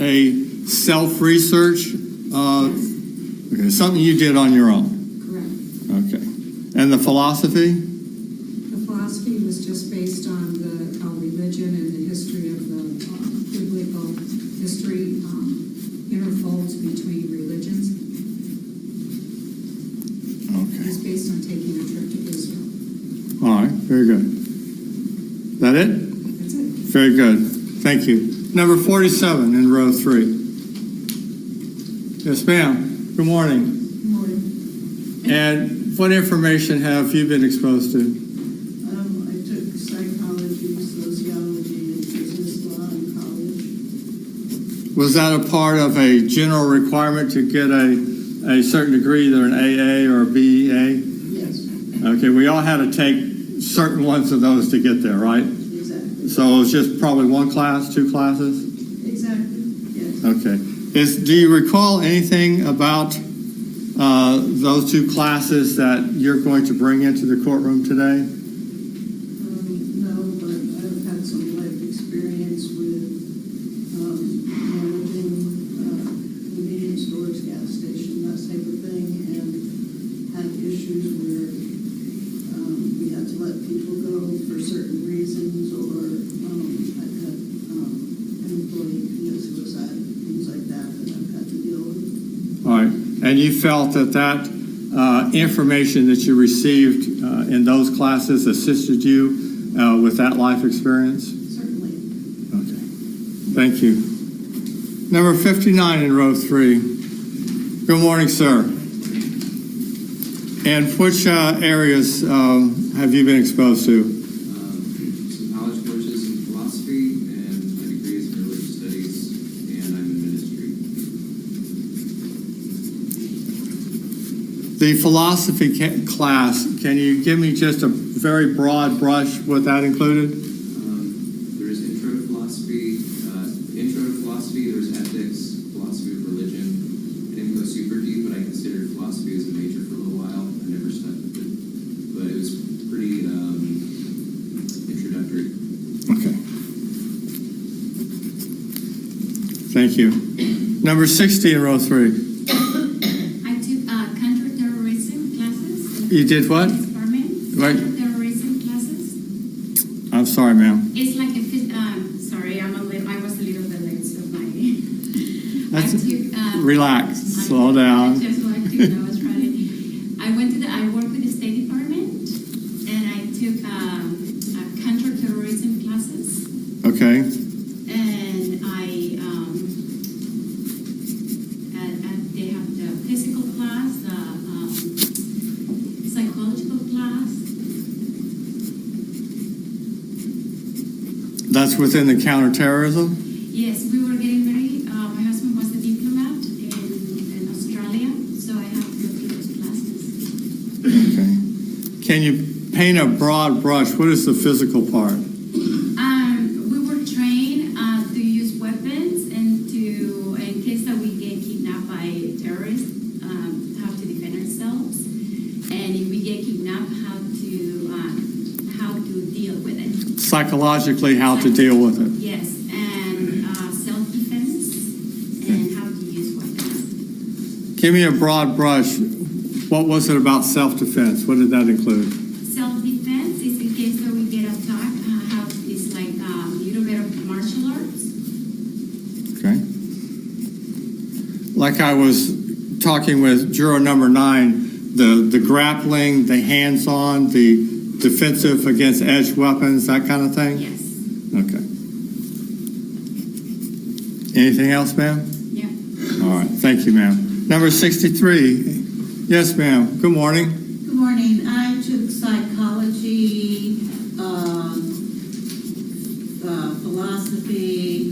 a self-research? Okay, something you did on your own? Correct. Okay. And the philosophy? The philosophy was just based on how religion and the history of the biblical history interfolds between religions. Okay. It's based on taking a trip to Israel. All right, very good. That it? That's it. Very good. Thank you. Number 47 in row 3. Yes, ma'am. Good morning. Good morning. And what information have you been exposed to? I took psychology, sociology, and business law in college. Was that a part of a general requirement to get a certain degree, either an AA or a BA? Yes, Okay, we all had to take certain ones of those to get there, right? exactly. So it was just probably one class, 2 classes? Exactly, yes. Okay. Do you recall anything about those 2 classes that you're going to bring into the courtroom today? No, but I've had some life experience with managing convenience stores, gas station, that type of thing, and had issues where we had to let people go for certain reasons, or I've had an employee commit suicide, things like that I've had to deal with. All right. And you felt that information that you received in those classes assisted you with that life experience? Certainly. Okay. Thank you. Number 59 in row 3. Good morning, sir. And which areas have you been exposed to? Some college courses in philosophy, and my degree is in religious studies, and I'm in ministry. The philosophy class, can you give me just a very broad brush what that included? There's intro to philosophy, there's ethics, philosophy of religion. I didn't go super deep, but I considered philosophy as a major for a little while. I never stuck with it, but it was pretty introductory. Okay. Thank you. Number 60 in row 3. You did what? Right. Terrorism classes. I'm sorry, ma'am. It's like sorry, I was a little bit late, so That's relax, slow down. I just like to know, I was trying. I worked with the State Department, and I took counterterrorism classes. Okay. And they have the physical class, the psychological class. That's within the counterterrorism? Yes, we were getting ready. My husband was a diplomat in Australia, so I have to go through those classes. Okay. Can you paint a broad brush? What is the physical part? We were trained to use weapons and in case that we get kidnapped by terrorists, how to defend ourselves. And if we get kidnapped, how to deal with it. Psychologically, how to deal with it. Yes, and self-defense and how to use weapons. Give me a broad brush. What was it about self-defense? What did that include? Self-defense is in case that we get attacked. How it's like a little bit of martial arts. Okay. Like I was talking with juror number 9, the grappling, the hands-on, the defensive against edged weapons, that kind of thing? Yes. Okay. Anything else, ma'am? Yeah. All right. Thank you, ma'am. Number 63. Yes, ma'am. Good morning. Good morning. I took psychology, philosophy,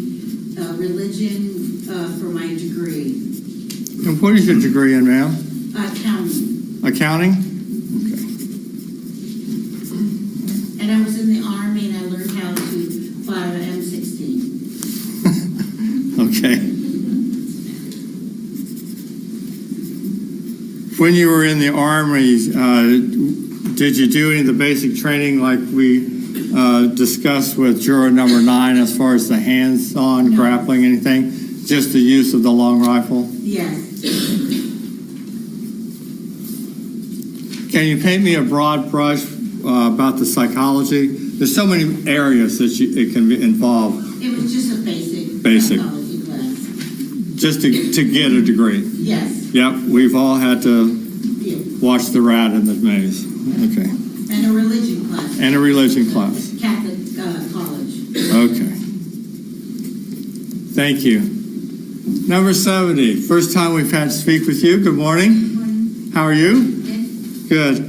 religion for my degree. And what is your degree in, ma'am? Accounting. Accounting? Okay. And I was in the Army and I learned how to fire an M16. Okay. When you were in the Army, did you do any of the basic training like we discussed with juror number 9 as far as the hands-on grappling, anything? Just the use of the long rifle? Yes. Can you paint me a broad brush about the psychology? There's so many areas that it can involve. It was just a basic. Basic. Psychology class. Just to get a degree. Yes. Yep, we've all had to Yeah. watch the rat in the maze. Okay. And a religion class. And a religion class. Catholic college. Okay. Thank you. Number 70, first time we've had to speak with you. Good morning. How are you? Good.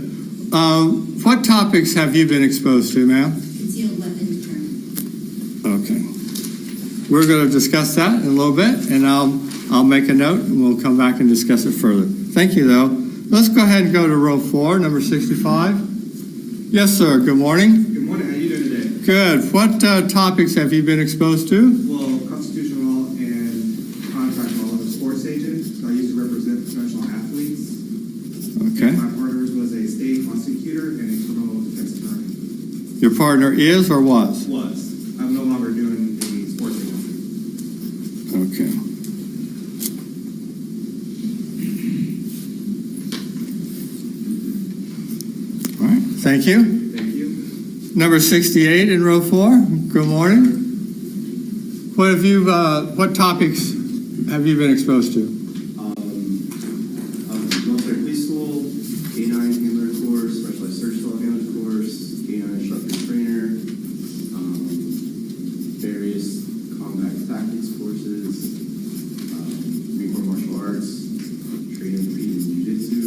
What topics have you been exposed to, ma'am? Concealed weapons permit. Okay. We're going to discuss that in a little bit, and I'll make a note, and we'll come back and discuss it further. Thank you, though. Let's go ahead and go to row 4, number 65. Yes, sir. Good morning. Good morning. How are you doing today? Good. What topics have you been exposed to? Well, constitutional law and contract law. I'm a sports agent, so I used to represent professional athletes. Okay. My partner was a state prosecutor and a criminal defense attorney. Your partner is or was? I'm no longer doing the sports agency. Okay. All right. Thank you. Thank you. Number 68 in row 4. Good morning. What topics have you been exposed to? Military police school, K9 handler course, specialized search dog handler course, K9 instructor trainer, various combat tactics courses, Marine Corps martial arts, training competing in jiu-jitsu.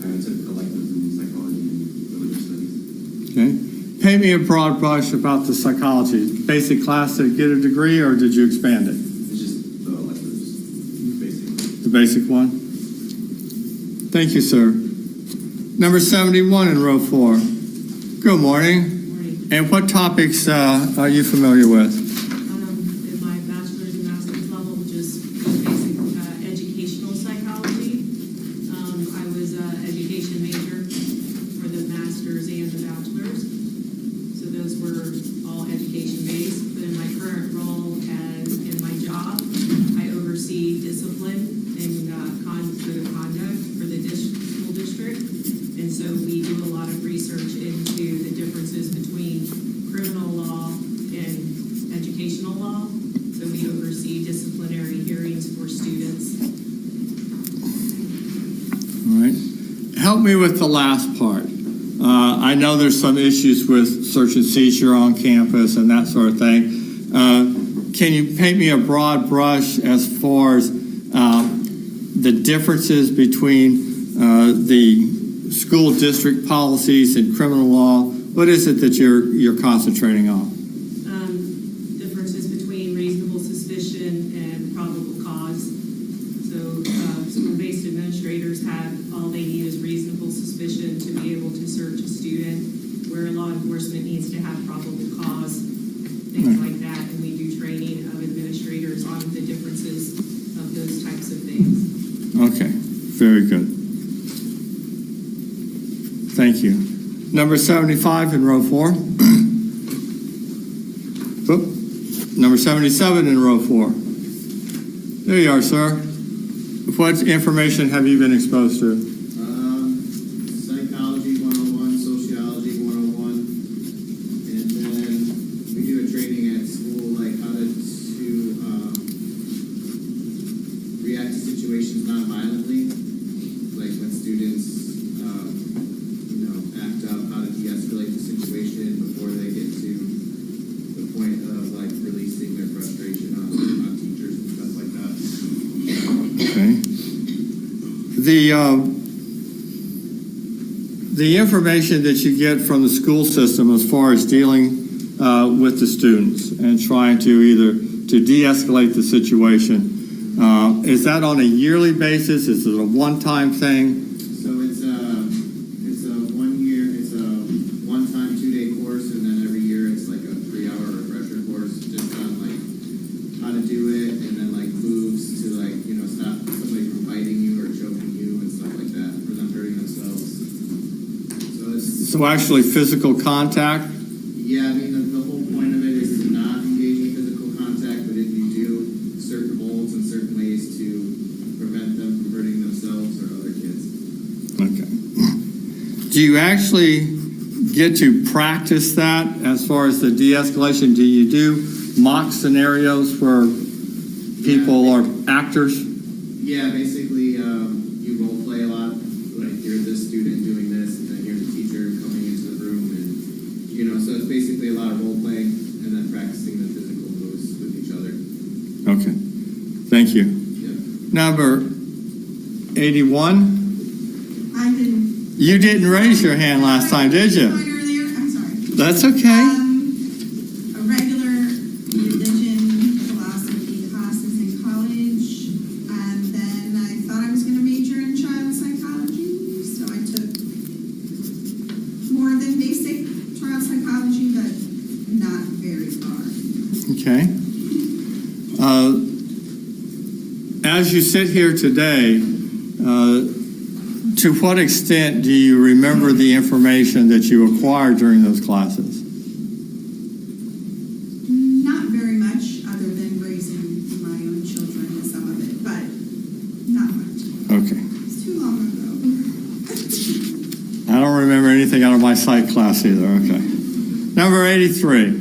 I took electives in psychology and religious studies. Okay. Paint me a broad brush about the psychology. Basic class to get a degree, or did you expand it? It's just the electives, basically. The basic one? Thank you, sir. Number 71 in row 4. Good morning. And what topics are you familiar with? In my bachelor's and master's level, just basic educational psychology. I was an education major for the master's and the bachelor's. So those were all education based. But in my current role in my job, I oversee discipline and code of conduct for the school district. And so we do a lot of research into the differences between criminal law and educational law. So we oversee disciplinary hearings for students. All right. Help me with the last part. I know there's some issues with search and seizure on campus and that sort of thing. Can you paint me a broad brush as far as the differences between the school district policies and criminal law? What is it that you're concentrating on? Differences between reasonable suspicion and probable cause. So school-based administrators have all they need is reasonable suspicion to be able to search a student, where law enforcement needs to have probable cause, things like that. And we do training of administrators on the differences of those types of things. Okay, very good. Thank you. Number 75 in row 4. Oop. Number 77 in row 4. There you are, sir. What information have you been exposed to? Psychology 101, sociology 101, and then we do a training at school, like how to react to situations non-violently, like when students, act up, how to de-escalate the situation before they get to the point of like releasing their frustration on teachers and stuff like that. Okay. The information that you get from the school system as far as dealing with the students and trying to either to de-escalate the situation, is that on a yearly basis? Is it a one-time thing? So it's a 1 year, it's a one-time 2-day course, and then every year it's like a 3-hour refresher course just on like how to do it, and then like moves to like, stop somebody from biting you or choking you and stuff like that, or them hurting themselves. So So actually physical contact? yeah, I mean, the whole point of it is to not engage in do you actually get to practice that as far as the de-escalation? Do you do mock scenarios where people are actors? Yeah, basically, you role play a lot. Like you're this student doing this, and then you're the teacher coming into the room, and so it's basically a lot of role playing, and then practicing the physical moves with each other. Okay, thank you. Yeah. Number 81. I didn't. You didn't raise your hand last time, did you? Earlier, I'm sorry. That's okay. A regular religion philosophy classes in college, and then I thought I was going to major in child psychology, so I took more than basic child psychology, but not very far. Okay. As you sit here today, to what extent do you remember the information that you acquired during those classes? Not very much, other than raising my own children and some of it, but not much. Okay. It's too long ago. I don't remember anything out of my psych class either. Okay. Number 83.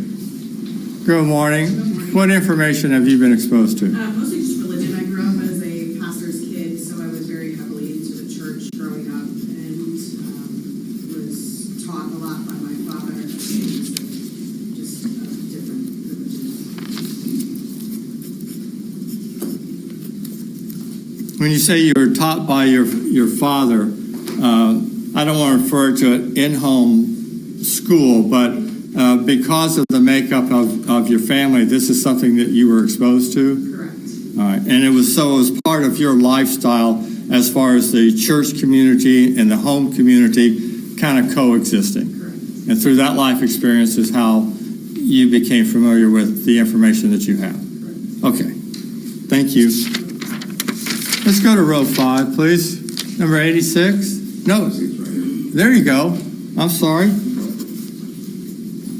Good morning. What information have you been exposed to? Mostly just religion. I grew up as a pastor's kid, so I was very heavily into the church growing up, and was taught a lot by my father and just different religions. When you say you were taught by your father, I don't want to refer to an in-home school, but because of the makeup of your family, this is something that you were exposed to? Correct. All right. And it was part of your lifestyle as far as the church community and the home community kind of coexisting. Correct. And through that life experience is how you became familiar with the information that you have. Correct. Okay. Thank you. Let's go to row 5, please. Number 86. No, there you go. I'm sorry.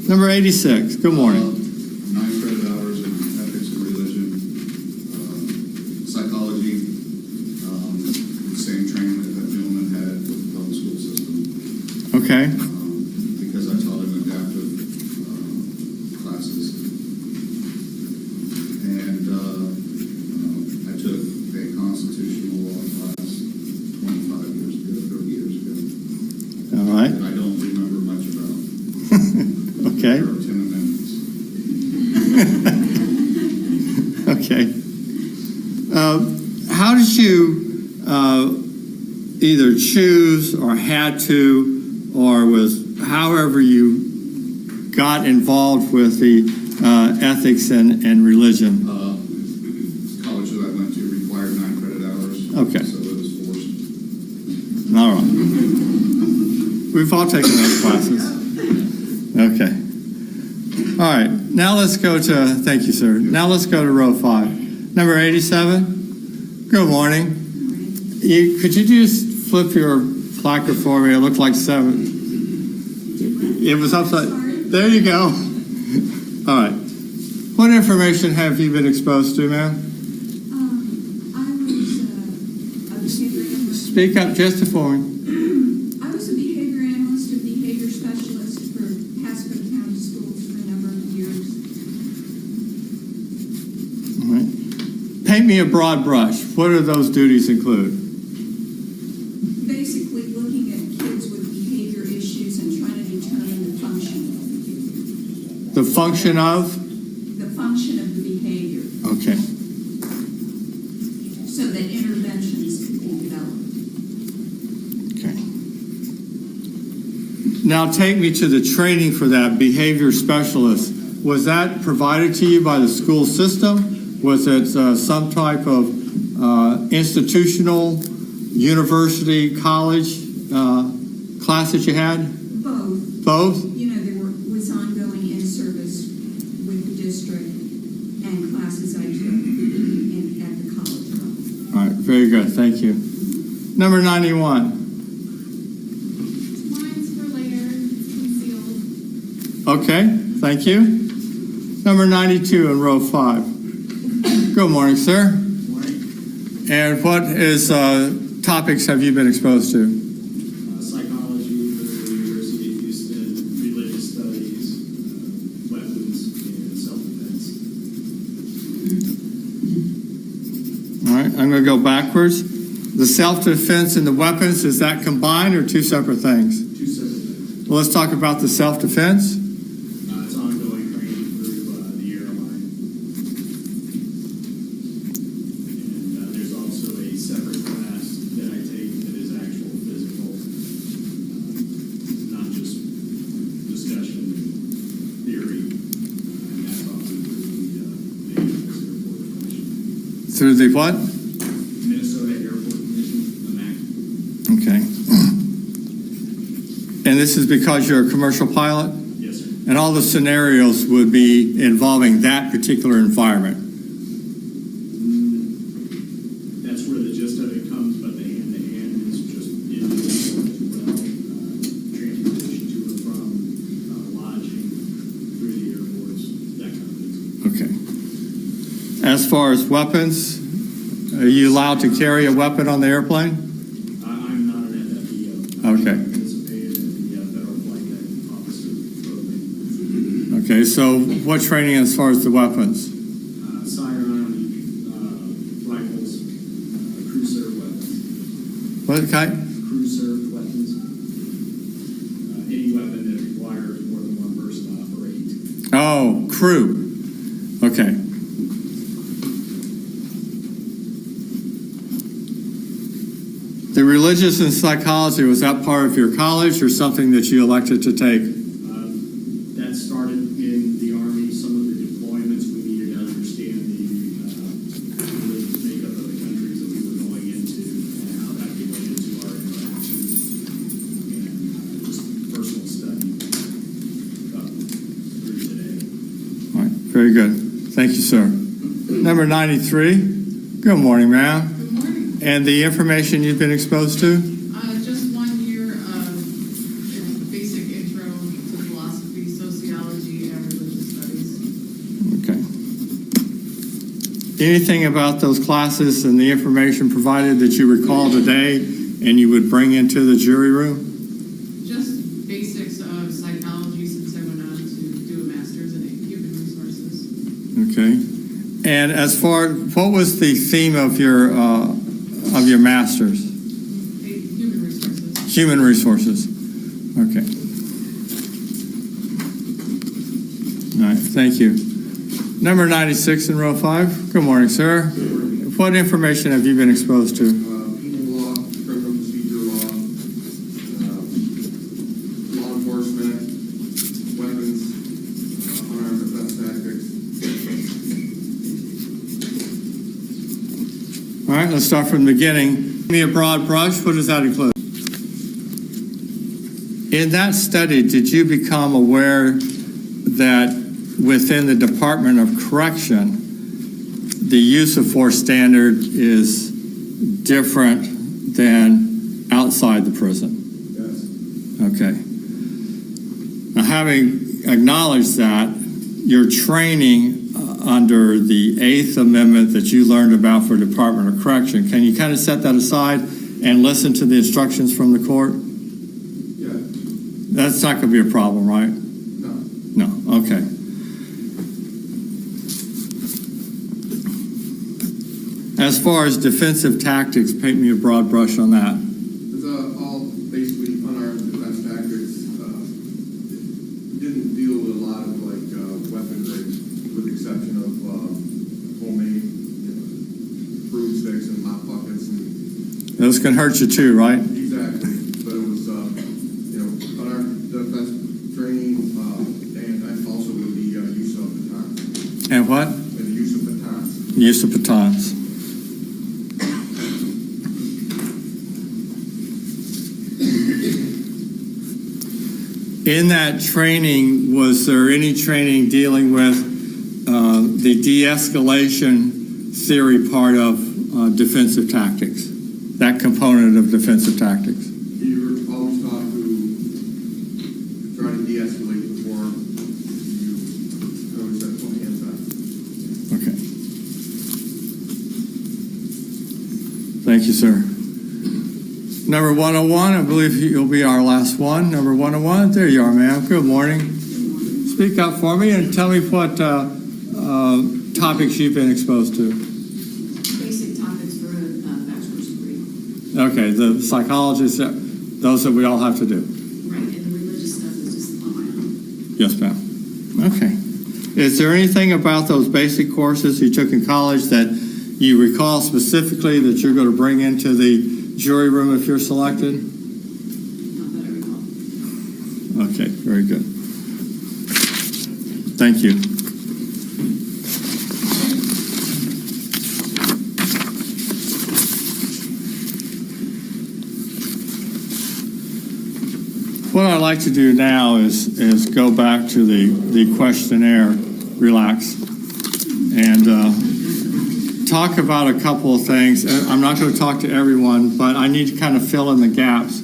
Number 86. Good morning. 9 credit hours in ethics and religion, psychology, same training that gentleman had with the public school system. Okay. Because I taught him adaptive classes. And I took a constitutional law class 25 years ago, 30 years ago. All right. That I don't remember much about. Okay. There are 10 amendments. Okay. How did you either choose or had to, or was however you got involved with the ethics and religion? College that I went to required 9 credit hours. Okay. So it was forced. All right. We've all taken those classes. Okay. All right. Now let's go to, thank you, sir. Now let's go to row 5. Number 87. Good morning. Could you just flip your placard for me? It looked like 7. It was upside. There you go. All right. What information have you been exposed to, ma'am? I was a behavior analyst. Speak up just for me. I was a behavior analyst and behavior specialist for Pasco County Schools for a number of years. All right. Paint me a broad brush. What do those duties include? Basically looking at kids with behavior issues and trying to determine the function of the behavior. The function of? The function of the behavior, Okay. so that interventions can be developed. Okay. Now take me to the training for that behavior specialist. Was that provided to you by the school system? Was it some type of institutional, university, college class that you had? Both. Both? There was ongoing in-service with the district and classes I took at the college level. All right, very good. Thank you. Number 91. Mine's for later, concealed. Okay, thank you. Number 92 in row 5. Good morning, sir. And what topics have you been exposed to? Psychology, right, I'm going to go backwards. The self-defense and the weapons, is that combined or two separate things? Two separate things. Well, let's talk about the self-defense. It's ongoing training through the airline. And there's also a separate class that I take that is actual physical, not just discussion theory. And that's often through the Airport Commission. Through the what? Minnesota Airport Commission, the MAC. Okay. And this is because you're a commercial pilot? Yes, sir. And all the scenarios would be involving that particular environment? That's where the gist of it comes, but the hand-to-hand is just in the airport as well. Transportation to and from, lodging, through the airports, that kind of thing. Okay. As far as weapons, are you allowed to carry a weapon on the airplane? I'm not an FFEO. Okay. I participated in the Federal Flight Deck Officer program. Okay, so what training as far as the weapons? Sidearm, rifles, crew-served weapons. What kind? Crew-served weapons. Any weapon that requires more than one person to operate. Oh, crew. Okay. The religious and psychology, was that part of your college or something that you elected to take? That started in the Army. Some of the deployments, we needed to understand the religious makeup of the countries that we were going into and how that related to our interactions and just personal study through today. All right, very good. Thank you, sir. Number 93. Good morning, ma'am. Good morning. And the information you've been exposed to? Just 1 year of basic intro to philosophy, sociology, and religious studies. Okay. Anything about those classes and the information provided that you recall today and you would bring into the jury room? Just basics of psychology since I went on to do a master's in human resources. Okay. And as far, what was the theme of your master's? Human resources. Human resources. Okay. All right, thank you. Number 96 in row 5. Good morning, sir. What information have you been exposed to? Penal law, criminal procedure law, law enforcement, weapons, unarmed defense tactics. All right, let's start from the beginning. Give me a broad brush. What does that include? In that study, did you become aware that within the Department of Correction, the use of force standard is different than outside the prison? Yes. Okay. Now, having acknowledged that, your training under the 8th Amendment that you learned about for Department of Correction, can you kind of set that aside and listen to the instructions from the court? Yeah. That's not going to be a problem, right? No. No. Okay. As far as defensive tactics, paint me a broad brush on that. It's all basically unarmed defense tactics. Didn't deal with a lot of weaponry, with the exception of homemade broomsticks and mop buckets and Those can hurt you too, right? exactly. But it was unarmed defense training, and also with the use of batons And what? and the use of batons. Use of batons. In that training, was there any training dealing with the de-escalation theory part of defensive tactics? That component of defensive tactics? You're always taught to try to de-escalate before you always have to put hands on. Okay. Thank you, sir. Number 101, I believe you'll be our last one. Number 101, there you are, ma'am. Good morning. Speak up for me and tell me what topics you've been exposed to. Basic topics Okay, the psychologists, those that we all have to do. Right, and the religious stuff is just on my own. Yes, ma'am. Okay. Is there anything about those basic courses you took in college that you recall specifically that you're going to bring into the jury room if you're selected? Not that I recall. Okay, very good. Thank you. What I'd like to do now is go back to the questionnaire, relax, and talk about a couple of things. I'm not going to talk to everyone, but I need to kind of fill in the gaps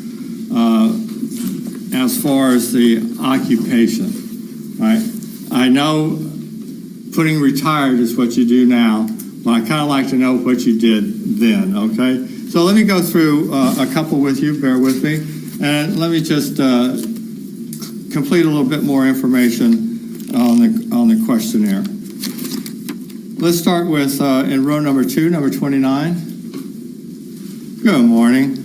as far as the occupation, right? I know putting retired is what you do now, but I kind of like to know what you did then, okay? So let me go through a couple with you, bear with me. And let me just complete a little bit more information on the questionnaire. Let's start with in row number 2, number 29. Good morning.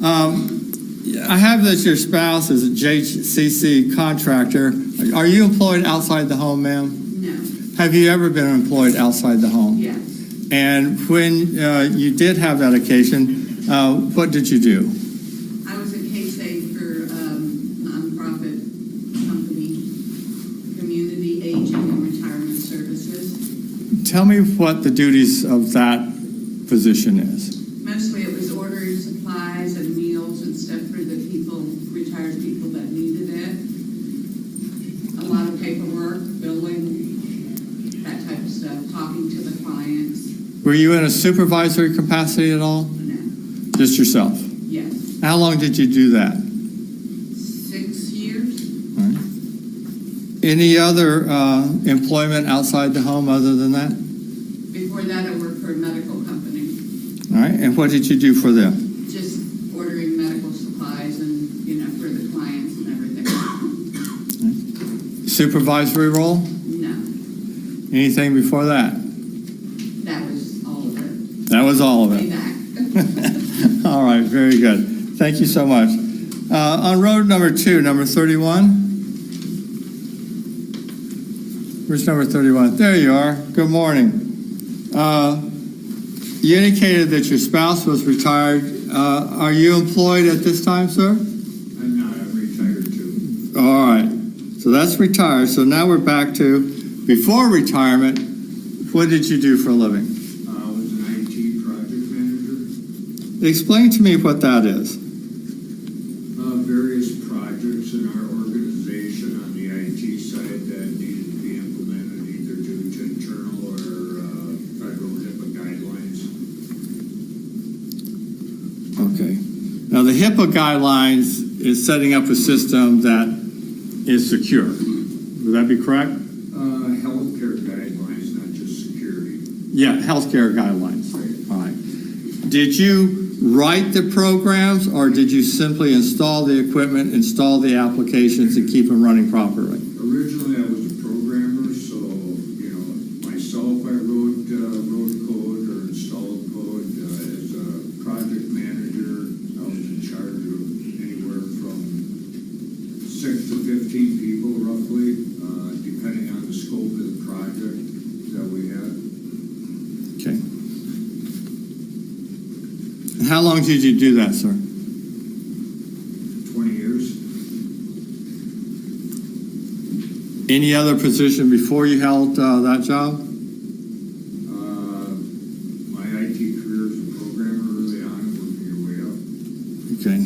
I have that your spouse is a JCC contractor. Are you employed outside the home, ma'am? No, Have you ever been employed outside the home? yes. And when you did have that occasion, what did you do? I was a case aide for nonprofit company, Community Aging and Retirement Services. Tell me what the duties of that position is. Mostly it was ordering supplies and meals and stuff for the people, retired people that needed it. A lot of paperwork, billing, that type of stuff, talking to the clients. Were you in a supervisory capacity at all? No, Just yourself? yes. How long did you do that? 6 years? All right. Any other employment outside the home other than that? Before that, I worked for a medical company, All right. And what did you do for them? just ordering medical supplies and, for the clients and everything. Supervisory role? No, Anything before that? that was all of it. That was all of Way it. back. All right. Very good. Thank you so much. On road number 2, number 31. Where's number 31? There you are. Good morning. You indicated that your spouse was retired. Are you employed at this time, sir? I'm not, I'm retired too. All right. So that's retired. So now we're back to before retirement. What did you do for a living? I was an IT project manager. Explain to me what that is. Various projects in our organization on the IT side that needed to be implemented either due to internal or federal HIPAA guidelines. Okay. Now the HIPAA guidelines is setting up a system that is secure. Would that be correct? Healthcare guidelines, not just security. Yeah, healthcare guidelines. All right. Did you write the programs, or did you simply install the equipment, install the applications, and keep them running properly? Originally, I was a programmer, so, myself, I wrote code or installed code. As a project manager, I was in charge of anywhere from 6 to 15 people roughly, depending on the scope of the project that we had. Okay. And how long did you do that, sir? 20 years. Any other position before you held that job? My IT career as a programmer early on, working your way up. Okay.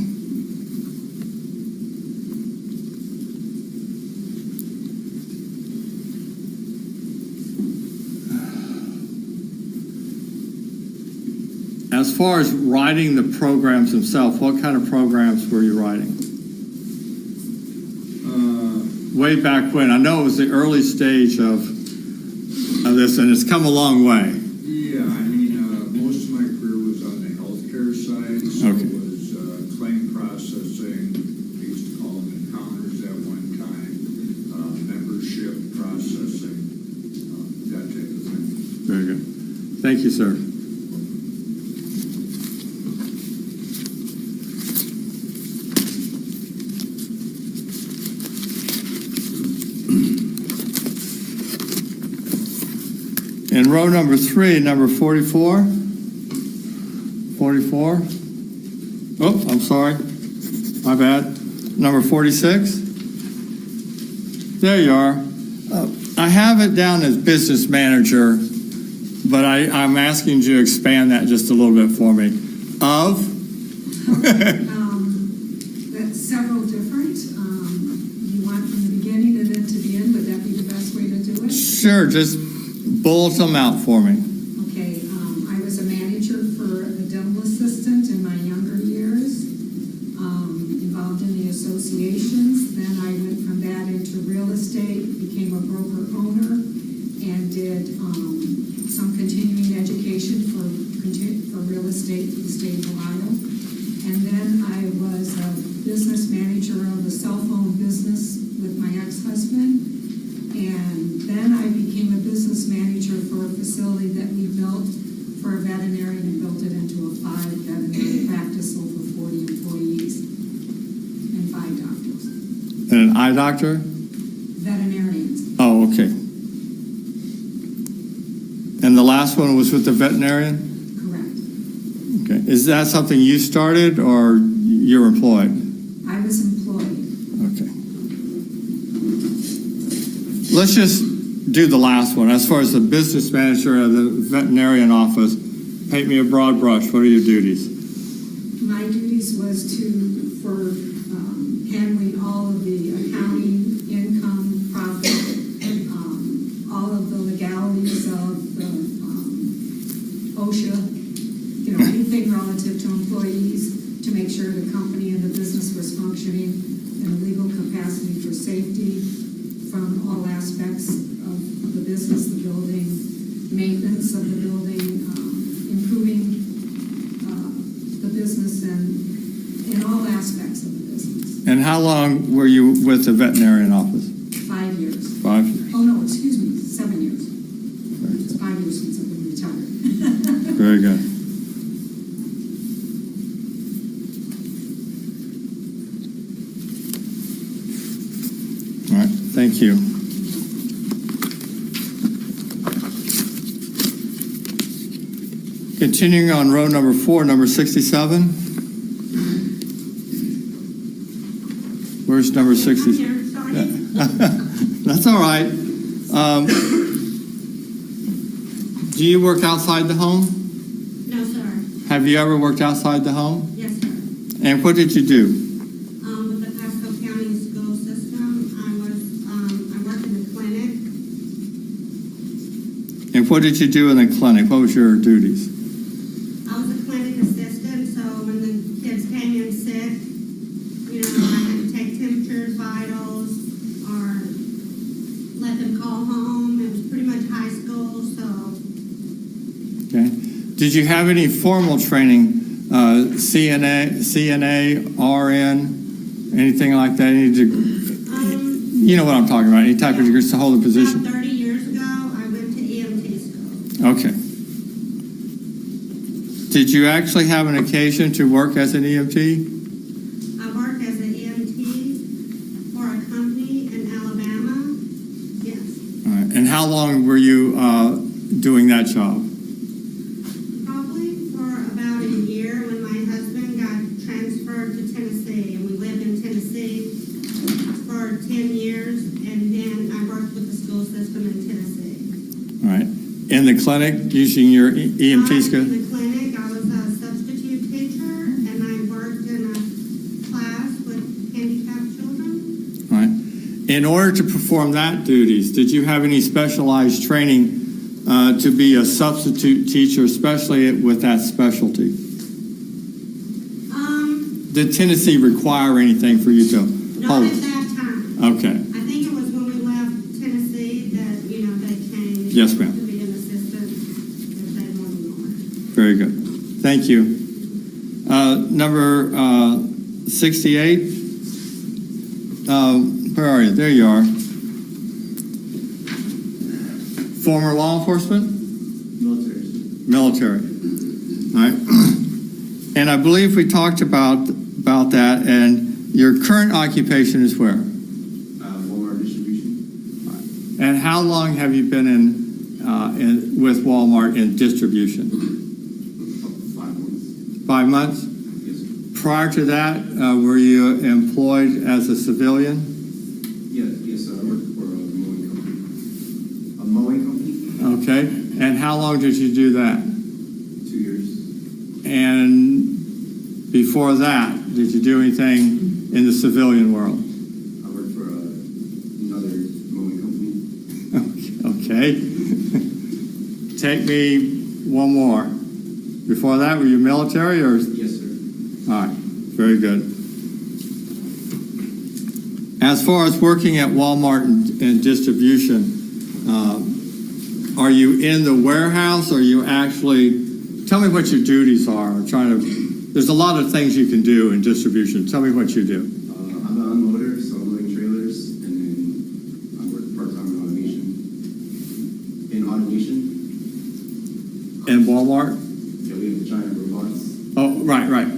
As far as writing the programs themselves, what kind of programs were you writing? Way back when, I know it was the early stage of this, and it's come a long way. Yeah, most of my career was on the healthcare side, so Okay. it was claim processing, they used to call them encounters at one time, membership processing, that type of thing. Very good. Thank you, sir. In row number 3, number 44. 44. Oh, I'm sorry. My bad. Number 46. There you are. I have it down as business manager, but I'm asking you to expand that just a little bit for me. Of? That's several different. You want from the beginning and then to the end, would that be the best way to do it? Sure, just bullet them out for me. Okay, I was a manager for a dental assistant in my younger years, involved in the associations. Then I went from that into real estate, became a broker owner, and did some continuing education for real estate for the state of Ohio. And then I was a business manager of a cell phone business with my ex-husband. And then I became a business manager for a facility that we built for a veterinarian and built it into a 5-veterinary practice, over 40 employees and 5 doctors. And an eye doctor? Veterinarians. Oh, okay. And the last one was with the veterinarian? Correct. Okay. Is that something you started or you're employed? I was employed. Okay. Let's just do the last one. As far as the business manager of the veterinarian office, paint me a broad brush. What are your duties? My duties was for handling all of the accounting, income, profit, all of the legalities of the OSHA, anything relative to employees, to make sure the company and the business was functioning in a legal capacity for safety from all aspects of the business, the building, maintenance of the building, improving the business and in all aspects of the business. And how long were you with the veterinarian office? 5 years. 5 years. Oh, no, excuse me, 7 years. It's 5 years since I've been retired. Very good. All right, thank you. Continuing on row number 4, number 67. Where's number 60? That's all right. Do you work outside the home? No, sir. Have you ever worked outside the home? Yes, sir. And what did you do? With the Pasco County school system, I worked in the clinic. And what did you do in the clinic? What was your duties? I was a clinic assistant, so when the kids came in sick, I had to take temperatures, vitals, or let them call home. It was pretty much high school, so. Okay. Did you have any formal training, CNA, RN, anything like that? You know what I'm talking about, any type of degree to hold a position? About 30 years ago, I went to EMT school. Okay. Did you actually have an occasion to work as an EMT? I worked as an EMT for a company in Alabama. Yes. All right. And how long were you doing that job? Probably for about a year when my husband got transferred to Tennessee, and we lived in Tennessee for 10 years, and then I worked with the school system in Tennessee. All right. In the clinic, using your EMT skill? In the clinic, I was a substitute teacher, and I worked in a class with handicapped children. All right. In order to perform that duties, did you have any specialized training to be a substitute teacher, especially with that specialty? Did Tennessee require anything for you to Not hold? at that time. Okay. I think it was when we left Tennessee that, they came. Yes, ma'am. To be an assistant if they wanted more. Very good. Thank you. Number 68. Where are you? There you are. Former law enforcement? Military. All right. And I believe we talked about that, and your current occupation is where? Walmart distribution. And how long have you been with Walmart in distribution? 5 months. 5 months? Yes, sir. Prior to that, were you employed as a civilian? Yes, sir. I work for a mowing company. A mowing company? Okay. And how long did you do that? 2 years. And before that, did you do anything in the civilian world? I work for another mowing company. Okay. Take me one more. Before that, were you military or? Yes, sir. All right. Very good. As far as working at Walmart and distribution, are you in the warehouse? Or are you actually? Tell me what your duties are. I'm trying to. There's a lot of things you can do in distribution. Tell me what you do. I'm an unloader, so I'm loading trailers, and then I work part-time in automation. In Walmart? Yeah, we have the giant robots. Oh, right.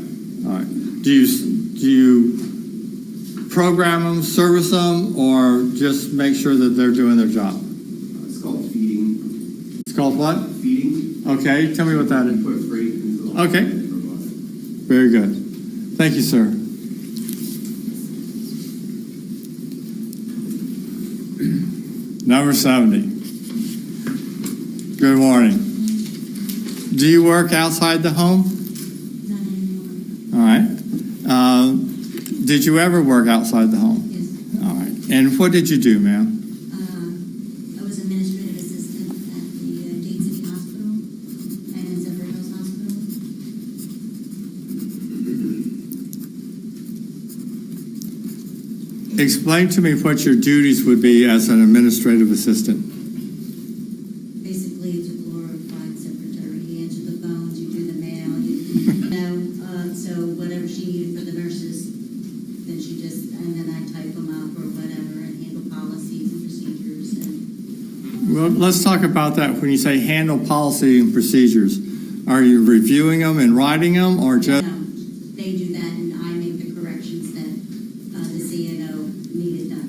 All right. Do you program them, service them, or just make sure that they're doing their job? It's called feeding. It's called what? Feeding. Okay. Tell me what that is. Put freight into the Okay. robot. Very good. Thank you, sir. Number 70. Good morning. Do you work outside the home? Not anymore. All right. Did you ever work outside the home? Yes. All right. And what did you do, ma'am? I was administrative assistant at the Dade City Hospital and in Zephyr Hills Hospital. Explain to me what your duties would be as an administrative assistant. Basically, it's a glorified secretary. You answer the phones, you do the mail, so whatever she needed for the nurses, then and then I type them up or whatever and handle policies and procedures and. Well, let's talk about that. When you say handle policy and procedures, are you reviewing them and writing them, or just? No, they do that and I make the corrections that the CNO needed done.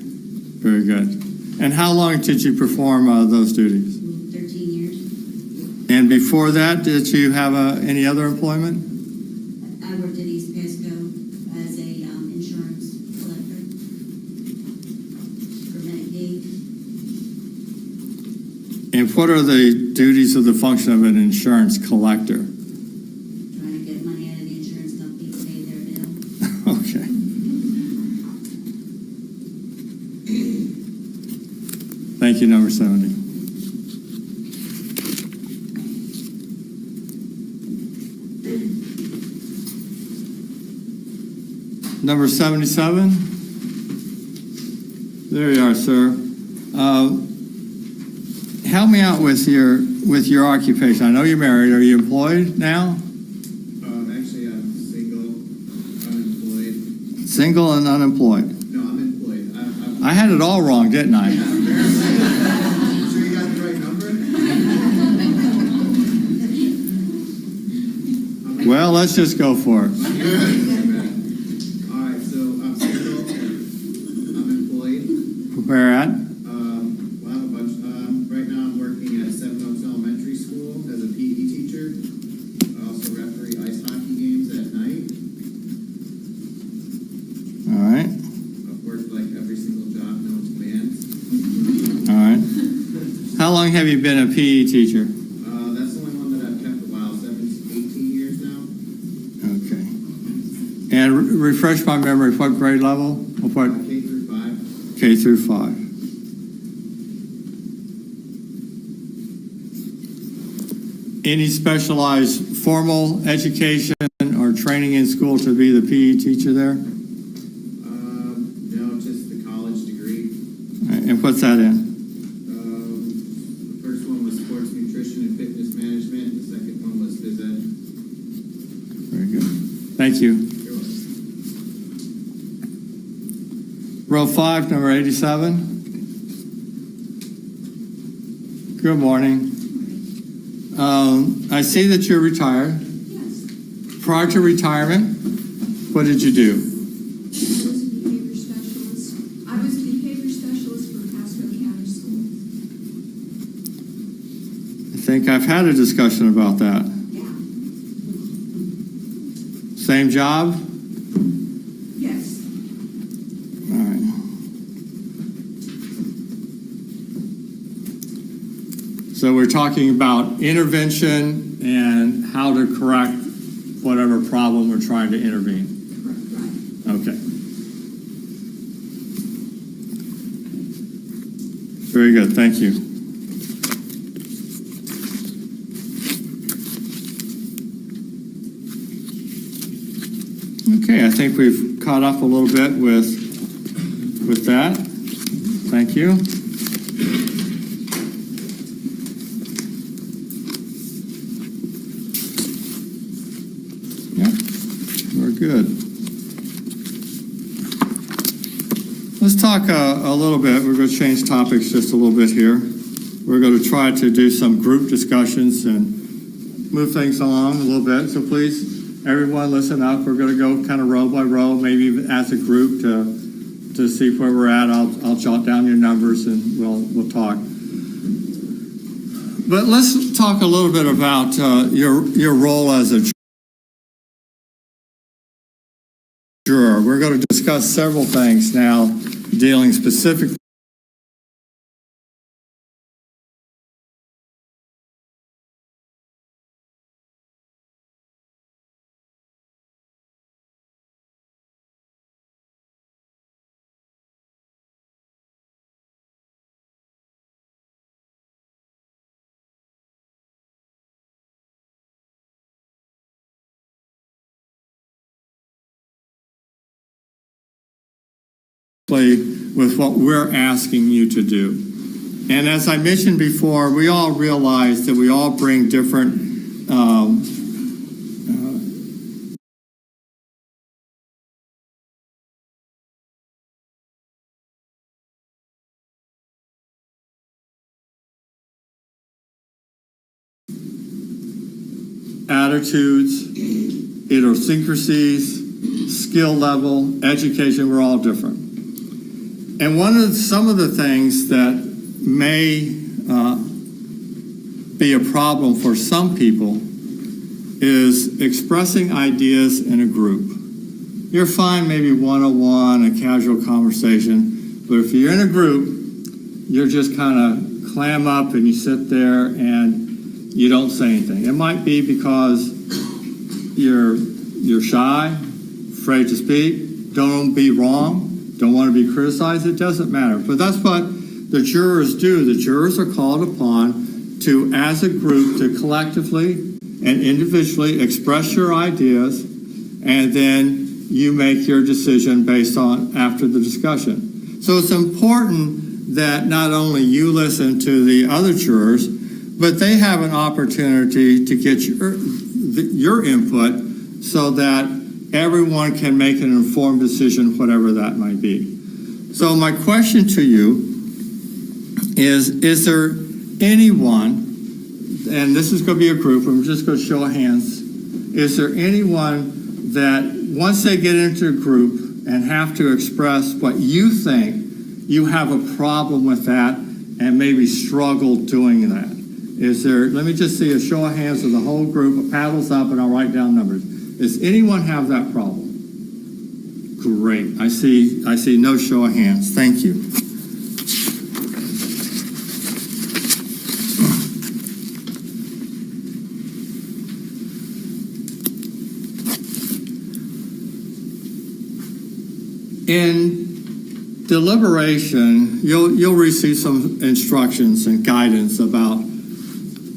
Very good. And how long did you perform those duties? 13 years. And before that, did you have any other employment? I worked at East Pasco as a insurance collector for Medicaid. And what are the duties of the function of an insurance collector? Trying to get money out of the insurance company to pay their bill. Okay. Thank you, number 70. Number 77. There you are, sir. Help me out with your occupation. I know you're married. Are you employed now? Actually, I'm single, unemployed. Single and unemployed. No, I'm employed. I had it all wrong, didn't I? Sure you got the right number? Well, let's just go for it. All right, so I'm single, I'm employed. Where at? Well, I have a bunch. Right now I'm working at Seven Oaks Elementary School as a PE teacher. I also referee ice hockey games at night. All right. I've worked like every single job known to man. All right. How long have you been a PE teacher? That's the only one that I've kept a while, 18 years now. Okay. And refresh my memory, what grade level? Or what? K through 5. K through 5. Any specialized formal education or training in school to be the PE teacher there? No, just the college degree. And what's that in? The first one was sports nutrition and fitness management. The second one was phys ed. Very good. Thank you. You're welcome. Row 5, number 87. Good morning. I see that you're retired. Yes. Prior to retirement, what did you do? I was a behavior specialist for Pasco County Schools. think I've had a discussion about that. Yeah. Same job? Yes. All right. So we're talking about intervention and how to correct whatever problem we're trying to intervene. Right. Okay. Very good, thank you. Okay, I think we've caught up a little bit with that. Thank you. Yep, we're good. Let's talk a little bit. We're going to change topics just a little bit here. We're going to try to do some group discussions and move things along a little bit. So please, everyone, listen up. We're going to go kind of row by row, maybe as a group to see where we're at. I'll jot down your numbers and we'll talk. But let's talk a little bit about your role as a juror. We're going to discuss several things now, dealing specifically with what we're asking you to do. And as I mentioned before, we all realize that we all bring different attitudes, idiosyncrasies, skill level, education. We're all different. And some of the things that may be a problem for some people is expressing ideas in a group. You're fine maybe one-on-one, a casual conversation, but if you're in a group, you're just kind of clam up and you sit there and you don't say anything. It might be because you're shy, afraid to speak, don't be wrong, don't want to be criticized. It doesn't matter. But that's what the jurors do. The jurors are called upon to, as a group, to collectively and individually express your ideas, and then you make your decision based on after the discussion. So it's important that not only you listen to the other jurors, but they have an opportunity to get your input so that everyone can make an informed decision, whatever that might be. So my question to you is there anyone, and this is going to be a group, and we're just going to show of hands, is there anyone that once they get into a group and have to express what you think, you have a problem with that and maybe struggle doing that? Is there, let me just see a show of hands of the whole group, paddles up, and I'll write down numbers. Does anyone have that problem? Great. I see no show of hands. Thank you. In deliberation, you'll receive some instructions and guidance about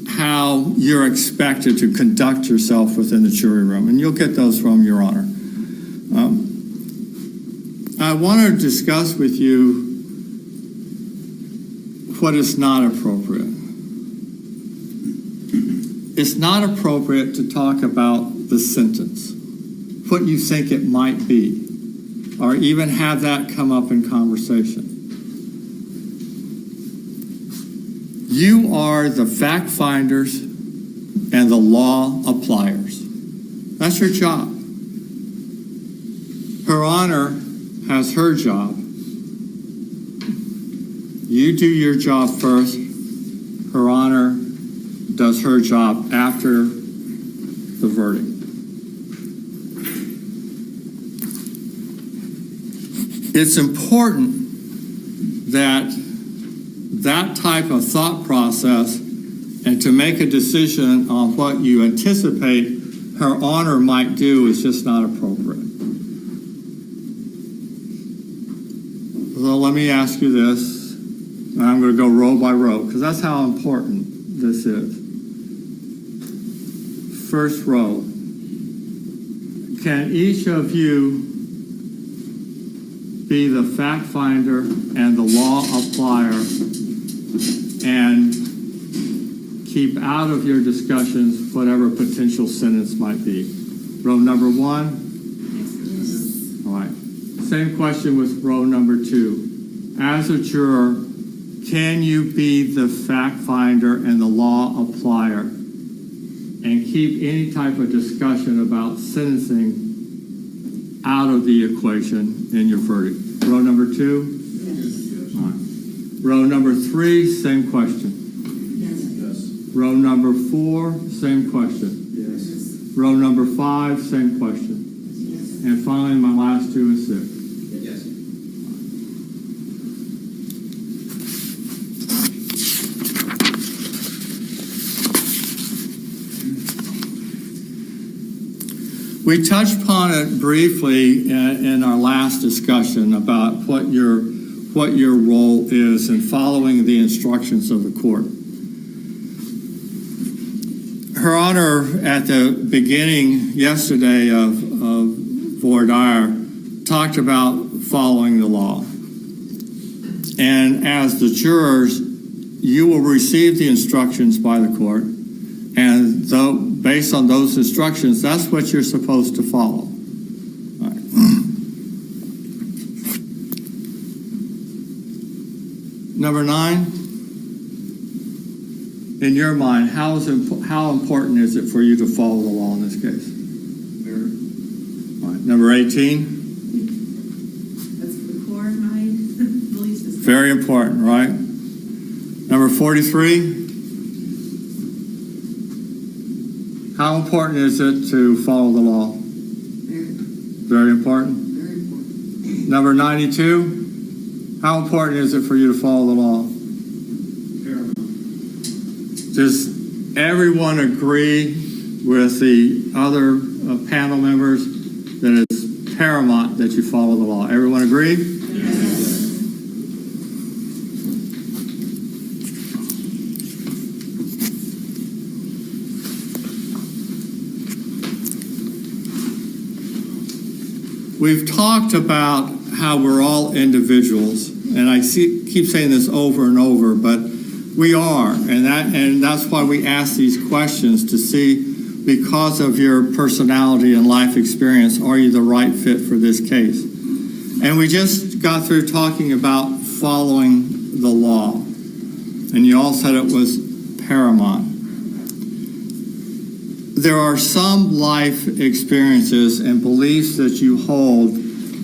how you're expected to conduct yourself within the jury room, and you'll get those from Your Honor. I want to discuss with you what is not appropriate. It's not appropriate to talk about the sentence, what you think it might be, or even have that come up in conversation. You are the fact finders and the law appliers. That's your job. Her Honor has her job. You do your job first. Her Honor does her job after the verdict. It's important that that type of thought process and to make a decision on what you anticipate her honor might do is just not appropriate. So let me ask you this, and I'm going to go row by row, because that's how important this is. First row. Can each of you be the fact finder and the law applier and keep out of your discussions whatever potential sentence might be? Row number one? Yes. All right. Same question with row number two. As a juror, can you be the fact finder and the law applier and keep any type of discussion about sentencing out of the equation in your verdict? Row number two? Yes. All right. Row number three, same question. Yes. Row number four, same question. Yes. Row number five, same question. Yes. And finally, my last two and six. Yes. We touched upon it briefly in our last discussion about what your role is in following the instructions of the court. Her Honor, at the beginning yesterday of voir dire, talked about following the law. And as the jurors, you will receive the instructions by the court, and based on those instructions, that's what you're supposed to follow. All right. Number 9, in your mind, how important is it for you to follow the law in this case? Very. All right. Number 18, That's the core of my belief system. very important, right? Number 43, how important is it to follow the law? Very important. Very important. Number 92, how important is it for you to follow the law? Does everyone agree with the other panel members that it's paramount that you follow the law? Everyone agree? Yes. We've talked about how we're all individuals, and I keep saying this over and over, but we are, and that's why we ask these questions to see, because of your personality and life experience, are you the right fit for this case? And we just got through talking about following the law, and you all said it was paramount. There are some life experiences and beliefs that you hold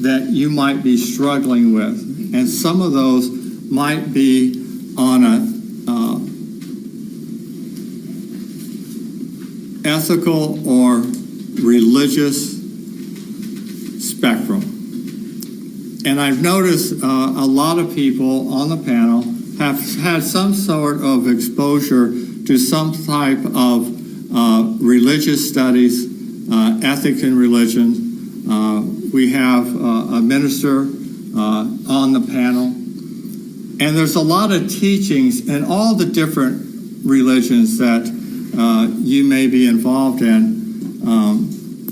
that you might be struggling with, and some of those might be on a ethical or religious spectrum. And I've noticed a lot of people on the panel have had some sort of exposure to some type of religious studies, ethics in religion. We have a minister on the panel. And there's a lot of teachings in all the different religions that you may be involved in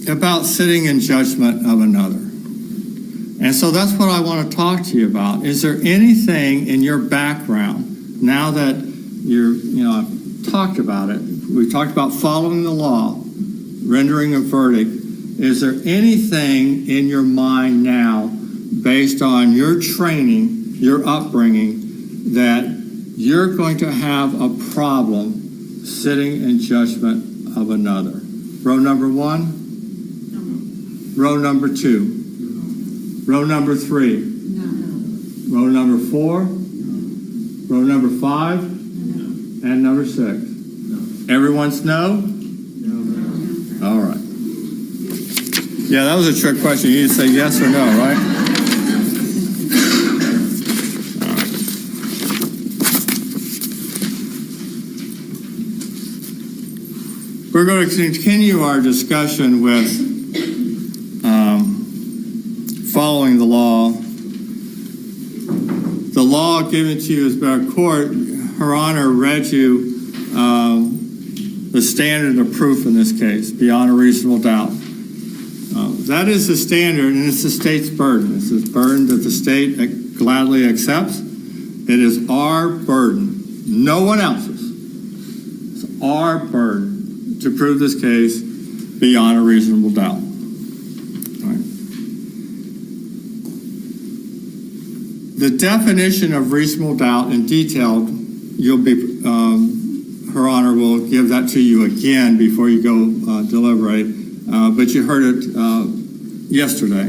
about sitting in judgment of another. And so that's what I want to talk to you about. Is there anything in your background, now that I've talked about it, we talked about following the law, rendering a verdict, is there anything in your mind now, based on your training, your upbringing, that you're going to have a problem sitting in judgment of another? Row number 1? No. Row number 2? Row number 3? No. Row number 4? Row number 5? And number 6? Everyone's no? No. All right. Yeah, that was a trick question. You need to say yes or no, right? We're going to continue our discussion with following the law. The law given to you is by a court. Her Honor read you the standard of proof in this case, beyond a reasonable doubt. That is the standard, and it's the state's burden. It's a burden that the state gladly accepts. It is our burden, no one else's. It's our burden to prove this case beyond a reasonable doubt. All right. The definition of reasonable doubt in detail, you'll be, Her Honor will give that to you again before you go deliberate, but you heard it yesterday.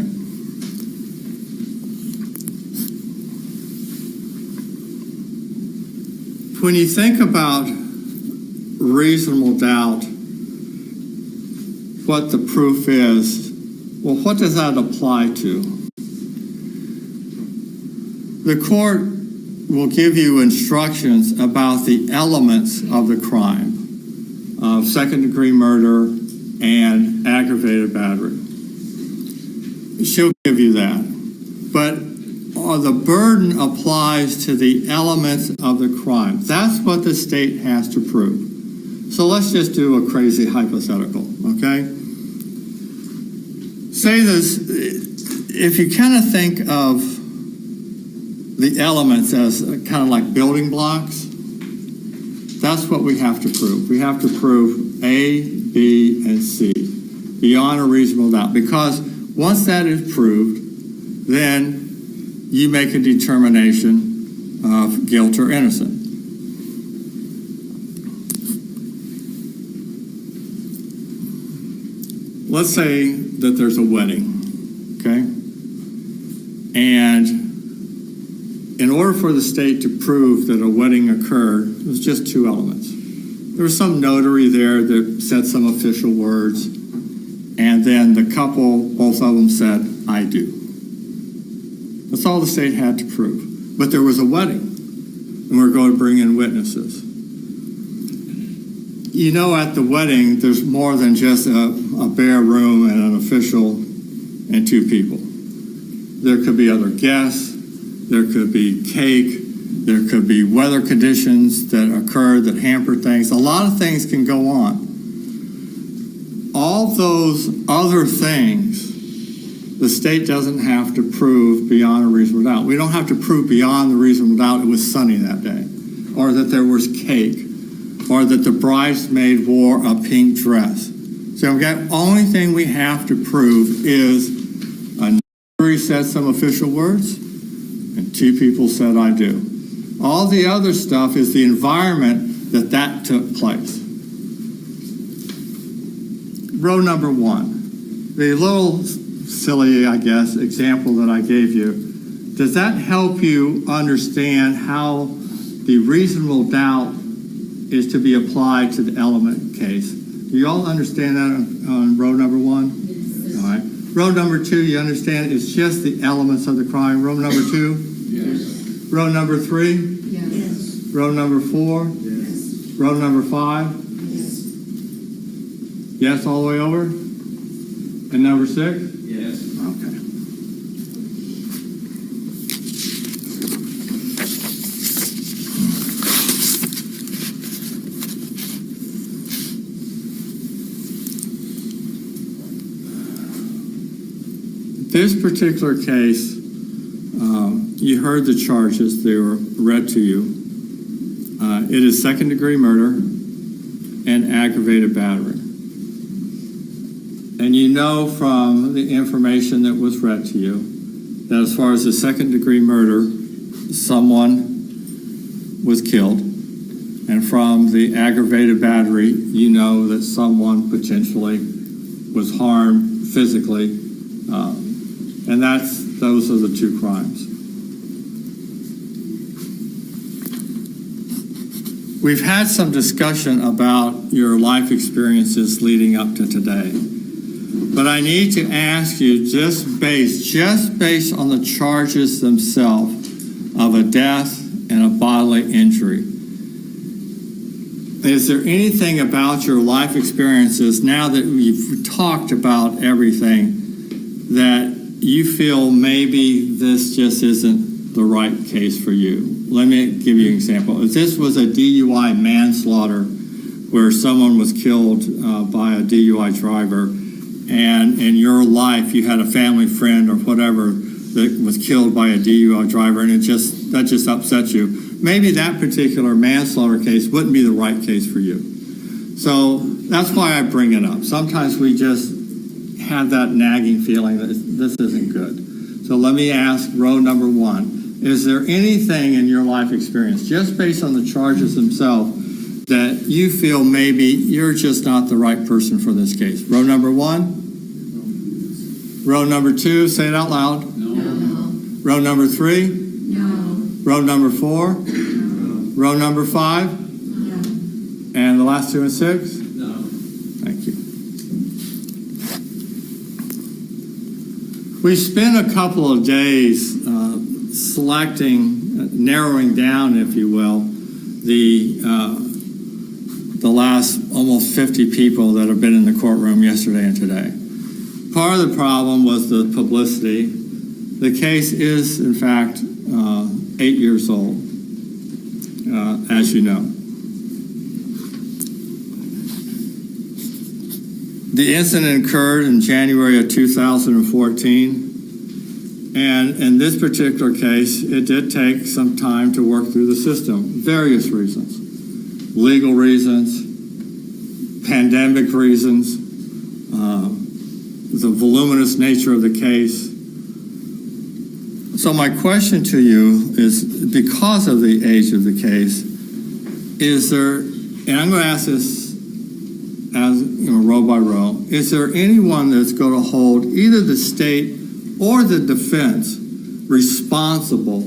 When you think about reasonable doubt, what the proof is, well, what does that apply to? The court will give you instructions about the elements of the crime of second-degree murder and aggravated battery. She'll give you that. But the burden applies to the elements of the crime. That's what the state has to prove. So let's just do a crazy hypothetical, okay? Say this, if you kind of think of the elements as kind of like building blocks, that's what we have to prove. We have to prove A, B, and C beyond a reasonable doubt. Because once that is proved, then you make a determination of guilt or innocence. Let's say that there's a wedding, okay? And in order for the state to prove that a wedding occurred, it was just two elements. There was some notary there that said some official words, and then the couple, both of them said, "I do." That's all the state had to prove. But there was a wedding, and we're going to bring in witnesses. You know, at the wedding, there's more than just a bare room and an official and two people. There could be other guests. There could be cake. There could be weather conditions that occur that hamper things. A lot of things can go on. All those other things, the state doesn't have to prove beyond a reasonable doubt. We don't have to prove beyond the reasonable doubt it was sunny that day, or that there was cake, or that the bridesmaid wore a pink dress. So the only thing we have to prove is a notary said some official words, and two people said, "I do." All the other stuff is the environment that took place. Row number one, the little silly, I guess, example that I gave you, does that help you understand how the reasonable doubt is to be applied to the element case? Do you all understand that on row number one? Yes. All right. Row number two, you understand it's just the elements of the crime. Row number two? Yes. Row number three? Yes. Row number four? Yes. Row number five? Yes. Yes, all the way over? And number six? Yes. Okay. This particular case, you heard the charges. They were read to you. It is second-degree murder and aggravated battery. And you know from the information that was read to you that as far as the second-degree murder, someone was killed. And from the aggravated battery, you know that someone potentially was harmed physically. And those are the two crimes. We've had some discussion about your life experiences leading up to today. But I need to ask you, just based on the charges themselves of a death and a bodily injury, is there anything about your life experiences, now that we've talked about everything, that you feel maybe this just isn't the right case for you? Let me give you an example. If this was a DUI manslaughter where someone was killed by a DUI driver, and in your life you had a family friend or whatever that was killed by a DUI driver, and that just upsets you, maybe that particular manslaughter case wouldn't be the right case for you. So that's why I bring it up. Sometimes we just have that nagging feeling that this isn't good. So let me ask row number one. Is there anything in your life experience, just based on the charges themselves, that you feel maybe you're just not the right person for this case? Row number one? Row number two, say it out loud. No. Row number three? No. Row number four? No. Row number five? No. And the last two and six? No. Thank you. We spent a couple of days selecting, narrowing down, if you will, the last almost 50 people that have been in the courtroom yesterday and today. Part of the problem was the publicity. The case is, in fact, 8 years old, as you know. The incident occurred in January of 2014. And in this particular case, it did take some time to work through the system. Various reasons. Legal reasons, pandemic reasons, the voluminous nature of the case. So my question to you is, because of the age of the case, is there, and I'm going to ask this as row by row, is there anyone that's going to hold either the state or the defense responsible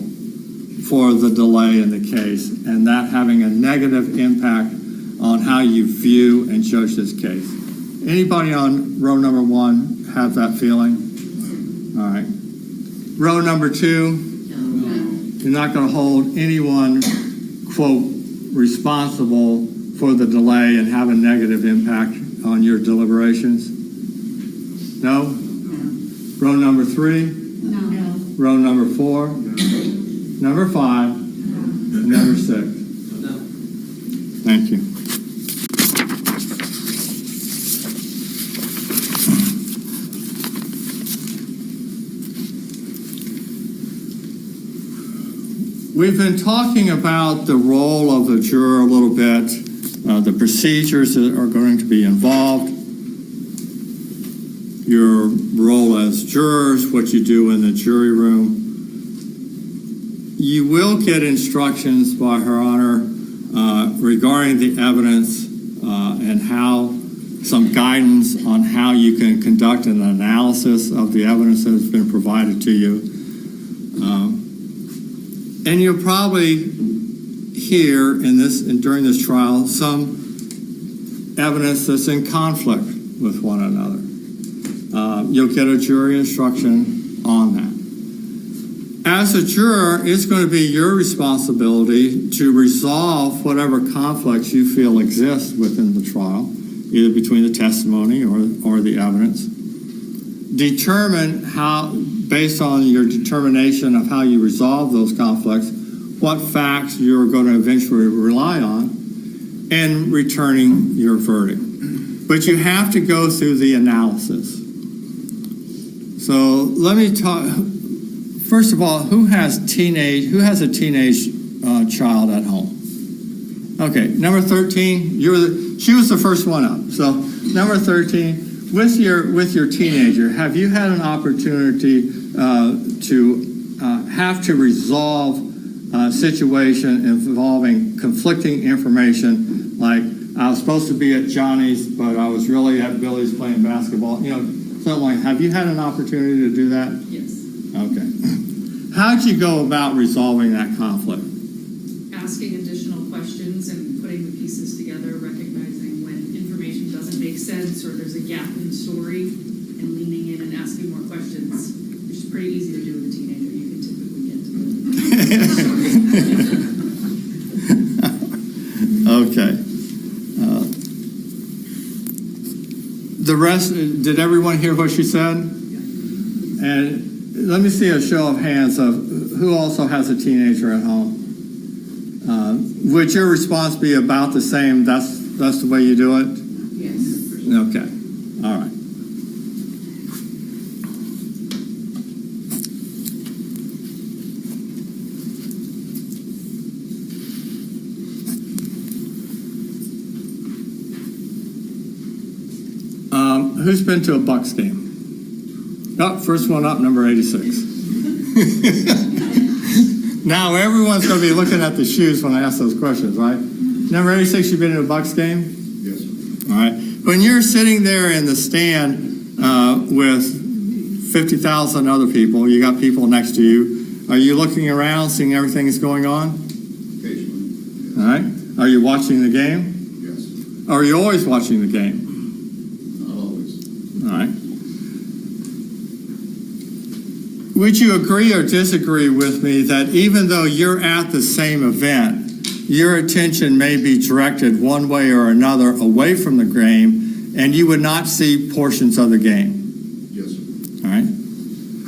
for the delay in the case, and that having a negative impact on how you view and judge this case? Anybody on row number one have that feeling? All right. Row number two, you're not going to hold anyone, quote, responsible for the delay and have a negative impact on your deliberations? No? Row number three? No. Row number four? Number five? And number six? No. Thank you. We've been talking about the role of the juror a little bit, the procedures that are going to be involved, your role as jurors, what you do in the jury room. You will get instructions by Her Honor regarding the evidence and how, some guidance on how you can conduct an analysis of the evidence that has been provided to you. And you'll probably hear during this trial some evidence that's in conflict with one another. You'll get a jury instruction on that. As a juror, it's going to be your responsibility to resolve whatever conflicts you feel exist within the trial, either between the testimony or the evidence. Determine how, based on your determination of how you resolve those conflicts, what facts you're going to eventually rely on, and returning your verdict. But you have to go through the analysis. So let me talk. First of all, who has a teenage child at home? Okay, number 13. She was the first one up. So number 13, with your teenager, have you had an opportunity to have to resolve a situation involving conflicting information, like I was supposed to be at Johnny's, but I was really at Billy's playing basketball? Something like. Have you had an opportunity to do that? Yes. Okay. How'd you go about resolving that conflict? Asking additional questions and putting make sense or there's a gap in the story, and leaning in and asking more questions, which is pretty easy to do with a teenager. You can typically get to Okay. The rest, did everyone hear what she said? And let me see a show of hands of who also has a teenager at home. Would your response be about the same? That's the way you do it? Yes. Okay. All right. Who's been to a Bucks game? Oh, first one up, number 86. Now everyone's going to be looking at the shoes when I ask those questions, right? Number 86, you've been to a Bucks game? Yes. All right. When you're sitting there in the stand with 50,000 other people, you got people next to you, are you looking around, seeing everything that's going on? Occasionally. Yes. All right. Are you watching the game? Yes. Are you always watching the game? Not always. All right. Would you agree or disagree with me that even though you're at the same event, your attention may be directed one way or another away from the game, and you would not see portions of the game? Yes, sir. All right.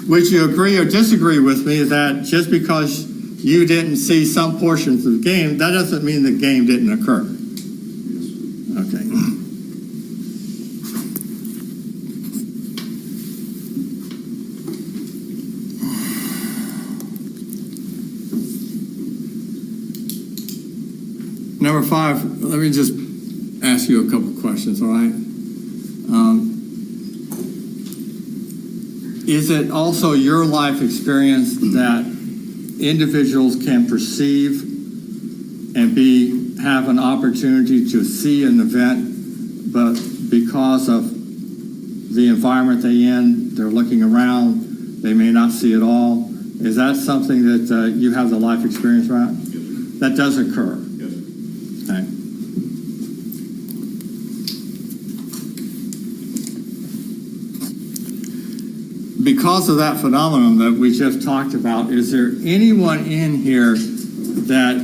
Would you agree or disagree with me that just because you didn't see some portions of the game, that doesn't mean the game didn't occur? Yes, sir. Okay. Number 5, let me just ask you a couple questions, all right? Is it also your life experience that individuals can perceive and have an opportunity to see an event, but because of the environment they're looking around, they may not see it all? Is that something that you have the life experience around? Yes, sir. That does occur? Yes, sir. Okay. Because of that phenomenon that we just talked about, is there anyone in here that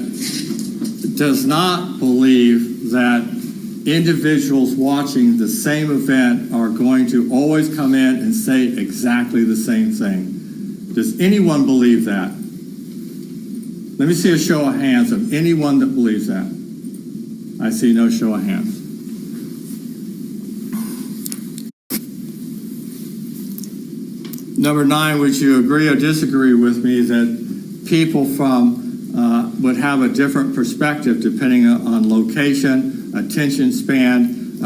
does not believe that individuals watching the same event are going to always come in and say exactly the same thing? Does anyone believe that? Let me see a show of hands of anyone that believes that. I see no show of hands. Number 9, would you agree or disagree with me that people would have a different perspective depending on location, attention span,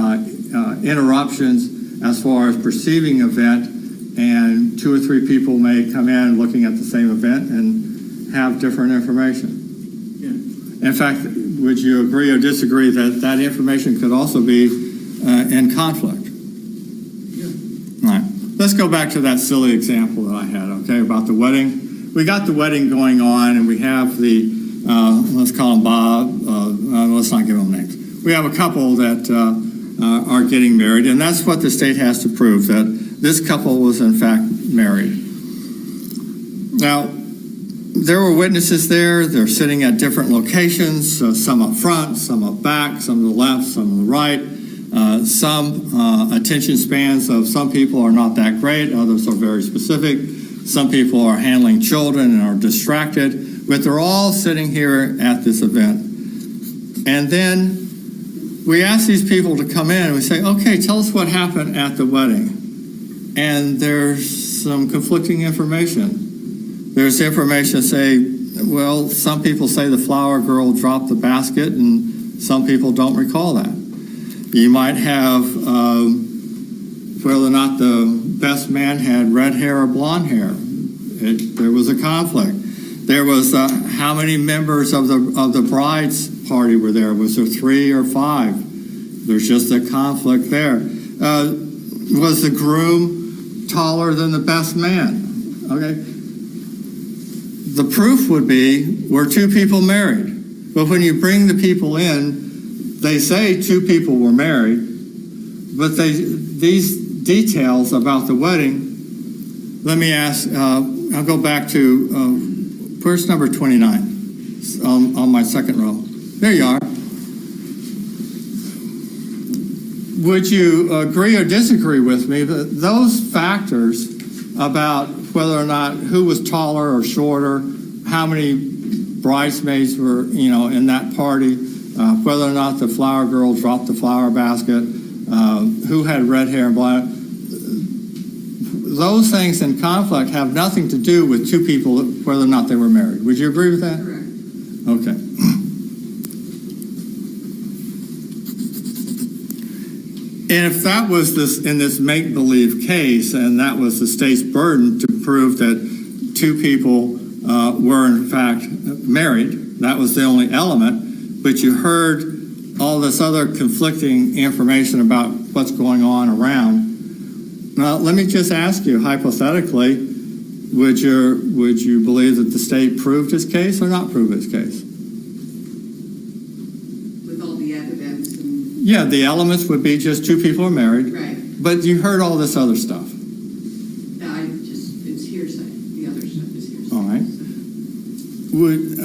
interruptions as far as perceiving event, and 2 or 3 people may come in looking at the same event and have different information? Yeah. In fact, would you agree or disagree that that information could also be in conflict? Yeah. All right. Let's go back to that silly example that I had, okay, about the wedding. We got the wedding going on, and we have the, let's call him Bob, let's not give them names. We have a couple that are getting married, and that's what the state has to prove, that this couple was in fact married. Now, there were witnesses there. They're sitting at different locations, some up front, some up back, some to the left, some to the right. Some attention spans of some people are not that great. Others are very specific. Some people are handling children and are distracted. But they're all sitting here at this event. And then we ask these people to come in and we say, okay, tell us what happened at the wedding. And there's some conflicting information. There's information say, well, some people say the flower girl dropped the basket, and some people don't recall that. You might have whether or not the best man had red hair or blonde hair. There was a conflict. There was how many members of the bride's party were there? Was there 3 or 5? There's just a conflict there. Was the groom taller than the best man? Okay. The proof would be, were 2 people married? But when you bring the people in, they say 2 people were married, But these details about the wedding, let me ask, I'll go back to verse number 29 on my second row. There you are. Would you agree or disagree with me that those factors about whether or not who was taller or shorter, how many bridesmaids were, in that party, whether or not the flower girl dropped the flower basket, who had red hair and black, those things in conflict have nothing to do with two people, whether or not they were married. Would you agree with that? Correct. Okay. And if that was in this make-believe case, and that was the state's burden to prove that two people were in fact married, that was the only element, but you heard all this other conflicting information about what's going on around. Now, let me just ask you, hypothetically, would you believe that the state proved its case or not prove its case? With all the evidence and, Yeah, the elements would be just two people are married, right, but you heard all this other stuff. it's hearsay, the other stuff is hearsay. All right.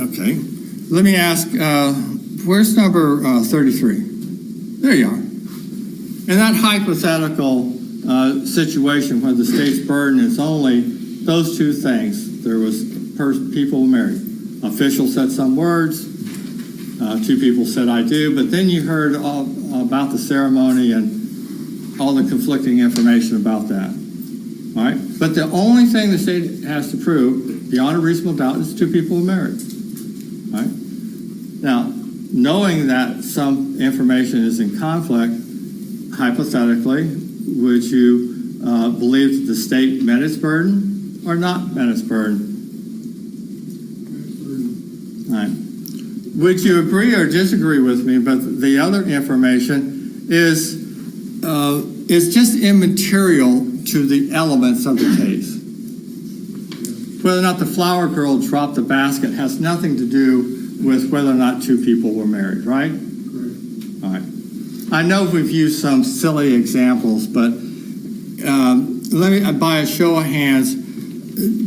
Okay. Let me ask, where's number 33? There you are. In that hypothetical situation where the state's burden is only those two things, there was people married. Official said some words, two people said I do, but then you heard all about the ceremony and all the conflicting information about that. All right? But the only thing the state has to prove, beyond a reasonable doubt, is two people were married. All right? Now, knowing that some information is in conflict, hypothetically, would you believe that the state met its burden or not met its burden? All right. Would you agree or disagree with me? But the other information is just immaterial to the elements of the case. Whether or not the flower girl dropped the basket has nothing to do with whether or not two people were married, right? All right. I know we've used some silly examples, but let me, by a show of hands,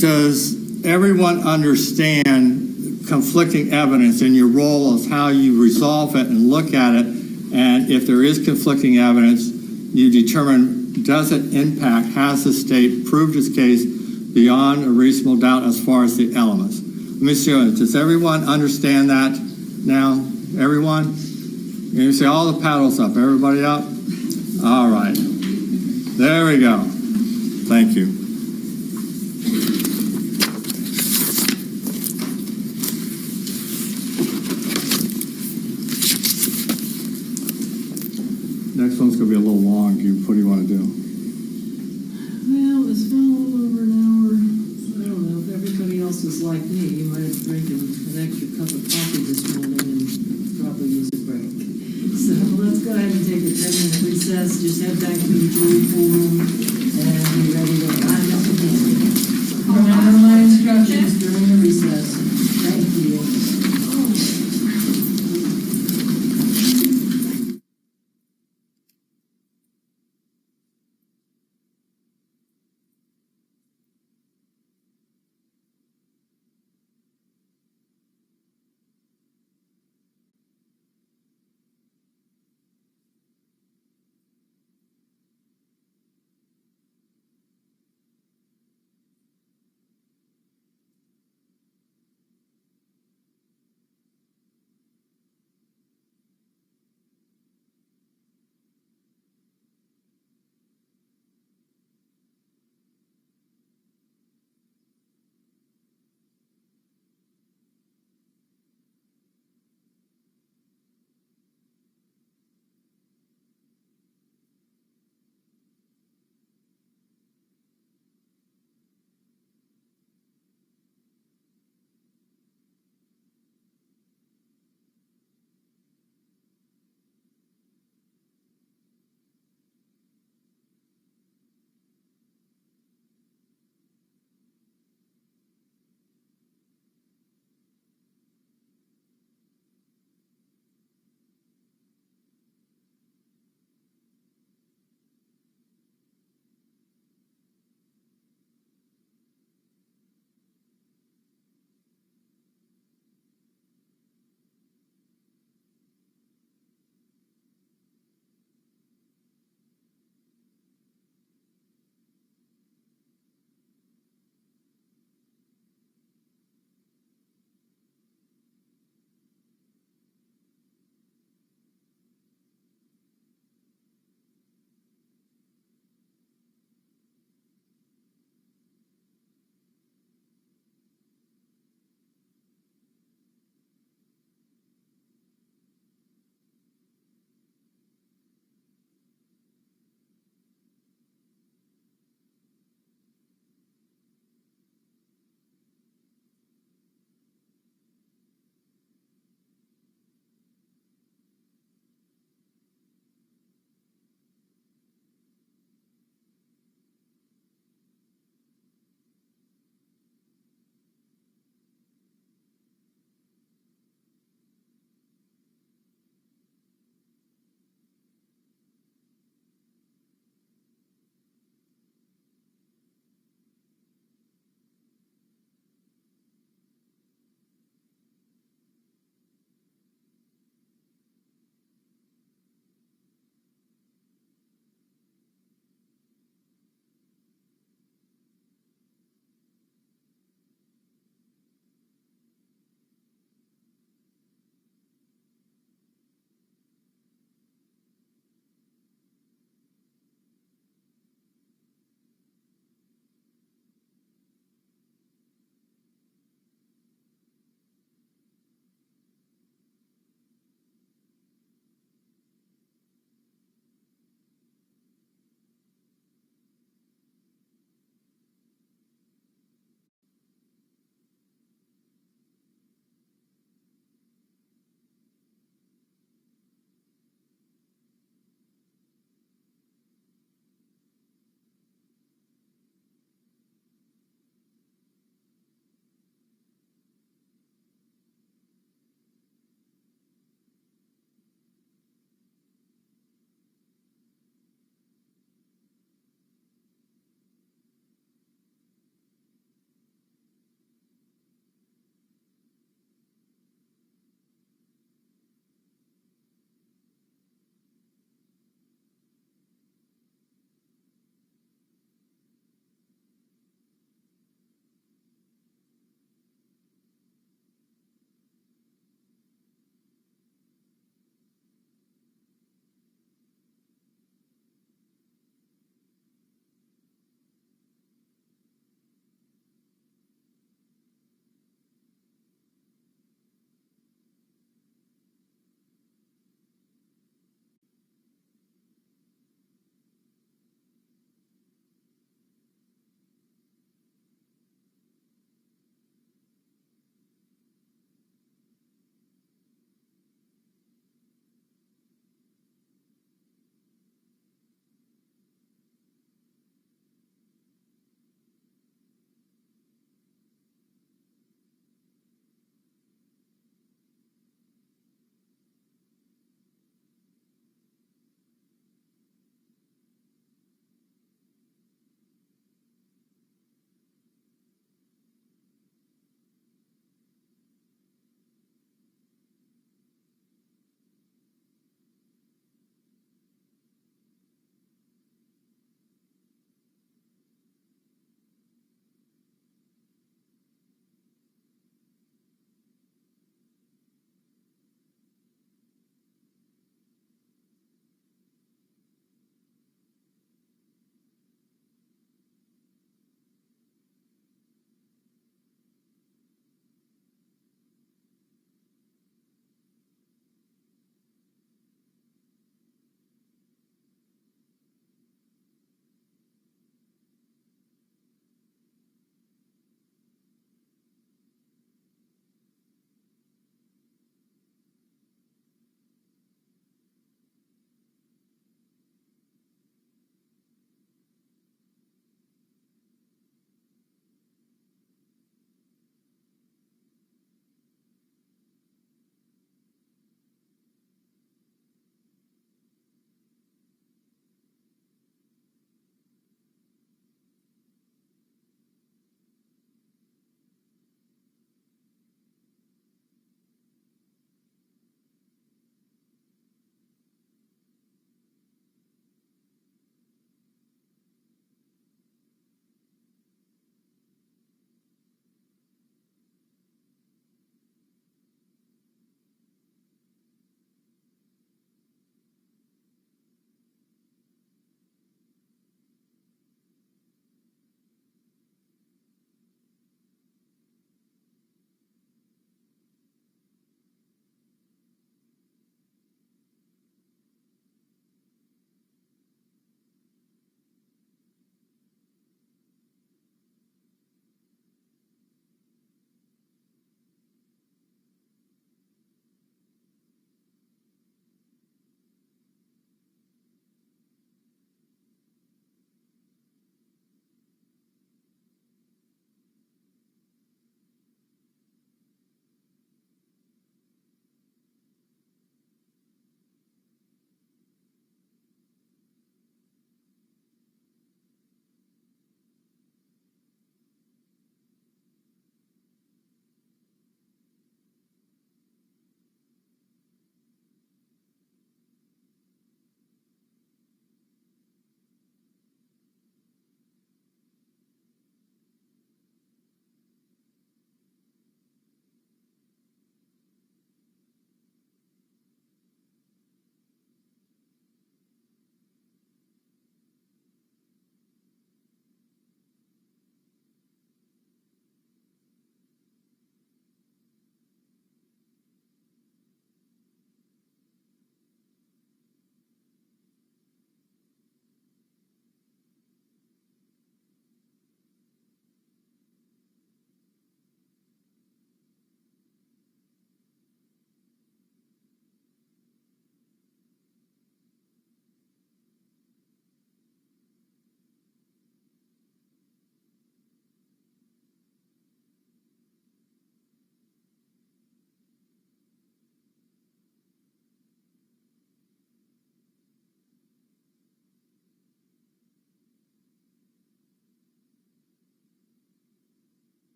does everyone understand conflicting evidence in your role as how you resolve it and look at it, and if there is conflicting evidence, you determine, does it impact, has the state proved its case beyond a reasonable doubt as far as the elements? Let me show you. Does everyone understand that now? Everyone? You see all the paddles up. Everybody up? All right. There we go. Thank you. Next one's going to be a little long. What do you want to do? Well, it's been a little over an hour. I don't know. If everybody else is like me, you might have drinking an extra cup of coffee this morning and probably use a break. So let's go ahead and take a 10-minute recess. Just head back to the jury pool room and be ready to line up again. Remember my instructions during the recess. Thank you.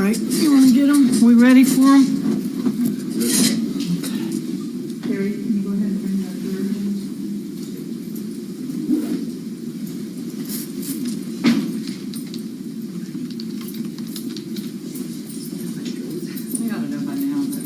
right, you wanna get them? We ready for them? Carrie, can you go ahead and bring that through? I ought to know by now, but.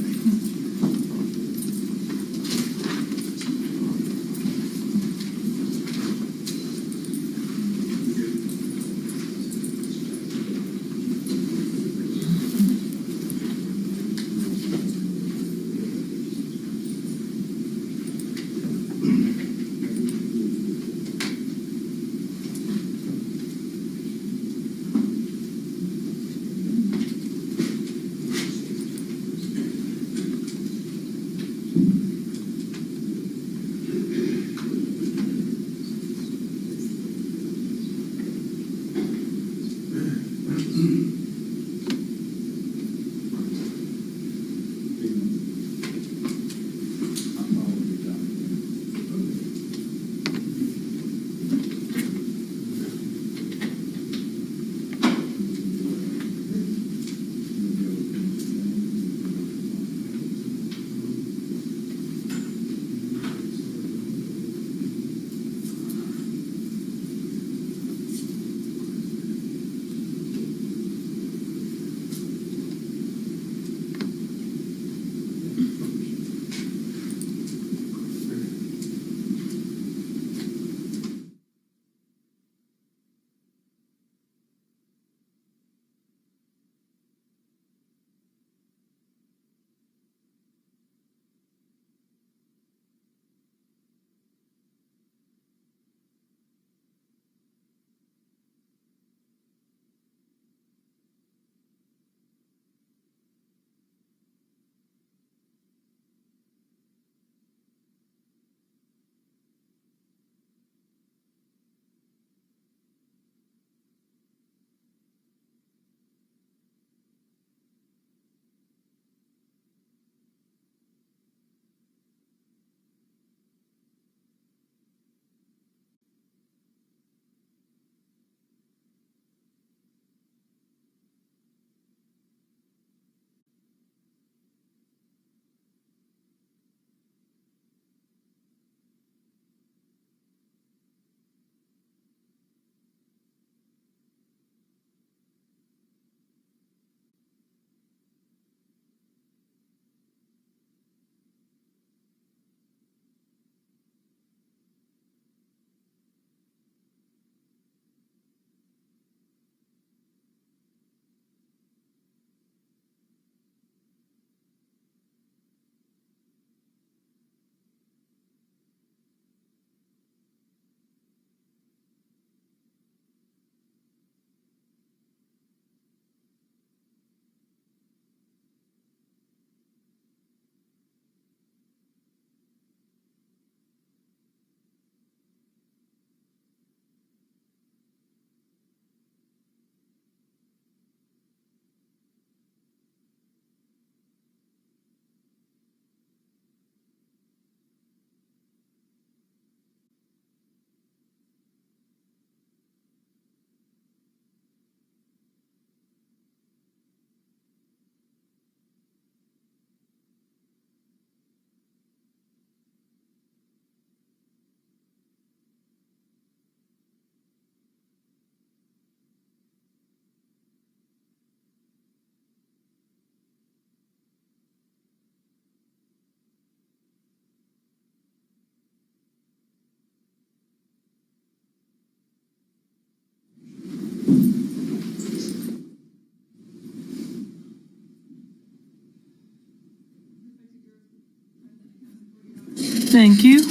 Thank you.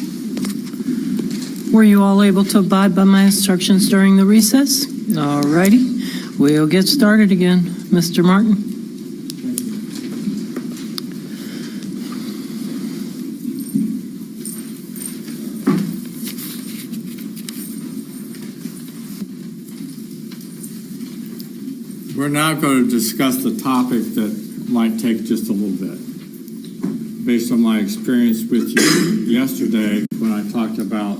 Were you all able to abide by my instructions during the recess? All righty, we'll get started again. Mr. Martin? We're now going to discuss the topic that might take just a little bit. Based on my experience with you yesterday, when I talked about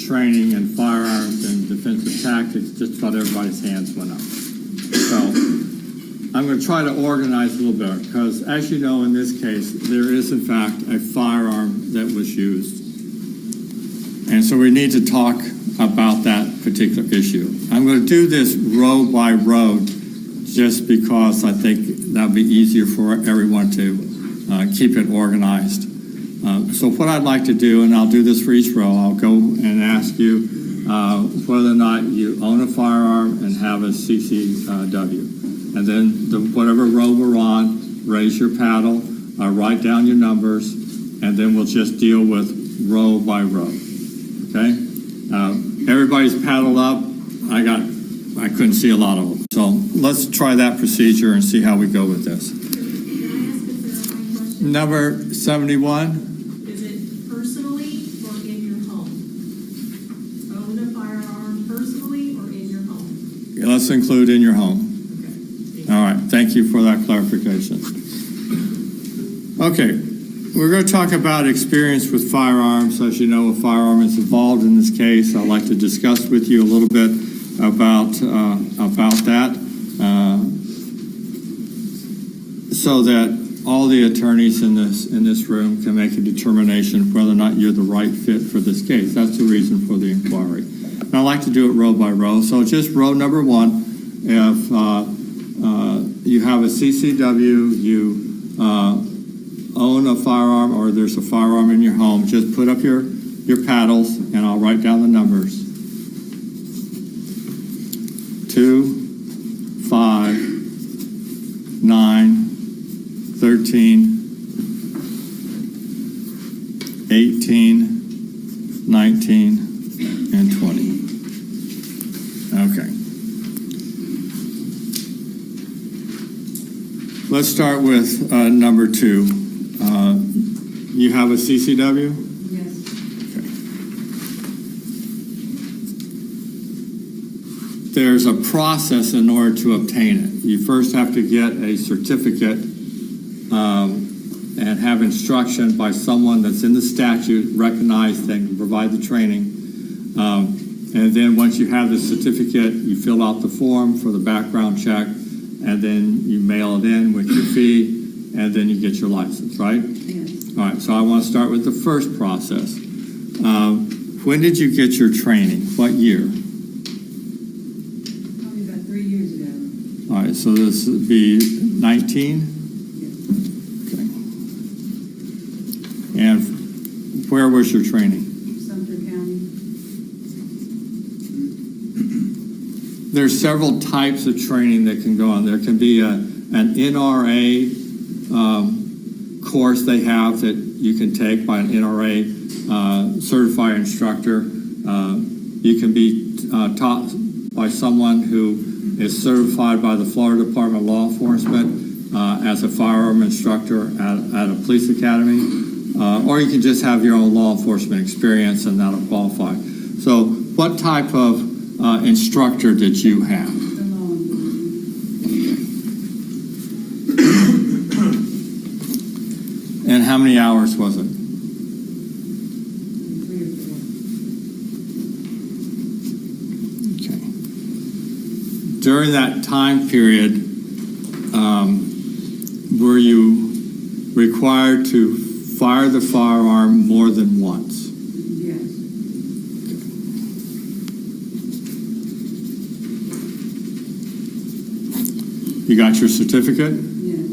training and firearms and defensive tactics, just about everybody's hands went up. So I'm going to try to organize a little bit because, as you know, in this case, there is in fact a firearm that was used. And so we need to talk about that particular issue. I'm going to do this row by row just because I think that would be easier for everyone to keep it organized. So what I'd like to do, and I'll do this for each row, I'll go and ask you whether or not you own a firearm and have a CCW. And then whatever row we're on, raise your paddle, write down your numbers, and then we'll just deal with row by row. Okay? Everybody's paddled up. I couldn't see a lot of them. So let's try that procedure and see how we go with this. Can I ask a clarifying question? Number 71. Is it personally or in your home? Own a firearm personally or in your home? Let's include in your home. Okay. All right. Thank you for that clarification. Okay. We're going to talk about experience with firearms. As you know, a firearm is involved in this case. I'd like to discuss with you a little bit about that, so that all the attorneys in this room can make a determination whether or not you're the right fit for this case. That's the reason for the inquiry. And I like to do it row by row. So just row number one, if you have a CCW, you own a firearm or there's a firearm in your home, just put up your paddles and I'll write down the numbers. 2, 5, 9, 13, 18, 19, and 20. Okay. Let's start with number 2. You have a CCW? Yes. Okay. There's a process in order to obtain it. You first have to get a certificate and have instruction by someone that's in the statute, recognized, and can provide the training. And then once you have the certificate, you fill out the form for the background check, and then you mail it in with your fee, and then you get your license, right? Yes. All right, so I want to start with the first process. When did you get your training? What year? Probably about 3 years ago. All right, so this would be 19? Okay. And where was your training? Sumter County. There's several types of training that can go on. There can be an NRA course they have that you can take by an NRA certified instructor. You can be taught by someone who is certified by the Florida Department of Law Enforcement as a firearm instructor at a police academy, or you can just have your own law enforcement experience and that'll qualify. So what type of instructor did you have? The law enforcement. And how many hours was it? 3 or 4. Okay. During that time period, were you required to fire the firearm more than once? Yes. You got your certificate? Yes.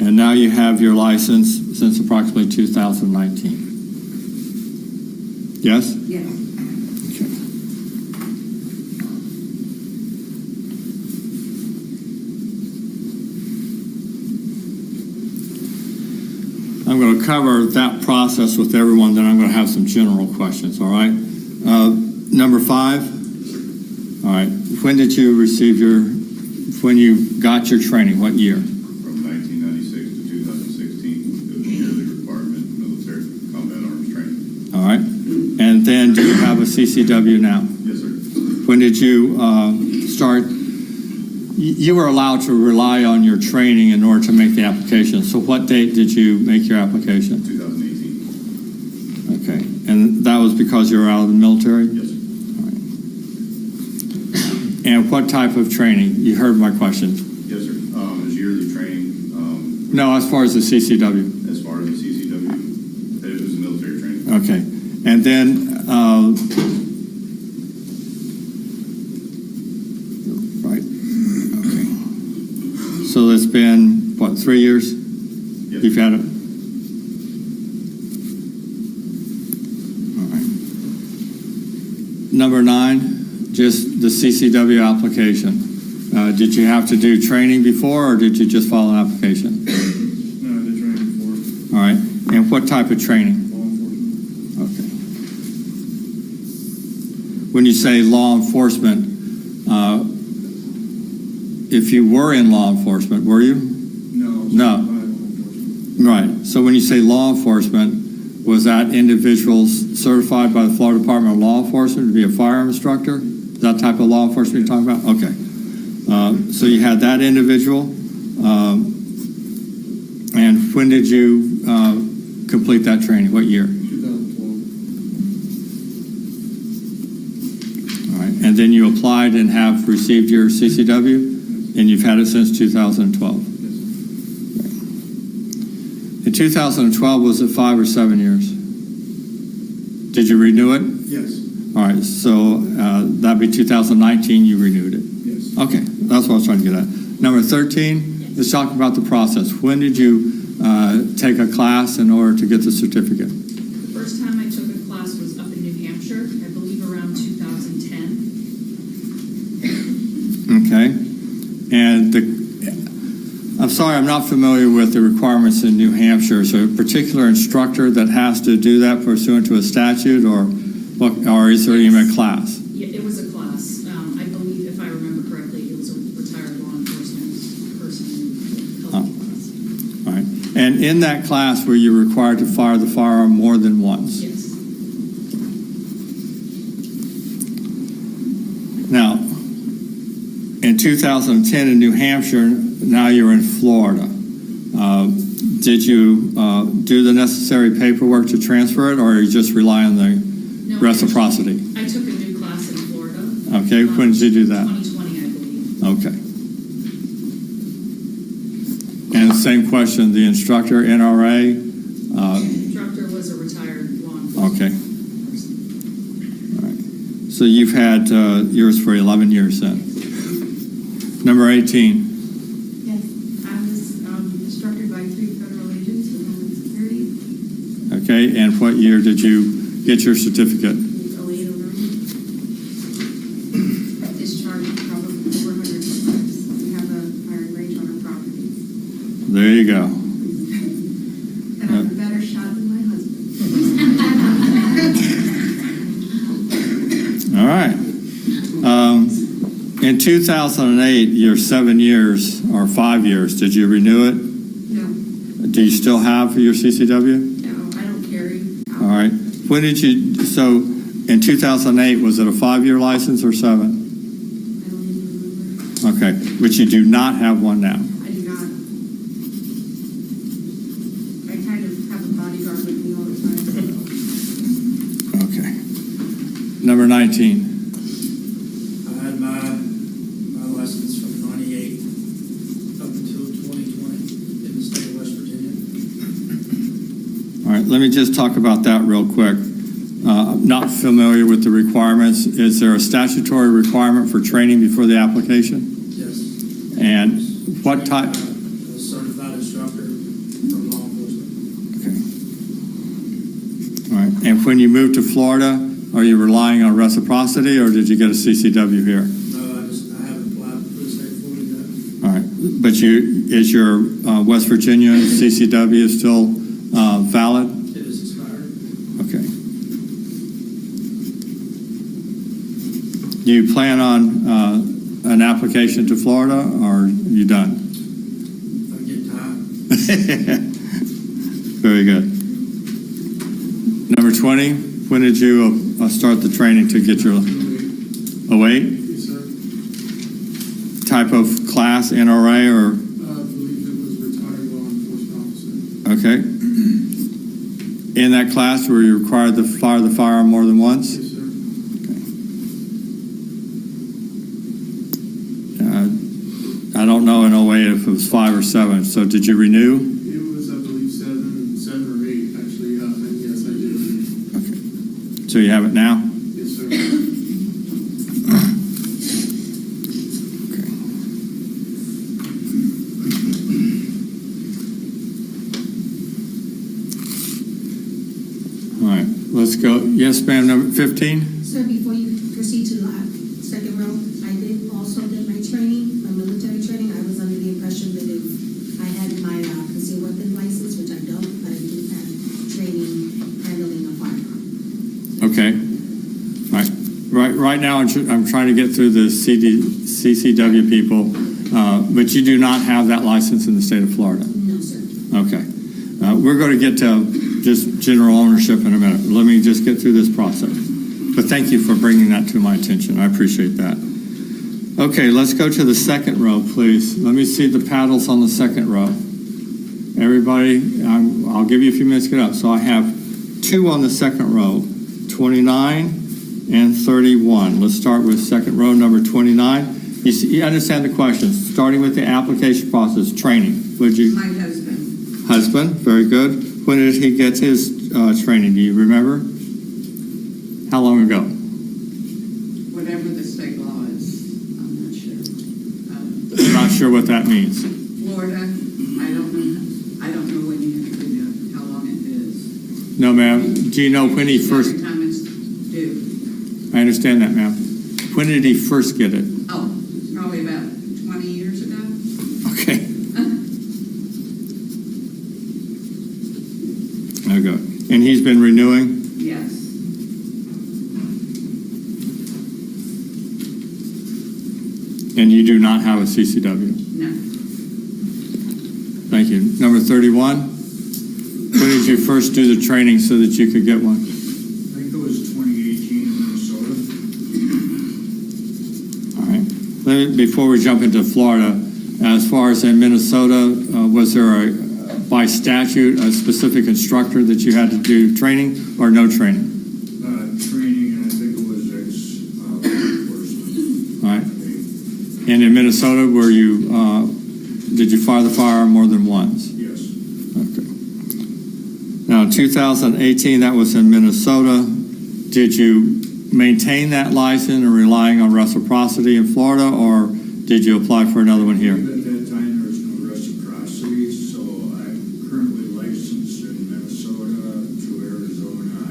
And now you have your license since approximately 2019. Yes? Yes. Okay. I'm going to cover that process with everyone, then I'm going to have some general questions, all right? Number 5. All right. When did you receive when you got your training? What year? From 1996 to 2016, it was a yearly requirement, military combat arms training. All right. And then do you have a CCW now? Yes, sir. When did you start? You were allowed to rely on your training in order to make the application. So what date did you make your application? 2018. Okay. And that was because you were out of the military? Yes. All right. And what type of training? You heard my question. Yes, sir. It's yearly training. No, as far as the CCW. As far as the CCW, it was military training. Okay. And then, right. Okay. So it's been, what, 3 years? Yes. You've had it? All right. Number 9, just the CCW application. Did you have to do training before, or did you just file an application? No, I did training before. All right. And what type of training? Law enforcement. Okay. When you say law enforcement, if you were in law enforcement, were you? No. No. Law enforcement. Right. So when you say law enforcement, was that individuals certified by the Florida Department of Law Enforcement to be a firearm instructor? Is that type of law enforcement you're talking about? Okay. So you had that individual. And when did you complete that training? What year? 2012. All right. And then you applied and have received your CCW, and you've had it since 2012. In 2012, was it 5 or 7 years? Did you renew it? Yes. All right. So that'd be 2019. You renewed it. Yes. Okay. That's what I was trying to get at. Number 13. Let's talk about the process. When did you take a class in order to get the certificate? The first time I took a class was up in New Hampshire, I believe around 2010. Okay. And I'm sorry, I'm not familiar with the requirements in New Hampshire. Is there a particular instructor that has to do that pursuant to a statute, or is there even a class? Yeah, it was a class. I believe, if I remember correctly, it was a retired law enforcement person who held the class. All right. And in that class, were you required to fire the firearm more than once? Yes. Now, in 2010 in New Hampshire, now you're in Florida. Did you do the necessary paperwork to transfer it, or you just rely on the No, reciprocity? I took a new class in Florida. Okay, when did you do that? 2020, I believe. Okay. And same question, the instructor, NRA? The instructor was a retired law enforcement Okay. person. All right. So you've had yours for 11 years then. Number 18. Yes, I was instructed by 3 federal agents of Homeland Security. Okay, and what year did you get your certificate? 08, 09. Discharged probably 400 times. We have a firing range on our property. There you go. And I'm a better shot than my husband. All right. In 2008, your 7 years or 5 years, did you renew it? No, Do you still have your CCW? no, I don't carry. All right. When did you, so in 2008, was it a 5-year license or 7? I don't even remember. Okay, but you do not have one now. I do not. I kind of have a bodyguard with me all the time. Okay. Number 19. I had my license from 98 up until 2020 in the state of West Virginia. All right, let me just talk about that real quick. I'm not familiar with the requirements. Is there a statutory requirement for training before the application? Yes. And what type? A certified instructor from law enforcement. Okay. All right, and when you moved to Florida, are you relying on reciprocity, or did you get a CCW here? No, I haven't applied for the state of Florida yet. All right, but is your West Virginia CCW still valid? It is expired. Okay. Do you plan on an application to Florida, or are you done? If I get time. Very good. Number 20, when did you start the training to get your 08? Yes, sir. Type of class, NRA, or? I believe it was retired law enforcement officer. Okay. In that class, were you required to fire the firearm more than once? Yes, sir. 5 or 7. So did you renew? It was, I believe, 7 or 8, actually, and yes, I did. So you have it now? Yes, sir. All right, let's go. Yes, ma'am, number 15? Sir, before you proceed to the second row, I did also get my training, my military training. I was under the impression that if I had my concealed weapon license, which I don't, but I do have training handling a firearm. Okay. All right. Right now, I'm trying to get through the CCW people, but you do not have that license in the state of Florida. No, sir. Okay. We're going to get to just general ownership in a minute. Let me just get through this process. But thank you for bringing that to my attention. I appreciate that. Okay, let's go to the second row, please. Let me see the paddles on the second row. Everybody, I'll give you a few minutes to get up. So I have 2 on the second row, 29 and 31. Let's start with second row, number 29. You understand the questions, starting with the application process, training. Would you? My husband. Husband, very good. When did he get his training? Do you remember? How long ago? Whatever the state law is, I'm not sure. Not sure what that means. Florida, I don't know when you have to do it, how long it is. No, ma'am. Do you know when he first? Every time it's due. I understand that, ma'am. When did he first get it? Oh, probably about 20 years ago. Okay. Okay. And he's been renewing? Yes. And you do not have a CCW? No. Thank you. Number 31. When did you first do the training so that you could get one? I think it was 2018 in Minnesota. All right. Before we jump into Florida, as far as in Minnesota, was there by statute a specific instructor that you had to do training or no training? Training, and I think it was ex-enforcement. All right. And in Minnesota, were you, did you fire the firearm more than once? Yes. Okay. Now, in 2018, that was in Minnesota. Did you maintain that license and relying on reciprocity in Florida, or did you apply for another one here? At that time, there was no reciprocity, so I'm currently licensed in Minnesota to Arizona. I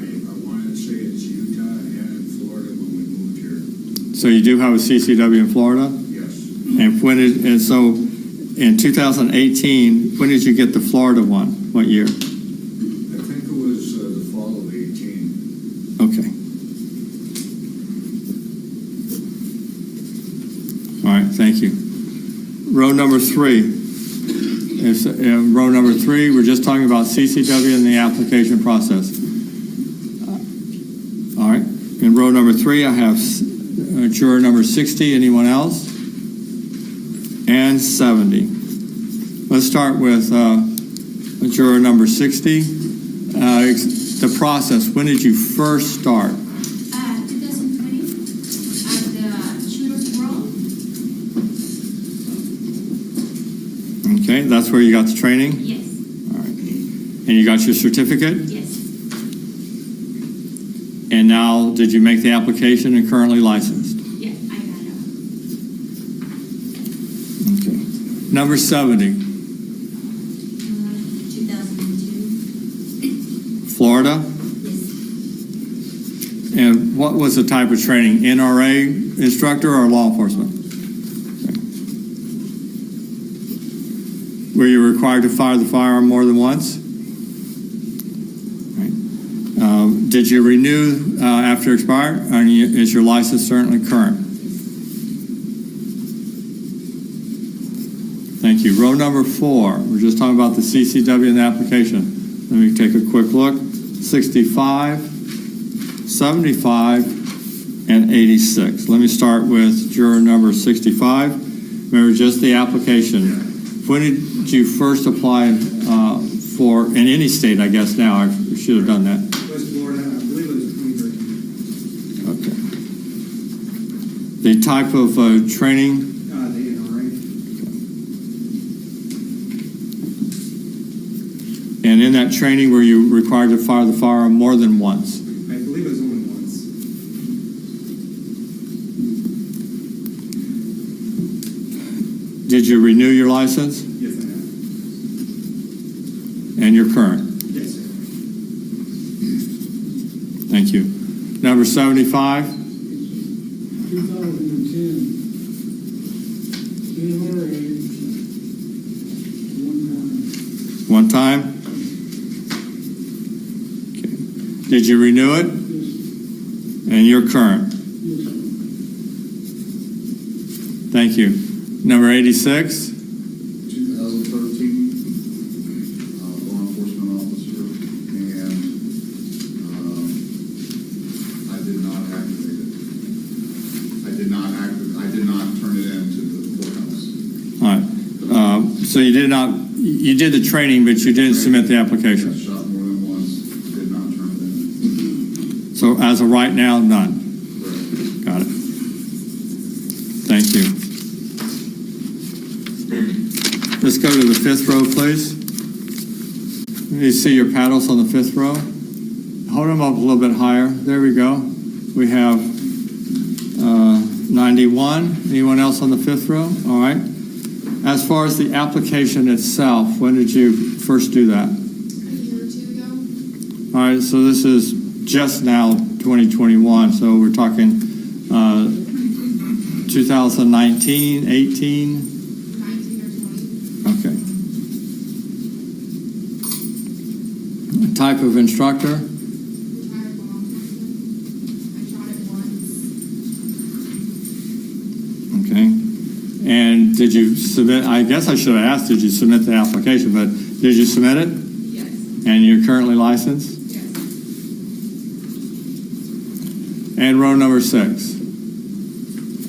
wanted to say it's Utah and in Florida when we moved here. So you do have a CCW in Florida? Yes. And so in 2018, when did you get the Florida one? What year? I think it was the fall of 18. Okay. All right, thank you. Row number 3. Row number 3, we're just talking about CCW and the application process. All right. In row number 3, I have juror number 60. Anyone else? And 70. Let's start with juror number 60. The process, when did you first start? 2020 at the Shooter's World. Okay, that's where you got the training? Yes. All right. And you got your certificate? Yes. And now, did you make the application and currently licensed? Yeah, I got it. Okay. Number 70, 2002. Florida? Yes. And what was the type of training? NRA instructor or law enforcement? Okay. Were you required to fire the firearm more than once? Right. Did you renew after expired? And is your license currently current? Thank you. Row number 4. We're just talking about the CCW and the application. Let me take a quick look. 65, 75, and 86. Let me start with juror number 65. Remember, just the application. When did you first apply for, in any state, I guess now, I should have done that. West Florida, I believe it was 2013. Okay. The type of training, The NRA. And in that training, were you required to fire the firearm more than once? I believe it was only once. Did you renew your license? Yes, I have. And you're current? Yes, sir. Thank you. Number 75? 2010. One time? Okay. Did you renew it? And you're current? Thank you. Number 86? 2013, law enforcement officer, and I did not activate it. I did not turn it in to the courthouse. All right. So you did the training, but you didn't submit the application. I shot more than once, did not turn it in. So as of right now, none. Correct. Got it. Thank you. Let's go to the fifth row, please. Let me see your paddles on the fifth row. Hold them up a little bit higher. There we go. We have 91. Anyone else on the fifth row? All right. As far as the application itself, when did you first do that? A year or two ago. All right, so this is just now 2021, so we're talking 2019, 18? 19 or 20. Okay. Type of instructor? Retired law enforcement. I shot it once. Okay. And did you submit, I guess I should have asked, did you submit the application, but did you submit it? Yes. And you're currently licensed? Yes. And row number 6.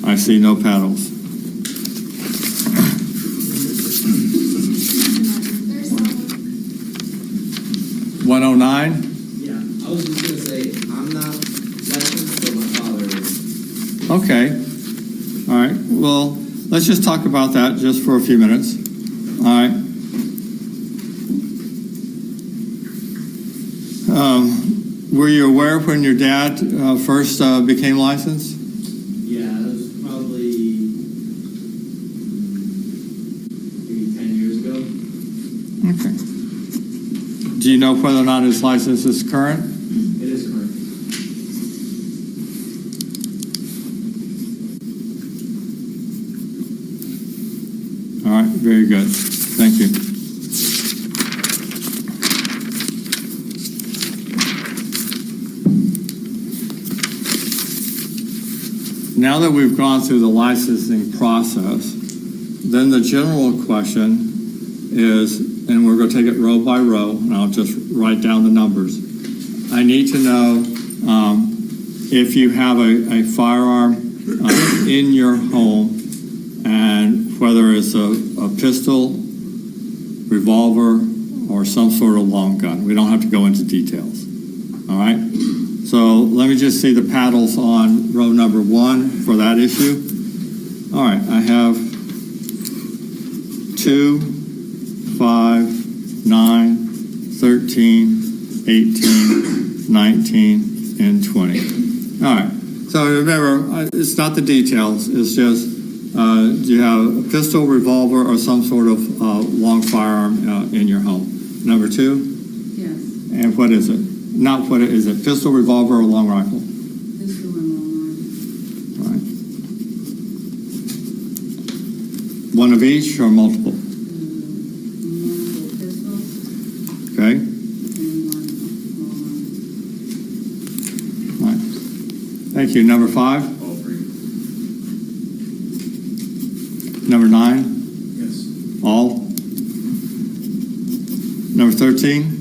I see no paddles. There's someone. 109? Yeah, I was just gonna say, I'm not licensed, but my father is. Okay. All right. Well, let's just talk about that just for a few minutes. All right. Were you aware when your dad first became licensed? Yeah, that was probably maybe 10 years ago. Okay. Do you know whether or not his license is current? It is current. All right. Very good. Thank you. Now that we've gone through the licensing process, then the general question is, and we're going to take it row by row, and I'll just write down the numbers. I need to know if you have a firearm in your home, and whether it's a pistol, revolver, or some sort of long gun. We don't have to go into details. All right? So let me just see the paddles on row number 1 for that issue. All right, I have 2, 5, 9, 13, 18, 19, and 20. All right, so remember, it's not the details, it's just do you have a pistol, revolver, or some sort of long firearm in your home? Number 2? Yes, And what is it? Not what it is, it pistol, revolver, or long rifle? pistol and long All right. One of each or multiple? multiple pistols Okay. and one long All right. Thank you. Number 5? All three. Number 9? Yes. All? Number 13?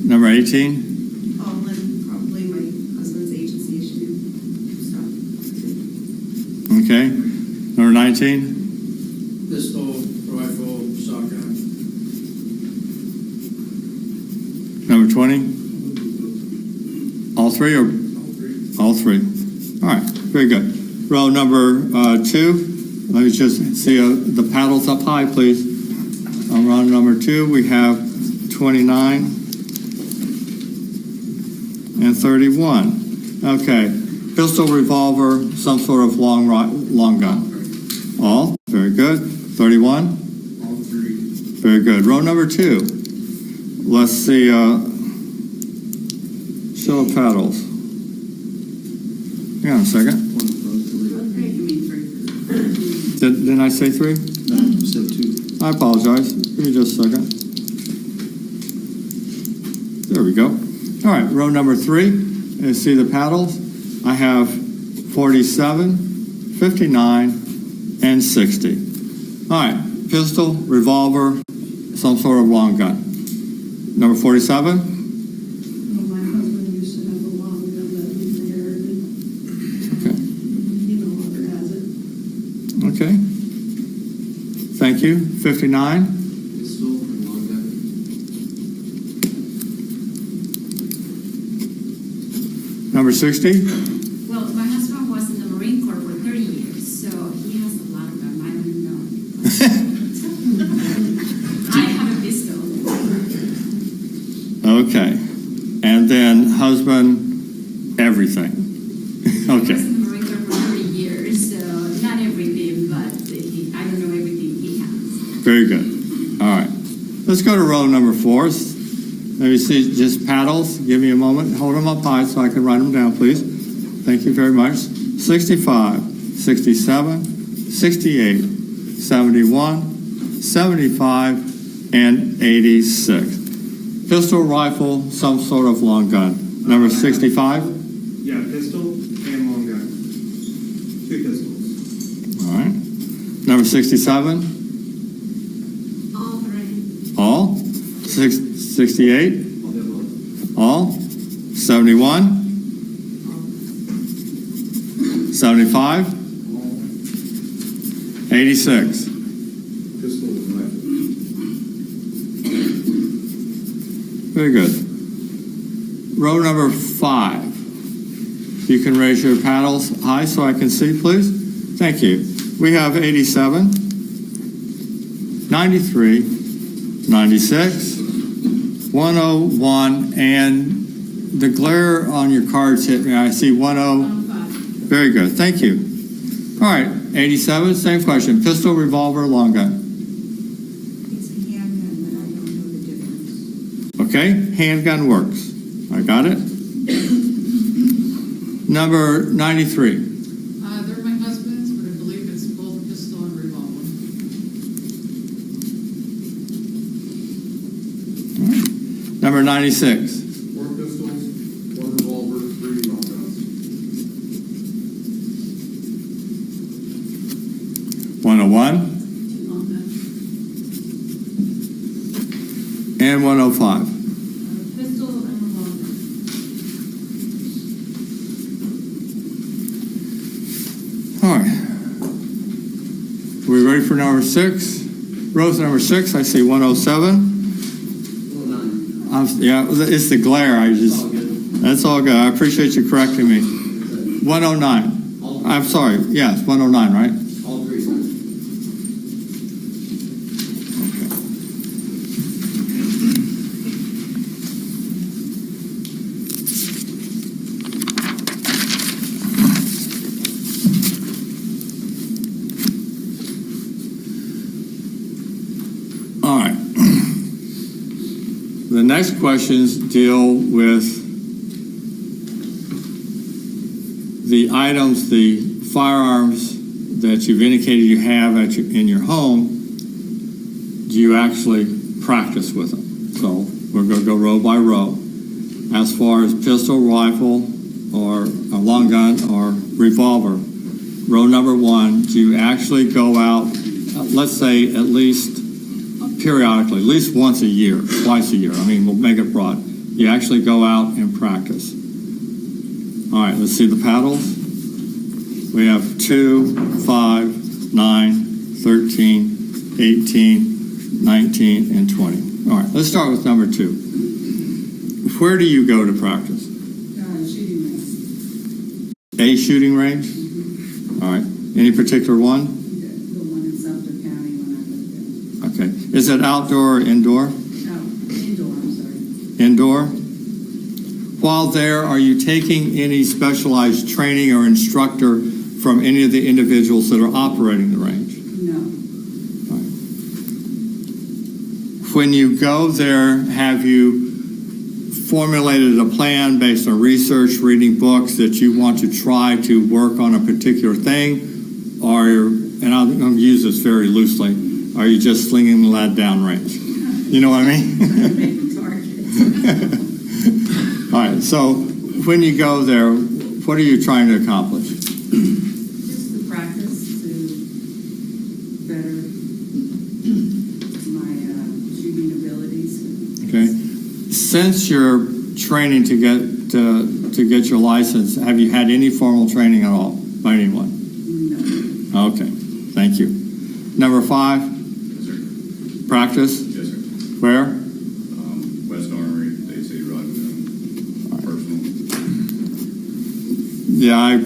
Number 18? All in probably my husband's agency issue stuff. Okay. Number 19? Pistol, rifle, shotgun. Number 20? All 3 or? All 3. All right. Very good. Row number 2. Let me just see the paddles up high, please. On round number 2, we have 29 and 31. Okay, pistol, revolver, some sort of long gun. All, very good. 31. All three. Very good. Row number 2. Let's see, show of paddles. Hang on a second. Didn't I say 3? No, you said 2. I apologize. Give me just a second. There we go. All right, row number 3. And see the paddles? I have 47, 59, and 60. All right, pistol, revolver, some sort of long gun. Number 47? My husband used to have a long gun that we inherited. Okay. He no longer has it. Okay. Thank you. 59? Pistol and long gun. Number 60? Well, my husband was in the Marine Corps for 30 years, so he has a lot of them. I don't know. I have a pistol. Okay. And then husband, everything. He was Okay. in the Marine Corps for 30 years, so not everything, but I don't know everything he has. Very good. All right. Let's go to row number 4. Maybe see just paddles. Give me a moment. Hold them up high so I can write them down, please. Thank you very much. 65, 67, 68, 71, 75, and 86. Pistol, rifle, some sort of long gun. Number 65? Yeah, pistol and long gun. 2 pistols. All right. Number 67? All three. All? 68? I'll do both. All? 71? 75? 86? Pistol and rifle. Very good. Row number 5. You can raise your paddles high so I can see, please. Thank you. We have 87, 93, 96, 101, and the glare on your cards hit me. I see 10. Very good. Thank you. All right. 87, same question. Pistol, revolver, long gun. It's a handgun, but I don't know the difference. Okay, handgun works. I got it. Number 93. They're my husband's, but I believe it's both pistol and revolver. Number 96. 4 pistols, 1 revolver, 3 long guns. 101 and 105. Pistol and revolver. All right. Are we ready for number 6? Rows number 6, I see 107. Yeah, it's the glare. That's all good. I appreciate you correcting me. 109. I'm sorry. Yes, 109, right? All 3. All right. The next questions deal with the items, the firearms that you've indicated you have in your home. Do you actually practice with them? So we're going to go row by row. As far as pistol, rifle, or a long gun, or revolver, row number 1, do you actually go out, let's say at least periodically, at least once a year, twice a year. I mean, we'll make it broad. You actually go out and practice. All right, let's see the paddles. We have 2, 5, 9, 13, 18, 19, and 20. All right, let's start with number 2. Where do you go to practice? Shooting range. A shooting range? All right. Any particular one? The one in Sumter County when I lived there. Okay. Is it outdoor or indoor? No, indoor, I'm sorry. Indoor. While there, are you taking any specialized training or instructor from any of the individuals that are operating the range? No. When you go there, have you formulated a plan based on research, reading books that you want to try to work on a particular thing? Or, and I'm going to use this very loosely, are you just slinging the lad down range? You know what I mean? All right, so when you go there, what are you trying to accomplish? Just the practice to better my shooting abilities. Okay. Since your training to get your license, have you had any formal training at all by anyone? No. Okay, thank you. Number 5, Yes, sir. practice. Yes, sir. Where? West Armory, they say run, personal. Yeah, I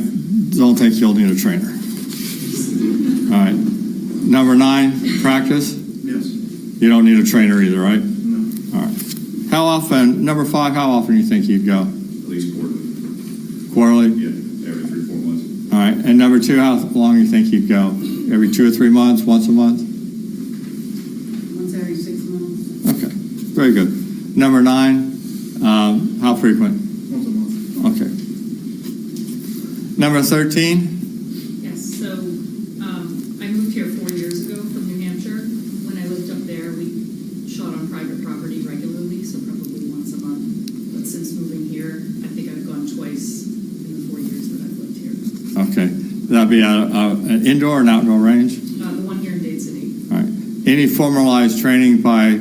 don't think you'll need a trainer. All right. Number 9, practice. Yes. You don't need a trainer either, right? No. All right. How often, number 5, how often do you think you'd go? At least quarterly. Quarterly? Yeah, every 3-4 months. All right. And number 2, how long do you think you'd go? Every 2 or 3 months, once a month? Once every 6 months. Okay, very good. Number 9, how frequent? Once a month. Okay. Number 13, Yes, so I moved here 4 years ago from New Hampshire. When I lived up there, we shot on private property regularly, so probably once a month. But since moving here, I think I've gone twice in the 4 years that I've lived here. okay. That'd be an indoor or an outdoor range? The one here in Dade City. All right. Any formalized training by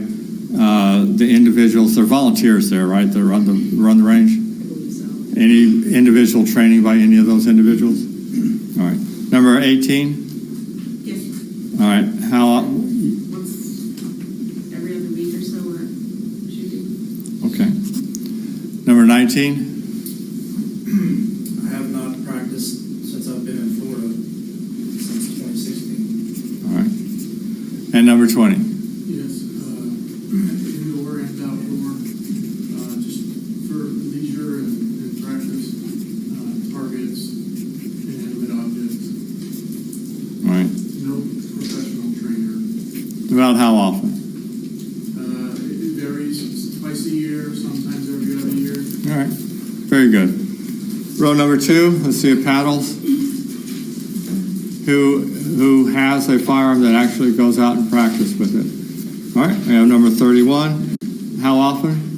the individuals, they're volunteers there, right, that run the range? I believe so. Any individual training by any of those individuals? All right. Number 18? Yes. All right. How, Once every other week or so, we're shooting. okay. Number 19? I have not practiced since I've been in Florida, since 2016. All right. And number 20? Yes, indoor and outdoor, just for leisure and practice, targets, inanimate objects. All right. No professional trainer. About how often? It varies, twice a year, sometimes every other year. All right. Very good. Row number 2, let's see if paddles. Who has a firearm that actually goes out and practice with it? All right. We have number 31. How often?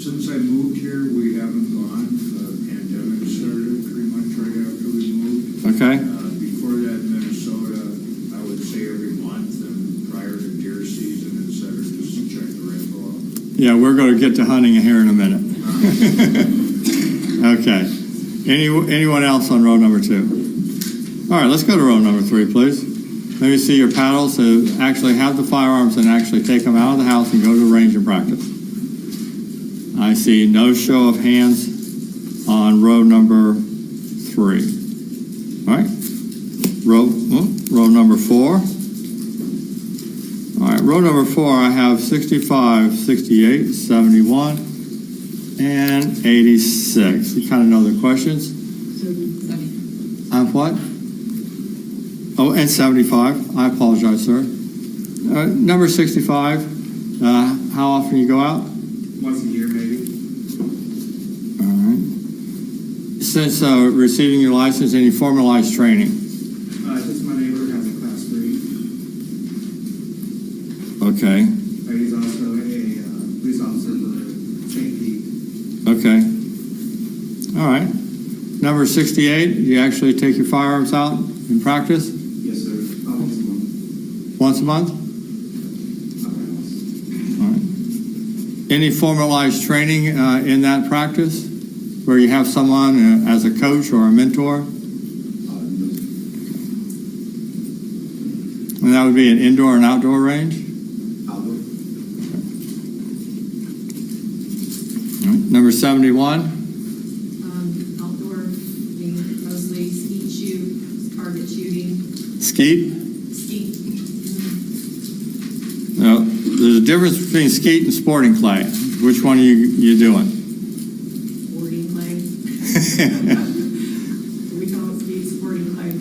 Since I moved here, we haven't gone. The pandemic started pretty much right after we moved. Okay. Before that, Minnesota, I would say every month, and prior to deer season, et cetera, just to check the rifle out. Yeah, we're going to get to hunting here in a minute. Okay. Anyone else on row number 2? All right, let's go to row number 3, please. Let me see your paddles to actually have the firearms and actually take them out of the house and go to the range and practice. I see no show of hands on row number 3. All right. Row number 4. All right, row number 4, I have 65, 68, 71, and 86. You kind of know the questions. What? Oh, and 75. I apologize, sir. Number 65, how often you go out? Once a year, maybe. All right. Since receiving your license, any formalized training? Just my neighbor has a class 3. Okay. He's also a police officer for St. Pete. Okay. All right. Number 68, you actually take your firearms out in practice? Yes, sir. Once a month. Once a month? All right. Any formalized training in that practice where you have someone as a coach or a mentor? And that would be an indoor and outdoor range? Outdoor. All right. Number 71? Outdoor, mostly skeet shoot, target shooting. Skeet? Skeet. there's a difference between skeet and sporting clay. Which one are you doing? Sporting clay. We call it speed sporting clay.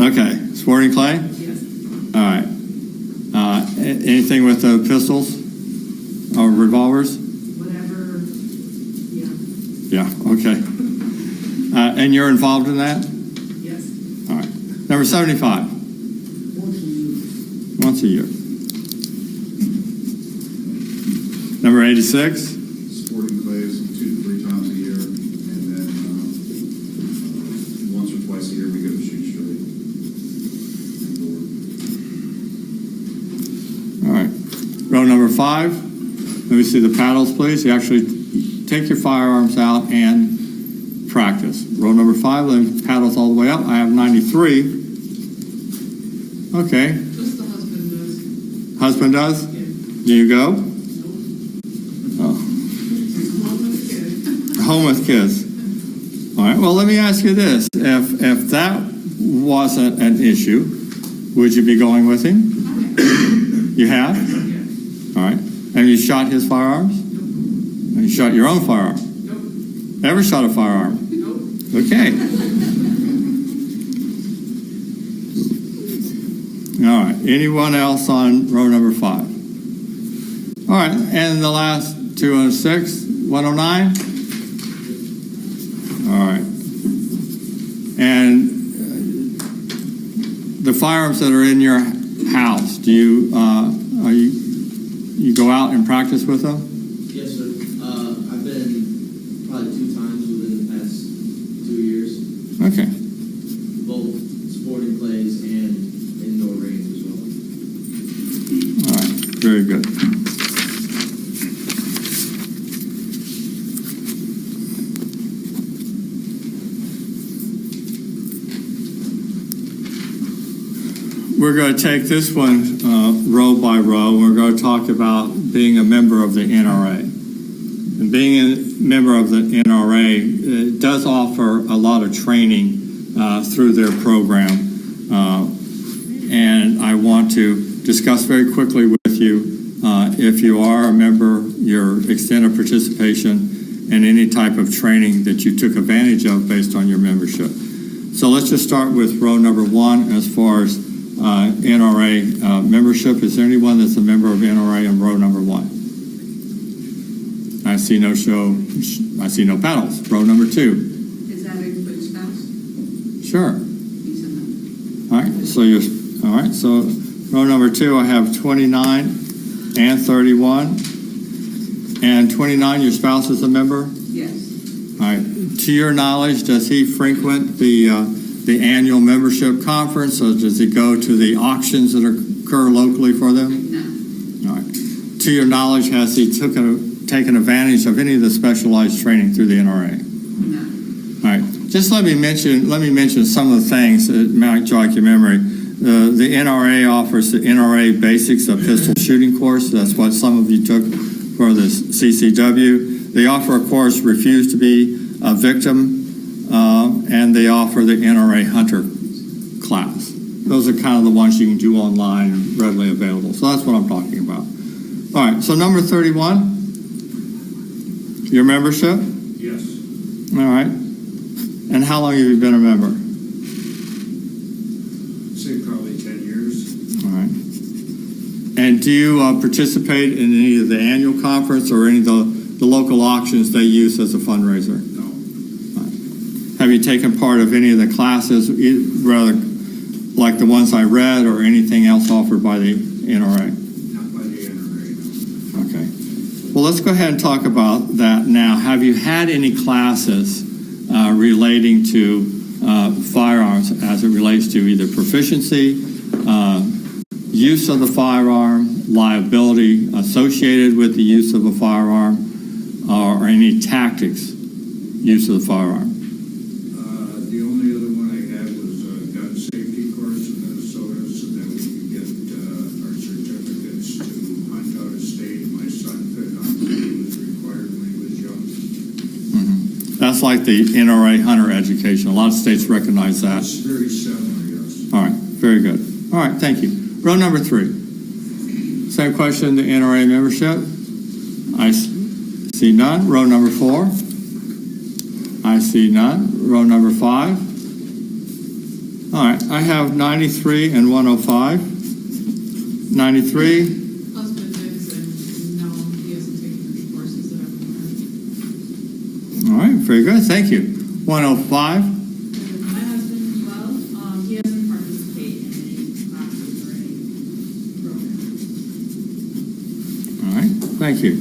Okay, sporting clay? Yes. All right. Anything with pistols or revolvers? Whatever, yeah. Yeah, okay. And you're involved in that? Yes. All right. Number 75. Once a year. Number 86. Sporting clays 2 to 3 times a year, and then once or twice a year we go to shoot straight. All right. Row number 5. Let me see the paddles, please. You actually take your firearms out and practice. Row number 5, then paddles all the way up. I have 93. Okay. Just the husband does. Husband does? Yeah. Do you go? Oh. Home with the kid. Home with kids. All right. Well, let me ask you this: if that wasn't an issue, would you be going with him? You have? All right. Have you shot his firearms? Have you shot your own firearm? Nope. Ever shot a firearm? Nope. Okay. All right. Anyone else on row number 5? All right. And the last 206, 109. All right. And the firearms that are in your house, do you you go out and practice with them? Yes, sir. I've been probably 2 times within the past 2 years. Okay. Both sporting clays and indoor range as well. All right. Very good. We're going to take this one row by row. We're going to talk about being a member of the NRA. And being a member of the NRA does offer a lot of training through their program. And I want to discuss very quickly with you, if you are a member, your extent of participation and any type of training that you took advantage of based on your membership. So let's just start with row number 1 as far as NRA membership. Is there anyone that's a member of NRA in row number 1? I see no show. I see no paddles. Row number 2. Is that include spouse? Sure. He's in All right. So you're all right. So row number 2, I have 29 and 31. And 29, your spouse is a member? the, yes. All right. To your knowledge, does he frequent the annual membership conference, or does he go to the auctions that occur locally for them? No. All right. To your knowledge, has he taken advantage of any of the specialized training through the NRA? No. All right. Just let me mention some of the things that might jog your memory. The NRA offers the NRA Basics of Pistol Shooting course. That's what some of you took for the CCW. They offer a course, Refuse to Be a Victim, and they offer the NRA Hunter class. Those are kind of the ones you can do online and readily available. So that's what I'm talking about. All right, so number 31, your membership? Yes. All right. And how long have you been a member? Say probably 10 years. All right. And do you participate in any of the annual conference or any of the local auctions they use as a fundraiser? No. Have you taken part of any of the classes, rather like the ones I read, or anything else offered by the NRA? Not by the NRA, no. Okay. Well, let's go ahead and talk about that now. Have you had any classes relating to firearms as it relates to either proficiency, use of the firearm, liability associated with the use of a firearm, or any tactics use of the firearm? The only other one I had was a gun safety course in Minnesota so that we could get our certificates to hunt out of state. My son could hunt. He was required when he was young. Mm-hmm. That's like the NRA hunter education. A lot of states recognize that. It's very similar, yes. All right, very good. All right, thank you. Row number 3. Same question to NRA membership. I see none. Row number 4. I see none. Row number 5. All right, I have 93 and 105. 93. Husband is, and no, he hasn't taken any courses that I've been. All right, very good. Thank you. 105. My husband as well, he doesn't participate in any classes or any programs. All right, thank you.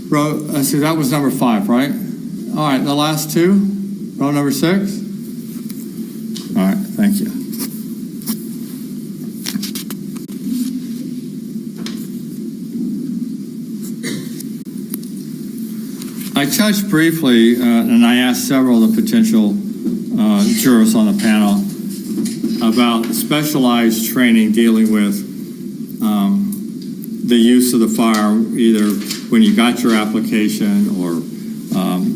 Row, see, that was number 5, right? All right, the last 2. Row number 6. All right, thank you. I touched briefly, and I asked several of the potential jurors on the panel about specialized training dealing with the use of the firearm, either when you got your application or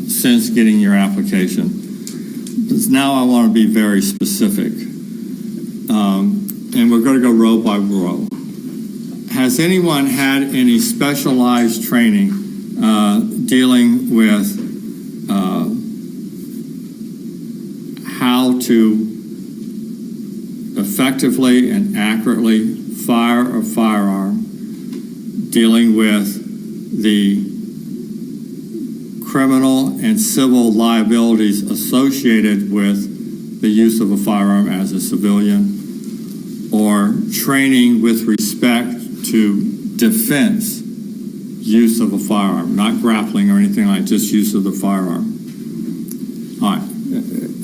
since getting your application. Because now I want to be very specific. And we're going to go row by row. Has anyone had any specialized training dealing with how to effectively and accurately fire a firearm, dealing with the criminal and civil liabilities associated with the use of a firearm as a civilian, or training with respect to defense use of a firearm, not grappling or anything like, just use of the firearm. All right,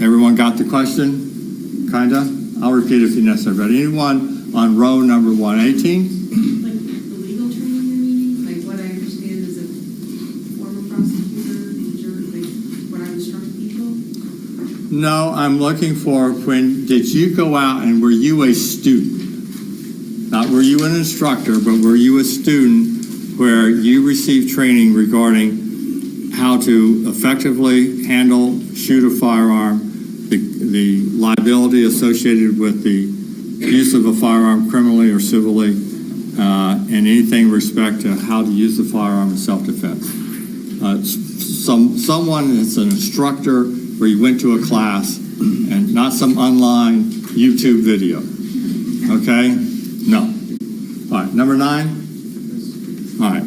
everyone got the question? Kinda? I'll repeat if necessary, but anyone on row number 118? Like the legal training you're meaning, like what I understand as a former prosecutor, like what I instruct people? No, I'm looking for when did you go out and were you a student? Not were you an instructor, but were you a student where you received training regarding how to effectively handle, shoot a firearm, the liability associated with the use of a firearm criminally or civilly, and anything with respect to how to use the firearm in self-defense. Someone that's an instructor where you went to a class and not some online YouTube video. Okay? No. All right, number 9. All right.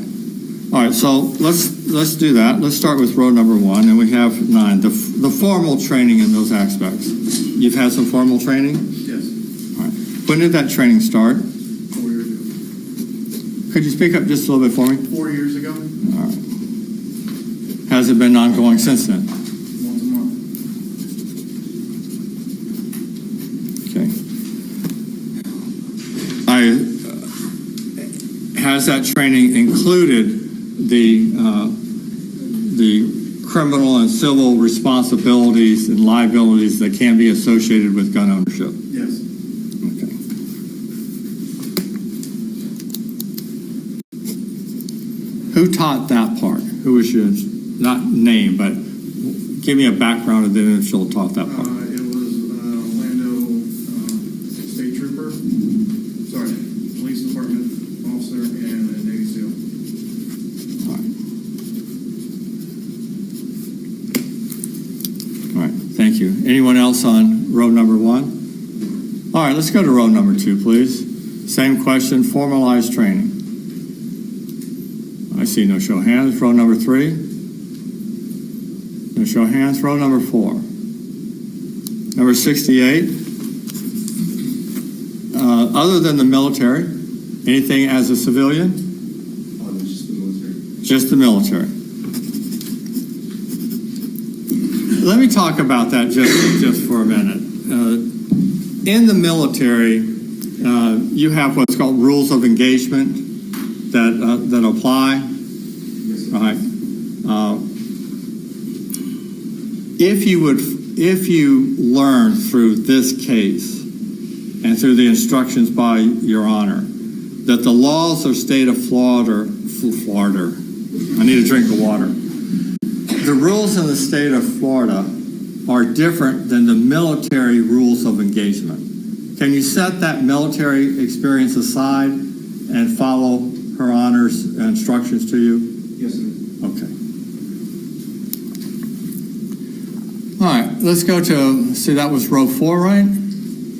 All right, so let's do that. Let's start with row number 1, and we have 9. The formal training in those aspects. You've had some formal training? Yes. All right. When did that training start? 4 years ago. Could you speak up just a little bit for me? 4 years ago, All right. Has it been ongoing since then? once a month. Okay. Has that training included the criminal and civil responsibilities and liabilities that can be associated with gun ownership? Yes. Okay. Who taught that part? Who was your, not name, but give me a background of the individual who taught that part. It was Orlando State Trooper, sorry, Police Department officer, and a Navy SEAL. All right, thank you. Anyone else on row number 1? All right, let's go to row number 2, please. Same question, formalized training. I see no show of hands. Row number 3. No show of hands. Row number 4. Number 68. Other than the military, anything as a civilian? Just the military. Just the military. Let me talk about that just for a minute. In the military, you have what's called rules of engagement that apply. Right. If you learn through this case and through the instructions by Your Honor that the laws of state of Florida, I need a drink of water. The rules in the state of Florida are different than the military rules of engagement. Can you set that military experience aside and follow her honor's instructions to you? Yes, sir. Okay. All right, let's go to, see, that was row 4, right?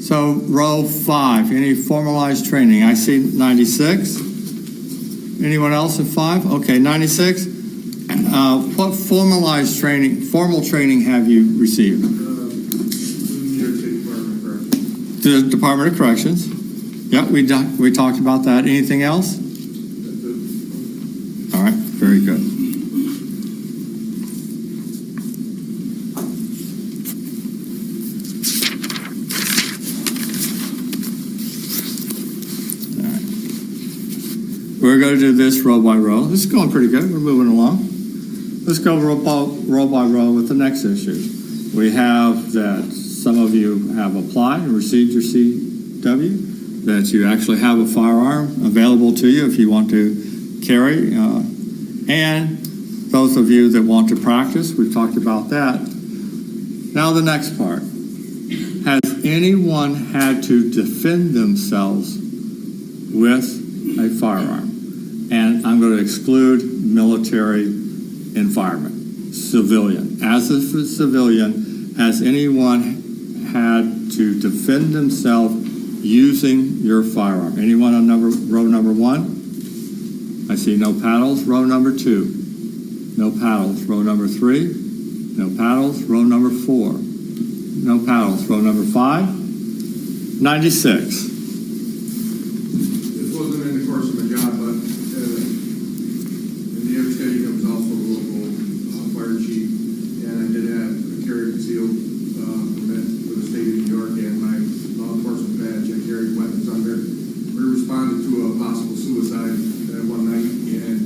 So row 5, any formalized training? I see 96. Anyone else at 5? Okay, 96. What formal training have you received? New York State Department of Corrections. The Department of Corrections. Yep, we talked about that. Anything else? That's it. All right, very good. All right. We're going to do this row by row. This is going pretty good. We're moving along. Let's go row by row with the next issue. We have that some of you have applied and received your CW, that you actually have a firearm available to you if you want to carry, and those of you that want to practice, we've talked about that. Now the next part. Has anyone had to defend themselves with a firearm? And I'm going to exclude military environment, civilian. As a civilian, has anyone had to defend themselves using your firearm? Anyone on row number 1? I see no paddles. Row number 2. No paddles. Row number 3. No paddles. Row number 4. No paddles. Row number 5. 96. This wasn't in the course of my job, but in New York State, I was also a local fire chief, and I did have a carry concealed permit for the state of New York and my law enforcement badge. I carried weapons under. We responded to a possible suicide one night, and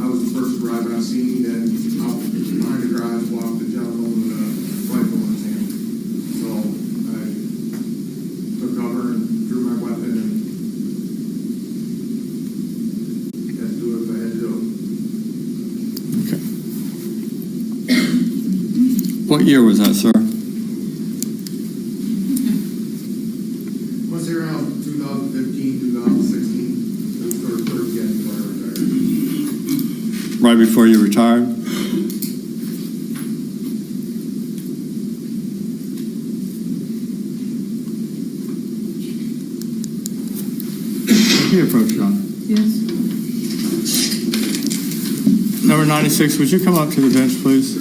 I was the first to arrive on scene, and out behind the garage walked a gentleman with a rifle in his hand. So I took cover and drew my weapon and had to do it if I had to do it. What year was that, sir? Was here around 2015, 2016. It was third weekend before I retired. Right before you retired? Can you approach, John? Yes. Number 96, would you come up to the bench, please?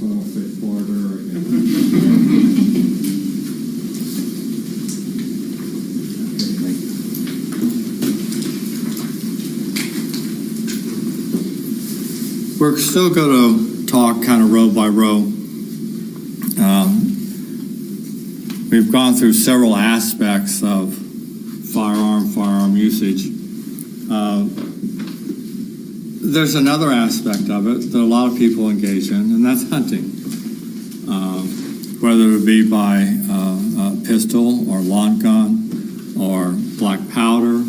rifle if they order. We're still going to talk kind of row by row. We've gone through several aspects of firearm usage. There's another aspect of it that a lot of people engage in, and that's hunting. Whether it be by pistol or long gun or black powder,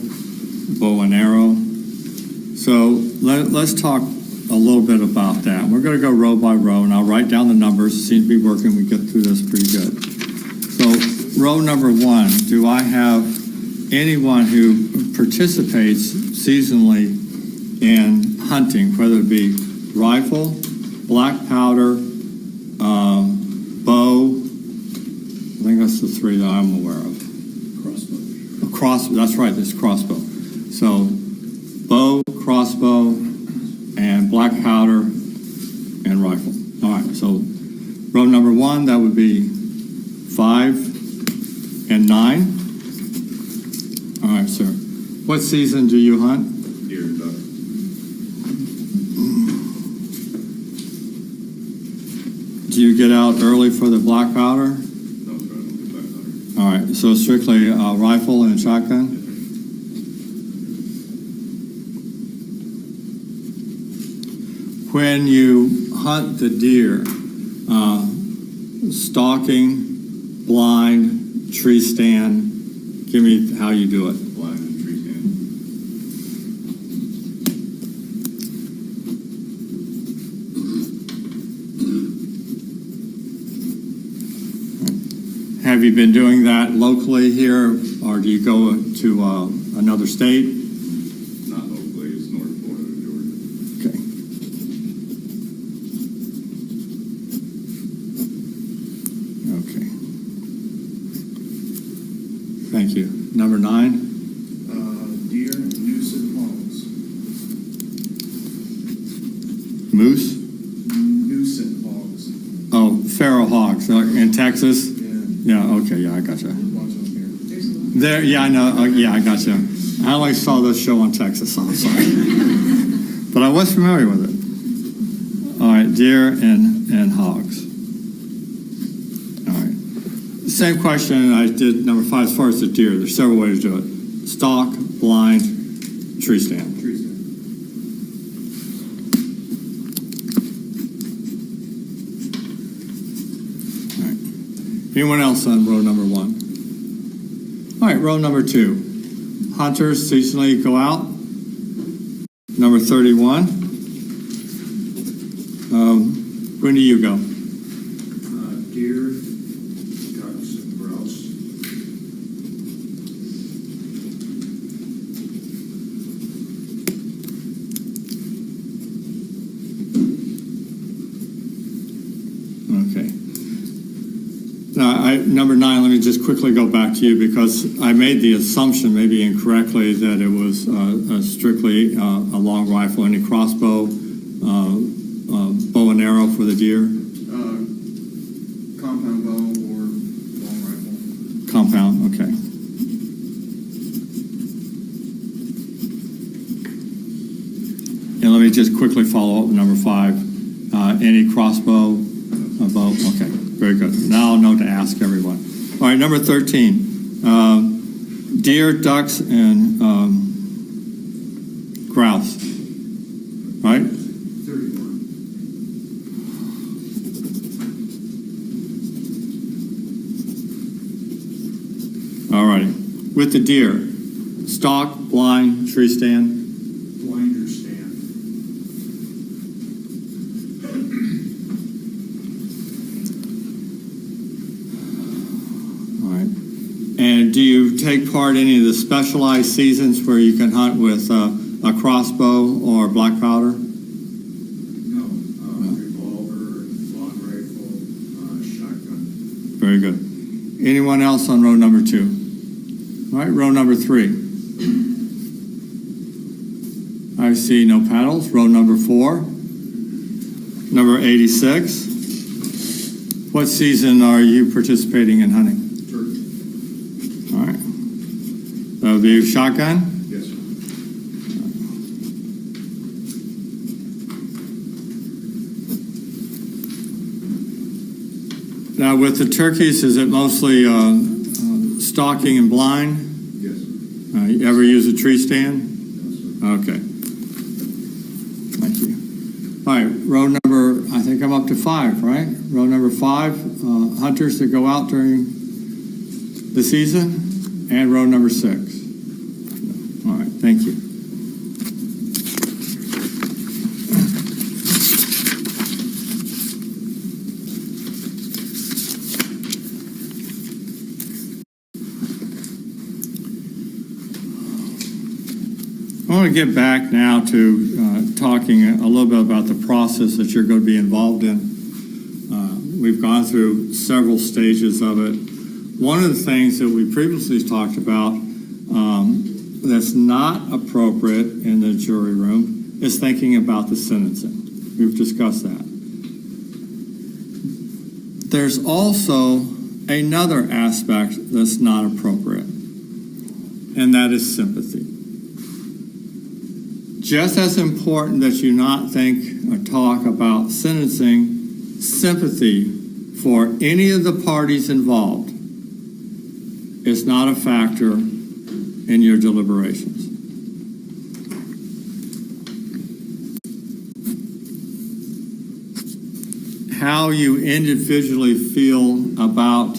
bow and arrow. So let's talk a little bit about that. We're going to go row by row, and I'll write down the numbers. It seems to be working. We get through this pretty good. So row number 1, do I have anyone who participates seasonally in hunting, whether it be rifle, black powder, bow? I think that's the 3 that I'm aware of. Crossbow. That's right, this crossbow. So bow, crossbow, and black powder and rifle. All right, so row number 1, that would be 5 and 9. All right, sir. What season do you hunt? Deer and duck. Do you get out early for the black powder? No, sir, I don't do black powder. All right, so strictly rifle and shotgun? When you hunt the deer, stalking, blind, tree stand, give me how you do it. Blind and tree stand. Have you been doing that locally here, or do you go to another state? Not locally, it's North Florida, Georgia. Okay. Okay. Thank you. Number 9? Deer and moose and hogs. Moose? Moose and hogs. Oh, feral hogs in Texas? Yeah. Yeah, okay, yeah, I gotcha. Watch them here. There, yeah, I know. Yeah, I gotcha. I only saw this show on Texas, so I'm sorry. But I was familiar with it. All right, deer and hogs. All right. Same question I did number 5 as far as the deer. There's several ways to do it. Stalk, blind, tree stand. Tree stand. All right. Anyone else on row number 1? All right, row number 2. Hunters seasonally go out. Number 31. When do you go? Deer, ducks, and grouse. Okay. Now, number 9, let me just quickly go back to you because I made the assumption, maybe incorrectly, that it was strictly a long rifle. Any crossbow, bow and arrow for the deer? Compound bow or long rifle. Compound, okay. And let me just quickly follow up with number 5. Any crossbow, bow? Okay, very good. Now I'll know to ask everyone. All right, number 13. Deer, ducks, and grouse. Right? 31. All righty. With the deer, stalk, blind, tree stand. Blinder stand. All right. And do you take part in any of the specialized seasons where you can hunt with a crossbow or black powder? No. Revolver, long rifle, shotgun. Very good. Anyone else on row number 2? All right, row number 3. I see no paddles. Row number 4. Number 86. What season are you participating in hunting? All right. That would be shotgun? Yes, sir. Now, with the turkeys, is it mostly stalking and blind? Yes, sir. You ever use a tree stand? No, sir. Okay. Thank you. All right, row number, I think I'm up to 5, right? Row number 5, hunters that go out during the season, and row number 6. All right, thank you. I want to get back now to talking a little bit about the process that you're going to be involved in. We've gone through several stages of it. One of the things that we previously talked about that's not appropriate in the jury room is thinking about the sentencing. We've discussed that. There's also another aspect that's not appropriate, and that is sympathy. Just as important that you not think or talk about sentencing, sympathy for any of the parties involved is not a factor in your deliberations. How you individually feel about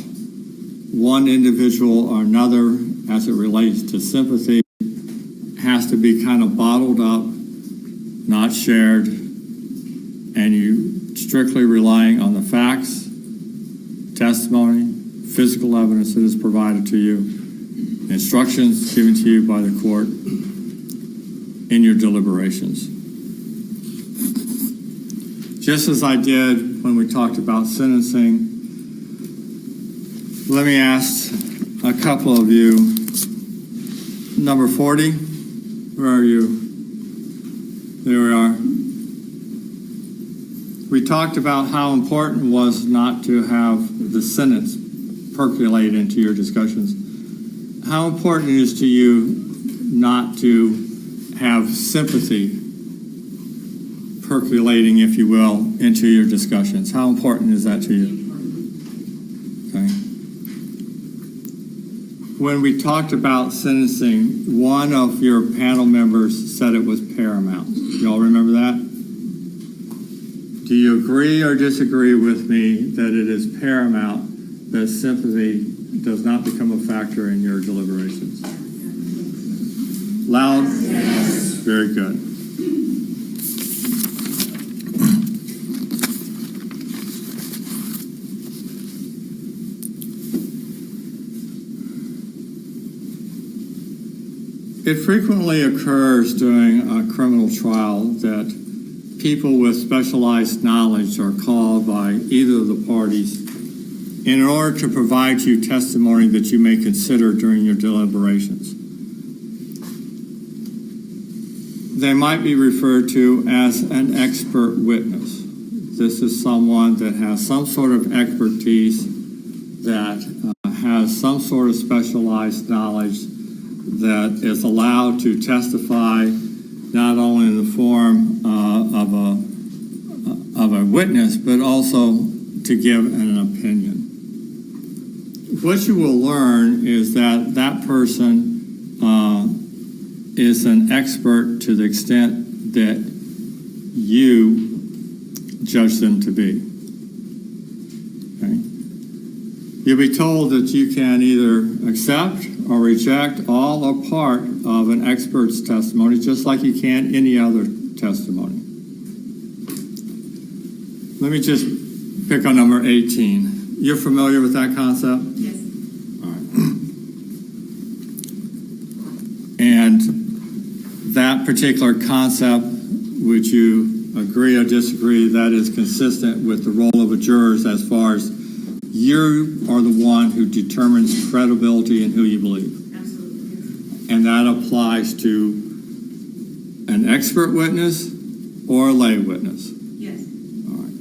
one individual or another as it relates to sympathy has to be kind of bottled up, not shared, and you strictly relying on the facts, testimony, physical evidence that is provided to you, instructions given to you by the court in your deliberations. Just as I did when we talked about sentencing, let me ask a couple of you. Number 40, where are you? There we are. We talked about how important it was not to have the sentence percolate into your discussions. How important it is to you not to have sympathy percolating, if you will, into your discussions? How important is that to you? Okay. When we talked about sentencing, one of your panel members said it was paramount. Y'all remember that? Do you agree or disagree with me that it is paramount that sympathy does not become a factor in your deliberations? Loud? Yes. Very good. It frequently occurs during a criminal trial that people with specialized knowledge are called by either of the parties in order to provide you testimony that you may consider during your deliberations. They might be referred to as an expert witness. This is someone that has some sort of expertise, that has some sort of specialized knowledge, that is allowed to testify not only in the form of a witness, but also to give an opinion. What you will learn is that that person is an expert to the extent that you judge them to be. Okay? You'll be told that you can either accept or reject all or part of an expert's testimony, just like you can any other testimony. Let me just pick on number 18. You're familiar with that concept? Yes. All right. And that particular concept, would you agree or disagree that is consistent with the role of a juror as far as you are the one who determines credibility and who you believe? Absolutely, yes. And that applies to an expert witness or a lay witness? Yes. All right.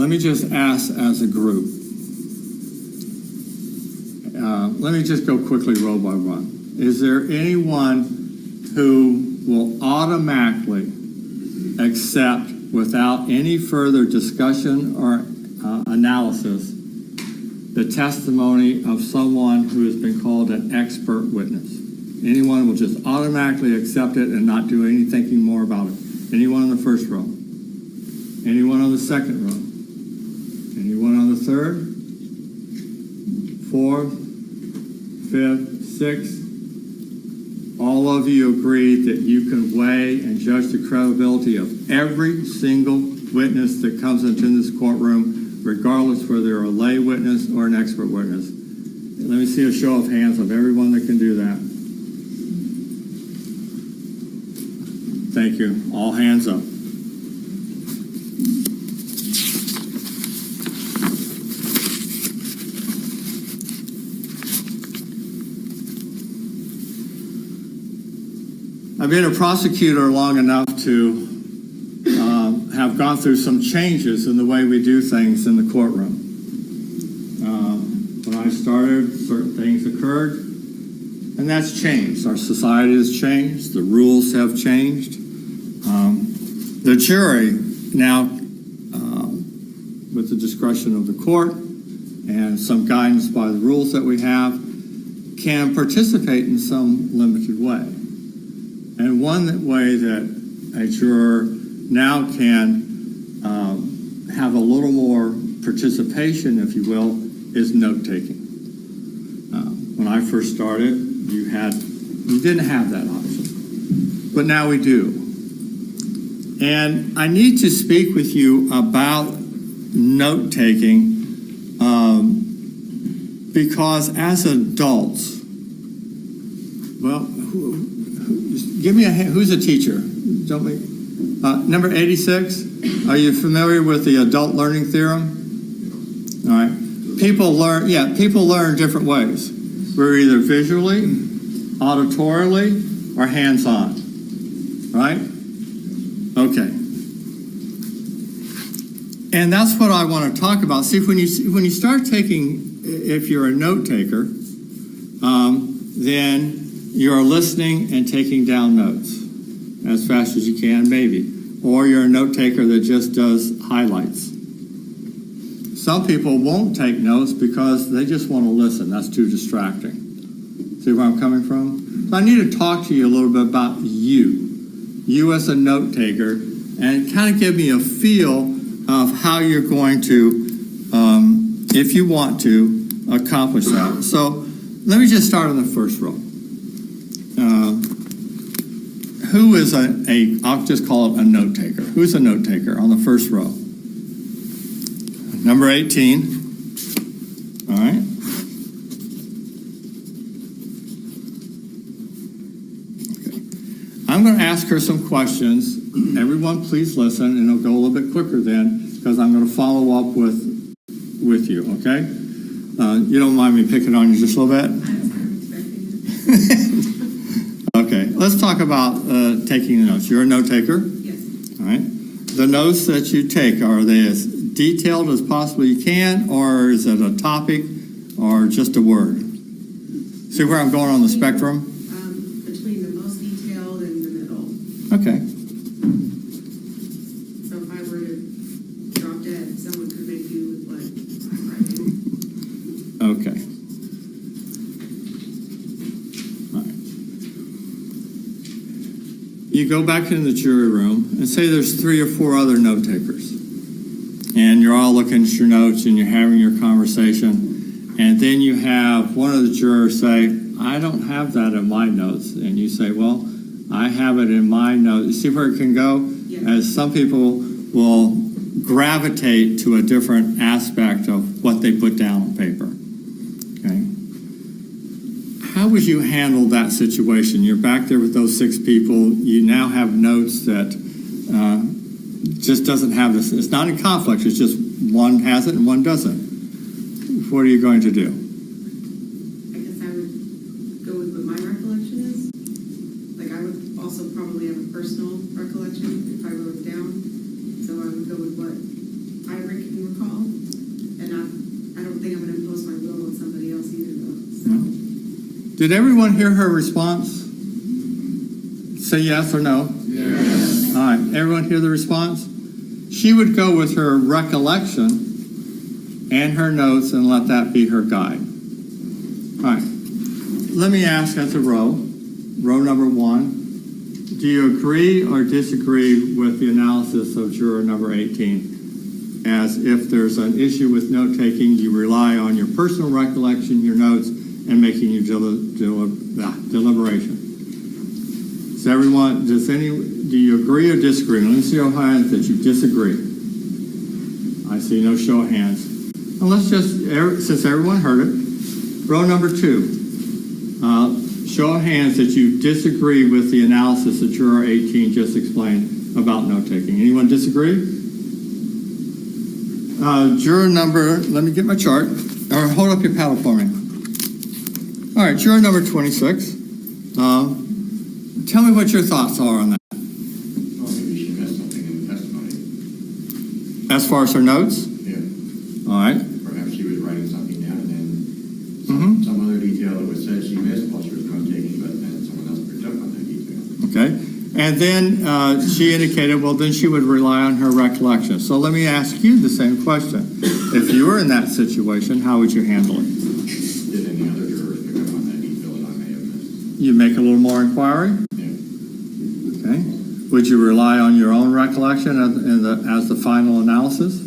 let me just ask as a group. Let me just go quickly row by one. Is there anyone who will automatically accept, without any further discussion or analysis, the testimony of someone who has been called an expert witness? Anyone will just automatically accept it and not do any thinking more about it? Anyone on the first row? Anyone on the second row? Anyone on the third? Fourth? Fifth? Sixth? All of you agree that you can weigh and judge the credibility of every single witness that comes into this courtroom, regardless whether they're a lay witness or an expert witness. Let me see a show of hands of everyone that can do that. Thank you. All hands up. I've been a prosecutor long enough to have gone through some changes in the way we do things in the courtroom. When I started, certain things occurred, and that's changed. Our society has changed. The rules have changed. The jury now, with the discretion of the court and some guidance by the rules that we have, can participate in some limited way. And one way that a juror now can have a little more participation, if you will, is note-taking. When I first started, you didn't have that option, but now we do. And I need to speak with you about note-taking because as adults, well, give me a hand. Who's a teacher? Don't we? Number 86. Are you familiar with the adult learning theorem? All right. People learn different ways. We're either visually, auditorily, or hands-on. Right? Okay. And that's what I want to talk about. See, when you start taking, if you're a note taker, then you're listening and taking down notes as fast as you can, maybe. Or you're a note taker that just does highlights. Some people won't take notes because they just want to listen. That's too distracting. See where I'm coming from? So I need to talk to you a little bit about you as a note taker, and kind of give me a feel of how you're going to, if you want to, accomplish that. So let me just start on the first row. Who is I'll just call it a note taker. Who's a note taker on the first row? Number 18. All right. Okay. I'm going to ask her some questions. Everyone, please listen, and it'll go a little bit quicker then, because I'm going to follow up with you, okay? You don't mind me picking on you just a little bit? Okay, let's talk about taking notes. You're a note taker? Yes. All right. The notes that you take, are they as detailed as possibly you can, or is it a topic, or just a word? See where I'm going on the spectrum? Between the most detailed and the middle. Okay. So if I were to drop dead, someone could make do with what I'm writing. Okay. All right. You go back into the jury room and say there's 3 or 4 other note takers. And you're all looking at your notes and you're having your conversation. And then you have one of the jurors say, I don't have that in my notes. And you say, well, I have it in my notes. You see where it can go? Yeah. As some people will gravitate to a different aspect of what they put down on paper. Okay. How would you handle that situation? You're back there with those 6 people. You now have notes that just doesn't have this. It's not in conflict. It's just one has it and one doesn't. What are you going to do? I guess I would go with what my recollection is. Like, I would also probably have a personal recollection if I wrote it down. So I would go with what I can recall. Did everyone hear her response? Say yes or no. Yes. All right, everyone hear the response? She would go with her recollection and her notes and let that be her guide. All right, let me ask as a row number 1, do you agree or disagree with the analysis of juror number 18? As if there's an issue with note-taking, you rely on your personal recollection, your notes, and making your deliberation. Do you agree or disagree? Let me see your hands that you disagree. I see no show of hands. And let's just, since everyone heard it, row number 2. Show of hands that you disagree with the analysis that juror 18 just explained about note-taking. Anyone disagree? Juror number, let me get my chart, or hold up your paddle for me. All right, juror number 26. Tell me what your thoughts are on that. Well, maybe she missed something in the testimony. As far as her notes? Yeah. All right. Perhaps she was writing something down and then some other detail that was said she missed while she was note-taking, but then someone else picked up on that detail. Okay. And then she indicated, well, then she would rely on her recollection. So let me ask you the same question. If you were in that situation, how would you handle it? Did any other jurors pick up on that detail that I may have missed? You make a little more inquiry? Yeah. Okay. Would you rely on your own recollection as the final analysis?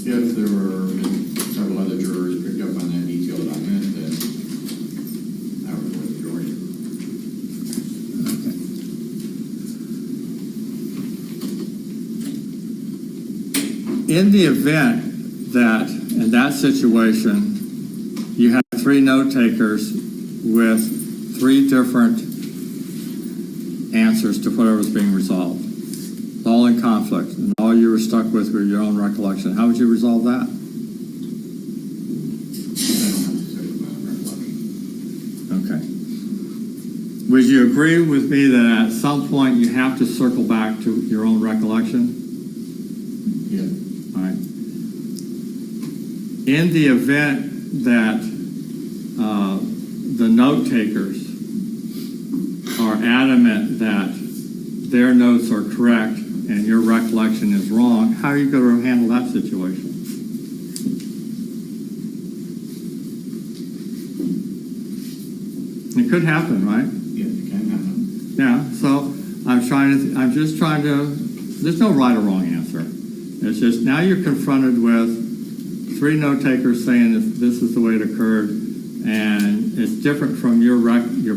If there were several other jurors picked up on that detail that I missed, then I would go with the majority. In the event that, in that situation, you had 3 note takers with 3 different answers to whatever's being resolved, all in conflict, and all you were stuck with were your own recollection, how would you resolve that? Okay. Would you agree with me that at some point you have to circle back to your own recollection? Yeah. All right. In the event that the note takers are adamant that their notes are correct and your recollection is wrong, how are you going to handle that situation? It could happen, right? Yeah, it can happen. Yeah, so I'm just trying to, there's no right or wrong answer. It's just now you're confronted with 3 note takers saying this is the way it occurred, and it's different from your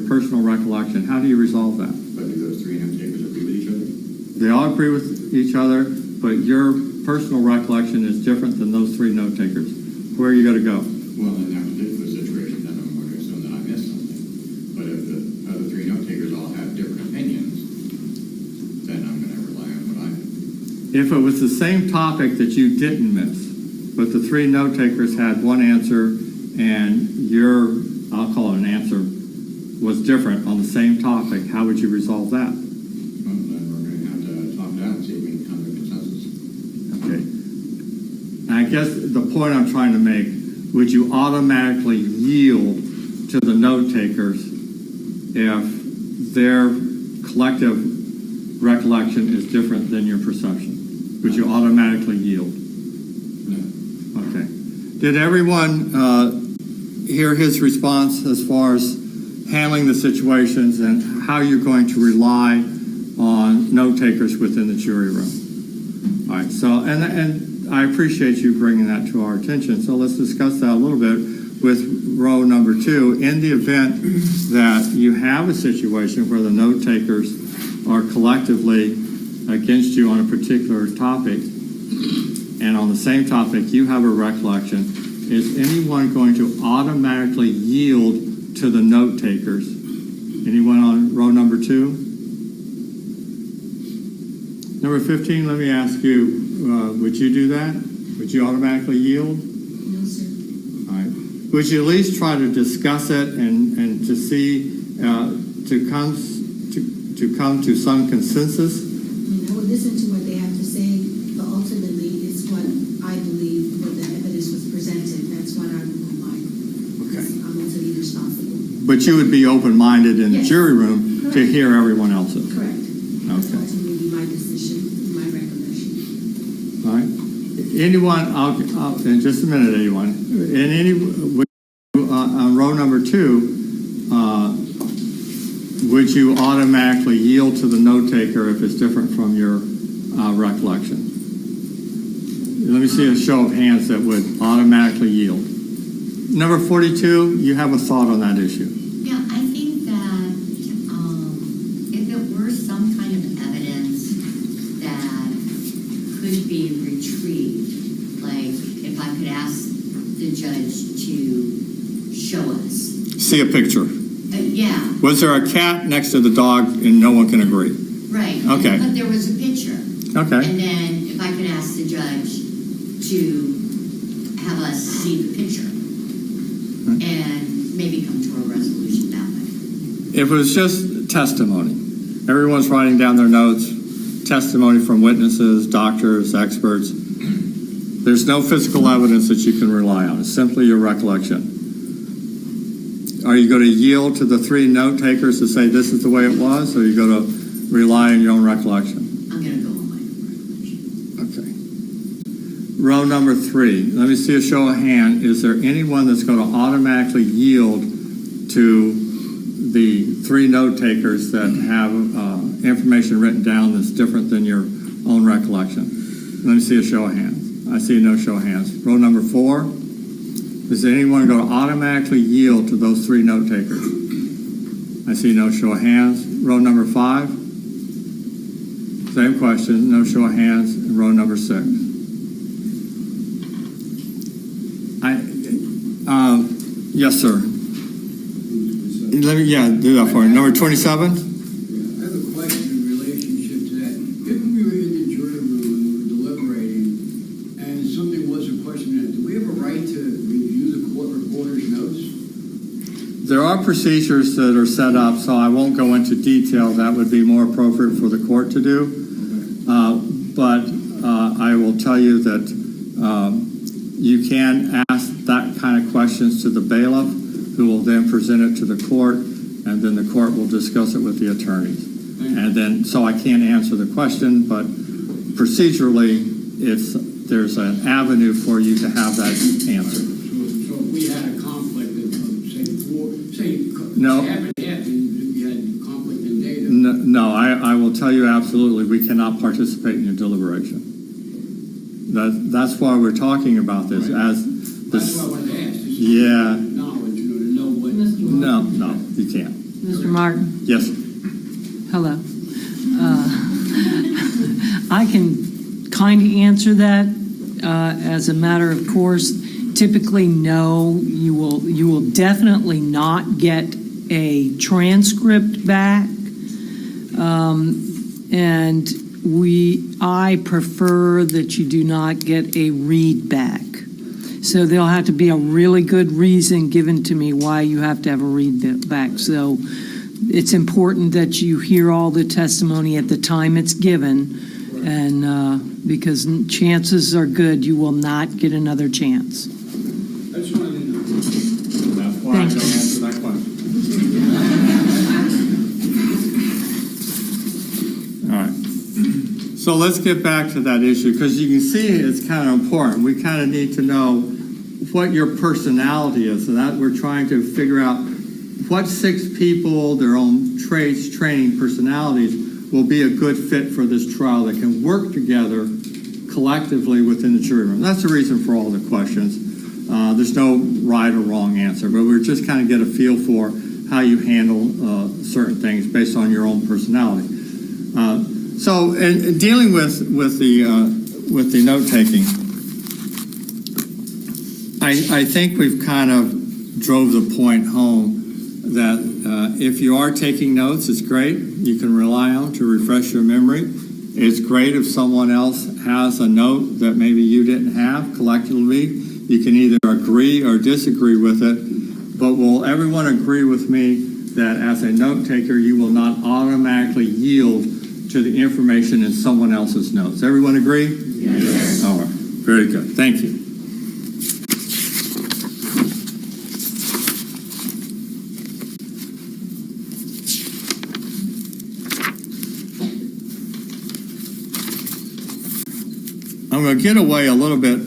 personal recollection. How do you resolve that? But do those 3 note takers agree with each other? They all agree with each other, but your personal recollection is different than those 3 note takers. Where are you going to go? Well, in that particular situation, then I'm going to assume that I missed something. But if the other 3 note takers all have different opinions, then I'm going to rely on what I have. If it was the same topic that you didn't miss, but the 3 note takers had one answer and your, I'll call it an answer, was different on the same topic, how would you resolve that? Well, then we're going to have to talk it out and see if we can come to a consensus. Okay. And I guess the point I'm trying to make, would you automatically yield to the note takers if their collective recollection is different than your perception? Would you automatically yield? No. Okay. Did everyone hear his response as far as handling the situations and how you're going to rely on note takers within the jury room? All right. So, and I appreciate you bringing that to our attention. So let's discuss that a little bit with row number 2. In the event that you have a situation where the note takers are collectively against you on a particular topic, and on the same topic you have a recollection, is anyone going to automatically yield to the note takers? Anyone on row number 2? Number 15, let me ask you, would you do that? Would you automatically yield? No, sir. All right. Would you at least try to discuss it and to see, to come to some consensus? I mean, I would listen to what they have to say, but ultimately it's what I believe what the evidence was presented. That's what I would go by. Okay. I'm ultimately responsible. But you would be open-minded in the Yes. jury room to Correct. hear everyone else's. Correct. That's Okay. ultimately my decision, my recollection. All right. Anyone, I'll in just a minute, anyone. In any, on row number 2, would you automatically yield to the note taker if it's different from your recollection? Let me see a show of hands that would automatically yield. Number 42, you have a thought on that issue. Yeah, I think that if it were some kind of evidence that could be retrieved, like if I could ask the judge to show us. See a picture. Yeah, Was there a cat next to the dog and no one can agree? right. Okay. But there was a picture. Okay. And then if I could ask the judge to have us see the picture and maybe come to a resolution that way. If it was just testimony, everyone's writing down their notes, testimony from witnesses, doctors, experts. There's no physical evidence that you can rely on. It's simply your recollection. Are you going to yield to the 3 note takers to say this is the way it was, or are you going to rely on your own recollection? I'm going to go on my own recollection. Okay. Row number 3. Let me see a show of hand. Is there anyone that's going to automatically yield to the 3 note takers that have information written down that's different than your own recollection? Let me see a show of hands. I see no show of hands. Row number 4. Is anyone going to automatically yield to those 3 note takers? I see no show of hands. Row number 5. Same question, no show of hands. And row number 6. Yes, sir. Let me, do that for me. Number 27. I have a question in relationship to that. If we were in the jury room and we were deliberating and something was a question, do we have a right to review the court reporter's notes? There are procedures that are set up, so I won't go into detail. That would be more appropriate for the court to do. But I will tell you that you can ask that kind of questions to the bailiff, who will then present it to the court, and then the court will discuss it with the attorneys. And then, so I can't answer the question, but procedurally, there's an avenue for you to have that answer. So if we had a conflict of, say, No. half and half, and we had conflict in data. No, I will tell you absolutely, we cannot participate in your deliberation. That's why we're talking about this. As That's what I wanted to ask. Yeah. Knowledge, to know what. No, you can't. Mr. Martin? Yes. Hello. I can kind of answer that as a matter of course. Typically, no, you will definitely not get a transcript back. And I prefer that you do not get a read back. So there'll have to be a really good reason given to me why you have to have a read back. So it's important that you hear all the testimony at the time it's given, and because chances are good you will not get another chance. I just wanted to know. That's why I don't answer that question. All right. So let's get back to that issue, because you can see it's kind of important. We kind of need to know what your personality is, and that we're trying to figure out what 6 people, their own traits, training, personalities, will be a good fit for this trial that can work together collectively within the jury room. That's the reason for all the questions. There's no right or wrong answer, but we're just kind of get a feel for how you handle certain things based on your own personality. So, in dealing with the note taking, I think we've kind of drove the point home that if you are taking notes, it's great. You can rely on to refresh your memory. It's great if someone else has a note that maybe you didn't have collectively. You can either agree or disagree with it, but will everyone agree with me that as a note taker, you will not automatically yield to the information in someone else's notes? Everyone agree? Yes. All right. Very good. Thank you. I'm going to get away a little bit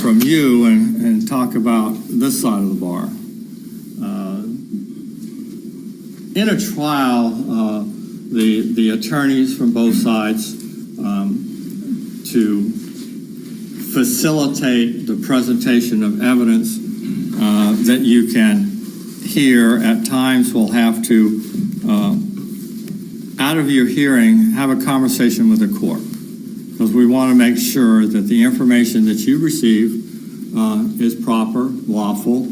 from you and talk about this side of the bar. In a trial, the attorneys from both sides to facilitate the presentation of evidence that you can hear at times will have to, out of your hearing, have a conversation with the court. Because we want to make sure that the information that you receive is proper, lawful.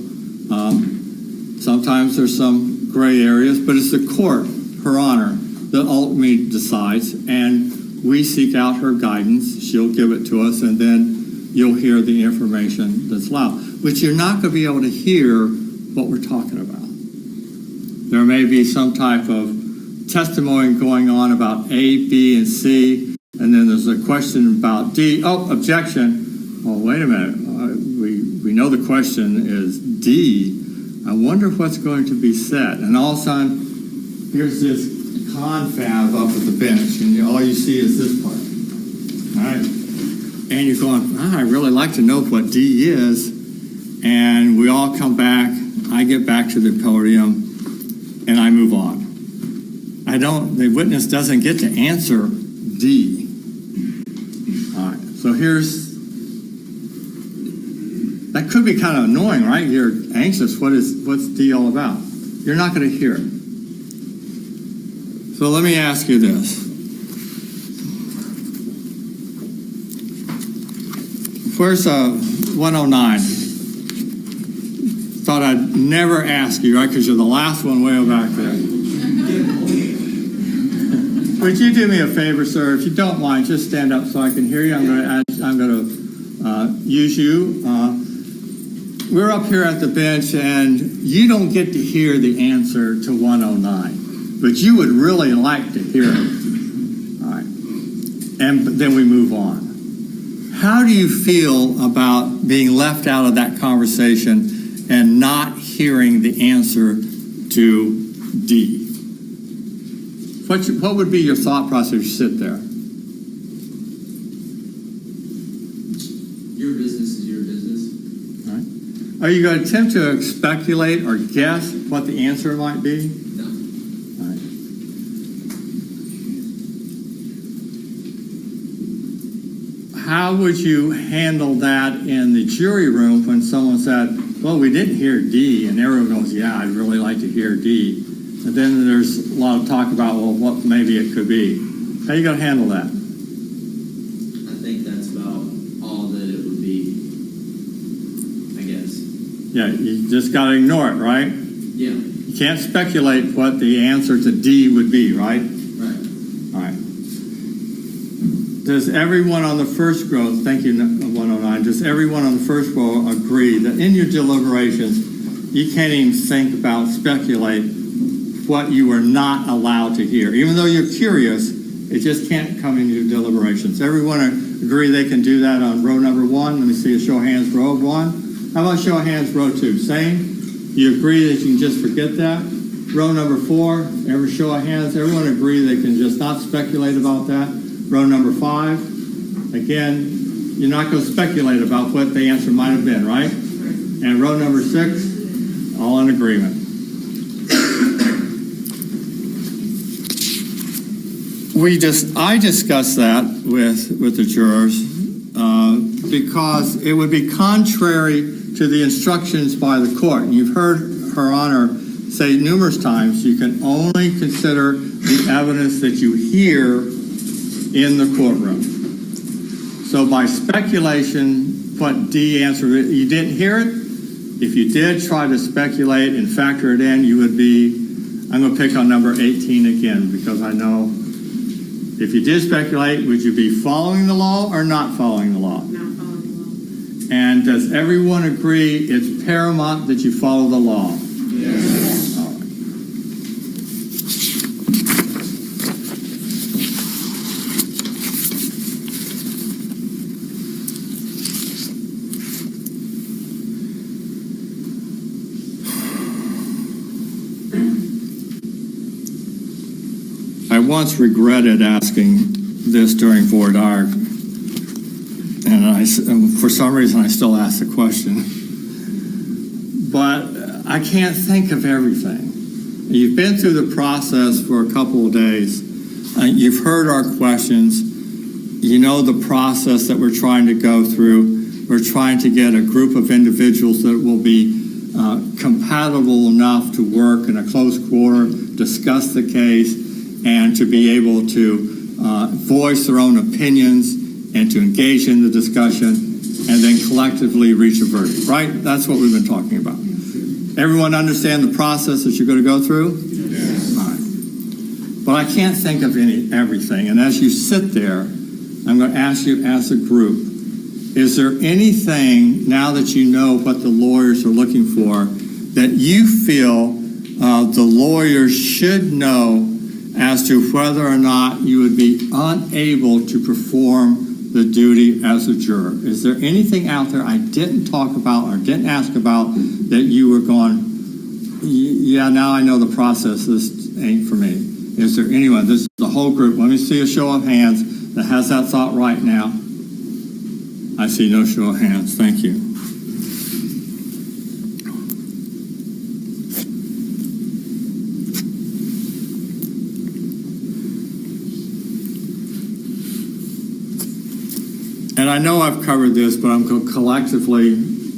Sometimes there's some gray areas, but it's the court, Her Honor, that ultimately decides, and we seek out her guidance. She'll give it to us, and then you'll hear the information that's allowed. But you're not going to be able to hear what we're talking about. There may be some type of testimony going on about A, B, and C, and then there's a question about D. Oh, objection. Oh, wait a minute. We know the question is D. I wonder what's going to be said. And all of a sudden, here's this confab up at the bench, and all you see is this part. All right? And you're going, I really like to know what D is. And we all come back. I get back to the podium, and I move on. The witness doesn't get to answer D. All right, so that could be kind of annoying, right? You're anxious, what's D all about? You're not going to hear it. So let me ask you this. Where's 109? Thought I'd never ask you, right? Because you're the last one way back there. Would you do me a favor, sir? If you don't mind, just stand up so I can hear you. I'm going to use you. We're up here at the bench, and you don't get to hear the answer to 109, but you would really like to hear it. All right. And then we move on. How do you feel about being left out of that conversation and not hearing the answer to D? What would be your thought process if you sit there? Your business is your business. All right. Are you going to attempt to speculate or guess what the answer might be? No. All right. How would you handle that in the jury room when someone said, well, we didn't hear D, and everyone goes, yeah, I'd really like to hear D. And then there's a lot of talk about, well, what maybe it could be. How are you going to handle that? I think that's about all that it would be, I guess. Yeah, you just got to ignore it, right? Yeah. You can't speculate what the answer to D would be, right? Right. All right. Does everyone on the first row, thank you, 109, does everyone on the first row agree that in your deliberations, you can't even think about, speculate what you are not allowed to hear? Even though you're curious, it just can't come into your deliberations. Everyone agree they can do that on row number 1? Let me see a show of hands, row 1. How about show of hands, row 2? Same? You agree that you can just forget that? Row number 4, every show of hands, everyone agree they can just not speculate about that? Row number 5, again, you're not going to speculate about what the answer might have been, right? And row number 6, all in agreement. I discussed that with the jurors because it would be contrary to the instructions by the court. And you've heard Her Honor say numerous times, you can only consider the evidence that you hear in the courtroom. So by speculation, what D answered, you didn't hear it? If you did try to speculate and factor it in, you would be, I'm going to pick on number 18 again, because I know if you did speculate, would you be following the law or not following the law? Not following the law. And does everyone agree it's paramount that you follow the law? Yes. All right. I once regretted asking this during voir dire. and for some reason, I still ask the question. But I can't think of everything. You've been through the process for a couple of days. You've heard our questions. You know the process that we're trying to go through. We're trying to get a group of individuals that will be compatible enough to work in a close quarter, discuss the case, and to be able to voice their own opinions and to engage in the discussion and then collectively reach a verdict, right? That's what we've been talking about. Everyone understand the process that you're going to go through? Yes. All right. But I can't think of everything. And as you sit there, I'm going to ask you as a group, is there anything, now that you know what the lawyers are looking for, that you feel the lawyers should know as to whether or not you would be unable to perform the duty as a juror? Is there anything out there I didn't talk about or didn't ask about that you were going, yeah, now I know the process, this ain't for me? Is there anyone, this is the whole group, let me see a show of hands that has that thought right now. I see no show of hands. Thank you. And I know I've covered this, but I'm going to collectively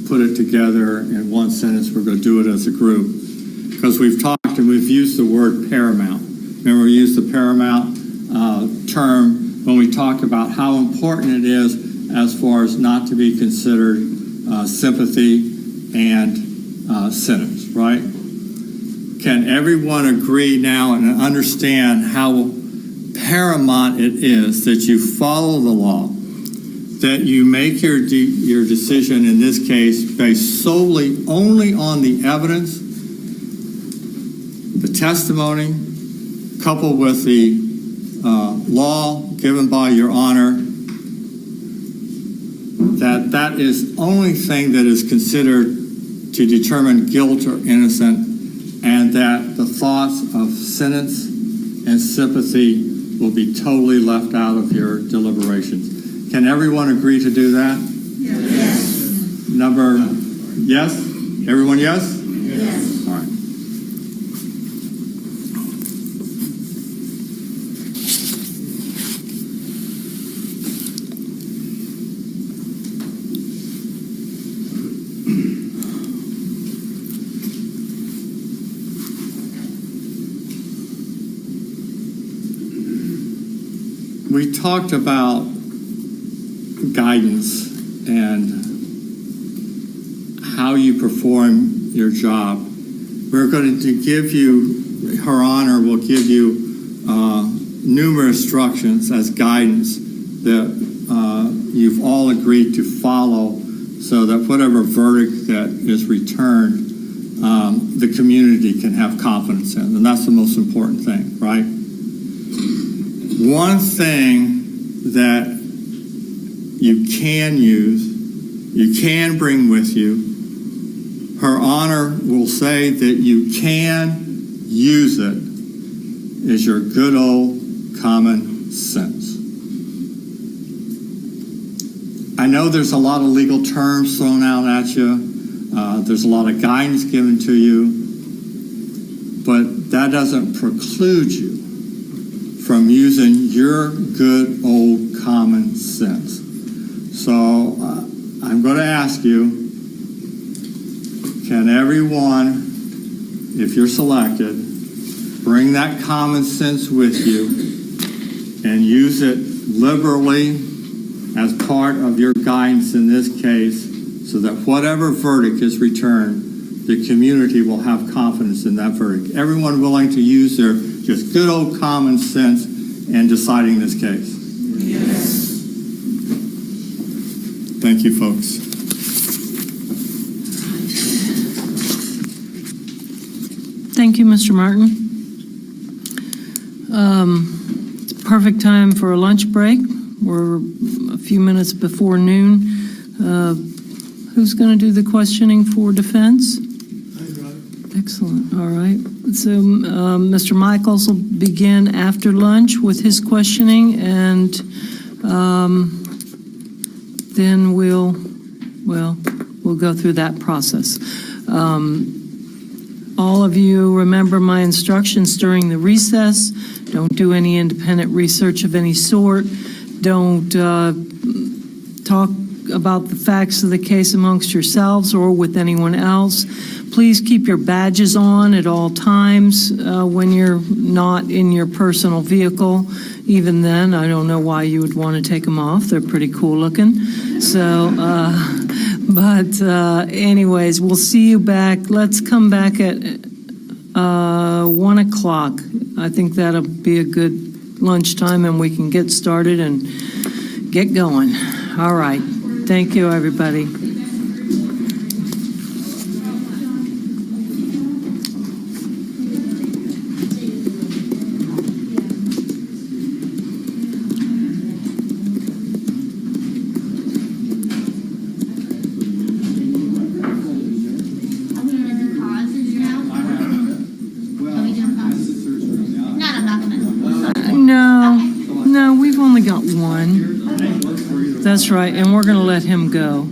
put it together in one sentence. We're going to do it as a group because we've talked and we've used the word paramount. Remember, we used the paramount term when we talk about how important it is as far as not to be considered sympathy and sentence, right? Can everyone agree now and understand how paramount it is that you follow the law, that you make your decision in this case based solely only on the evidence, the testimony, coupled with the law given by your honor, that is only thing that is considered to determine guilt or innocent, and that the thoughts of sentence and sympathy will be totally left out of your deliberations. Can everyone agree to do that? Yes. Yes? Everyone yes? Yes. All right. We talked about guidance and how you perform your job. We're going to give you, Her Honor will give you numerous instructions as guidance that you've all agreed to follow so that whatever verdict that is returned, the community can have confidence in. And that's the most important thing, right? One thing that you can use, you can bring with you, Her Honor will say that you can use it, is your good old common sense. I know there's a lot of legal terms thrown out at you. There's a lot of guidance given to you, but that doesn't preclude you from using your good old common sense. So I'm going to ask you, can everyone, if you're selected, bring that common sense with you and use it liberally as part of your guidance in this case so that whatever verdict is returned, the community will have confidence in that verdict. Everyone willing to use their just good old common sense in deciding this case? Yes. Thank you, folks. Thank you, Mr. Martin. It's a perfect time for a lunch break. We're a few minutes before noon. Who's going to do the questioning for defense? Excellent. All right. So Mr. Michaels will begin after lunch with his questioning, and then we'll go through that process. All of you remember my instructions during the recess. Don't do any independent research of any sort. Don't talk about the facts of the case amongst yourselves or with anyone else. Please keep your badges on at all times when you're not in your personal vehicle. Even then, I don't know why you would want to take them off. They're pretty cool looking. So, anyways, we'll see you back. Let's come back at 1 o'clock. I think that'll be a good lunchtime, and we can get started and get going. All right. Thank you, everybody. No, we've only got one. That's right, and we're going to let him go.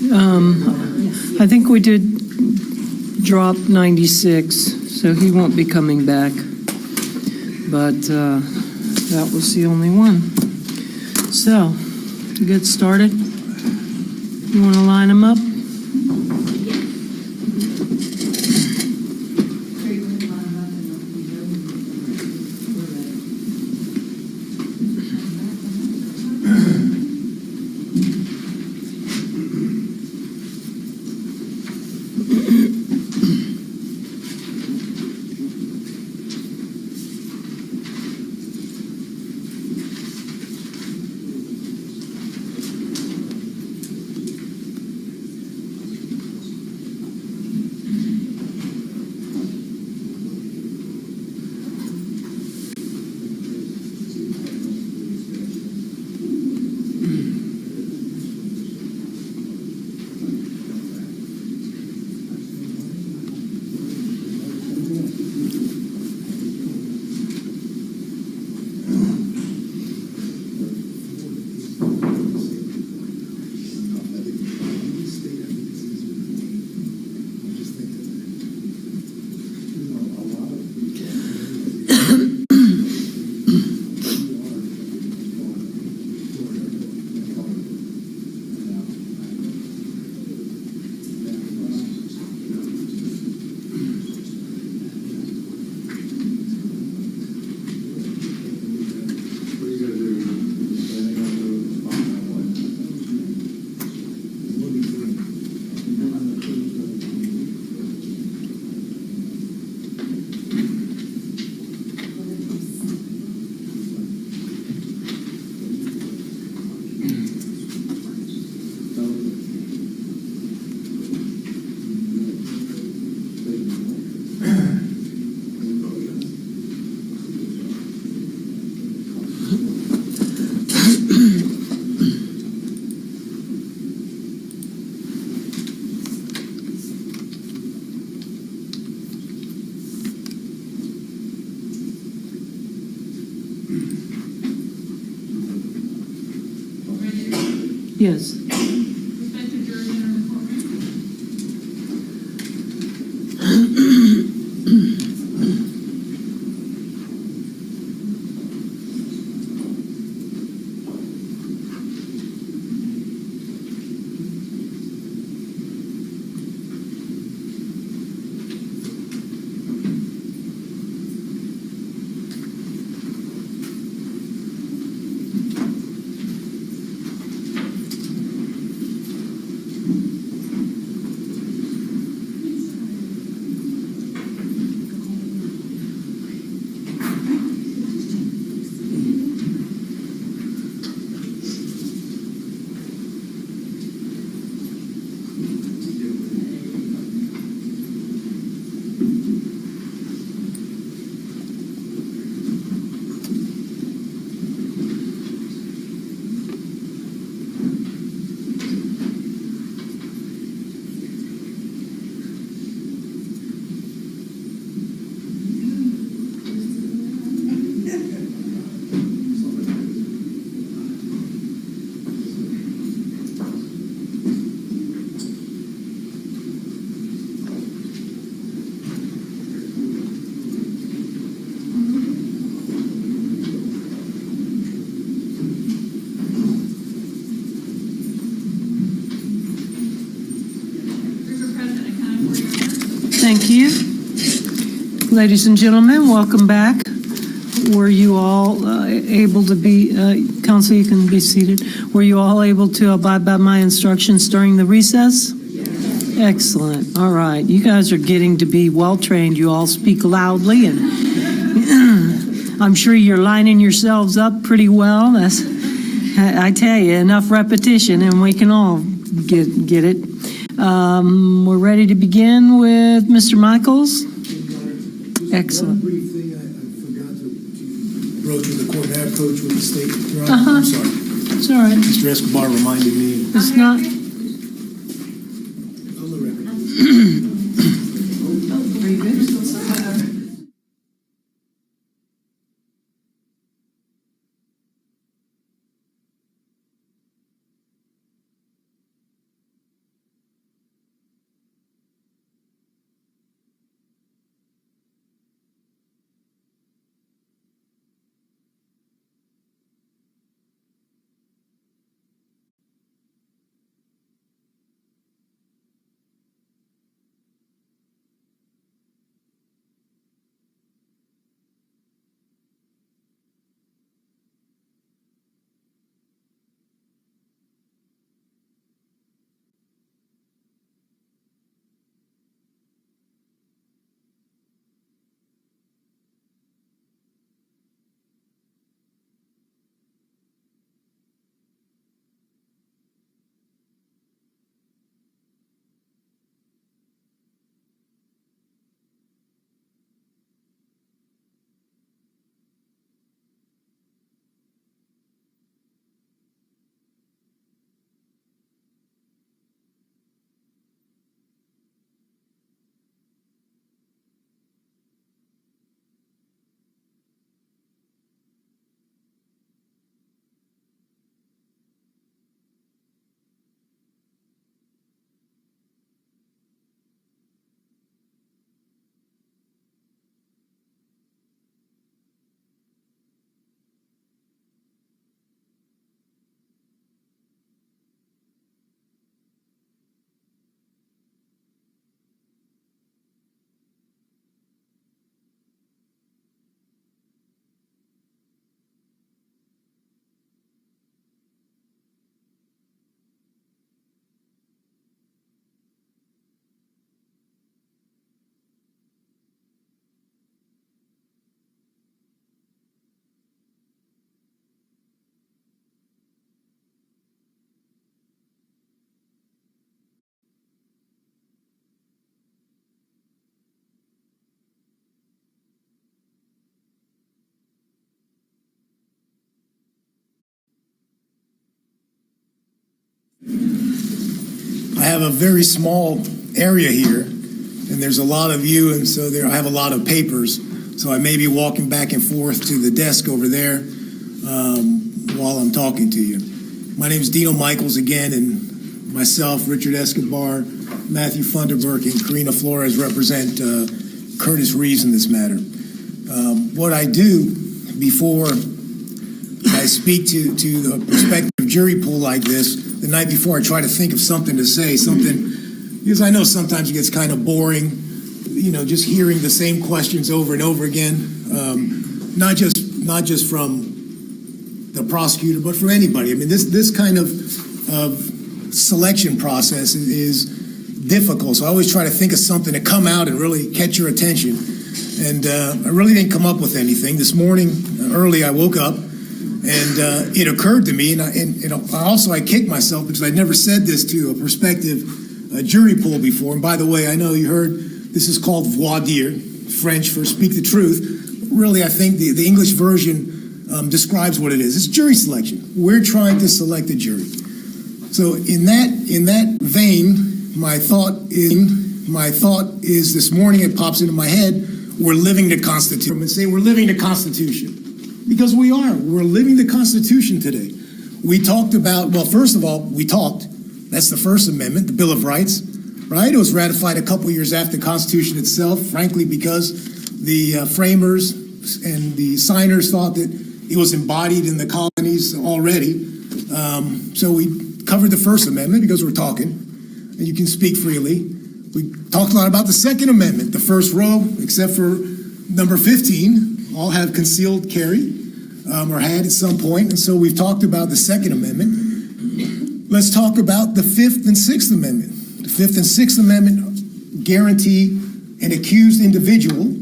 I think we did drop 96, so he won't be coming back. But that was the only one. So, get started. You want to line them up? Yes. Thank you. Ladies and gentlemen, welcome back. Were you all able to be, Council, you can be seated. Were you all able to abide by my instructions during the recess? Yes. Excellent. All right. You guys are getting to be well-trained. You all speak loudly, and I'm sure you're lining yourselves up pretty well. That's, I tell you, enough repetition, and we can all get it. We're ready to begin with Mr. Michaels. Excellent. One brief thing I forgot to broach with the court and I approached with the state. Your Honor, Uh-huh. I'm sorry. It's all right. Mr. Escobar reminded me. It's not. On the record. Are you good? I have a very small area here, and there's a lot of you, and so I have a lot of papers. So I may be walking back and forth to the desk over there while I'm talking to you. My name is Dino Michaels again, and myself, Richard Escobar, Matthew Funderburk, and Karina Flores represent Curtis Reeves in this matter. What I do before I speak to the prospective jury pool like this, the night before I try to think of something to say, because I know sometimes it gets kind of boring, just hearing the same questions over and over again, not just from the prosecutor, but from anybody. I mean, this kind of selection process is difficult, so I always try to think of something to come out and really catch your attention. And I really didn't come up with anything. This morning, early, I woke up, and it occurred to me, and I kicked myself because I'd never said this to a prospective jury pool before. And by the way, I know you heard this is called voir dire, French for speak the truth. Really, I think the English version describes what it is. It's jury selection. We're trying to select a jury. So in that vein, my thought is this morning it pops into my head, we're living the Constitution. And say we're living the Constitution. Because we are. We're living the Constitution today. We talked about, well, first of all, that's the First Amendment, the Bill of Rights, right? It was ratified a couple years after the Constitution itself, frankly, because the framers and the signers thought that it was embodied in the colonies already. So we covered the First Amendment because we're talking, and you can speak freely. We talked a lot about the Second Amendment. The first row, except for number 15, all have concealed carry, or had at some point. And so we've talked about the Second Amendment. Let's talk about the Fifth and Sixth Amendment. The Fifth and Sixth Amendment guarantee an accused individual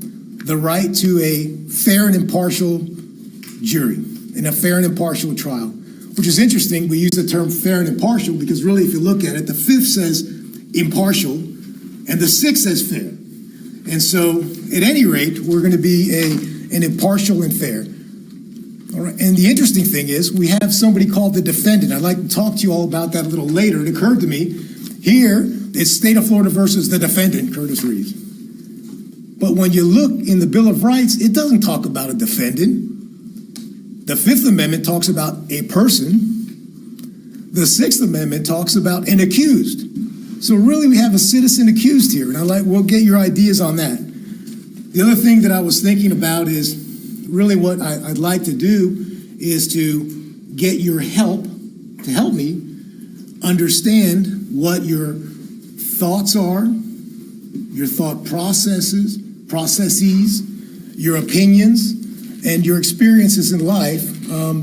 the right to a fair and impartial jury in a fair and impartial trial, which is interesting. We use the term fair and impartial because really, if you look at it, the Fifth says impartial and the Sixth says fair. And so at any rate, we're going to be an impartial and fair. All right. And the interesting thing is we have somebody called the defendant. I'd like to talk to you all about that a little later. It occurred to me here, it's state of Florida versus the defendant, Curtis Reeves. But when you look in the Bill of Rights, it doesn't talk about a defendant. The Fifth Amendment talks about a person. The Sixth Amendment talks about an accused. So really we have a citizen accused here, and we'll get your ideas on that. The other thing that I was thinking about is really what I'd like to do is to get your help to help me understand what your thoughts are, your thought processes, your opinions, and your experiences in life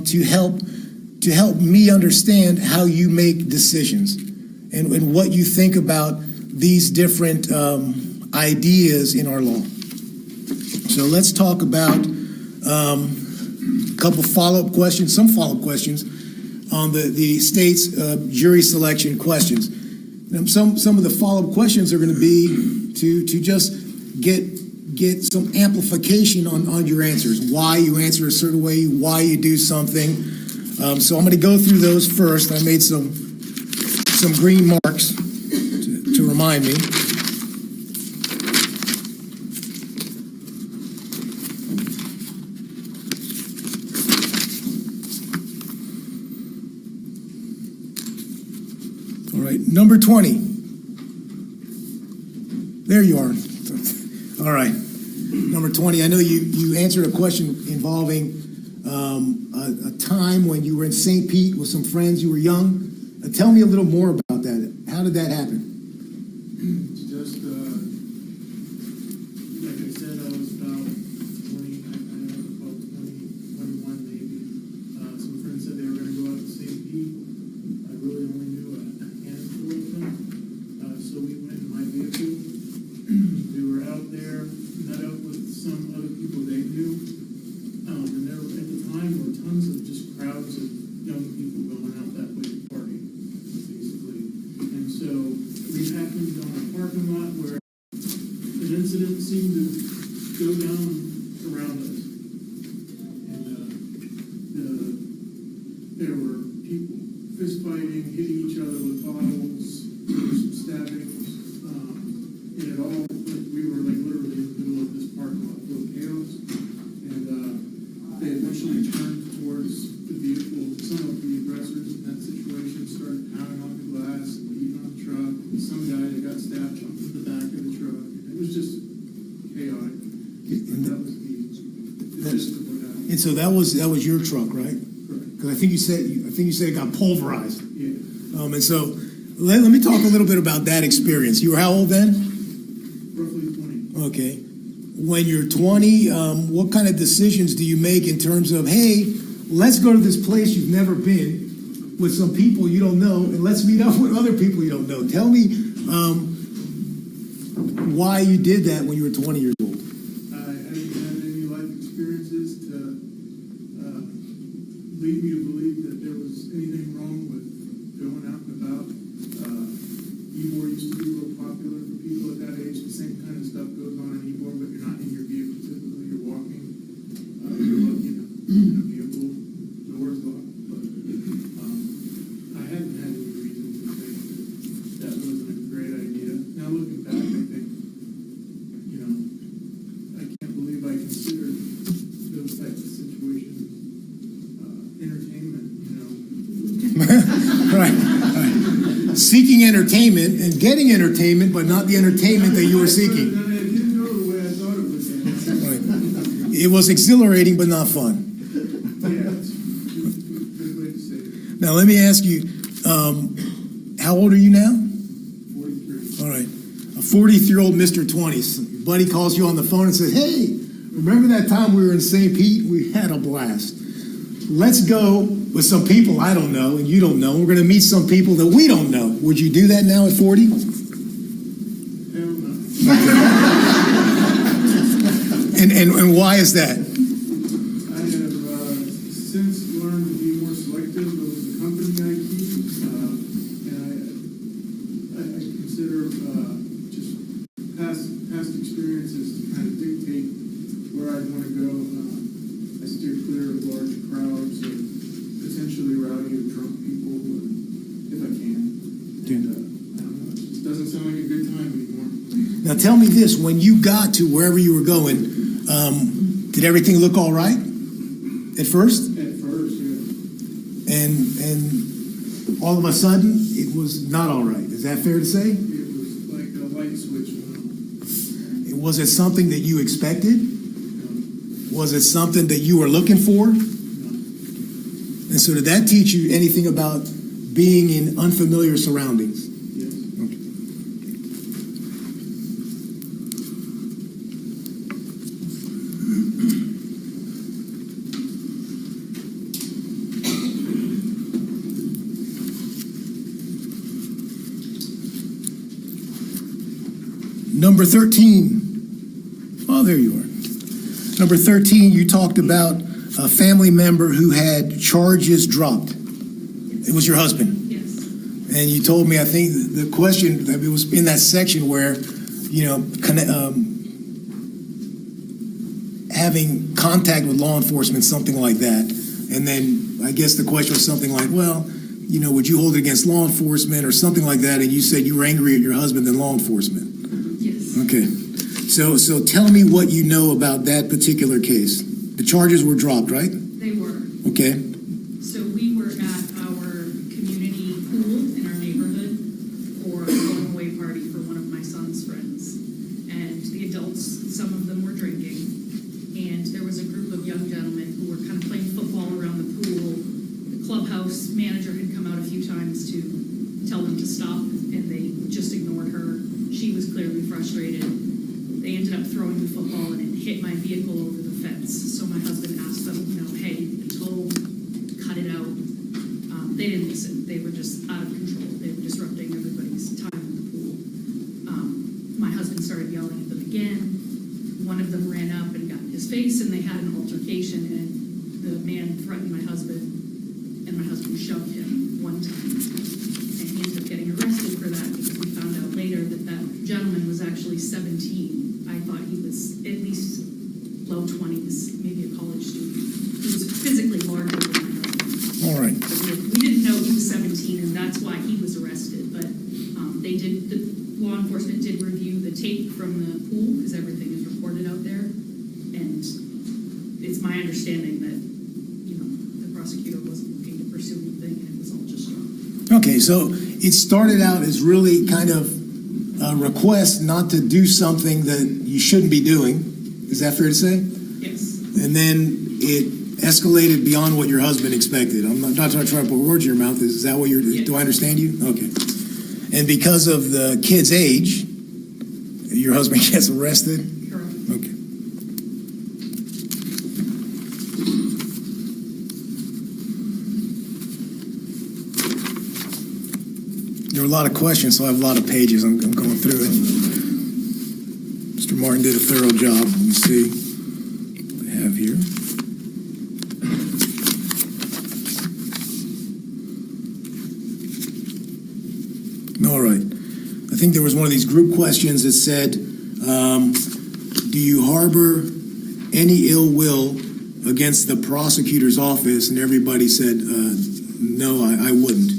to help me understand how you make decisions and what you think about these different ideas in our law. So let's talk about some follow-up questions on the state's jury selection questions. And some of the follow-up questions are going to be to just get some amplification on your answers, why you answer a certain way, why you do something. So I'm going to go through those first. I made some green marks to remind me. All right, number 20. There you are. All right, number 20. I know you answered a question involving a time when you were in St. Pete with some friends. You were young. Tell me a little more about that. How did that happen? Just, like I said, I was about 20, I was about 20, 21 maybe. Some friends said they were going to go out to St. Pete. I really only knew a handful of them. So we went in my vehicle. We were out there, met up with some other people they knew. And there, at the time, were tons of just crowds of young people going out that way to party, basically. And so we happened on a parking lot where an incident seemed to go down around us. And there were people fist fighting, hitting each other with so that was your truck, right? Correct. Because I think you said it got pulverized. Yeah, And so let me talk a little bit about that experience. You were how old then? roughly 20. Okay. When you're 20, what kind of decisions do you make in terms of, hey, let's go to this place you've never been with some people you don't know, and let's meet up with other people you don't know. Tell me why you did that when you were 20 years old. I hadn't had any life experiences to lead me to believe that there was anything wrong with going out and about. Ybor used to be real popular for people at that age. The same kind of stuff goes on in Ybor, but you're not in your vehicle typically. You're walking. You're lucky in a vehicle, doors locked. But I hadn't had any reason to think that wasn't a great idea. Now looking back, I think, I can't believe I considered those types of situations entertainment, Right. Seeking entertainment and getting entertainment, but not the entertainment that you were seeking. It didn't go the way I thought it would go. Right. It was exhilarating, but not fun. Yeah, it's a good way to say it. Now, let me ask you, how old are you now? 43. All right. A 43-year-old Mr. 20s. Buddy calls you on the phone and says, hey, remember that time we were in St. Pete? We had a blast. Let's go with some people I don't know and you don't know. We're going to meet some people that we don't know. Would you do that now at 40? Hell no. And why is that? I have since learned to be more selective of the company I keep, and I consider just past experiences to kind of dictate where I'd want to go. I steer clear of large crowds and potentially rowdy or drunk people if I can. And, I don't know, it just doesn't sound like a good time anymore. Now, tell me this. When you got to wherever you were going, did everything look all right at first? At first, yeah. And all of a sudden, it was not all right. Is that fair to say? It was like a light switch went on. Was it something that you expected? No. Was it something that you were looking for? No. And so did that teach you anything about being in unfamiliar surroundings? Yes. Okay. Number 13. Oh, there you are. Number 13, you talked about a family member who had charges dropped. It was your husband. Yes. And you told me, I think the question, it was in that section where, having contact with law enforcement, something like that. And then I guess the question was something like, well, would you hold it against law enforcement or something like that? And you said you were angry at your husband than law enforcement. Yes. Okay. So tell me what you know about that particular case. The charges were dropped, right? They were. Okay. So we were at our community pool in our neighborhood for a going away party for one of my son's friends. And the adults, some of them were drinking. And there was a group of young gentlemen who were kind of playing football around the pool. The clubhouse manager had come out a few times to tell them to stop, and they just ignored her. She was clearly frustrated. They ended up throwing the football, and it hit my vehicle over the fence. So my husband asked them, hey, tow, cut it out. They didn't listen. They were just out of control. They were disrupting everybody's time in the pool. My husband started yelling at them again. One of them ran up and got in his face, and they had an altercation, and the man threatened my husband, and my husband shoved him one time. And he ended up getting arrested for that because we found out later that that gentleman was actually 17. I thought he was at least low 20s, maybe a college student. He was physically larger than my husband. All right. We didn't know he was 17, and that's why he was arrested. But the law enforcement did review the tape from the pool because everything is recorded out there. And it's my understanding that, the prosecutor wasn't looking to pursue anything, and it was all just dropped. Okay, so it started out as really kind of a request not to do something that you shouldn't be doing. Is that fair to say? Yes. And then it escalated beyond what your husband expected. I'm not trying to put words in your mouth. Is that what you're, do I understand you? Okay. And because of the kid's age, your husband gets arrested? Correct. Okay. There were a lot of questions, so I have a lot of pages. I'm going through it. Mr. Martin did a thorough job. Let me see what I have here. All right. I think there was one of these group questions that said, do you harbor any ill will against the prosecutor's office? And everybody said, no, I wouldn't.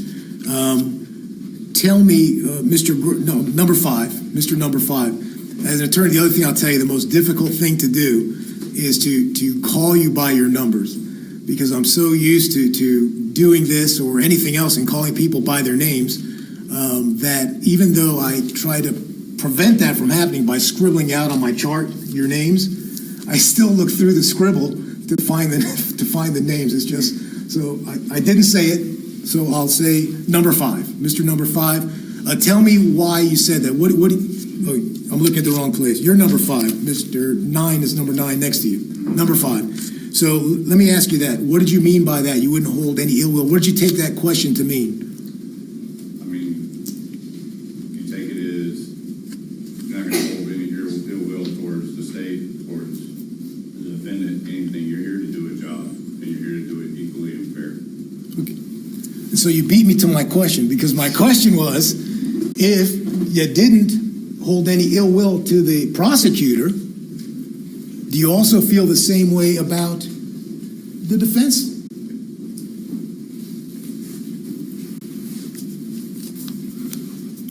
Tell me, number five, Mr. Number 5. As an attorney, the other thing I'll tell you, the most difficult thing to do is to call you by your numbers, because I'm so used to doing this or anything else and calling people by their names that even though I try to prevent that from happening by scribbling out on my chart your names, I still look through the scribble to find the names. It's just, so I didn't say it. So I'll say number 5, Mr. Number 5. Tell me why you said that. I'm looking at the wrong place. You're number 5. Mr. 9 is number 9 next to you. Number 5. So let me ask you that. What did you mean by that? You wouldn't hold any ill will. What did you take that question to mean? I mean, you take it as you're not going to hold any ill will towards the state, towards the defendant, anything. You're here to do a job, and you're here to do it equally and fair. Okay. And so you beat me to my question, because my question was, if you didn't hold any ill will to the prosecutor, do you also feel the same way about the defense?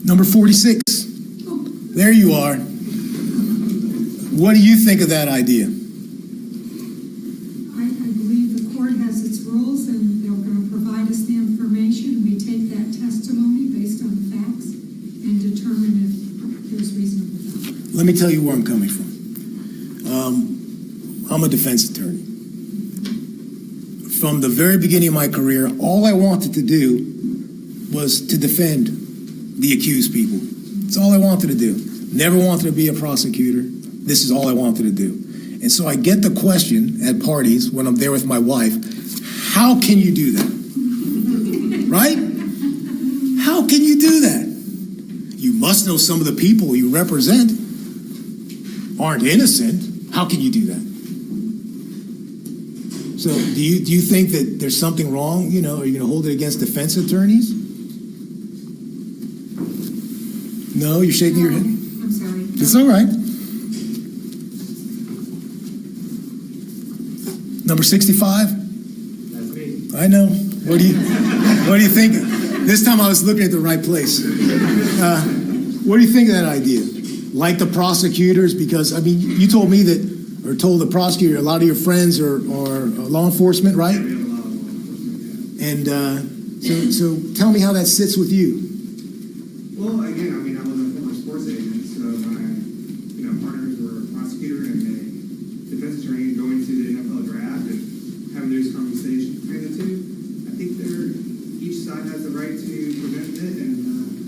Number 46. There you are. What do you think of that idea? I believe the court has its rules, and they're going to provide us the information. We take that testimony based on facts and determine if there's reasonable doubt. Let me tell you where I'm coming from. I'm a defense attorney. From the very beginning of my career, all I wanted to do was to defend the accused people. That's all I wanted to do. Never wanted to be a prosecutor. This is all I wanted to do. And so I get the question at parties when I'm there with my wife, how can you do that? Right? How can you do that? You must know some of the people you represent aren't innocent. How can you do that? So do you think that there's something wrong? You know, are you going to hold it against defense attorneys? No, you're shaking your head? I'm sorry. It's all right. Number 65? That's me. I know. What do you think? This time I was looking at the right place. What do you think of that idea? Like the prosecutors? Because, I mean, you told me that, or told the prosecutor, a lot of your friends are law enforcement, right? We have a lot of law enforcement, yeah. And so tell me how that sits with you. Well, again, I mean, I was a former sports agent, so my, partners were a prosecutor and a defense attorney going to the NFL draft and having those conversations between the two. I think each side has the right to prevent it, and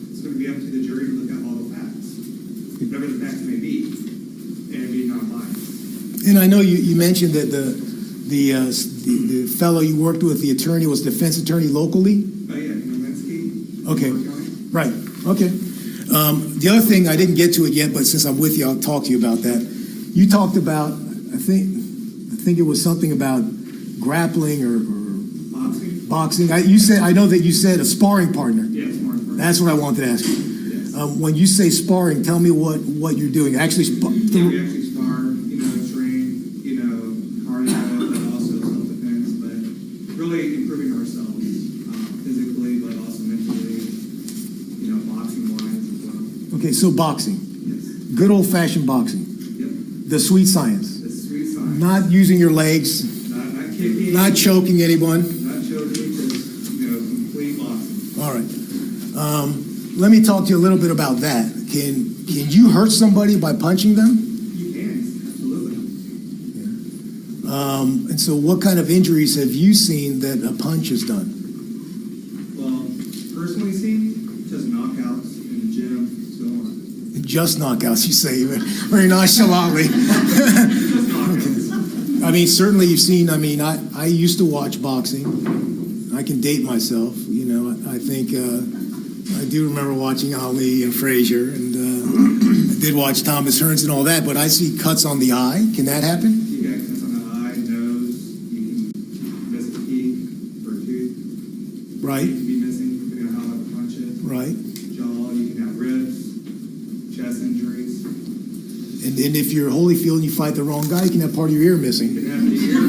it's going to be up to the jury to look at all the facts, whatever the facts may be, and be non-biased. And I know you mentioned that the fellow you worked with, the attorney, was defense attorney locally? Oh, yeah, Linsky. Okay. Right. Okay. The other thing, I didn't get to it yet, but since I'm with you, I'll talk to you about that. You talked about, I think it was something about grappling or boxing. I know that you said a sparring partner. Yeah, sparring partner. That's what I wanted to ask you. Yes. When you say sparring, tell me what you're doing. Yeah, we actually spar, train, cardio, but also self-defense, but really improving ourselves physically, but also mentally, boxing-wise as well. Okay, so boxing. Yes. Good old-fashioned boxing. Yep. The sweet science. The sweet science. Not using your legs. Not kicking. Not choking anyone. Not choking, just, complete boxing. All right. Let me talk to you a little bit about that. Can you hurt somebody by punching them? You can, absolutely. And so what kind of injuries have you seen that a punch has done? Well, personally seen, just knockouts in the gym, so on. Just knockouts, you say, very nonchalantly. Just knockouts. I mean, certainly you've seen, I used to watch boxing. I can date myself, I think, I do remember watching Ali and Frazier, and I did watch Thomas Hearns and all that, but I see cuts on the eye. Can that happen? You got cuts on the eye, nose, you can miss a teeth or a tooth. Right, You can be missing depending on how hard the punch is. right. Jaw, you can have ribs, chest injuries. And if you're Holyfield and you fight the wrong guy, you can have part of your ear missing. You can have the ear,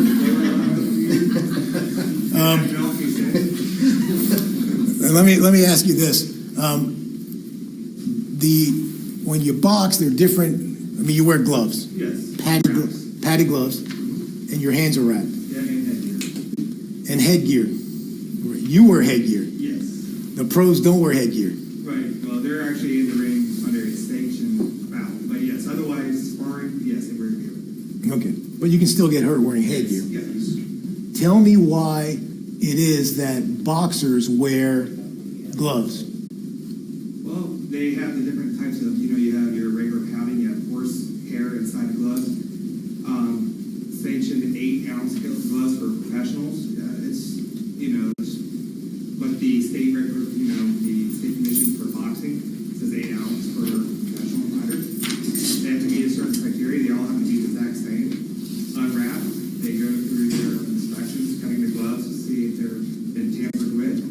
Let me ask you this. When you box, they're different. You wear gloves. Yes. Padded gloves, and your hands are wrapped. Yeah, and headgear. And headgear. You wear headgear. Yes. The pros don't wear headgear. Right, well, they're actually in the ring under a sanctioned bout. But yes, otherwise, sparring, yes, they wear gear. Okay. But you can still get hurt wearing headgear. Yes. Tell me why it is that boxers wear gloves. Well, they have the different types of, you have your regular padding, you have horse hair inside the gloves. Sanctioned 8-ounce gloves for professionals. But the state record, the state commission for boxing says 8 ounce for professional fighters. They have to meet a certain criteria. They all have to be the exact same. Unwrapped, they go through their inspections, cutting the gloves to see if they're been tampered with.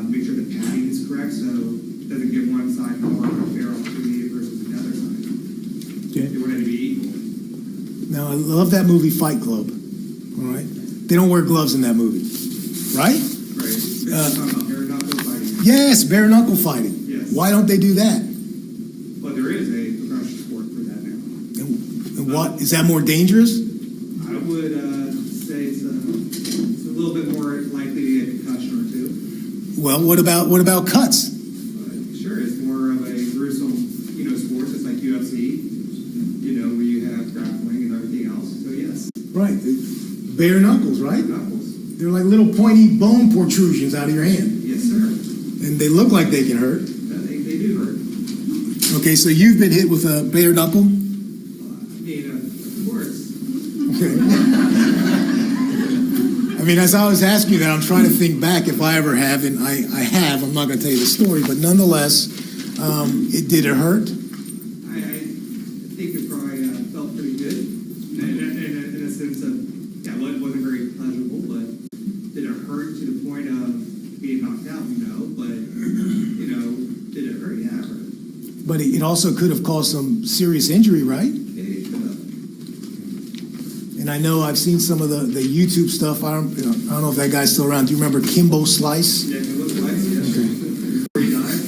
Make sure the padding is correct, so it doesn't give one side more fair opportunity versus the other side. Okay. They want it to be equal. Now, I love that movie Fight Club. All right. They don't wear gloves in that movie, right? Right. Talking about bare knuckle fighting. Yes, bare knuckle fighting. Yes. Why don't they do that? But there is a professional sport for that now. And what is that more dangerous? I would say it's a little bit more likely to get a concussion or two. Well, what about cuts? Sure, it's more of a gruesome, sport. It's like UFC, where you have grappling and everything else. So yes. Right. Bare knuckles, right? Knuckles. They're like little pointy bone protrusions out of your hand. Yes, sir. And they look like they can hurt. They do hurt. Okay, so you've been hit with a bare knuckle? Of course. Okay. As I was asking you that, I'm trying to think back if I ever have, and I have. I'm not going to tell you the story, but nonetheless, did it hurt? I think it probably felt pretty good. In a sense of, well, it wasn't very pleasurable, but did it hurt to the point of being knocked out? No, but, did it hurt? Yeah, it hurt. But it also could have caused some serious injury, right? It could have. And I know I've seen some of the YouTube stuff. I don't know if that guy's still around. Do you remember Kimbo Slice? Yeah, Kimbo Slice, yes. Okay. Before he died.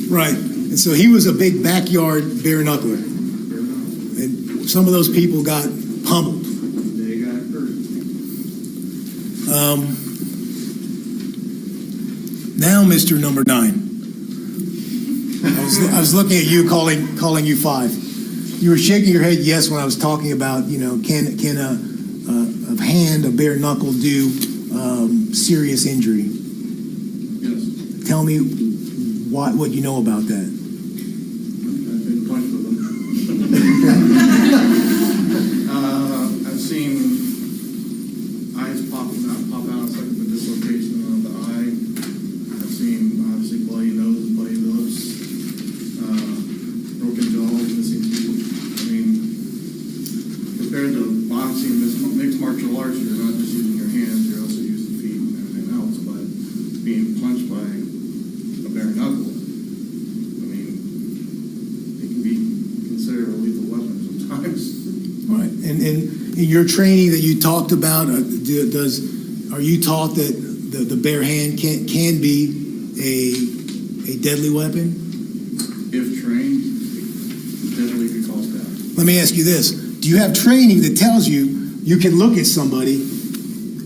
Right. And so he was a big backyard bare knuckler. And some of those people got pummeled. They got hurt. Now, Mr. Number 9. I was looking at you, calling you 5. You were shaking your head yes when I was talking about, can a hand, a bare knuckle do serious injury? Yes. Tell me what you know about that. I've been punched with them. I've seen eyes pop out. It's like a dislocation of the eye. I've seen, obviously, bloody nose, bloody lips, broken jaws, missing teeth. Compared to boxing, mixed martial arts, you're not just using your hands, you're also using feet and everything else. But being punched by a bare knuckle, it can be considered a lethal weapon sometimes. Right. And in your training that you talked about, are you taught that the bare hand can be a deadly weapon? If trained, deadly could cause death. Let me ask you this. Do you have training that tells you can look at somebody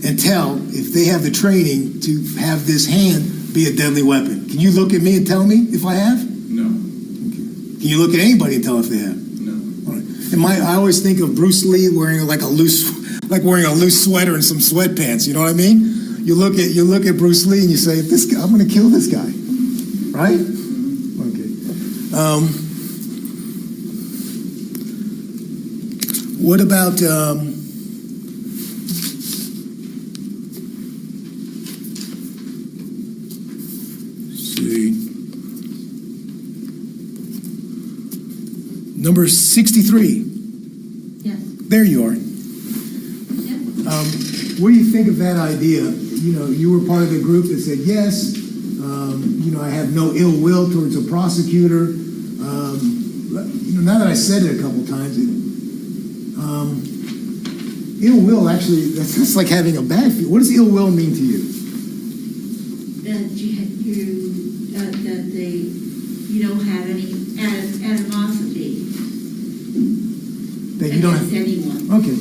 and tell if they have the training to have this hand be a deadly weapon? Can you look at me and tell me if I have? No. Okay. Can you look at anybody and tell if they have? No. All right. And I always think of Bruce Lee wearing like a loose like wearing a loose sweater and some sweatpants. You know what I mean? You look at Bruce Lee and you say, "This guy, I'm going to kill this guy," right? Okay. What about? Number 63. Yes. There you are. What do you think of that idea? You know, you were part of the group that said, yes, I have no ill will towards a prosecutor. Now that I said it a couple times, ill will actually, that's like having a bad feeling. What does ill will mean to you? That you don't have any animosity That you don't against have, anyone. okay.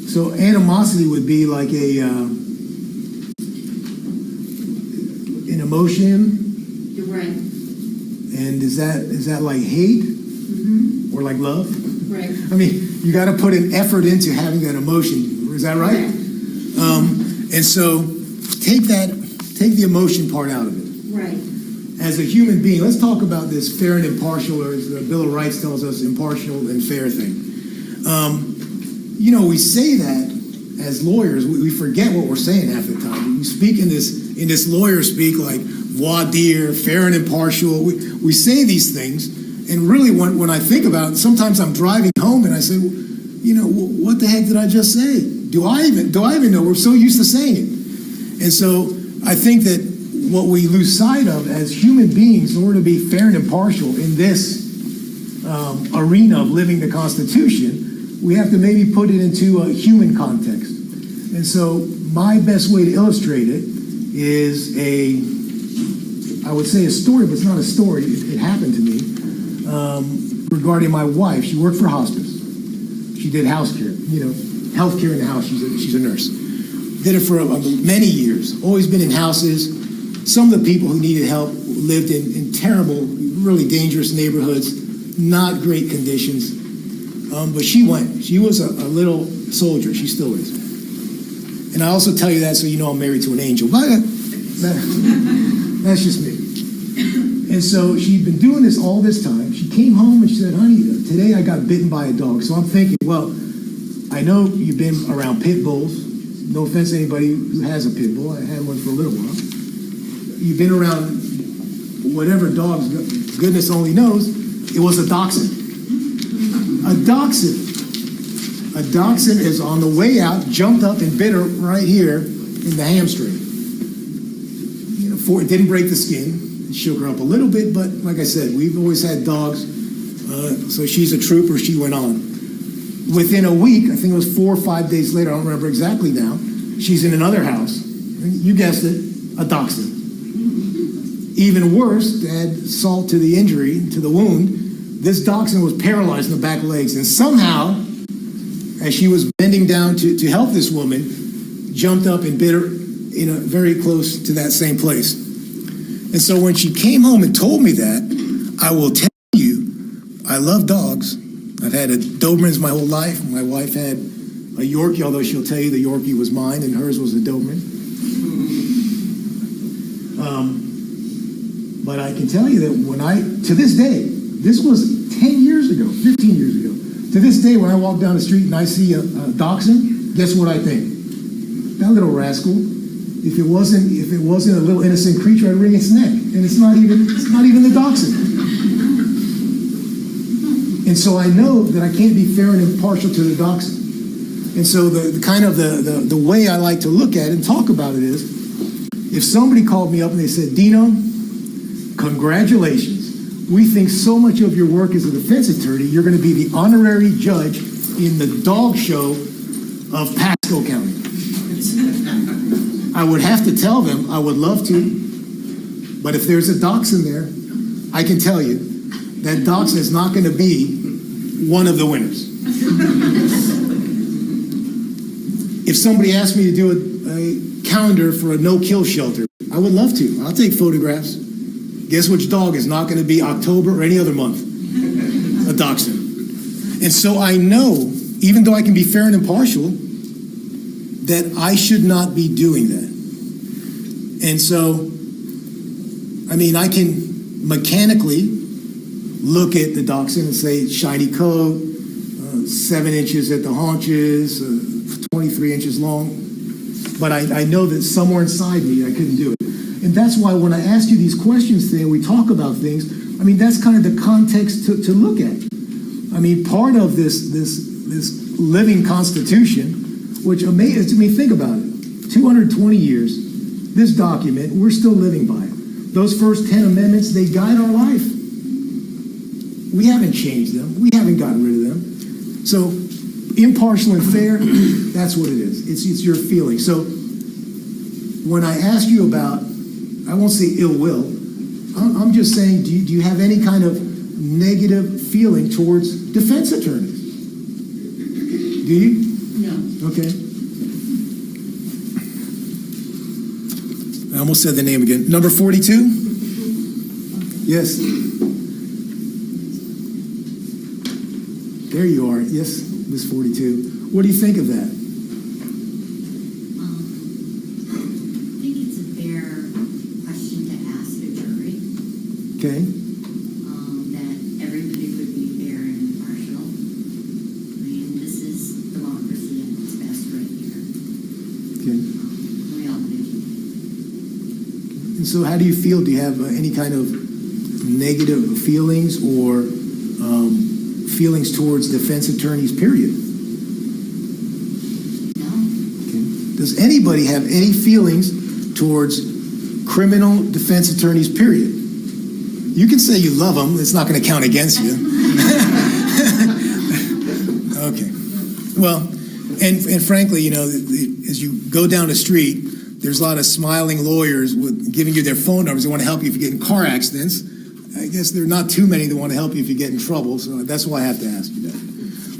So animosity would be like an emotion, You're right. and is that like hate Mm-hmm. or like love? Right. I mean, you got to put an effort into having that emotion. Is that right? And so take the emotion part out of it. Right. As a human being, let's talk about this fair and impartial, or as the Bill of Rights tells us, impartial and fair thing. We say that as lawyers, we forget what we're saying half the time. We speak in this lawyer speak like voir dire, fair and impartial. We say these things, and really when I think about it, sometimes I'm driving home and I say, what the heck did I just say? Do I even know? We're so used to saying it. And so I think that what we lose sight of as human beings, in order to be fair and impartial in this arena of living the Constitution, we have to maybe put it into a human context. And so my best way to illustrate it is I would say a story, but it's not a story. It happened to me regarding my wife. She worked for hospice. She did house care, health care in the house. She's a nurse. Did it for many years. Always been in houses. Some of the people who needed help lived in terrible, really dangerous neighborhoods, not great conditions. But she went. She was a little soldier. She still is. And I also tell you that so you know I'm married to an angel. But that's just me. And so she'd been doing this all this time. She came home and she said, "Honey, today I got bitten by a dog." So I'm thinking, well, I know you've been around pit bulls. No offense to anybody who has a pit bull. I had one for a little while. You've been around whatever dogs, goodness only knows. It was a dachshund. A dachshund. A dachshund is on the way out, jumped up and bit her right here in the hamstring. It didn't break the skin. It shook her up a little bit, but like I said, we've always had dogs. So she's a trooper. She went on. Within a week, I think it was 4 or 5 days later, I don't remember exactly now, she's in another house. You guessed it, a dachshund. Even worse, to add salt to the injury, to the wound, this dachshund was paralyzed in the back legs. And somehow, as she was bending down to help this woman, jumped up and bit her very close to that same place. And so when she came home and told me that, I will tell you, I love dogs. I've had a Dobermans my whole life. My wife had a Yorkie, although she'll tell you the Yorkie was mine and hers was a Doberman. But I can tell you that to this day, this was 10 years ago, 15 years ago. To this day, when I walk down the street and I see a dachshund, guess what I think? That little rascal. If it wasn't a little innocent creature, I'd wring its neck. And it's not even the dachshund. And so I know that I can't be fair and impartial to the dachshund. And so the way I like to look at it and talk about it is, if somebody called me up and they said, "Dino, congratulations. We think so much of your work as a defense attorney, you're going to be the honorary judge in the dog show of Pasco County." I would have to tell them I would love to, but if there's a dachshund there, I can tell you that dachshund is not going to be one of the winners. If somebody asked me to do a calendar for a no-kill shelter, I would love to. I'll take photographs. Guess which dog is not going to be October or any other month? A dachshund. And so I know, even though I can be fair and impartial, that I should not be doing that. And so, I mean, I can mechanically look at the dachshund and say shiny coat, 7 inches at the haunches, 23 inches long. But I know that somewhere inside me, I couldn't do it. And that's why when I ask you these questions, Thea, we talk about things, I mean, that's kind of the context to look at. I mean, part of this living constitution, which amazes me, think about it. 220 years, this document, we're still living by it. Those first 10 amendments, they guide our life. We haven't changed them. We haven't gotten rid of them. So impartial and fair, that's what it is. It's your feeling. So when I ask you about, I won't say ill will, I'm just saying, do you have any kind of negative feeling towards defense attorneys? Do you? No. Okay. I almost said the name again. Number 42? Yes. There you are. Yes, Miss 42. What do you think of that? I think it's a fair question to ask a jury. Okay. That everybody would be fair and impartial. I mean, this is democracy at its best right here. Okay. We all believe in it. And so how do you feel? Do you have any kind of negative feelings or feelings towards defense attorneys, period? No. Okay. Does anybody have any feelings towards criminal defense attorneys, period? You can say you love them. It's not going to count against you. Okay. Well, and frankly, you know, as you go down the street, there's a lot of smiling lawyers with giving you their phone numbers. They want to help you if you get in car accidents. I guess there are not too many that want to help you if you get in trouble, so that's why I have to ask you that.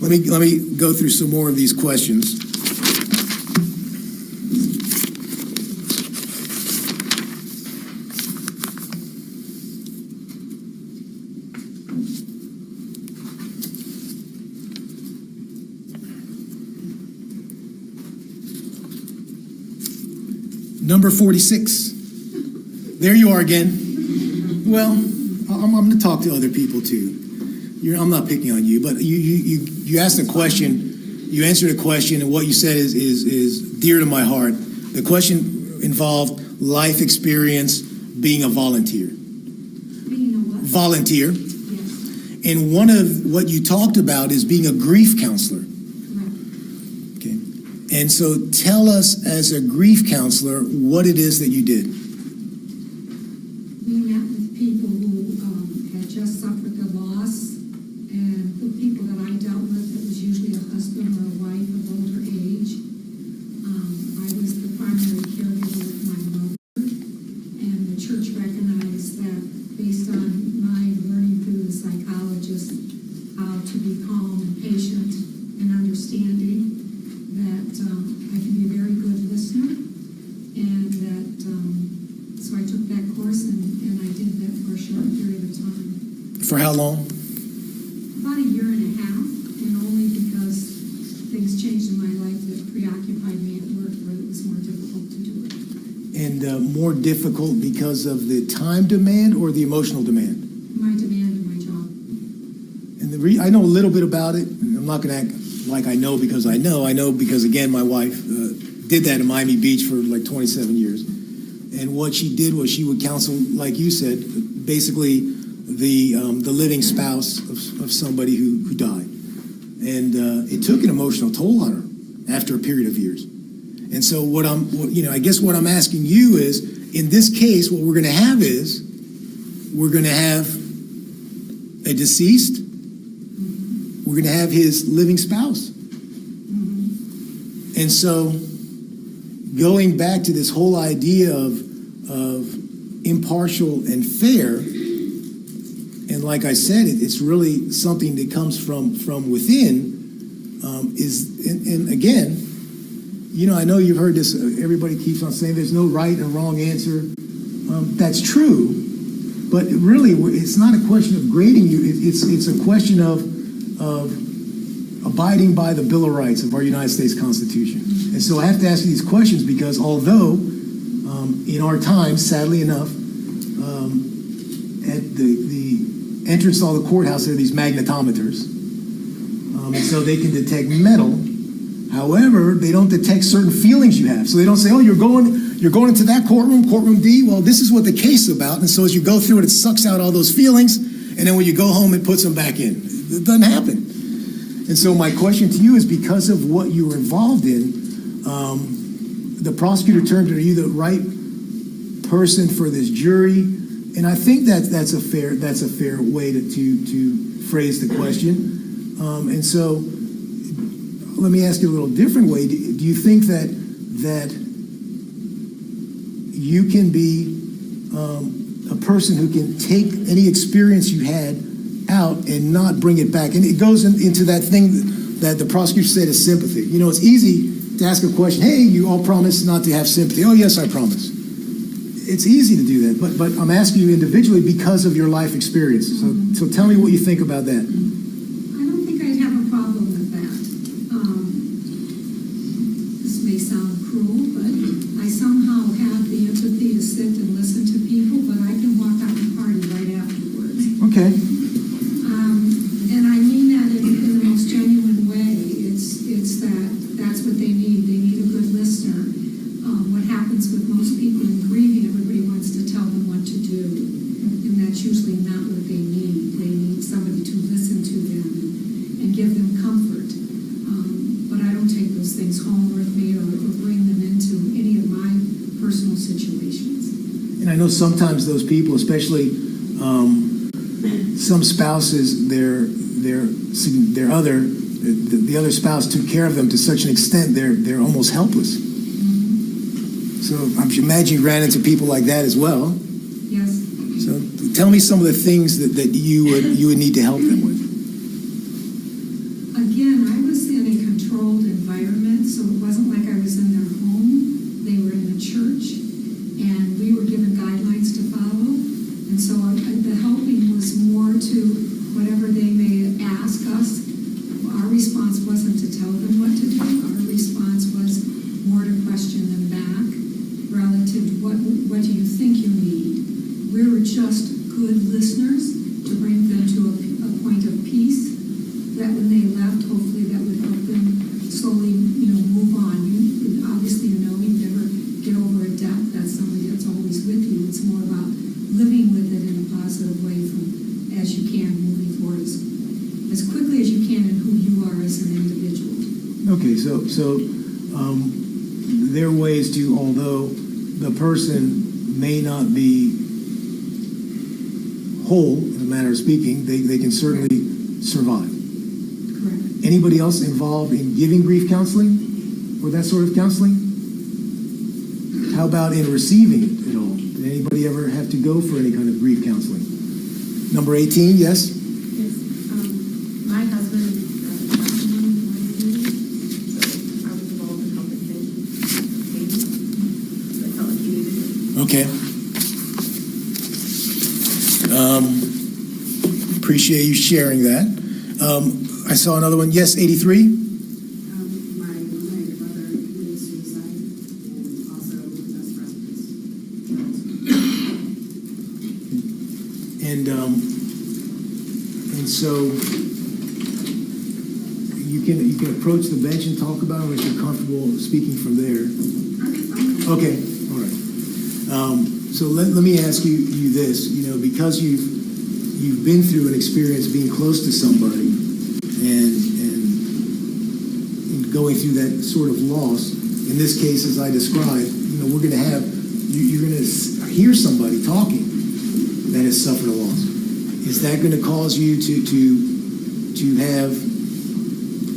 Let me go through some more of these questions. Number 46. There you are again. Well, I'm going to talk to other people too. I'm not picking on you, but you asked a question, you answered a question, and what you said is dear to my heart. The question involved life experience being a volunteer. Being a what? Volunteer. Yes. And one of what you talked about is being a grief counselor. Correct. Okay. And so tell us, as a grief counselor, what it is that you did. We met with people who had just suffered the loss, and the people that I dealt with, it was usually a husband or a wife of older age. I was the primary caregiver of my mother, and the church recognized that based on my learning through the psychologist how to be calm and patient and understanding, that I can be a very good listener, and that so I took that course and I did that for a short period of time. For how long? About a year and a half, and only because things changed in my life that preoccupied me at work where it was more difficult to do it. And more difficult because of the time demand or the emotional demand? My demand of my job. And I know a little bit about it. I'm not going to act like I know because I know. I know because, again, my wife did that in Miami Beach for like 27 years. And what she did was she would counsel, like you said, basically the living spouse of somebody who died. And it took an emotional toll on her after a period of years. And so I guess what I'm asking you is, in this case, what we're going to have is, we're going to have a deceased, we're going to have his living spouse. And so going back to this whole idea of impartial and fair, and like I said, it's really something that comes from within, and again, you know, I know you've heard this, everybody keeps on saying there's no right and wrong answer. That's true, but really it's not a question of grading you, it's a question of abiding by the Bill of Rights of our United States Constitution. And so I have to ask you these questions because although in our times, sadly enough, at the entrance to all the courthouse, there are these magnetometers. And so they can detect metal. However, they don't detect certain feelings you have. So they don't say, oh, you're going into that courtroom D. Well, this is what the case is about. And so as you go through it, it sucks out all those feelings. And then when you go home, it puts them back in. It doesn't happen. And so my question to you is, because of what you were involved in, the prosecutor turned to, are you the right person for this jury? And I think that's a fair way to phrase the question. And so let me ask you a little different way. Do you think that you can be a person who can take any experience you had out and not bring it back? And it goes into that thing that the prosecutor said is sympathy. You know, it's easy to ask a question, hey, you all promise not to have sympathy. Oh, yes, I promise. It's easy to do that, but I'm asking you individually because of your life experience. So tell me what you think about that. I don't think I'd have a problem with that. This may sound cruel, but I somehow have the empathy to sit and listen to people, but I can walk out and party right afterwards. Okay. And I mean that in the most genuine way. It's that's what they need. They need a good listener. What happens with most people in grieving, everybody wants to tell them what to do, and that's usually not what they need. They need somebody to listen to them and give them comfort. But I don't take those things home with me or bring them into any of my personal situations. And I know sometimes those people, especially some spouses, the other spouse took care of them to such an extent they're almost helpless. So I'm imagine you ran into people like that as well. Yes. So tell me some of the things that you would need to help them with. Again, I was in a controlled environment, so it wasn't like I was in their home. They were in a church, and we were given guidelines to follow. And so the helping was more to whatever they may ask us. Our response wasn't to tell them what to do. Our response was more to question them back relative to what do you think you need. We were just good listeners to bring them to a point of peace that when they left, hopefully that would help them slowly, move on. Obviously, you never get over a death. That's somebody that's always with you. It's more about living with it in a positive way as you can, moving forward as quickly as you can in who you are as an individual. Okay, so there are ways to, although the person may not be whole, in a manner of speaking, they can certainly survive. Correct. Anybody else involved in giving grief counseling or that sort of counseling? How about in receiving it at all? Did anybody ever have to go for any kind of grief counseling? Number 18, yes? Yes. My husband passed away in 2018, so I was involved in helping him pay. So I felt like he needed it. Okay. Appreciate you sharing that. I saw another one. Yes, 83? My brother committed suicide and also possessed respirants. And so you can approach the bench and talk about it if you're comfortable speaking from there. Okay, all right. So let me ask you this, because you've been through an experience being close to somebody and going through that sort of loss. In this case, as I described, you're going to hear somebody talking that has suffered a loss. Is that going to cause you to have,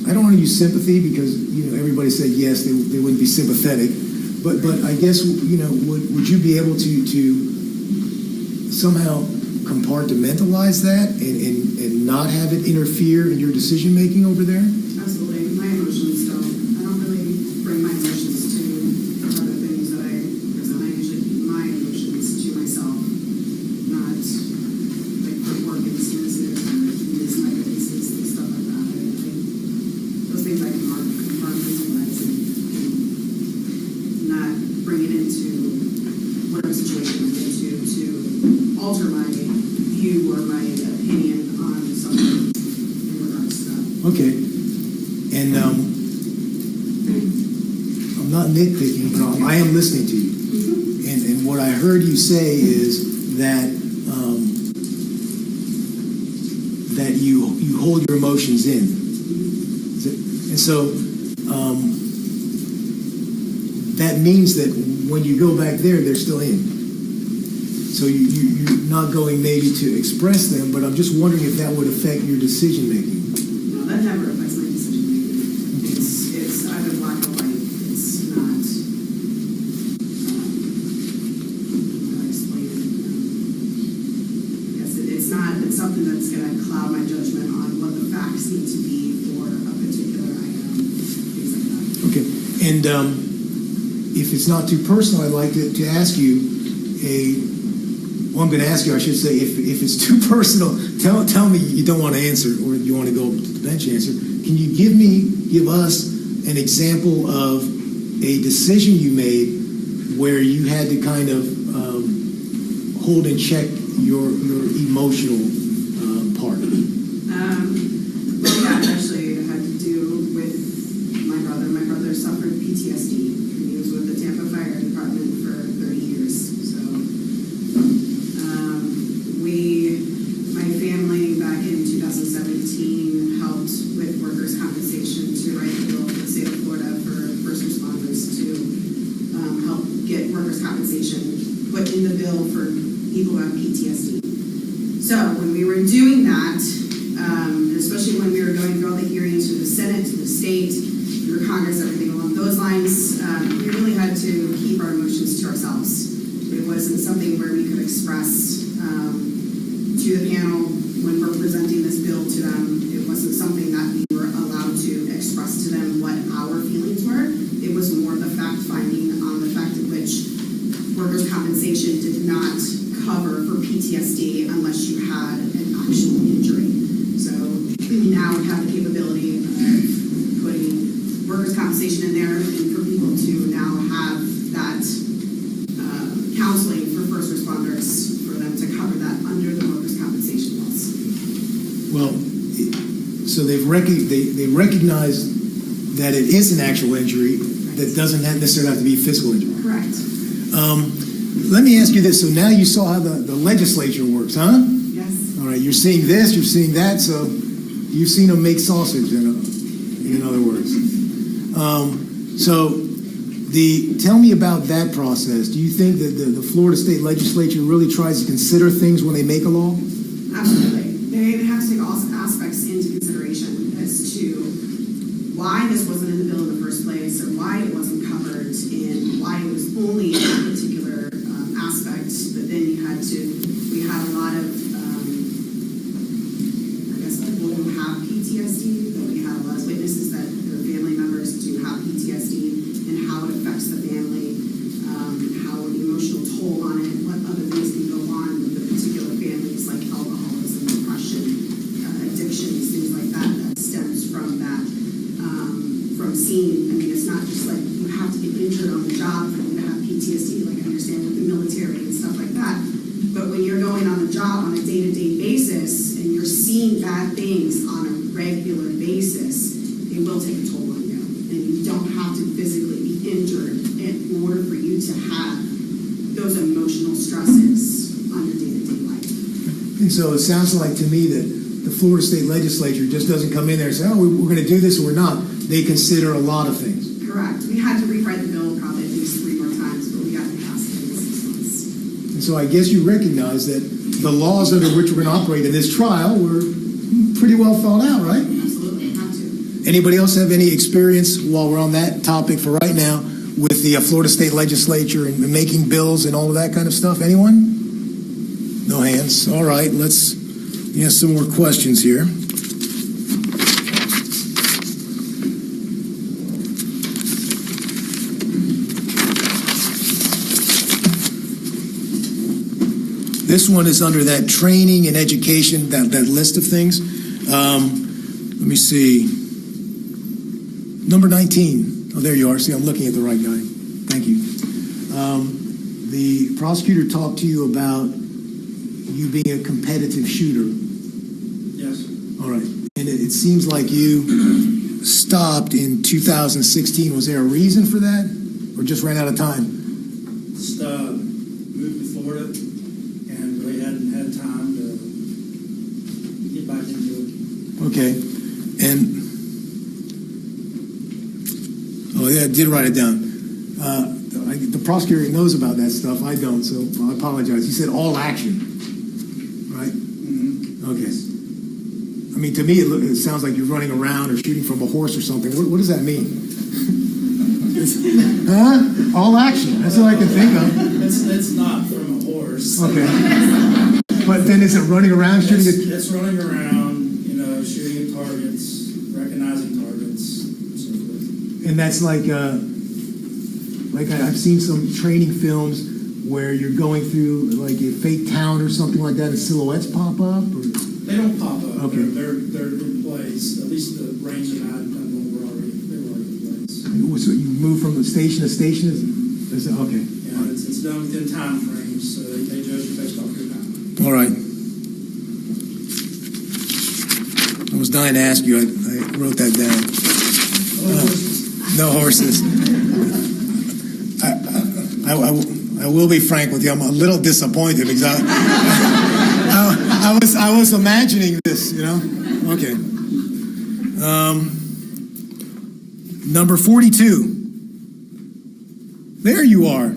I don't want to use sympathy because everybody said yes, they wouldn't be sympathetic, but I guess would you be able to somehow compartmentalize that and not have it interfere in your decision making over there? Absolutely. My emotions don't. I don't really bring my emotions to other things that I present. I usually keep my emotions to myself, not like for work and dismissive or these my witnesses and stuff like that. I Okay. And I'm not nitpicking, but I am listening to you. And what I heard you say is that that you hold your emotions in. And so that means that when you go back there, they're still in. So you're not going maybe to express them, but I'm just wondering if that would affect your decision making. No, that never affects my decision making. It's either black or white. It's not, how do I explain it? Yes, it's not, it's something that's gonna cloud my judgment on what the facts need to be for a particular item, things like that. Okay. And if it's not too personal, I'd like to ask you I'm going to ask you, I should say, if it's too personal, tell me you don't want to answer or you want to go to the bench answer. Can you give us an example of a decision you made where you had to kind of hold in check your emotional part? Well, yeah, it actually had to do with my brother. My brother suffered PTSD. He was with the Tampa Fire Department for 30 years. So my family back in 2017 helped with workers' compensation to write a bill for the state of Florida for first responders to help get workers' compensation put in the bill for people who have PTSD. So when we were doing that, especially when we were going through all the hearings through the Senate, to the state, through Congress, everything along those lines, we really had to keep our emotions to ourselves. It wasn't something where we could express to the panel when we're presenting this bill to them. It wasn't something that we were allowed to express to them what our feelings were. It was more the fact finding on the fact of which workers' compensation did not cover for PTSD unless you had an actual injury. So we now have the capability of putting workers' compensation in there and for people to now have that counseling for first responders for them to cover that under the workers' compensation laws. Well, so they recognize that it is an actual injury that doesn't necessarily have to be a physical injury. Correct. Let me ask you this. So now you saw how the legislature works, huh? Yes. All right, you're seeing this, you're seeing that, so you've seen them make sausage, in other words. Tell me about that process. Do you think that the Florida State Legislature really tries to consider things when they make a law? Absolutely. They have to take all aspects into consideration as to why this wasn't in the bill in the first place or why it wasn't covered and why it was only in a particular aspect. But then we had a lot of, people who have PTSD, but we had a lot of witnesses that their family members do have PTSD and how it affects the family, how the emotional toll on it, what other things can go on with the particular families like alcoholism, depression, addictions, things like that stems from that. From seeing, it's not just like you have to get injured on the job for you to have PTSD, like I understand with the military and stuff like that. But when you're going on the job on a day-to-day basis and you're seeing bad things on a regular basis, it will take a toll on you. And you don't have to physically be injured in order for you to have those emotional stresses on your day-to-day life. And so it sounds like to me that the Florida State Legislature just doesn't come in there and say, oh, we're going to do this or we're not. They consider a lot of things. Correct. We had to rewrite the bill probably at least 3 more times, but we got it passed in 6 months. And so I guess you recognize that the laws under which we're going to operate in this trial were pretty well thought out, right? Absolutely, have to. Anybody else have any experience while we're on that topic for right now with the Florida State Legislature and making bills and all of that kind of stuff? Anyone? No hands. All right, let's ask some more questions here. This one is under that training and education, that list of things. Let me see. Number 19. Oh, there you are. See, I'm looking at the right guy. Thank you. The prosecutor talked to you about you being a competitive shooter. Yes. All right. And it seems like you stopped in 2016. Was there a reason for that, or just ran out of time? Just moved to Florida and really hadn't had time to get back into it. Okay. And, oh yeah, I did write it down. The prosecutor knows about that stuff. I don't, so I apologize. He said all action, right? Mm-hmm. Okay. I mean, to me, it sounds like you're running around or shooting from a horse or something. What does that mean? Huh? All action. That's all I can think of. It's not from a horse. Okay. But then is it running around shooting at... It's running around, shooting at targets, recognizing targets, and so forth. And that's like I've seen some training films where you're going through like a fake town or something like that and silhouettes pop up? Or? They don't pop up. Okay. They're in place. At least the range that I've done were already in place. So you move from station to station? Is it, okay. Yeah, it's done within time frames, so they judge you based off your time. All right. I was dying to ask you. I wrote that down. No horses. I will be frank with you. I'm a little disappointed because I was imagining this, Okay. Number 42. There you are.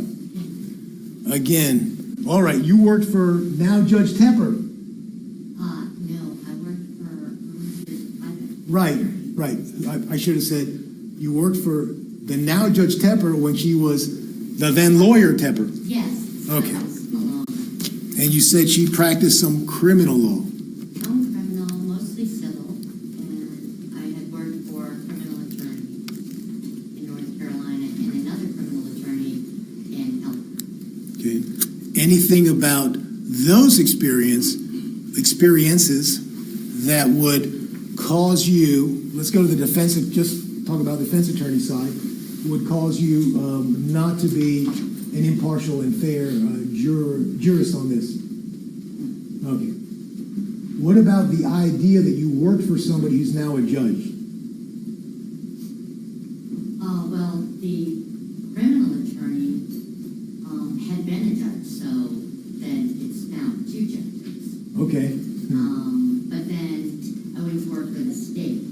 Again. All right. You worked for now Judge Tepper. No, I worked for Right. I should have said you worked for the now Judge Tepper when she was the then lawyer Tepper. Yes. Okay. And you said she practiced some criminal law. Criminal, mostly civil, and I had worked for a criminal attorney in North Carolina and another criminal attorney in Elk. Okay. Anything about those experiences that would cause you, let's go to the defensive, just talk about the defense attorney side, would cause you not to be an impartial and fair jurist on this? Okay. What about the idea that you worked for somebody who's now a judge? Well, the criminal attorney had been a judge, so then it's now 2 judges. Okay. But then I went to work for the state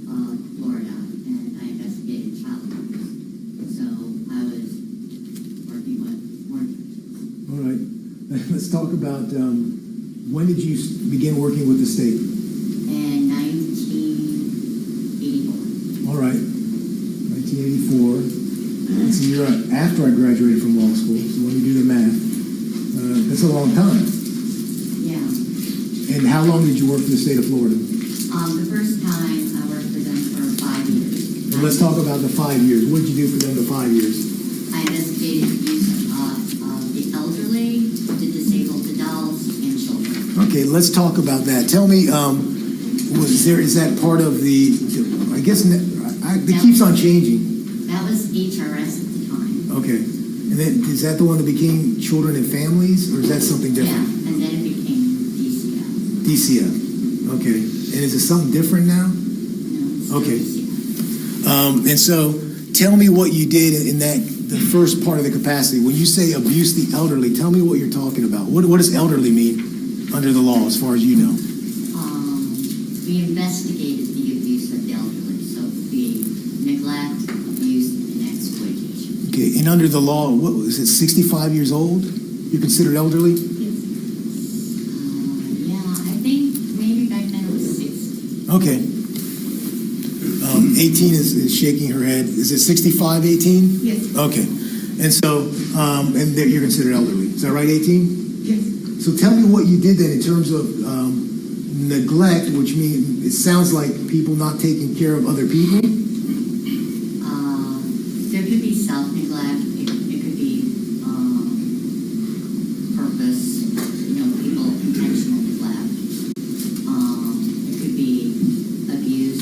of Florida, and I investigated child abuse. So I was working with more judges. All right. Let's talk about when did you begin working with the state? In 1984. All right. 1984. It's a year after I graduated from law school, so let me do the math. That's a long time. Yeah. And how long did you work for the state of Florida? The first time I worked for them for 5 years. Well, let's talk about the 5 years. What did you do for them the 5 years? I investigated abuse of the elderly, the disabled adults, and children. Okay, let's talk about that. Tell me, is that part of the, I guess, it keeps on changing. That was HRS at the time. Okay. And then, is that the one that became children and families, or is that something different? Yeah, and then it became DCF. DCF. Okay. And is it something different now? No, it's Okay. DCF. And so, tell me what you did in the first part of the capacity. When you say abuse the elderly, tell me what you're talking about. What does elderly mean under the law, as far as you know? We investigated the abuse of the elderly, so the neglect, abuse, and exploitation. Okay. And under the law, what was it? 65 years old? You're considered elderly? Yeah, I think maybe back then it was 60. Okay. 18 is shaking her head. Is it 65, 18? Yes. Okay. And so, and you're considered elderly. Is that right, 18? Yes. So tell me what you did then in terms of neglect, which means it sounds like people not taking care of other people. There could be self-neglect. It could be purpose. People intentional neglect. It could be abuse.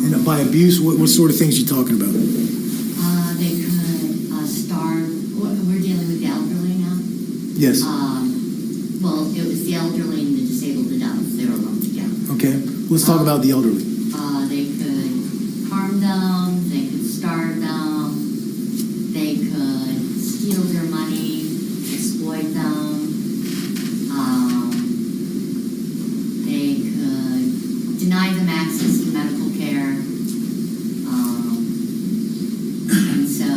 And by abuse, what sort of things are you talking about? They could starve. We're dealing with the elderly now. Yes. Well, it was the elderly and the disabled adults. They were lumped together. Okay. Let's talk about the elderly. They could harm them, they could starve them, they could steal their money, exploit them. They could deny them access to medical care. And so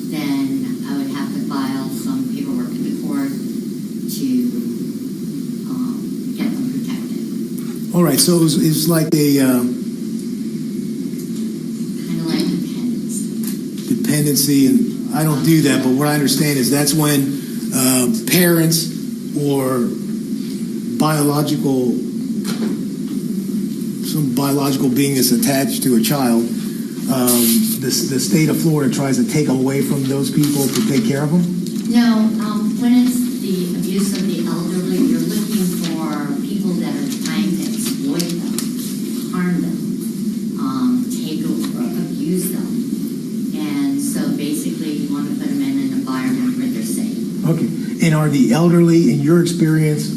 then I would have to file some paperwork in the court to get them protected. All right, so it's like a Kind of like dependency. dependency, and I don't do that, but what I understand is that's when parents or some biological being that's attached to a child, the state of Florida tries to take them away from those people to take care of them? No, when it's the abuse of the elderly, you're looking for people that are trying to exploit them, harm them, take over, abuse them. And so basically you want to put them in an environment where they're safe. Okay. And are the elderly, in your experience,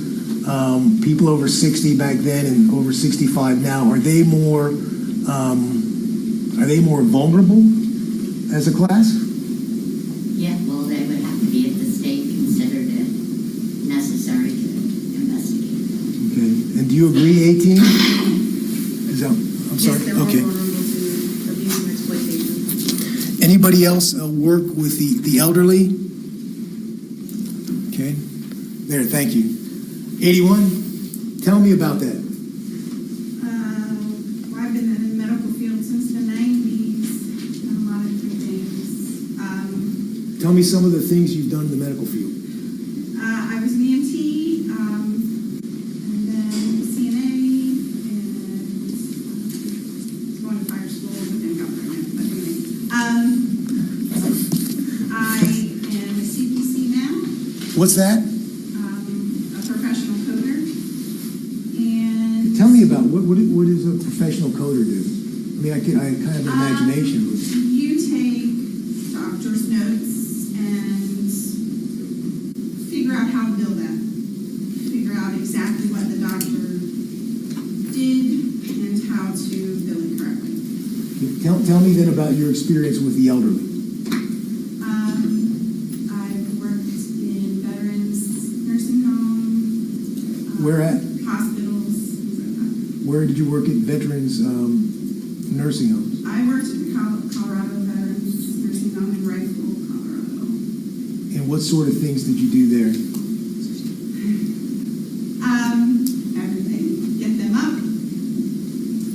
people over 60 back then and over 65 now, are they more vulnerable as a class? Yeah, well, they would have to be if the state considered it necessary to investigate them. Okay. And do you agree, 18? Is that, I'm sorry. Yes, they're more Okay. vulnerable to abuse and exploitation. Anybody else work with the elderly? Okay. There, thank you. 81, tell me about that. Well, I've been in the medical field since the 90s, done a lot of different things. Tell me some of the things you've done in the medical field. I was an EMT, and then CNA, and going to fire school, and then got pregnant, but anyway. I am a CPC now. What's that? A professional coder. And Tell me about what does a professional coder do? I mean, I kind of have an imagination. you take doctor's notes and figure out how to bill that. Figure out exactly what the doctor did and how to bill it correctly. Tell me then about your experience with the elderly. I've worked in veterans nursing home. Where at? Hospitals, things like that. Where did you work at veterans nursing homes? I worked at the Colorado Veterans Nursing Home in Rifle, Colorado. And what sort of things did you do there? Everything. Get them up.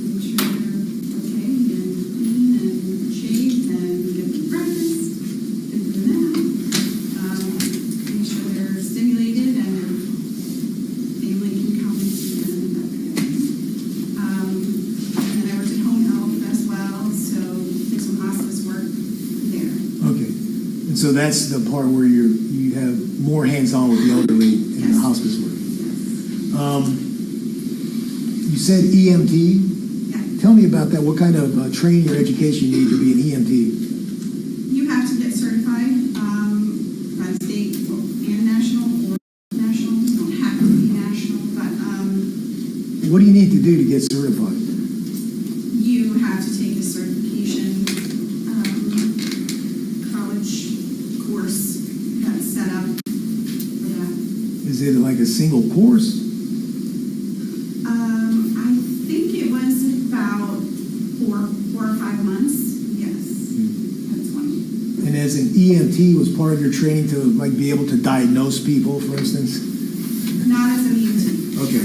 Make sure they're okay and clean and shaved and get them breakfast. Get them nap. Make sure they're stimulated and their family can come and see them and that kind of thing. And then I worked at home health as well, so did some hospice work there. Okay. And so that's the part where you have more hands-on with the elderly in the hospice work. You said EMT. Yeah. Tell me about that. What kind of training or education you need to be an EMT? You have to get certified by the state and national or national. You don't have to be national, but What do you need to do to get certified? you have to take a certification college course that's set up for that. Is it like a single course? I think it was about 4 or 5 months. Yes, that's one. And as an EMT, was part of your training to like be able to diagnose people, for instance? Not as an EMT. Okay.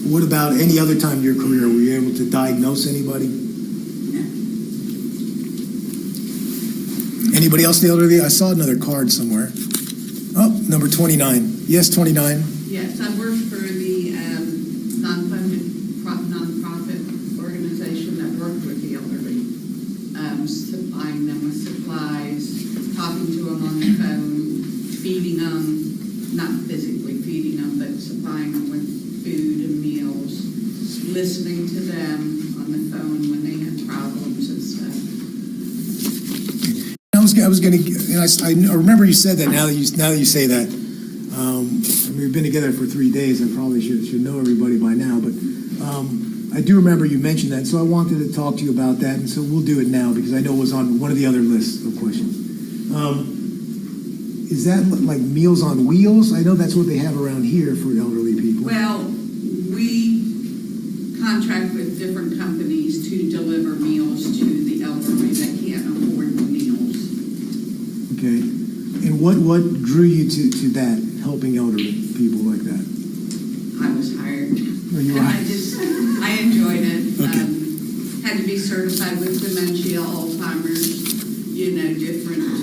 What about any other time in your career? Were you able to diagnose anybody? Anybody else in the elderly? I saw another card somewhere. Oh, number 29. Yes, 29. Yes, I work for the non-profit organization that worked with the elderly, supplying them with supplies, talking to them on the phone, feeding them, not physically feeding them, but supplying them with food and meals, listening to them on the phone when they had problems and stuff. I was going to, and I remember you said that. Now that you say that, I we've been together for 3 days. I probably should know everybody by now, but I do remember you mentioned that, so I wanted to talk to you about that, and so we'll do it now because I know it was on one of the other lists of questions. Is that like Meals on Wheels? I know that's what they have around here for elderly people. Well, we contract with different companies to deliver meals to the elderly that can't afford the meals. Okay. And what drew you to that, helping elderly people like that? I was hired. Oh, you were hired. I enjoyed it. Okay. Had to be certified with dementia, Alzheimer's, different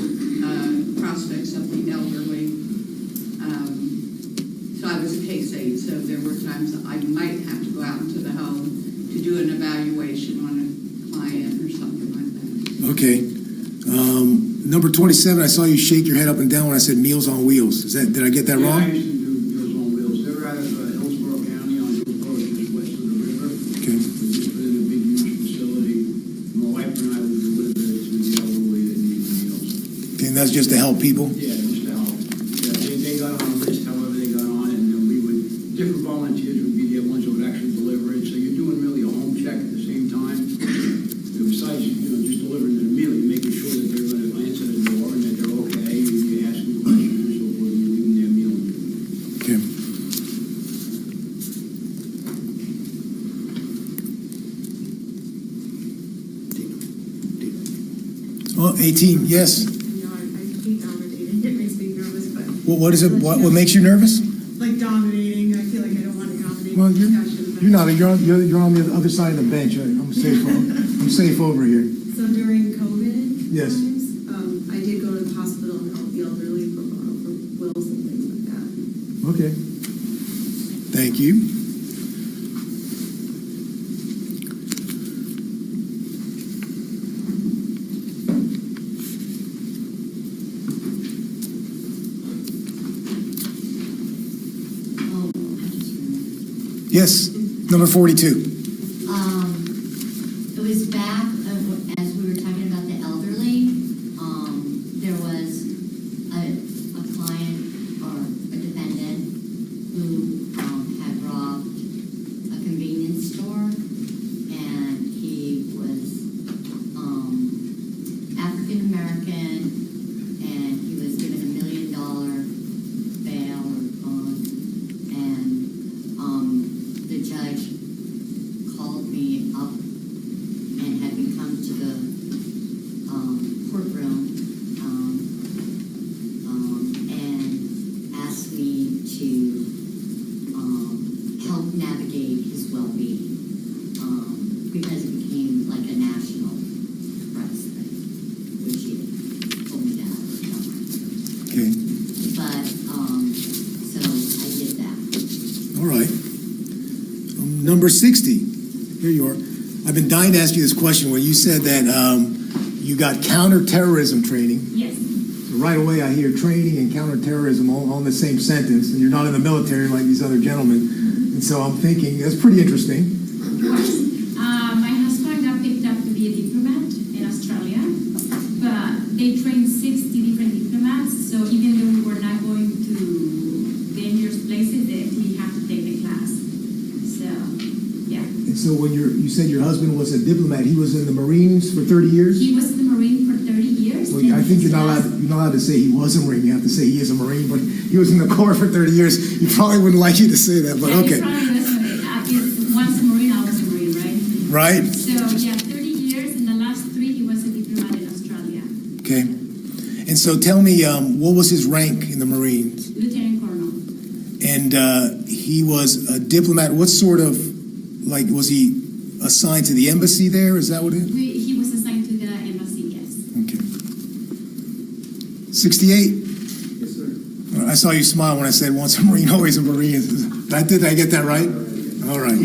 prospects of the elderly. So I was a case aide, so there were times that I might have to go out into the home to do an evaluation on a client or something like that. Okay. Number 27, I saw you shake your head up and down when I said Meals on Wheels. Did I get that wrong? I used to do Meals on Wheels. They're out of Hillsborough County on Hill Road, just west of the river. Okay. We just put in a big, huge facility. My wife and I would deliver it to the elderly that need the meals. Okay, and that's just to help people? Yeah, just to help. Yeah, they got on a list, however they got on it, and then different volunteers would be the ones that would actually deliver it. So you're doing really a home check at the same time. Besides, just delivering the meal, you're making sure that they're going to answer the door and that they're okay. You ask them questions and so forth, and you leave them their meal. Okay. Oh, 18, yes. I hate dominating. It makes me nervous, but. Well, what is it? What makes you nervous? Like dominating, I feel like I don't want to dominate Well, the discussion. but- you're not. You're on the other side of the bench. I'm safe. I'm safe over here. So during COVID Yes. times, I did go to the hospital and help the elderly for wills and things like that. Okay. Thank you. Oh, I just remembered. Yes, number 42. It was back, as we were talking about the elderly, there was a client or a defendant who had robbed a convenience store, and he was African American, and he was given $1 million bail or bond, and the judge called me up and had me come to the courtroom and asked me to help navigate his well-being because it became like a national press thing, which he told me that. Okay. But, so I did that. All right. Number 60. Here you are. I've been dying to ask you this question when you said that you got counterterrorism training. Yes. So right away I hear training and counterterrorism all in the same sentence, and you're not in the military like these other gentlemen. And so I'm thinking, that's pretty interesting. Of course. My husband got picked up to be a diplomat in Australia, but they trained 60 different diplomats, so even though we were not going to dangerous places, he had to take the class. So, yeah. And so when you said your husband was a diplomat, he was in the Marines for 30 years? He was in the Marine for 30 years. Well, I think you're not allowed to say he was a Marine. You have to say he is a Marine, but he was in the Corps for 30 years. He probably wouldn't like you to say that, but okay. Once a Marine, I was a Marine, right? Right? So, yeah, 30 years, and the last 3, he was a diplomat in Australia. Okay. And so tell me, what was his rank in the Marines? Lieutenant Colonel. And he was a diplomat. What sort of, was he assigned to the embassy there? Is that what it is? He was assigned to the embassy, yes. Okay. 68? Yes, sir. I saw you smile when I said once a Marine, always a Marine. Did I get that right? All right.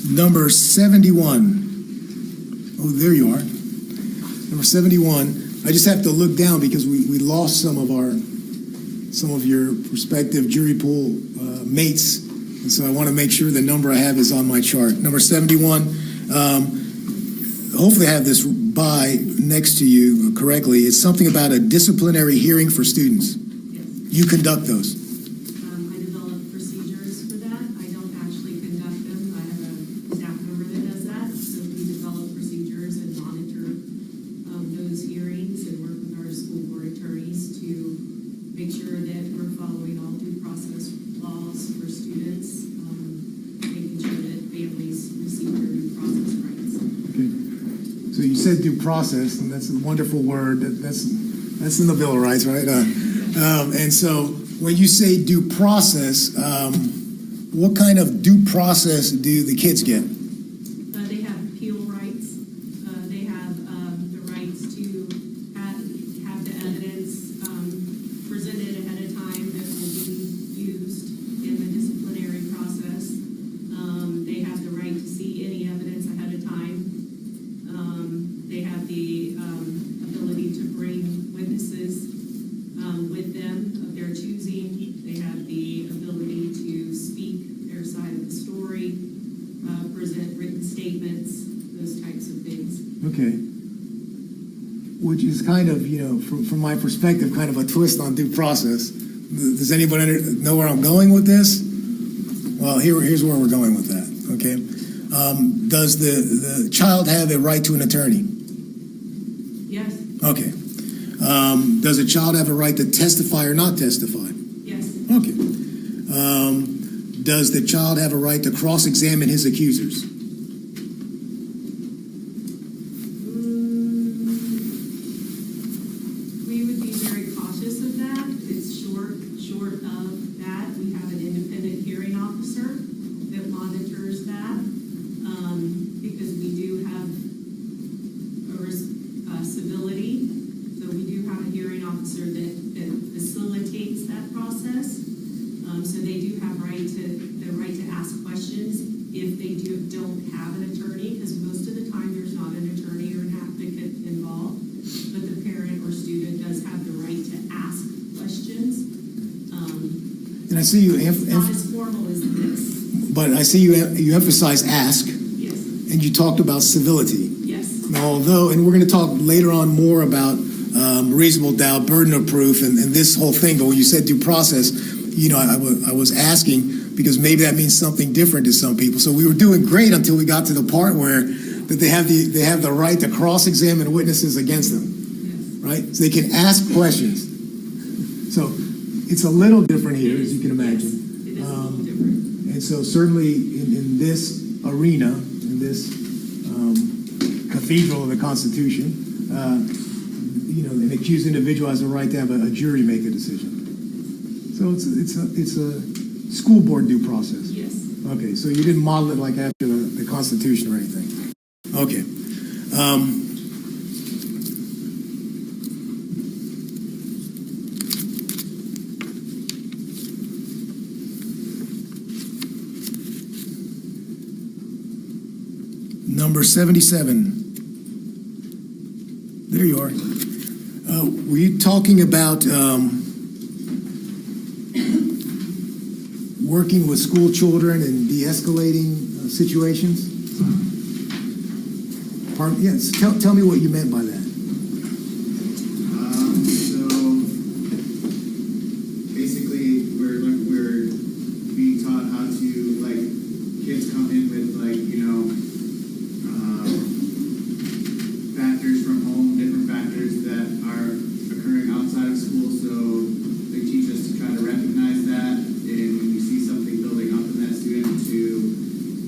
Number 71. Oh, there you are. Number 71, I just have to look down because we lost some of your prospective jury pool mates, and so I want to make sure the number I have is on my chart. Number 71, hopefully I have this by next to you correctly. It's something about a disciplinary hearing for students. You conduct those. I develop procedures for that. I don't actually conduct them. I have a staff member that does that. So we develop procedures and monitor those hearings and work with our school board attorneys to make sure that we're following all due process laws for students, making sure that families receive their due process rights. Okay. So you said due process, and that's a wonderful word. That's in the Bill of Rights, right? And so when you say due process, what kind of due process do the kids get? They have appeal rights. They have the rights to have the evidence presented ahead of time that will be used in the disciplinary process. They have the right to see any evidence ahead of time. They have the ability to bring witnesses with them of their choosing. They have the ability to speak their side of the story, present written statements, those types of things. Okay. Which is kind of, from my perspective, kind of a twist on due process. Does anybody know where I'm going with this? Well, here's where we're going with that, okay? Does the child have a right to an attorney? Yes. Okay. Does a child have a right to testify or not testify? Yes. Okay. Does the child have a right to cross-examine his accusers? We would be very cautious of that. It's short of that. We have an independent hearing officer that monitors that, because we do have civility. So we do have a hearing officer that facilitates that process. So they do have the right to ask questions if they don't have an attorney, because most of the time there's not an attorney or an advocate involved, but the parent or student does have the right to ask questions. And I see you. It's not as formal as this. But I see you emphasize ask. Yes. And you talked about civility. Yes. Now, and we're going to talk later on more about reasonable doubt, burden of proof, and this whole thing. But when you said due process, I was asking because maybe that means something different to some people. So we were doing great until we got to the part where that they have the right to cross-examine witnesses against them, right? So they can ask questions. So it's a little different here, as you can imagine. It is a little different. And so certainly in this arena, in this cathedral of the Constitution, an accused individual has a right to have a jury make a decision. So it's a school board due process. Yes. Okay, so you didn't model it like after the Constitution or anything. Okay. Number 77. There you are. Were you talking about working with school children and de-escalating situations? Pardon? Yes. Tell me what you meant by that. So basically, we're being taught how to kids come in with factors from home, different factors that are occurring outside of school. So they teach us to try to recognize that, and when we see something building up in that student, to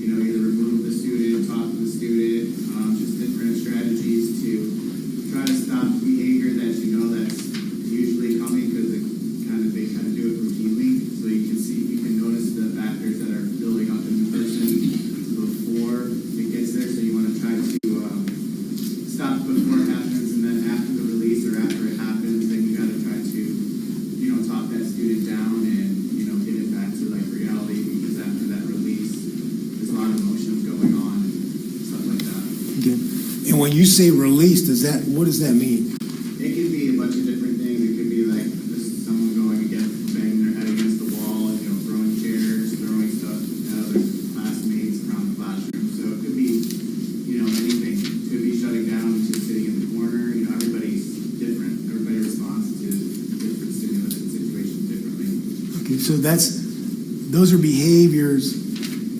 either remove the student, talk to the student, just different strategies to when you say release, what does that mean? It could be a bunch of different things. It could be like just someone going against, banging their head against the wall, and throwing chairs, throwing stuff at other classmates around the classroom. So it could be, anything. It could be shutting down, just sitting in the corner. Everybody's different. Everybody responds to different stimulus and situations differently. Okay, so those are behaviors,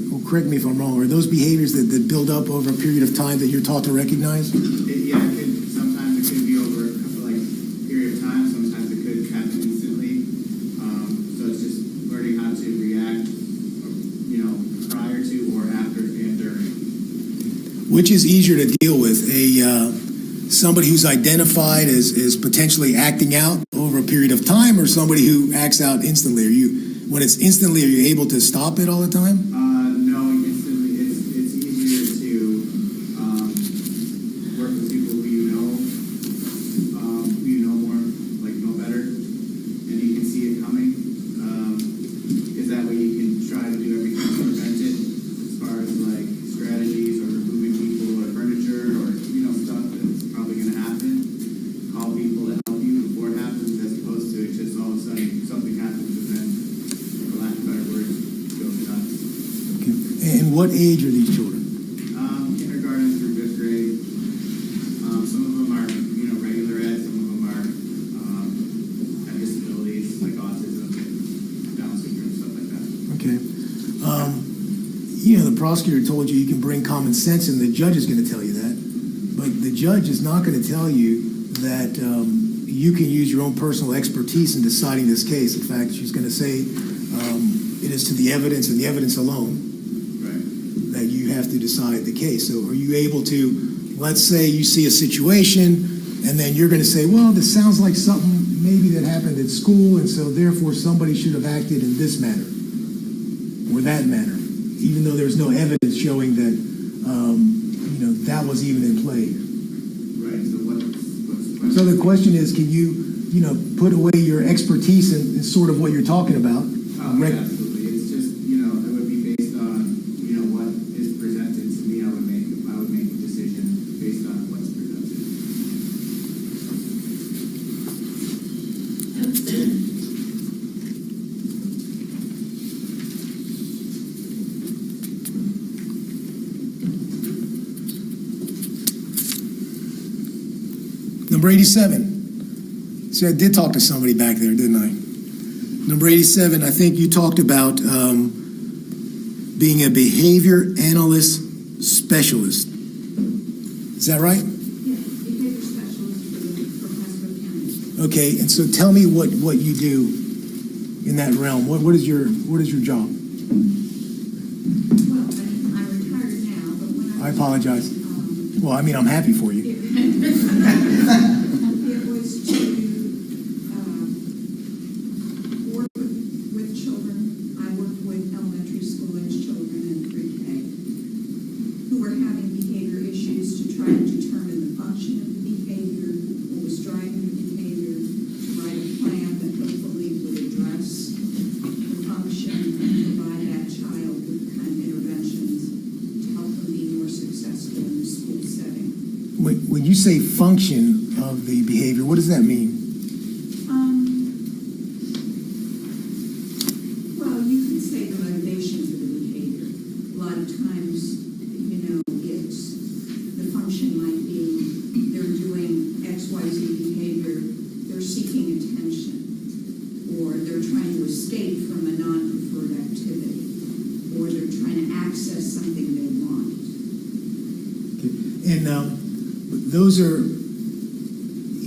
well, correct me if I'm wrong, are those behaviors that build up over a period of time that you're taught to recognize? Sometimes it could be over a period of time. Sometimes it could happen instantly. So it's just learning how to react, prior to or after and during. Which is easier to deal with, somebody who's identified as potentially acting out over a period of time, or somebody who acts out instantly? When it's instantly, are you able to stop it all the time? No, instantly. It's easier to work with people who you know more, know better, and you can see it coming. Because that way you can try to do everything to prevent it, as far as strategies or removing people or furniture or stuff that's probably going to happen. Call people to help you before it happens, as opposed to just all of a sudden something happens and then, for lack of better words, goes nuts. Okay. And what age are these children? Kindergarten through 5th grade. Some of them are, regular ed. Some of them are have disabilities like autism, Down syndrome, stuff like that. Okay. The prosecutor told you can bring common sense, and the judge is going to tell you that. But the judge is not going to tell you that you can use your own personal expertise in deciding this case. In fact, she's going to say it is to the evidence and the evidence alone that you have to decide the case. So are you able to, let's say you see a situation, and then you're going to say, well, this sounds like something maybe that happened at school, and so therefore somebody should have acted in this manner or that manner, even though there's no evidence showing that that was even in play. Right. So what's the question? So the question is, can you put away your expertise in sort of what you're talking about? Absolutely. It's just, it would be based on, what is presented to me. I would make a decision based on what's presented. Number 87. See, I did talk to somebody back there, didn't I? Number 87, I think you talked about being a behavior analyst specialist. Is that right? Yeah, behavior specialist for Pasco County. Okay, and so tell me what you do in that realm. What is your job? Well, I'm retired now, but when I apologize. Well, I'm happy for you. It was to work with children. I worked with elementary school age children and pre-K who were having behavior issues, to try to determine the function of the behavior, what was driving the behavior, to write a plan that hopefully would address the function and provide that child with the kind of interventions to help them be more successful in the school setting. When you say function of the behavior, what does that mean? Well, you can say the motivation for the behavior. A lot of times, it's the function might be they're doing XYZ behavior, they're seeking attention, or they're trying to escape from a non-preferred activity, or they're trying to access something they want. And those are,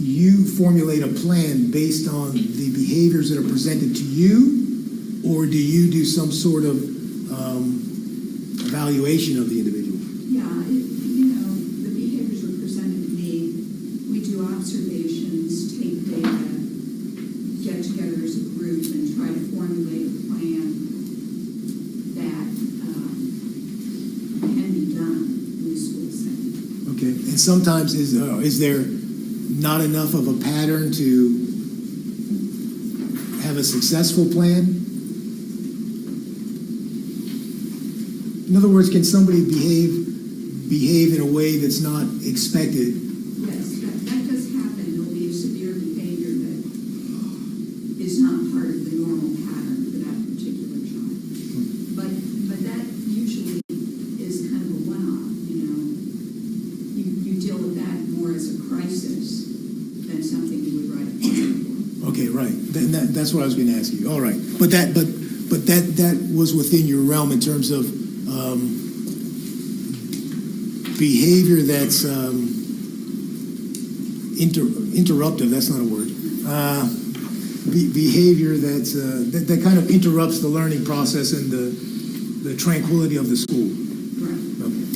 you formulate a plan based on the behaviors that are presented to you, or do you do some sort of evaluation of the individual? Yeah, the behaviors are presented to me. We do observations, take data, get together as a group and try to formulate a plan that can be done in the school setting. Okay, and sometimes is there not enough of a pattern to have a successful plan? In other words, can somebody behave behave in a way that's not expected. Yes, that does happen. There'll be a severe behavior that is not part of the normal pattern for that particular child. But that usually is kind of a one-off, you know. You deal with that more as a crisis than something you would write a plan for. Okay, right. That's what I was going to ask you. All right, but that was within your realm in terms of behavior that's interruptive. That's not a word. Behavior that's that kind of interrupts the learning process and the tranquility of the school. Right. Okay.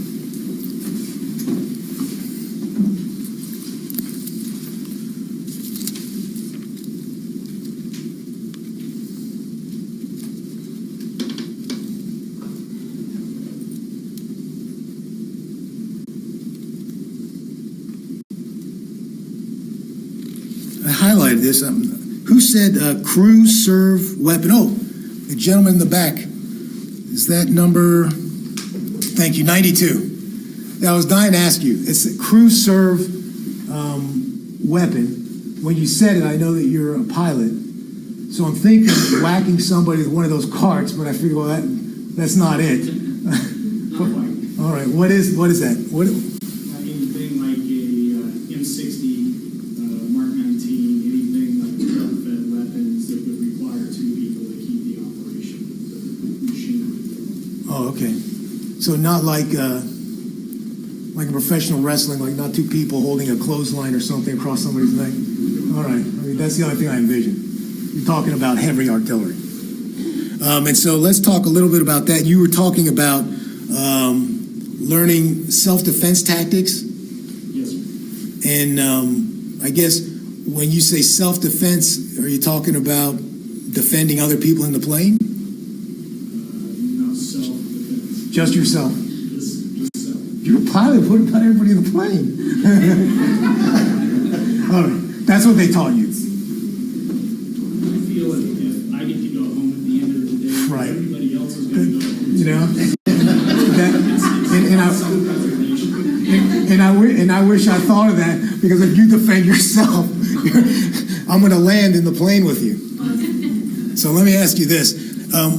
I highlighted this. Who said crew serve weapon? Oh, the gentleman in the back. Is that number? Thank you, 92. I was dying to ask you. It's a crew serve weapon. When you said it, I know that you're a pilot. So I'm thinking whacking somebody with one of those carts, but I figure, well, that's not it. All right, what is that? What? Anything like a M60, Mark 19, anything like truck-fed weapons that would require two people to keep the operation, the machinery. Oh, okay. So not like a professional wrestling, like not two people holding a clothesline or something across somebody's neck. All right. I mean, that's the only thing I envision. You're talking about heavy artillery. And so let's talk a little bit about that. You were talking about learning self-defense tactics. Yes, sir. And I guess when you say self-defense, are you talking about defending other people in the plane? No, self-defense. Just yourself? Just self. You're a pilot. What about everybody in the plane? All right. That's what they taught you. I feel if I get to go home at the end of the day, Right. everybody else is going to go home. You know? And I wish I thought of that, because if you defend yourself, I'm going to land in the plane with you. So let me ask you this.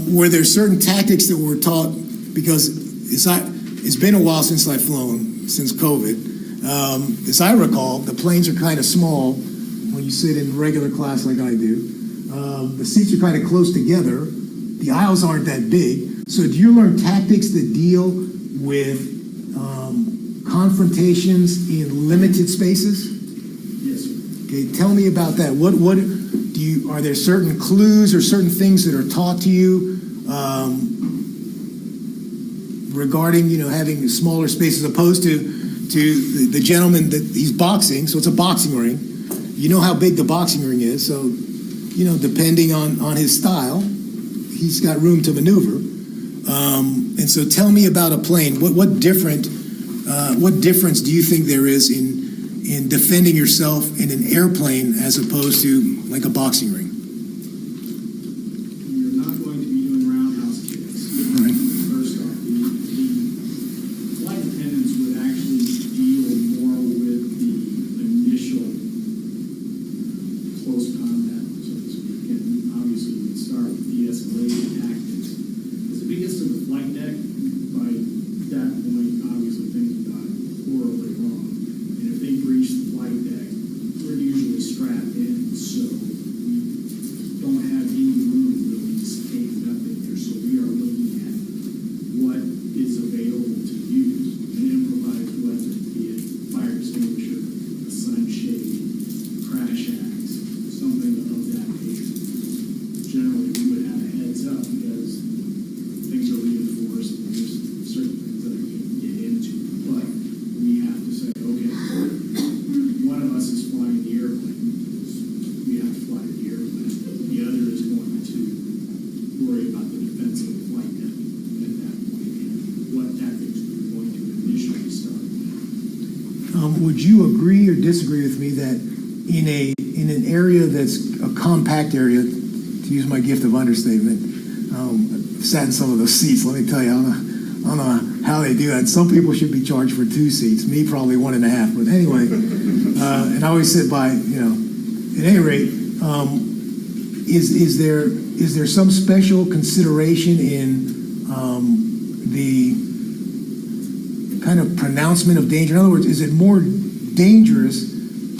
Were there certain tactics that were taught? Because it's been a while since I've flown, since COVID. As I recall, the planes are kind of small when you sit in regular class like I do. The seats are kind of close together. The aisles aren't that big. So do you learn tactics that deal with confrontations in limited spaces? Yes, sir. Okay, tell me about that. Are there certain clues or certain things that are taught to you regarding, having smaller spaces, opposed to the gentleman that he's boxing? So it's a boxing ring. You know how big the boxing ring is. So, depending on his style, he's got room to maneuver. And so tell me about a plane. What difference do you think there is in defending yourself in an airplane as opposed to like a boxing ring? You're not going to be doing roundhouse kicks. Right. First off, the flight attendants would actually deal more with the initial close combat, so to speak, and obviously would start with de-escalating tactics. As it gets to the flight deck, by that point, obviously things have gone horribly wrong. And if they breach the flight deck, we're usually strapped in, so we don't have any room really to stay up in there. So we are looking at what is available to use, an improvised weapon, be it fire extinguisher, a sunshade, crash axe, something of that nature. Generally, we would have a heads up because things are reinforced and there's certain things that I can get into. But we have to say, okay, one of us is flying the airplane. We have to fly the airplane. The other is going to worry about the defense of the flight deck at that point and what tactics we're going to initially start with. Would you agree or disagree with me that in an area that's a compact area, to use my gift of understatement, I've sat in some of those seats, let me tell you, I don't know how they do that. Some people should be charged for 2 seats. Me, probably 1.5. But anyway, and I always sit by, at any rate, is there some special consideration in the kind of pronouncement of danger? In other words, is it more dangerous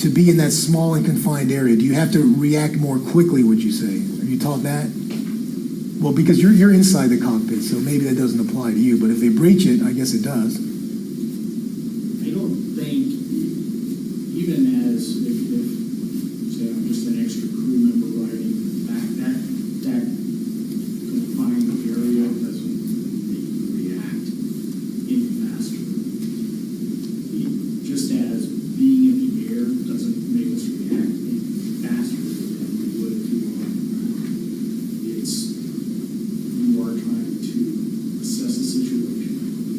to be in that small and confined area? Do you have to react more quickly, would you say? Have you taught that? Well, because you're inside the cockpit, so maybe that doesn't apply to you, but if they breach it, I guess it does. I don't think, even as if say I'm just an extra crew member riding back, that confined area doesn't make you react any faster. Just as being in the air doesn't make us react any faster than we would if we were on the ground. You are trying to assess the situation.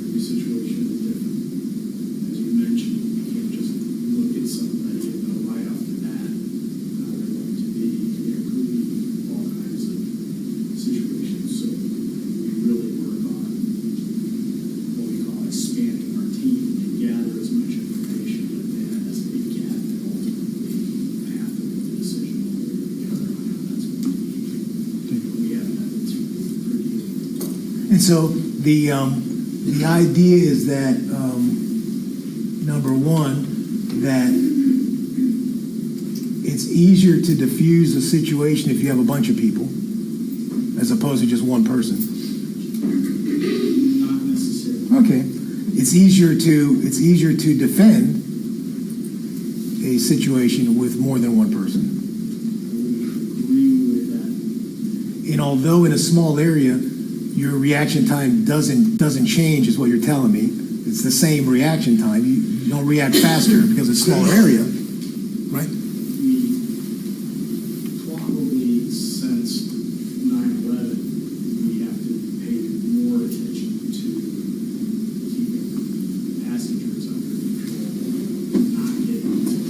Every situation is different. As you mentioned, you can't just look at somebody and know right off the bat how they're going to be. There could be all kinds of situations. So we really work on what we call expanding our team to gather as much information as they can, and ultimately have to make a decision one way or the other on how that's going to be. We have methods for dealing with it. And so the idea is that, number one, that it's easier to diffuse a situation if you have a bunch of people as opposed to just one person. Not necessarily. Okay. It's easier to defend a situation with more than one person. Agree with that. And although in a small area, your reaction time doesn't change, is what you're telling me. It's the same reaction time. You don't react faster because it's a smaller area, right? We probably since 9/11, we have to pay more attention to keeping passengers under control, not getting into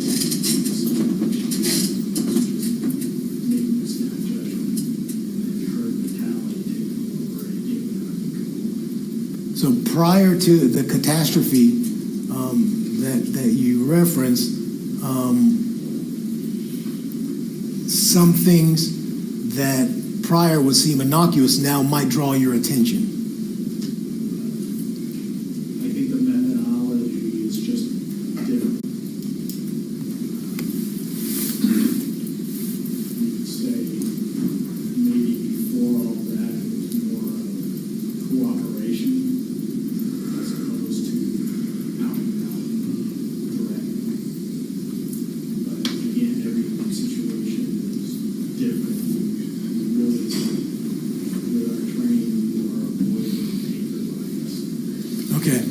making a snap judgment and then herd mentality taking over and getting out of control. So prior to the catastrophe that you referenced, some things that prior would seem innocuous now might draw your attention. I think the methodology is just different. You could say maybe before all that it was more of cooperation as opposed to out and out threat. But again, every situation is different. Really, with our training, we are avoiding anger bias. Okay.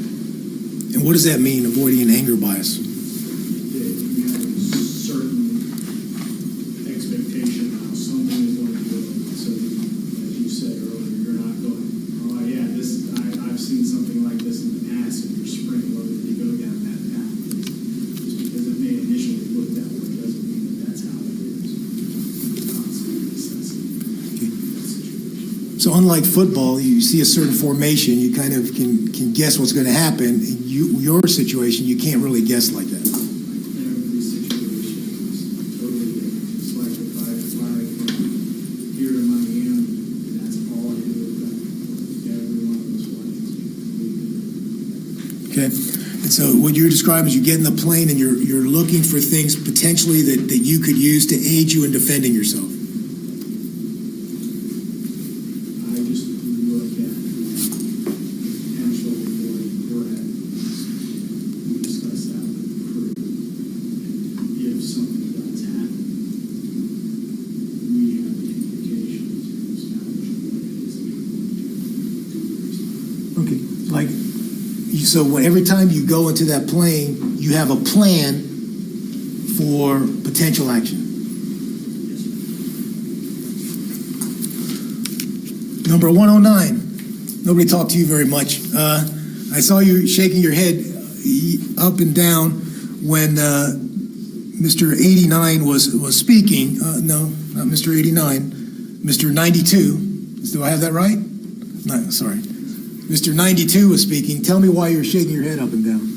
And what does that mean, avoiding an anger bias? That you have a certain expectation of how something is going to go. So, as you said earlier, you're not going, oh yeah, I've seen something like this in the past, and you're spring loaded to go down that path. Just because it may initially look that way doesn't mean that that's how it is. You're constantly assessing that situation. So unlike football, you see a certain formation, you kind of can guess what's going to happen. Your situation, you can't really guess like that. Every situation is totally different. It's like if I fly from here to Miami, and that's all I do, every one of those flights is completely different. Okay. And so what you're describing is you get in the plane and you're looking for things potentially that you could use to aid you in defending yourself. I just look at the potential for a threat. We discuss that with the crew. And if something does happen, we have the communication to establish what it is that we're going to do. Okay. Like, so every time you go into that plane, you have a plan for potential action. Number 109. Nobody talked to you very much. I saw you shaking your head up and down when Mr. 89 was speaking. No, not Mr. 89. Mr. 92. Do I have that right? No, sorry. Mr. 92 was speaking. Tell me why you're shaking your head up and down.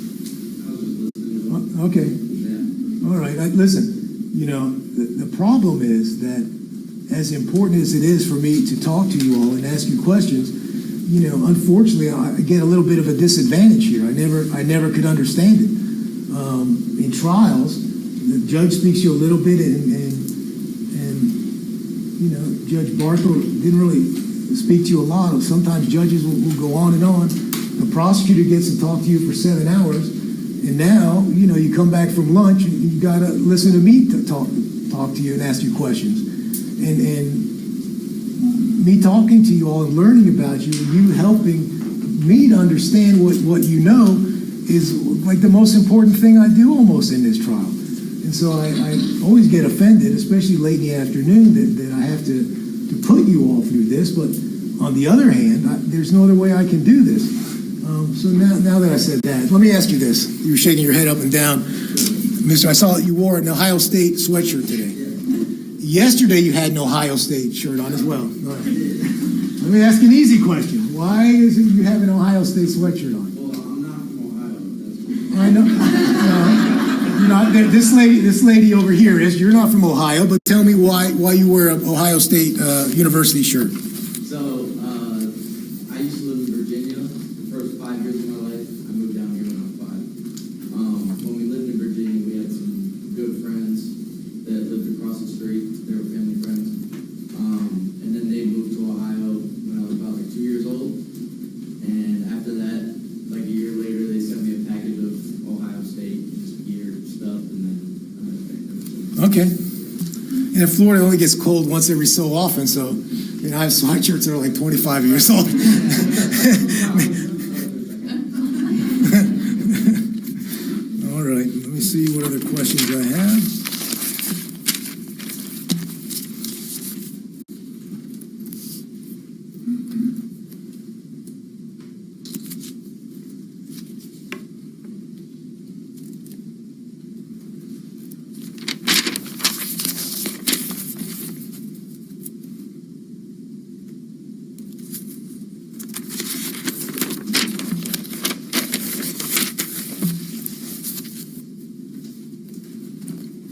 Okay. All right. Listen, you know, the problem is that as important as it is for me to talk to you all and ask you questions, you know, unfortunately, I get a little bit of a disadvantage here. I never could understand it. In trials, the judge speaks to you a little bit, and you know, Judge Barthle didn't really speak to you a lot. Sometimes judges will go on and on. The prosecutor gets to talk to you for 7 hours, and now, you know, you come back from lunch and you got to listen to me to talk to you and ask you questions. And me talking to you all and learning about you, and you helping me to understand what you know is like the most important thing I do almost in this trial. And so I always get offended, especially late in the afternoon, that I have to put you all through this. But on the other hand, there's no other way I can do this. So now that I said that, let me ask you this. You were shaking your head up and down. Mister, I saw that you wore an Ohio State sweatshirt today. Yesterday you had an Ohio State shirt on as well. All right. Let me ask you an easy question. Why is it you have an Ohio State sweatshirt on? Well, I'm not from Ohio. I know. No, this lady over here is. You're not from Ohio, but tell me why you wear an Ohio State University shirt. So, I used to live in Virginia. The first 5 years of my life, I moved down here when I was 5. When we lived in Virginia, we had some good friends that lived across the street. They were family friends. And then they moved to Ohio when I was about like 2 years old. And after that, like a year later, they sent me a package of Ohio State gear stuff, and then Okay. And in Florida, it only gets cold once every so often, so I have sweatshirts that are like 25 years old. All right, let me see what other questions I have.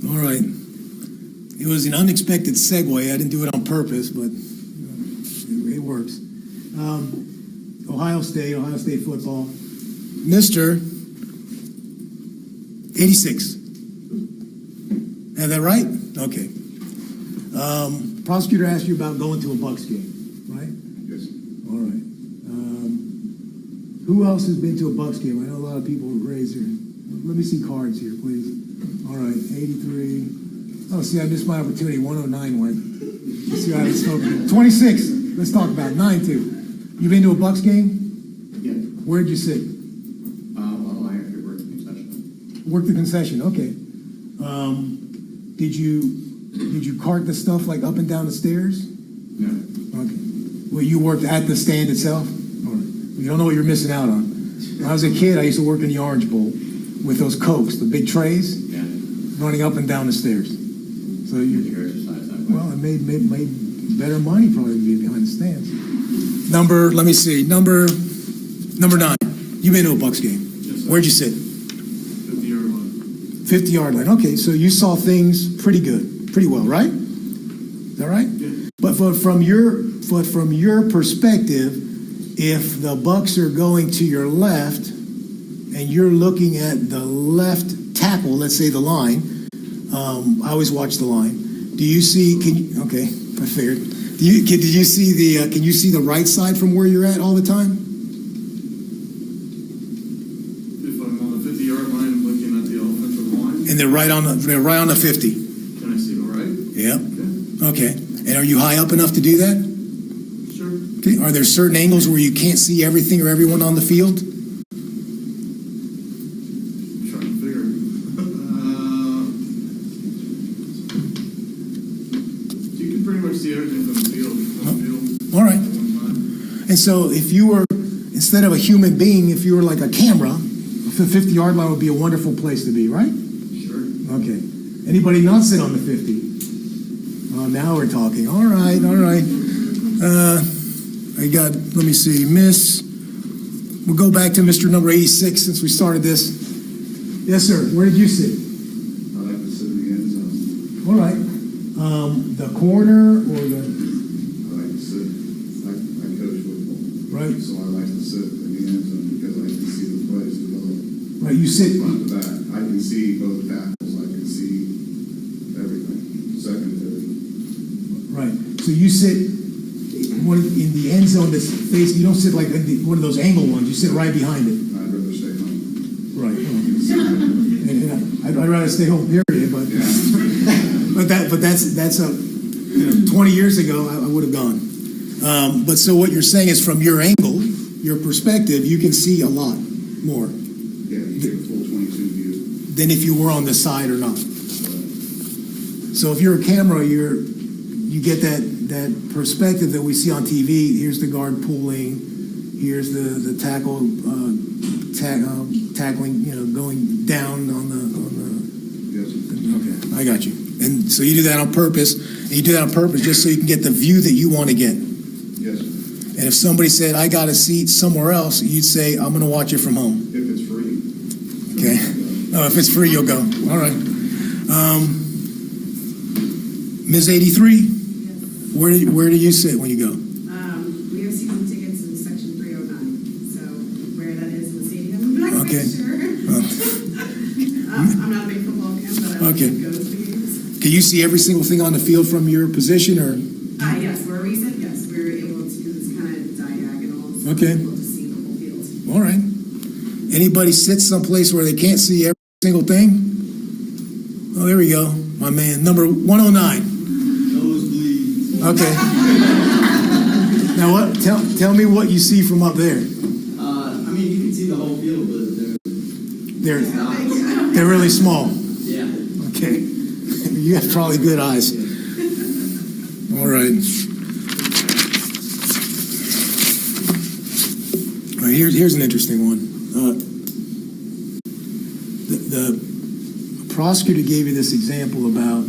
All right. It was an unexpected segue. I didn't do it on purpose, but it works. Ohio State football. Mr. 86. Have that right? Okay. Prosecutor asked you about going to a Bucks game, right? Yes. All right. Who else has been to a Bucks game? I know a lot of people raise their. Let me see cards here, please. All right, 83. Oh, see, I missed my opportunity. 109 went. Let's see how it's spoken. 26. Let's talk about it. 9-2. You been to a Bucks game? Yeah. Where'd you sit? Well, I actually worked the concession. Worked the concession. Okay. Did you cart the stuff like up and down the stairs? No. Okay. Well, you worked at the stand itself? All right. You don't know what you're missing out on. When I was a kid, I used to work in the Orange Bowl with those Cokes, the big trays, running up and down the stairs. So you exercise that way. well, it made better money probably to be behind the stands. Let me see, number 9. You been to a Bucks game? Yes, sir. Where'd you sit? 50-yard line. 50-yard line. Okay, so you saw things pretty good, pretty well, right? Is that right? Yeah. But from your perspective, if the Bucks are going to your left and you're looking at the left tackle, let's say the line, I always watch the line. Do you see? Okay, I figured. Can you see the right side from where you're at all the time? If I'm on the 50-yard line, I'm looking at the offensive line. And they're right on the 50. Can I see the right? Yep. Okay. Okay. And are you high up enough to do that? Sure. Okay. Are there certain angles where you can't see everything or everyone on the field? I'm trying to figure. You can pretty much see everything from the field. All right. At one time. And so if you were, instead of a human being, if you were like a camera, the 50-yard line would be a wonderful place to be, right? Sure. Okay. Anybody not sit on the 50? Oh, now we're talking. All right. I got, let me see, Miss We'll go back to Mr. number 86 since we started this. Yes, sir. Where did you sit? I like to sit in the end zone. All right. The corner or the... I like to sit, I coach football. Right. So I like to sit in the end zone because I can see the plays develop. Right, you sit... Front to back. I can see both tackles. I can see everything. Secondary. Right. So you sit in the end zone that's facing... You don't sit like in one of those angle ones. You sit right behind it. I'd rather stay home. Right. I'd rather stay home, period. But but that's a 20 years ago I would have gone. But so what you're saying is from your angle, your perspective, you can see a lot more. Yeah, you get a full 22 view. Than if you were on the side or not. So if you're a camera, you get that perspective that we see on TV. Here's the guard pulling. Here's the tackle tackling. Going down on the. Yes. Okay, I got you. And so you do that on purpose. And you do that on purpose just so you can get the view that you want to get. Yes. And if somebody said, "I got a seat somewhere else," you'd say, "I'm going to watch it from home." If it's free. Okay. Oh, if it's free, you'll go. All right. Ms. 83, where do you sit when you go? We have season tickets in section 309, so where that is in the stadium, I'm not quite Okay. sure. I'm not a big football fan, but I like Okay. to go to the games. Can you see every single thing on the field from your position, or? Yes, where we sit, yes, we're able to, because it's kind of diagonal, so Okay. we're able to see the whole field. All right. Anybody sit someplace where they can't see every single thing? Oh, there we go. My man, number 109. Okay. Now what? Tell me what you see from up there. I mean, you can see the whole field, but They're really small. yeah. Okay. You have probably good eyes. All right. All right, here's an interesting one. The prosecutor gave you this example about,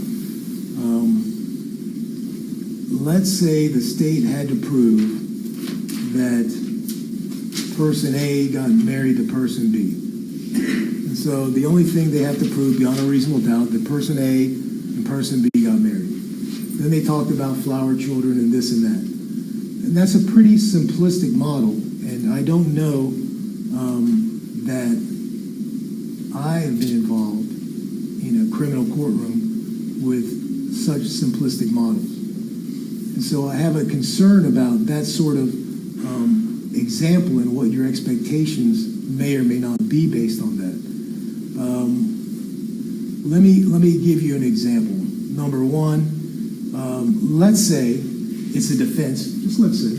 let's say the state had to prove that person A got married to person B. And so the only thing they have to prove beyond a reasonable doubt that person A and person B got married. Then they talked about flower children and this and that. And that's a pretty simplistic model. And I don't know that I have been involved in a criminal courtroom with such simplistic models. And so I have a concern about that sort of example and what your expectations may or may not be based on that. Let me give you an example. Number one, let's say it's a defense. Just let's say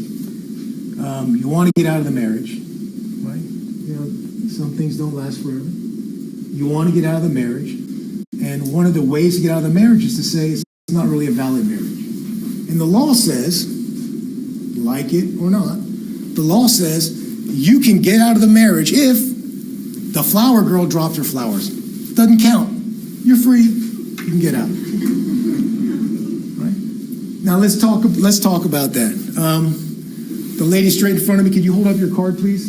you want to get out of the marriage, right? Some things don't last forever. You want to get out of the marriage, and one of the ways to get out of the marriage is to say it's not really a valid marriage. And the law says, like it or not, the law says you can get out of the marriage if the flower girl dropped her flowers. Doesn't count. You're free. You can get out. Right? Now let's talk about that. The lady straight in front of me, could you hold up your card, please?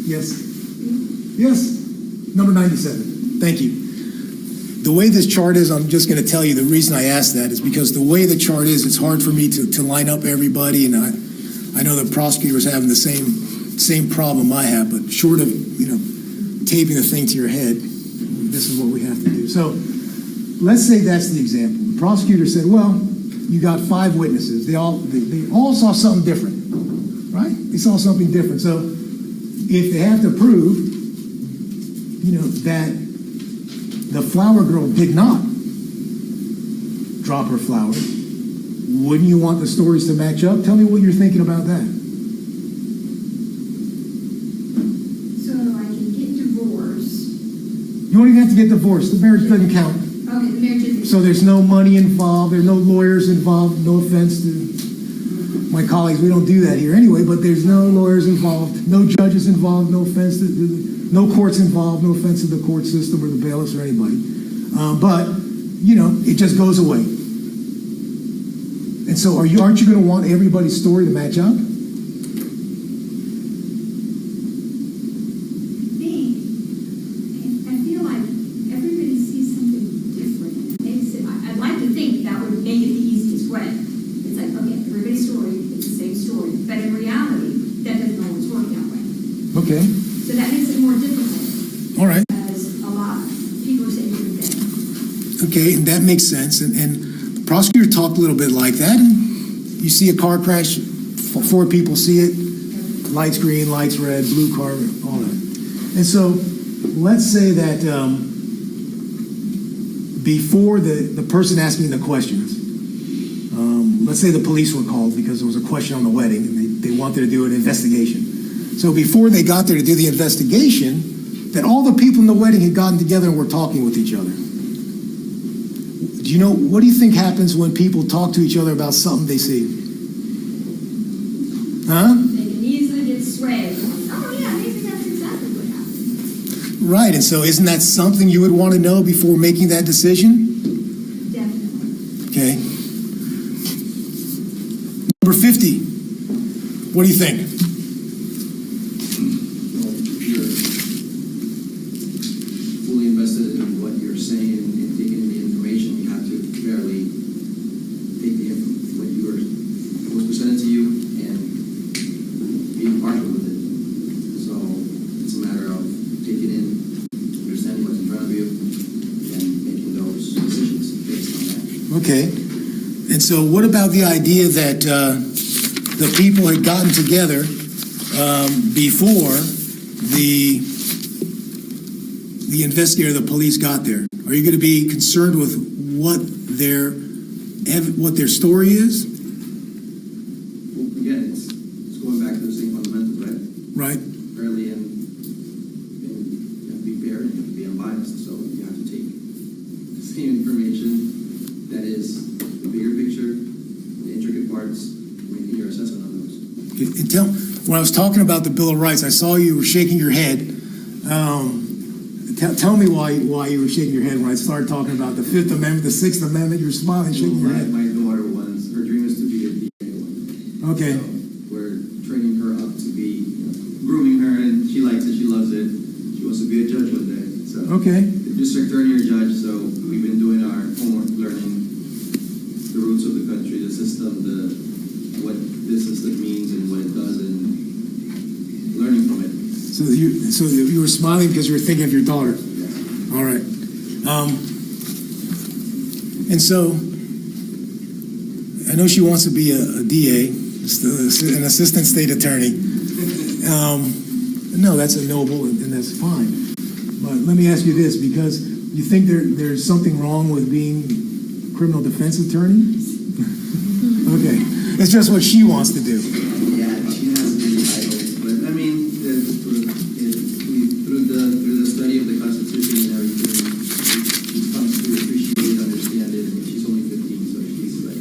Yes. Yes. Number 97. Thank you. The way this chart is, I'm just going to tell you the reason I asked that is because the way the chart is, it's hard for me to line up everybody, and I know the prosecutor was having the same problem I have, but short of taping the thing to your head, this is what we have to do. So let's say that's the example. The prosecutor said, well, you got 5 witnesses. They all saw something different, right? They saw something different. So if they have to prove, that the flower girl did not drop her flowers, wouldn't you want the stories to match up? Tell me what you're thinking about that. So I can get divorced. You don't even have to get divorced. The marriage doesn't count. Okay, the marriage is. So there's no money involved. There's no lawyers involved. No offense to my colleagues. We don't do that here anyway, but there's no lawyers involved. No judges involved. No offense to no courts involved. No offense to the court system or the bailiffs or anybody. But it just goes away. And so aren't you going to want everybody's story to match up? Okay, So that makes it more difficult, all right. as a lot of people are saying different things. Okay, and that makes sense. And the prosecutor talked a little bit like that. And you see a car crash, four people see it, lights green, lights red, blue car, all that. And so let's say that before the person asking the questions, let's say the police were called because there was a question on the wedding and they wanted to do an investigation. So before they got there to do the investigation, that all the people in the wedding had gotten together and were talking with each other. Do you know, what do you think happens when people talk to each other about something they see? Huh? They can easily get swayed. Oh yeah, maybe that's exactly what happened. Right, and so isn't that something you would want to know before making that decision? Definitely. Okay. Number 50. What do you think? Well, if you're fully invested in what you're saying and taking in the information, you have to fairly take what was presented to you and be impartial with it. So it's a matter of taking in, understanding what's in front of you, and making those decisions based on that. Okay. And so what about the idea that the people had gotten together before the investigator, the police got there? Are you going to be concerned with what their story is? Well, again, it's going back to the same fundamentals, right? Right. Fairly and you have to be fair and you have to be unbiased. So you have to take the same information that is the bigger picture, the intricate parts, and making your assessment on those. And when I was talking about the Bill of Rights, I saw you were shaking your head. Tell me why you were shaking your head when I started talking about the Fifth Amendment, the Sixth Amendment. You were smiling, shaking your head. My daughter her dream is to be a DA one. Okay. So we're training her up to be, grooming her, and she likes it, she loves it. She wants to be a judge one day. So Okay. the district attorney or judge, so we've been doing our homework, learning the roots of the country, the system, what this system means and what it does, and learning from it. So you were smiling because you were thinking of your daughter. Yes. All right. And so I know she wants to be a DA, an assistant state attorney. No, that's a noble and that's fine. But let me ask you this, because you think there's something wrong with being criminal defense attorney? Okay. It's just what she wants to do. Yeah, she has many titles, but I mean, through the study of the Constitution and everything, she comes to appreciate it, understand it. I mean, she's only 15, so she's like,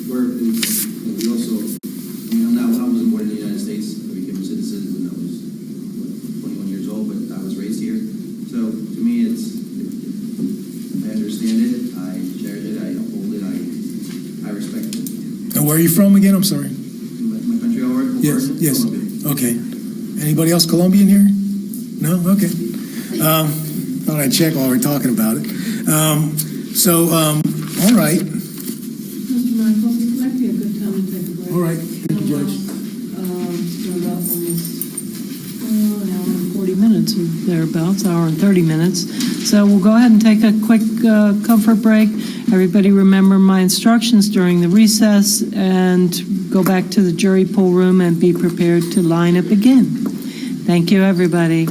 we also, I mean, I wasn't born in the United States. I became a citizen when I was 21 years old, but I was raised here. So to me, I understand it, I cherish it, I uphold it, I respect it. And where are you from again? I'm sorry. My country, Yes. Colombia. Okay. Anybody else Colombian here? No? Okay. Thought I'd check while we're talking about it. All right. Mr. Michael, might be a good time to take a break. All right. Thank you, Judge. We're about almost an hour and 40 minutes or thereabouts, hour and 30 minutes. So we'll go ahead and take a quick comfort break. Everybody remember my instructions during the recess and go back to the jury pool room and be prepared to line up again. Thank you, everybody.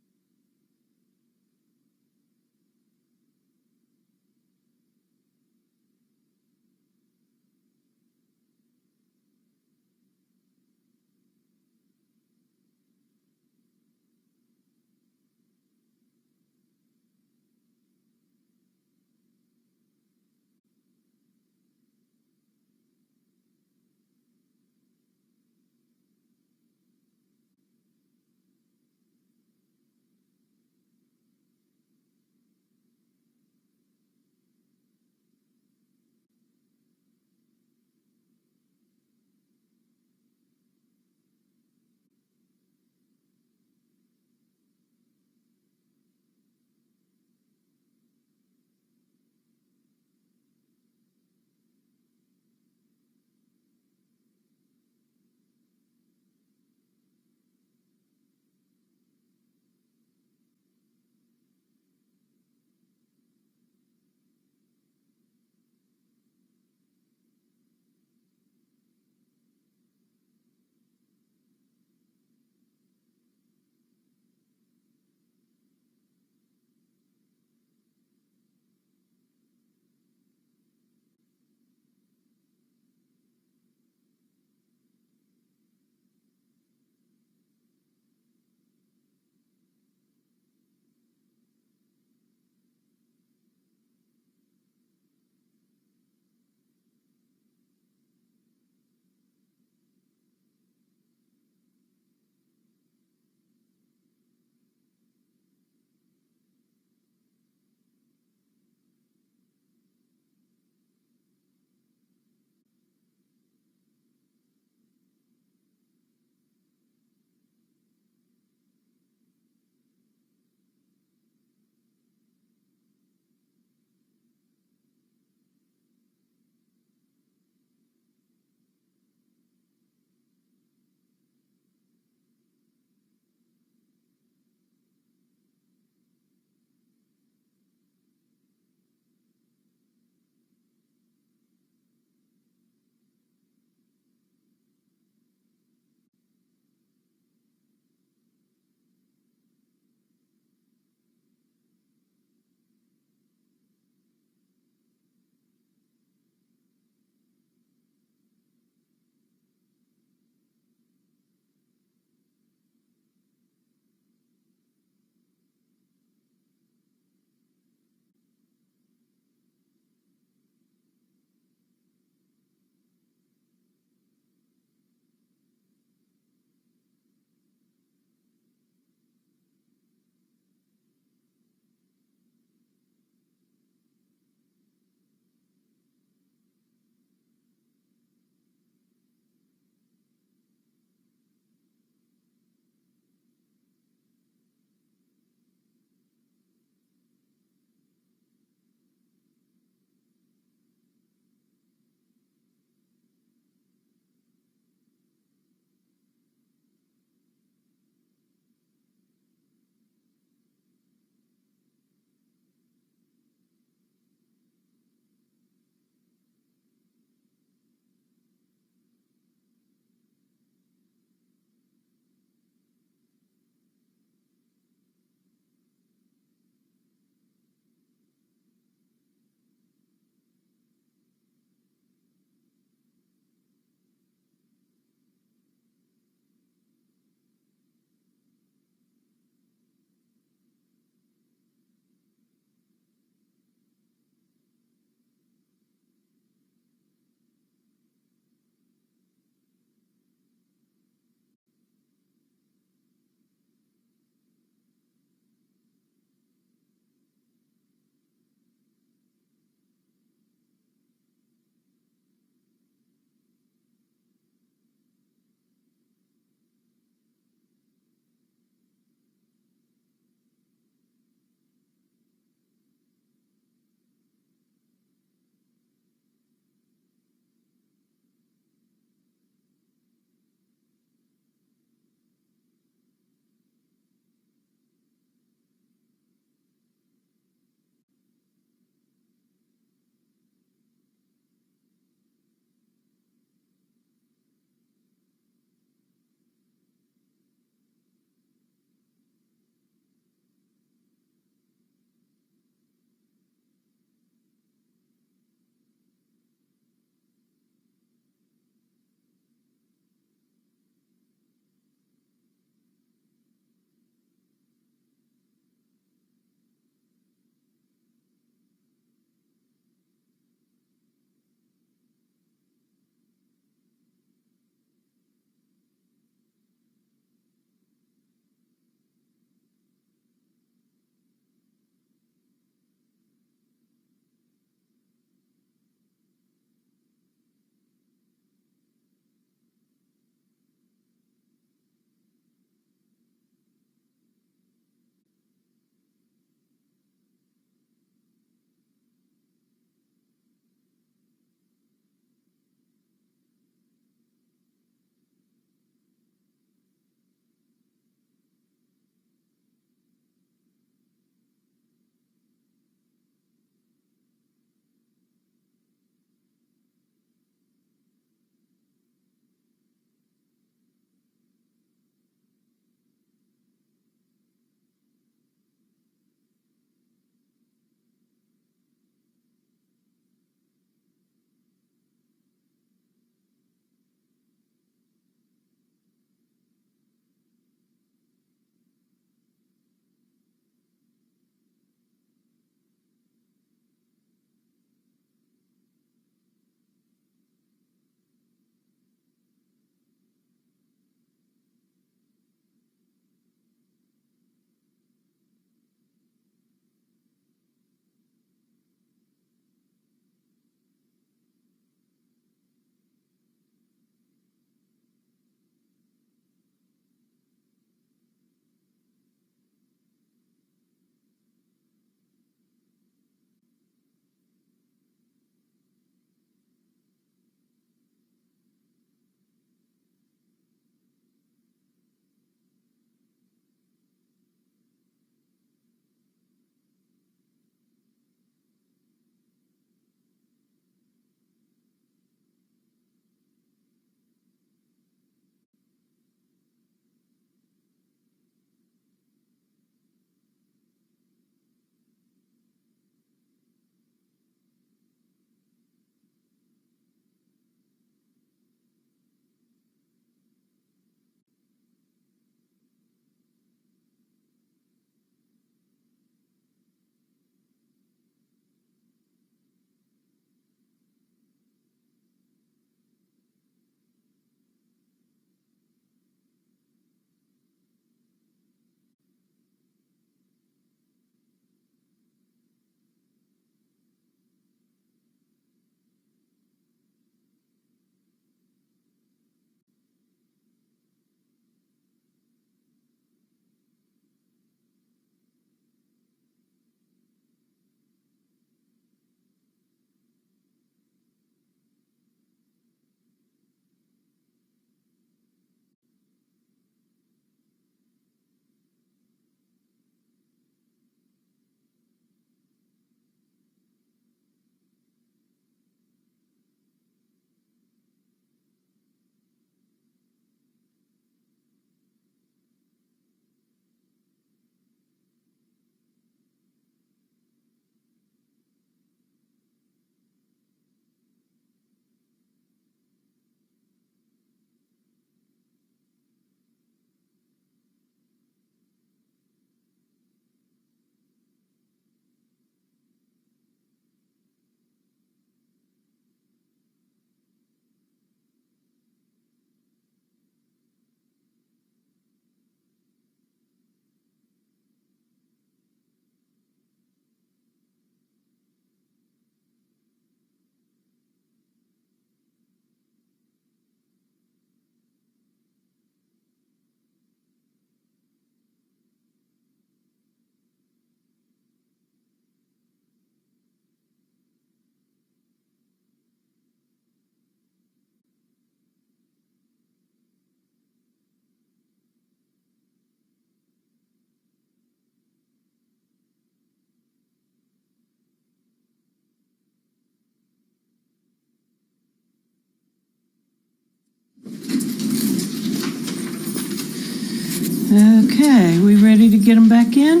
Okay, we ready to get them back in?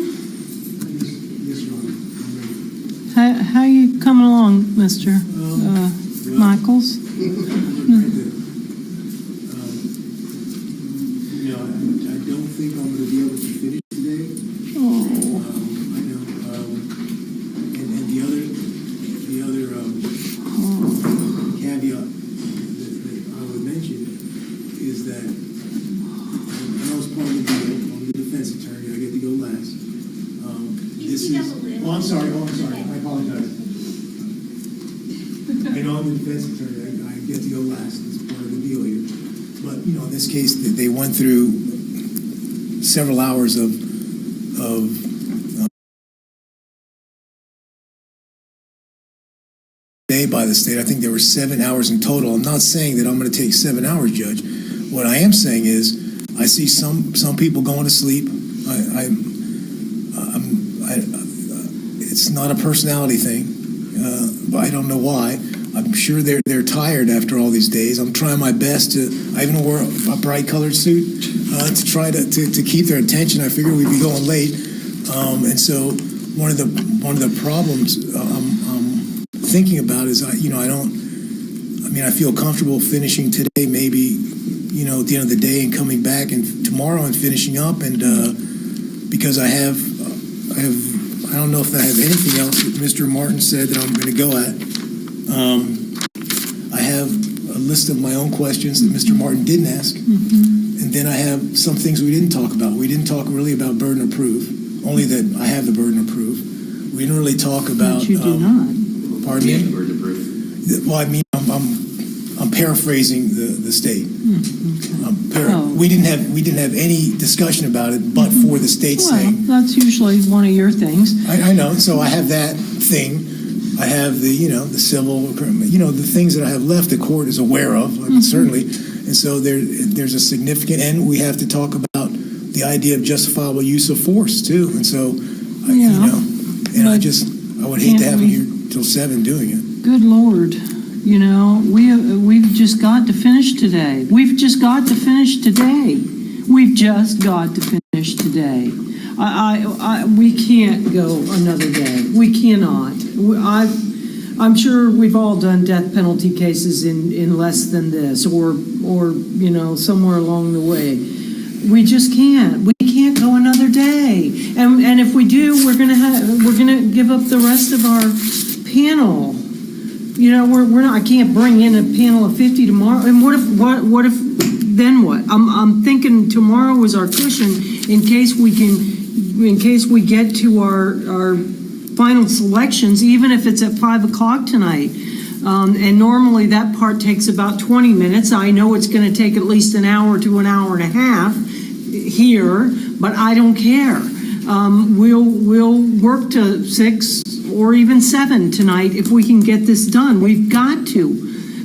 Yes, Your Honor. I'm ready. How you coming along, Mr. Michaels? I don't think I'm going to be able to finish today. Oh, I know. And the other caveat that I would mention is that I know it's part of the deal. I'm the defense attorney. I get to go last. This is. Oh, I'm sorry. I apologize. I know I'm the defense attorney. I get to go last. It's part of the deal here. But in this case, they went through several hours of day by the state. I think there were 7 hours in total. I'm not saying that I'm going to take 7 hours, Judge. What I am saying is, I see some people going to sleep. It's not a personality thing, but I don't know why. I'm sure they're tired after all these days. I'm trying my best to. I even wore a bright colored suit to try to keep their attention. I figured we'd be going late, and so one of the problems I'm thinking about is I feel comfortable finishing today, maybe at the end of the day, and coming back and tomorrow and finishing up, and because I don't know if I have anything else that Mr. Martin said that I'm going to go at. I have a list of my own questions that Mr. Martin didn't ask, and then I have some things we didn't talk about. We didn't talk really about burden of proof, only that I have the burden of proof. We didn't really talk about. but you do not. Pardon me? Burden of proof. Well, I mean, I'm paraphrasing the state. Oh. We didn't have any discussion about it, but for the state Well, saying. that's usually one of your things. I know. So I have that thing. I have the civil, the things that I have left. The court is aware of, certainly, and so there's a significant, and we have to talk about the idea of justifiable use of force too. And so, and I would hate to have them here till 7 doing it. Good Lord. We've just got to finish today. We just got to finish today. We can't go another day. We cannot. I'm sure we've all done death penalty cases in less than this, or somewhere along the way. We just can't. We can't go another day. And if we do, we're gonna give up the rest of our panel. We're not. I can't bring in a panel of 50 tomorrow. And what if? Then what? I'm thinking tomorrow is our cushion in case we get to our final selections, even if it's at 5 o'clock tonight. And normally that part takes about 20 minutes. I know it's going to take at least an hour to an hour and a half here, but I don't care. We'll work to 6 or even 7 tonight if we can get this done. We've got to.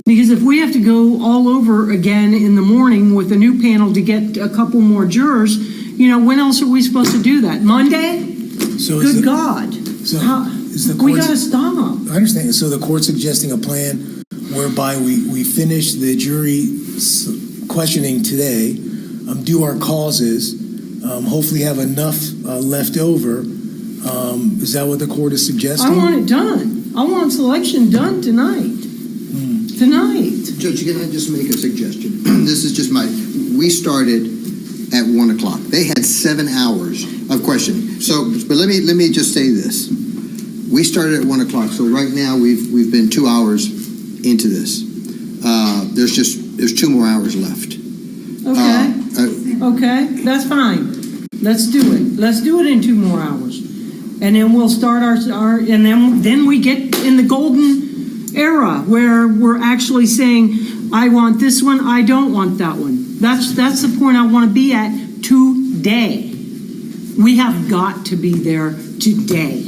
Because if we have to go all over again in the morning with a new panel to get a couple more jurors, when else are we supposed to do that? Monday? Good God. We got to stop. I understand. So the court's suggesting a plan whereby we finish the jury questioning today, do our causes, hopefully have enough left over. Is that what the court is suggesting? I want it done. I want selection done tonight. Tonight. Judge, can I just make a suggestion? This is just we started at 1 o'clock. They had 7 hours of questioning. So, but let me just say this. We started at 1 o'clock, so right now we've been 2 hours into this. There's 2 more hours left. Okay. Okay, that's fine. Let's do it. Let's do it in 2 more hours. And then we'll start our and then we get in the golden era where we're actually saying, I want this one, I don't want that one. That's the point I want to be at today. We have got to be there today.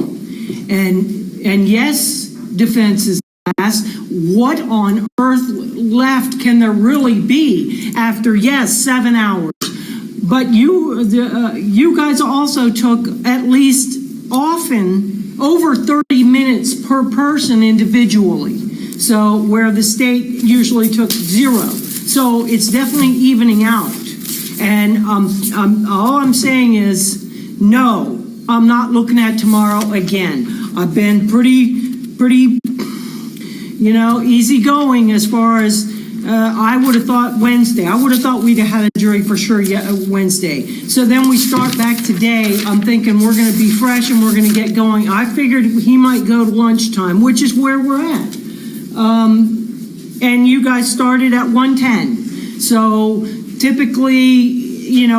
And yes, defense is asked, what on earth left can there really be after 7 hours? But you guys also took at least often over 30 minutes per person individually. So where the state usually took 0. So it's definitely evening out. And all I'm saying is, no, I'm not looking at tomorrow again. I've been pretty, easygoing as far as, I would have thought Wednesday. I would have thought we'd have had a jury for sure Wednesday. So then we start back today. I'm thinking we're going to be fresh and we're going to get going. I figured he might go to lunchtime, which is where we're at. And you guys started at 1:10. So typically,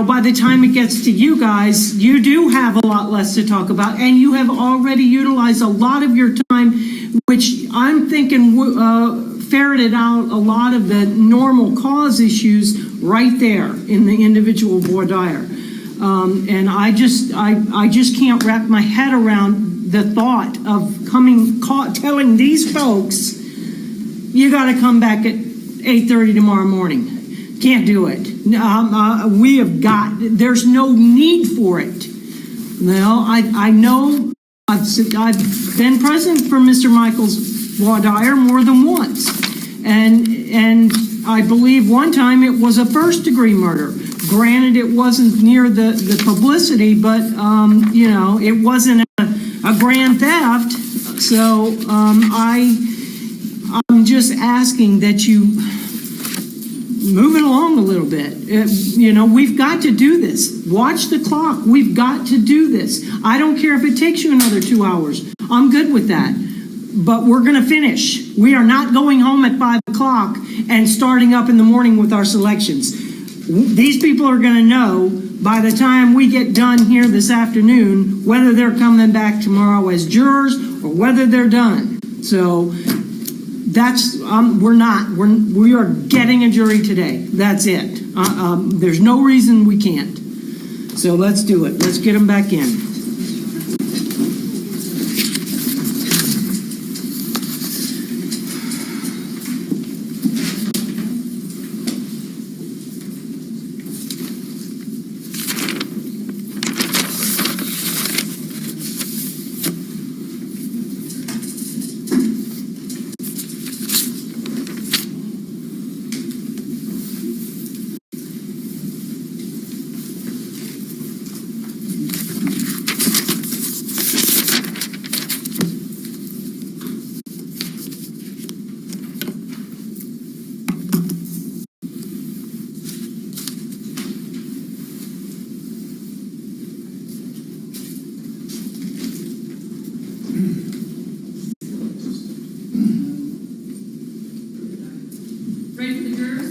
by the time it gets to you guys, you do have a lot less to talk about, and you have already utilized a lot of your time, which I'm thinking ferreted out a lot of the normal cause issues right there in the individual voir dire. And I just can't wrap my head around the thought of telling these folks, you got to come back at 8:30 tomorrow morning. Can't do it. There's no need for it. I know I've been present for Mr. Michael's voir dire more than once. And I believe one time it was a first degree murder. Granted, it wasn't near the publicity, but, it wasn't a grand theft. So I'm just asking that you move it along a little bit. We've got to do this. Watch the clock. We've got to do this. I don't care if it takes you another 2 hours. I'm good with that. But we're going to finish. We are not going home at 5 o'clock and starting up in the morning with our selections. These people are going to know by the time we get done here this afternoon whether they're coming back tomorrow as jurors or whether they're done. So that's, we are getting a jury today. That's it. There's no reason we can't. So let's do it. Let's get them back in.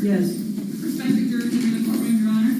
Yes. Prospective jurors in the courtroom, Your Honor.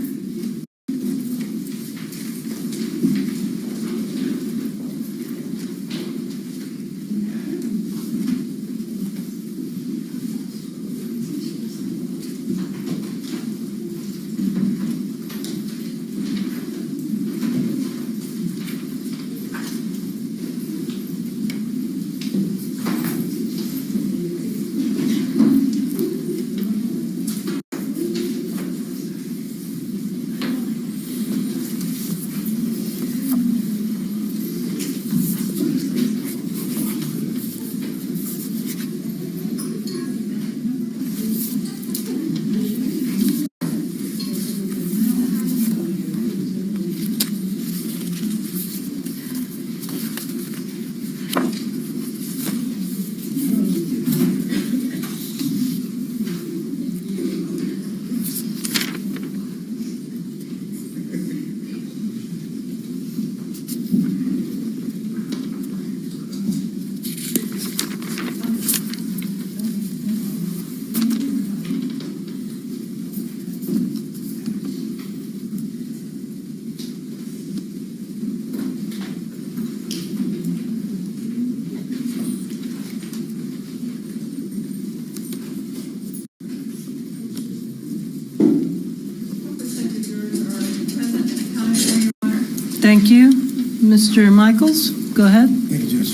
Thank you. Mr. Michaels, go ahead. Thank you, Judge.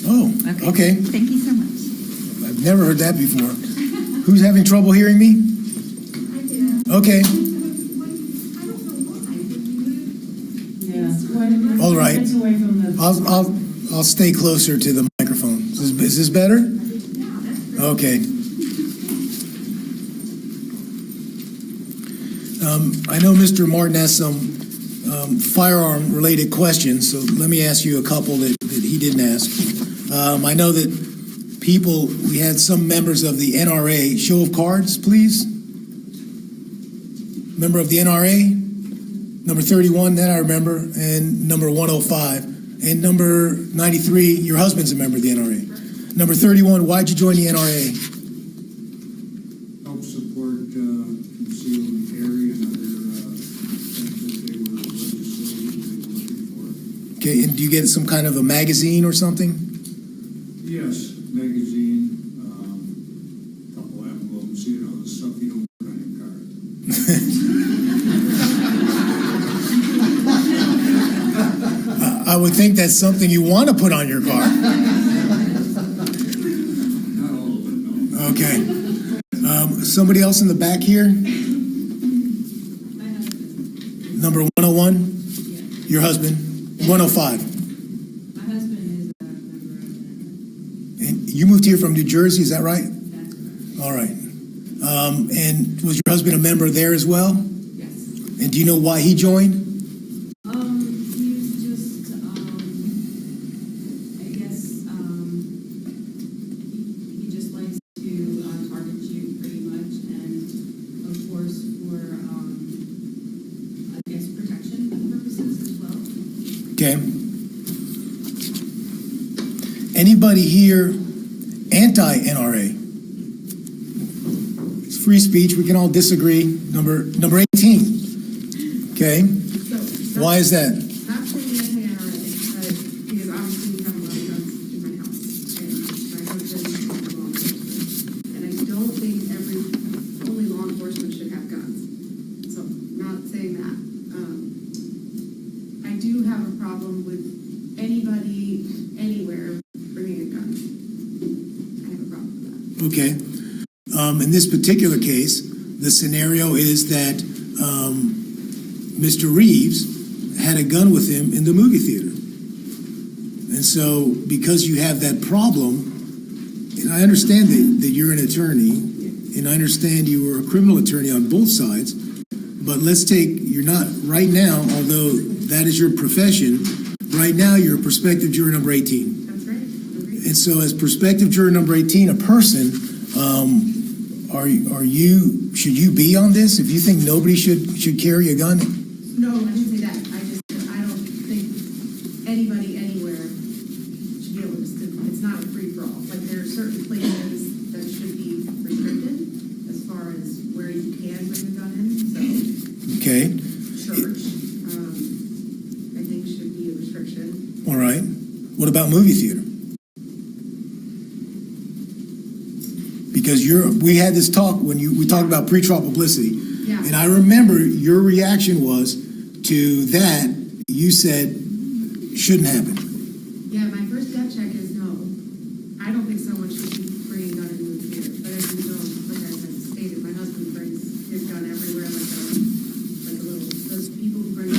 Oh, okay. Thank you so much. I've never heard that before. Who's having trouble hearing me? I do. Okay. Yeah. All right. I'll stay closer to the microphone. Is this better? Okay. I know Mr. Martin has some firearm-related questions, so let me ask you a couple that he didn't ask. I know that we had some members of the NRA. Show of cards, please. Member of the NRA? Number 31, that I remember, and number 105. And number 93, your husband's a member of the NRA. Number 31, why'd you join the NRA? Help support concealed carry and other things that they were legislating Okay, and do you get some kind of a magazine or something? Yes, magazine, couple envelopes, the stuff you don't put on your card. I would think that's something you want to put on your car. Not all of it, no. Okay. Somebody else in the back here? Number 101? Your husband? 105? My husband is a member of the And you moved here from New Jersey, is that right? That's correct. All right. And was your husband a member there as well? Yes. And do you know why he joined? He's just, I guess, he just likes to target you pretty much, and of course for, I guess, protection purposes as well. Okay. Anybody here anti-NRA? It's free speech. We can all disagree. Number 18. Okay. Why is that? Not saying anti-NRA, but because obviously we have a lot of guns in my house, and my husband is law enforcement. And I don't think only law enforcement should have guns. So, not saying that. I do have a problem with anybody, anywhere, bringing a gun. I have a problem with that. Okay. In this particular case, the scenario is that Mr. Reeves had a gun with him in the movie theater. And so, because you have that problem, and I understand that you're an attorney, and I understand you were a criminal attorney on both sides, but you're not, right now, although that is your profession, right now you're a prospective juror number 18. That's right. Agreed. And so as prospective juror number 18, a person, should you be on this? If you think nobody should carry a gun? No, I didn't say that. I don't think anybody anywhere should be able to, it's not a free-for-all. Like, there are certain places that should be restricted as far as where you can bring a gun in, so. Okay, Church, I think should be a restriction. all right. What about movie theater? Because we had this talk when we talked about pretrial publicity. Yeah. And I remember your reaction was to that, you said, shouldn't happen. Yeah, my first gut check is no. I don't think someone should be bringing a gun in the movie theater. But as you know, like I stated, my husband brings his gun everywhere, like a little, those people who bring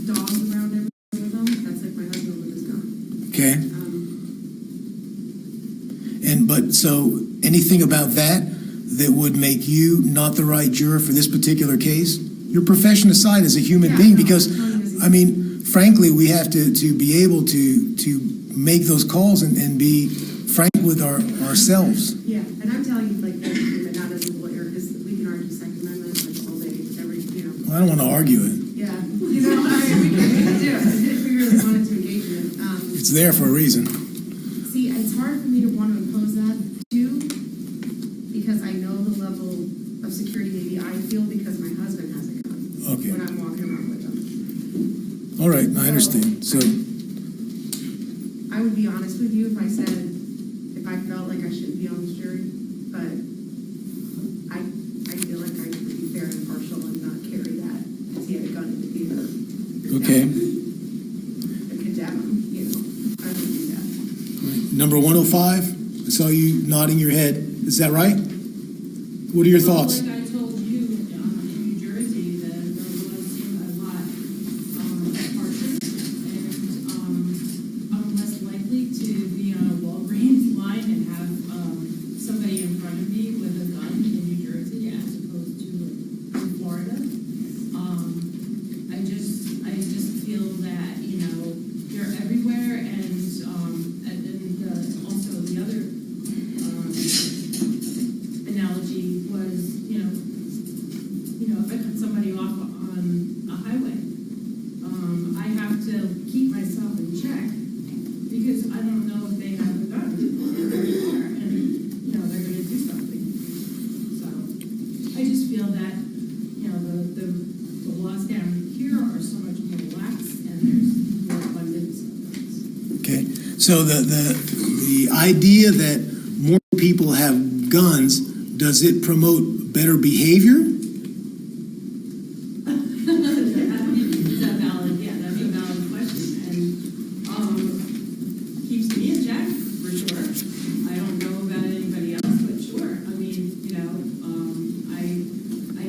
dogs around everywhere with them, that's like my husband with his gun. Okay. So anything about that would make you not the right juror for this particular case? Your profession aside as a human being, because, I mean, frankly, we have to be able to make those calls and be frank with ourselves. Yeah, and I'm telling you, like, not as a lawyer, because we can argue Second Amendment like all day, Well, I don't want to argue it. Yeah, we can do it if we really wanted to engage in it. It's there for a reason. See, it's hard for me to want to impose that too, because I know the level of security maybe I feel because my husband has a gun. Okay. When I'm walking around with him. All right, I understand. So, I would be honest with you if I said, if I felt like I shouldn't be on this jury, but I feel like I would be fair and impartial and not carry that, because he had a gun in the theater. okay. And condemn him, I would do that. Number 105, I saw you nodding your head. Is that right? What are your thoughts? Like I told you, in New Jersey, that there was a lot harsher, and I'm less likely to be on a Walgreens line and have somebody in front of me with a gun in New Jersey as opposed to in Florida. I just feel that, you know, the laws down here are so much more lax and there's more abundance of guns. Okay, so the idea that more people have guns, does it promote better behavior? Is that valid? Yeah, that's a valid question, and, keeps me in check, for sure. I don't know about anybody else, but sure, I mean, you know, I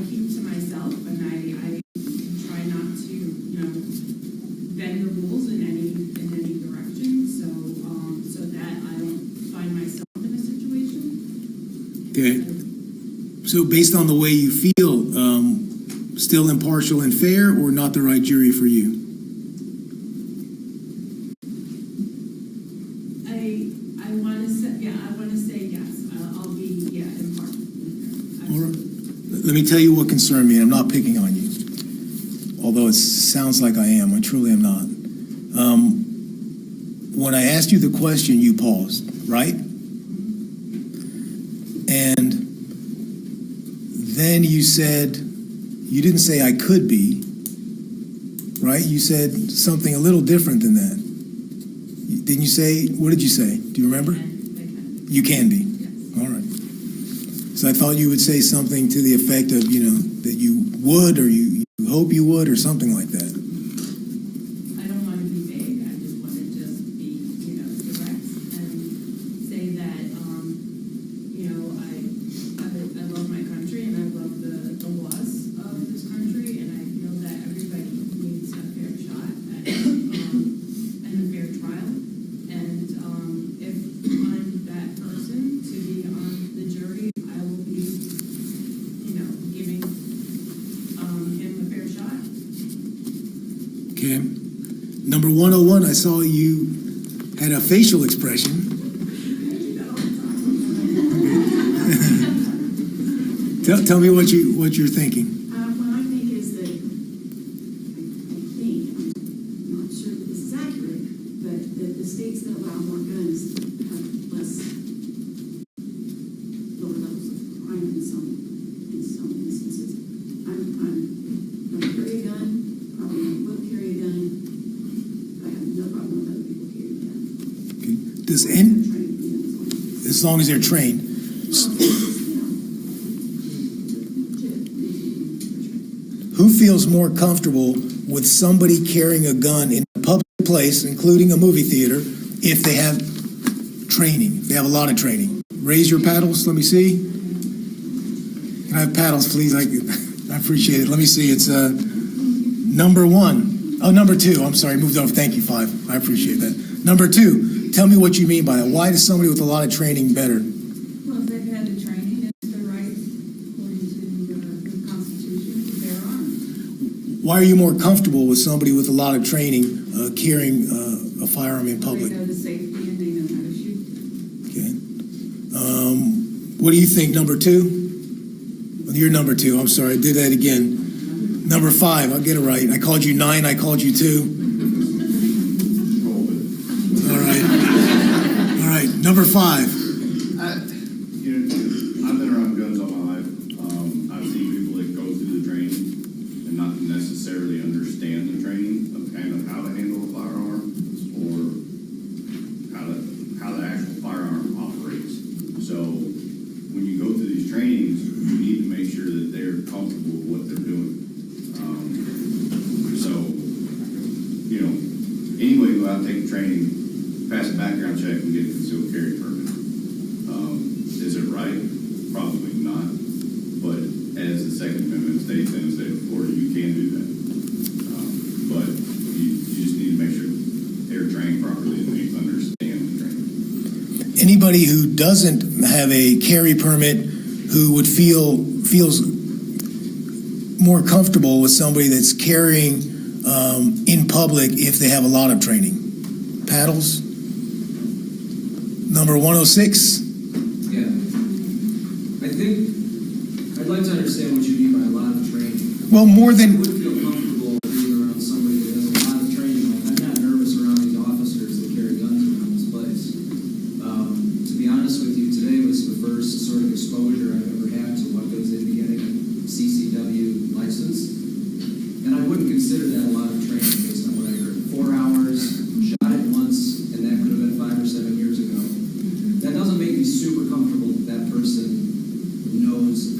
keep to myself, and I try not to, you know, bend the rules in any direction, so that I don't find myself in a situation. Okay, so based on the way you feel, still impartial and fair, or not the right jury for you? I want to say, yeah, I want to say yes. I'll be, yeah, impartial. All right. Let me tell you what concerned me, and I'm not picking on you, although it sounds like I am. I truly am not. When I asked you the question, you paused, right? And then you said, you didn't say I could be, right? You said something a little different than that. Didn't you say, what did you say? Do you remember? You can be. All right. So I thought you would say something to the effect of, you know, that you would, or you hope you would, or something like that. I don't want to be vague. I just want to just be, you know, direct and say that, you know, I love my country and I love the laws of this country, and I feel that everybody needs a fair shot at, and a fair trial. And if I'm that person to be on the jury, I will be, you know, giving him a fair shot. Okay. Number 101, I saw you had a facial expression. Tell me what you're thinking. What I think is that, I'm not sure that this is accurate, but that the states that allow more guns have lower levels of crime in some instances. I'm gonna carry a gun, probably will carry a gun. I have no problem with other people carrying a gun. Okay. As long as they're trained. Who feels more comfortable with somebody carrying a gun in a public place, including a movie theater, if they have training? They have a lot of training. Raise your paddles. Let me see. Can I have paddles, please? I appreciate it. Let me see. It's number 1. Oh, number 2. I'm sorry. Moved over. Thank you, 5. I appreciate that. Number 2. Tell me what you mean by that. Why is somebody with a lot of training better? Well, if they've had the training, it's their right, according to the Constitution, to bear arms. Why are you more comfortable with somebody with a lot of training carrying a firearm in public? They know the safety and they know how to shoot. Okay. What do you think, number 2? You're number 2. I'm sorry, I did that again. Number 5, I'll get it right. I called you 9, I called you 2. All right. All right, number 5. I've been around guns all my life. I've seen people that go through the training and not necessarily understand the training of kind of how to handle a firearm or how the actual firearm operates. So when you go through these trainings, you need to make sure that they're comfortable with what they're doing. Anybody go out and take training, pass a background check, and get a concealed carry permit. Is it right? Probably not. But as the Second Amendment states in the state of Florida, you can do that. But you just need to make sure they're trained properly and they understand the training. Anybody who doesn't have a carry permit who would feels more comfortable with somebody that's carrying in public if they have a lot of training. Paddles. Number 106. Yeah. I think I'd like to understand what you mean by a lot of training. Well, more I than. would feel comfortable being around somebody that has a lot of training. Like, I'm not nervous around these officers that carry guns around this place. To be honest with you, today was the first sort of exposure I've ever had to what goes into getting a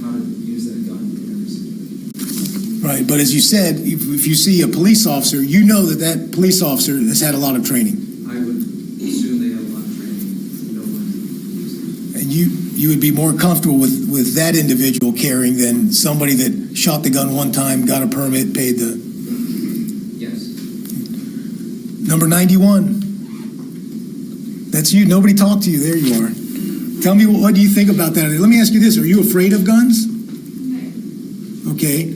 how to use that gun in every situation. Right, but as you said, if you see a police officer, you know that police officer has had a lot of training. I would assume they have a lot of training, no one uses it. And you would be more comfortable with that individual carrying than somebody that shot the gun one time, got a permit, paid the... Yes. Number 91. That's you. Nobody talked to you. There you are. Tell me, what do you think about that? Let me ask you this. Are you afraid of guns? Okay.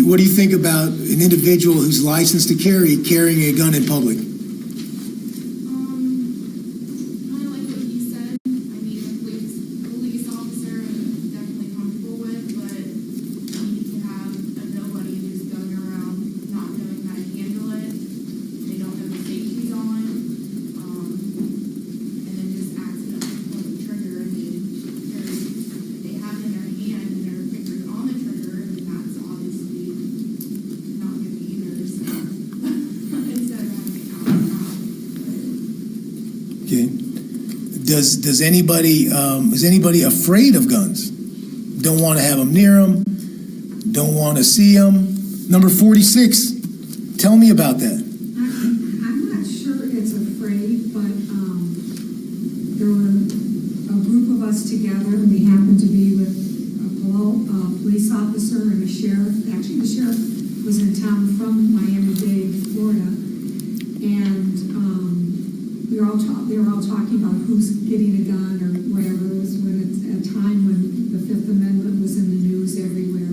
What do you think about an individual who's licensed to carrying a gun in public? Kind of like what he said. I mean, a police officer, I'm definitely comfortable with, but you need to have a nobody who's going around not knowing how to handle it. They don't know the safety's on, and then just accidentally pull the trigger. I mean, they have it in their hand and their fingers on the trigger, and that's obviously not good either. So instead of having it out and out. Okay. Does anybody is anybody afraid of guns? Don't want to have them near them. Don't want to see them. Number 46. Tell me about that. I'm not sure it's afraid, but there were a group of us together, and we happened to be with a police officer and a sheriff. Actually, the sheriff was in town from Miami-Dade, Florida, and they were all talking about who's getting a gun or whatever. It was when it's a time when the Fifth Amendment was in the news everywhere.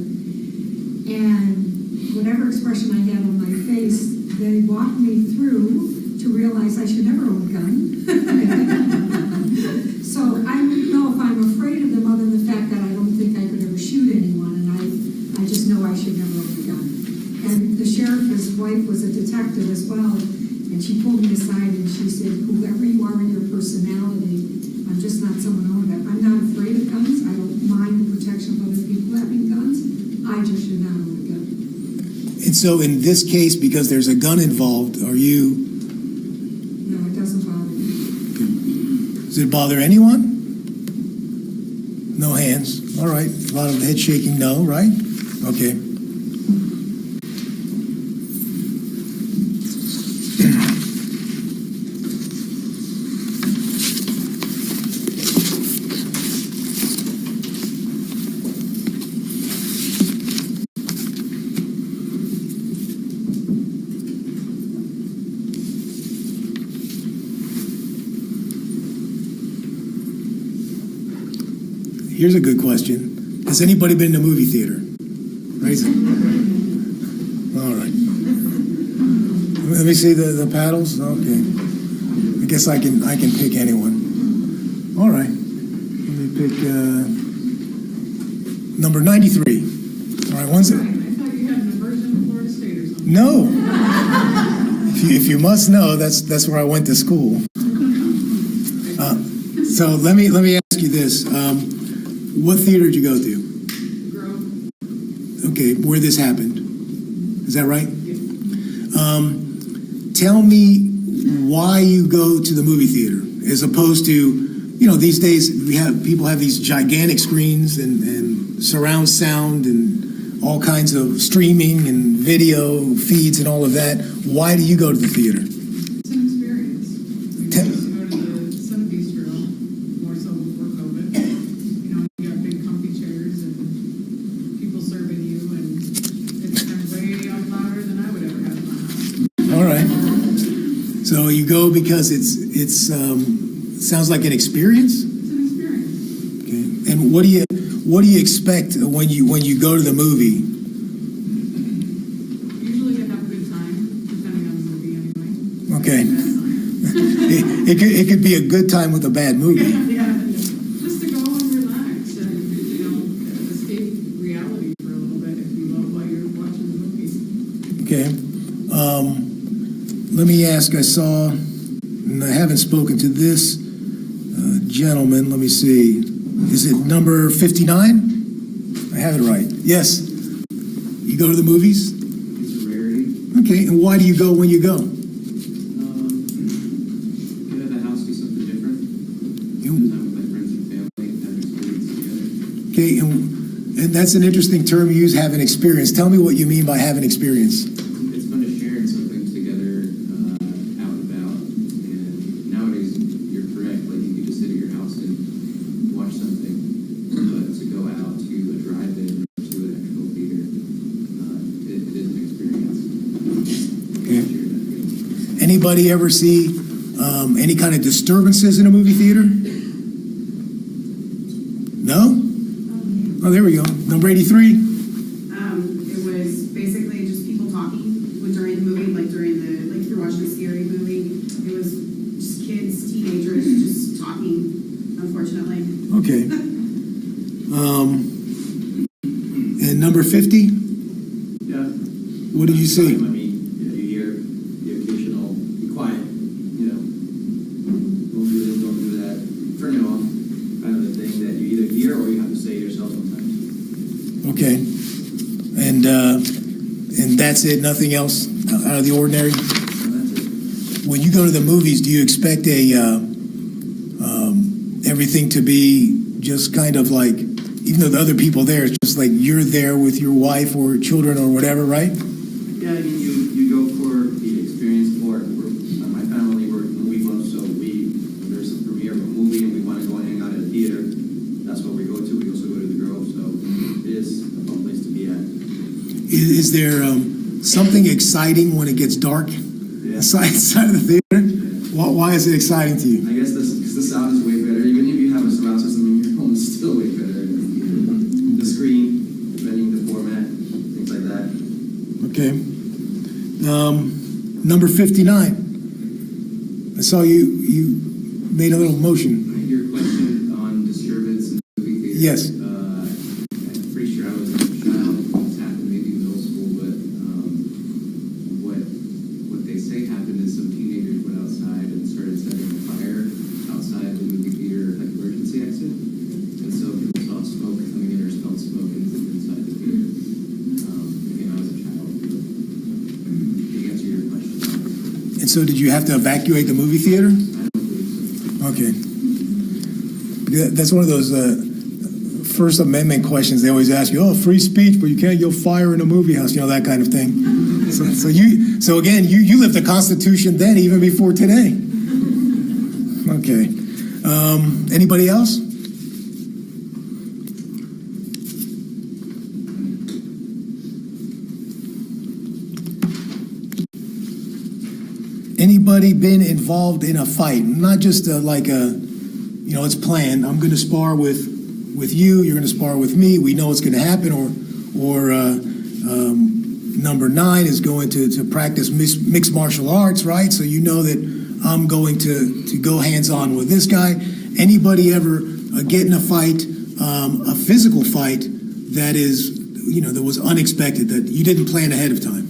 And whatever expression I had on my face, they walked me through to realize I should never own a gun. So I don't know if I'm afraid of them other than the fact that I don't think I could ever shoot anyone, and I just know I should never own a gun. And the sheriff, his wife was a detective as well, and she pulled me aside and she said, whoever you are in your personality, I'm just not someone owning it. I'm not afraid of guns. I don't mind the protection of other people having guns. I just should not own a gun. And so in this case, because there's a gun involved, are you... No, it doesn't bother me. Does it bother anyone? No hands. All right. A lot of head shaking no, right? Okay. Here's a good question. Has anybody been to a movie theater? Raise it. All right. Let me see the paddles. Okay. I guess I can pick anyone. All right. Let me pick number 93. All right. When's it? I thought you had an aversion to Florida State or something. No. If you must know, that's where I went to school. So let me ask you this. What theater did you go to? Grove. Okay, where this happened. Is that right? Tell me why you go to the movie theater as opposed to, these days people have these gigantic screens and surround sound and all kinds of streaming and video feeds and all of that. Why do you go to the theater? It's an experience. We used to go to the Sun Bistro, more so before COVID. You got big comfy chairs and people serving you, and it's turned way out louder than I would ever have in my house. All right. So you go because it's sounds like an experience? It's an experience. Okay. And what do you expect when you go to the movie? Usually you have a good time, depending on the movie anyway. Okay. It could be a good time with a bad movie. Yeah. Just to go and relax and, escape reality for a little bit if you will while you're watching the movie. Okay. Let me ask, I saw, and I haven't spoken to this gentleman, let me see. Is it number 59? I have it right. Yes. You go to the movies? It's a rarity. Okay, and why do you go when you go? Get out of the house, do something different. Spend time with my friends and family, have an experience together. Okay, and that's an interesting term you use, having experience. Tell me what you mean by having experience. It's fun to sharing something together out and about. And nowadays, you're correct. Like you can just sit at your house and watch something, but to go out to a drive-in or to an actual theater, it is an experience. Okay. Anybody ever see any kind of disturbances in a movie theater? No? Oh, there we go. Number 83. It was basically just people talking during the movie, like if you're watching a scary movie. It was just kids, teenagers, just talking, unfortunately. Okay. And number 50? Yeah. What did you see? I mean, you hear the occasional, be quiet, don't do this, don't do that, turn it off, kind of the thing that you either hear or you have to say yourself sometimes. Okay. And that's it? Nothing else out of the ordinary? When you go to the movies, do you expect everything to be just kind of like, even though the other people there, it's just like you're there with your wife or children or whatever, right? Yeah, I mean, you go for the experience for my family, we're movie buffs, so when there's a premiere of a movie and we want to go and hang out at a theater, that's what we go to. We also go to the Grove, so it is a fun place to be at. Is there something exciting when it gets dark inside of the theater? Why is it exciting to you? I guess because the sound is way better. Even if you have a surround system in your home, it's still way better. The screen, depending the format, things like that. Okay. Number 59. I saw you made a little motion. Your question on disturbance in the movie theater. Yes. I'm pretty sure I was a child when this happened, maybe middle school, but what they say happened is some teenagers went outside and started setting a fire outside the movie theater, like emergency exit. And so people saw smoke coming in or smelled smoke inside the theater. Again, I was a child, but to answer your question. And so did you have to evacuate the movie theater? Okay. That's one of those First Amendment questions they always ask you. Oh, free speech, but you can't yell fire in a movie house, that kind of thing. So again, you lived the Constitution then, even before today. Okay. Anybody else? Anybody been involved in a fight? Not just it's planned. I'm going to spar with you. You're going to spar with me. We know it's going to happen. Or number 9 is going to practice mixed martial arts, right? So you know that I'm going to go hands-on with this guy. Anybody ever get in a fight, a physical fight that is, that was unexpected, that you didn't plan ahead of time?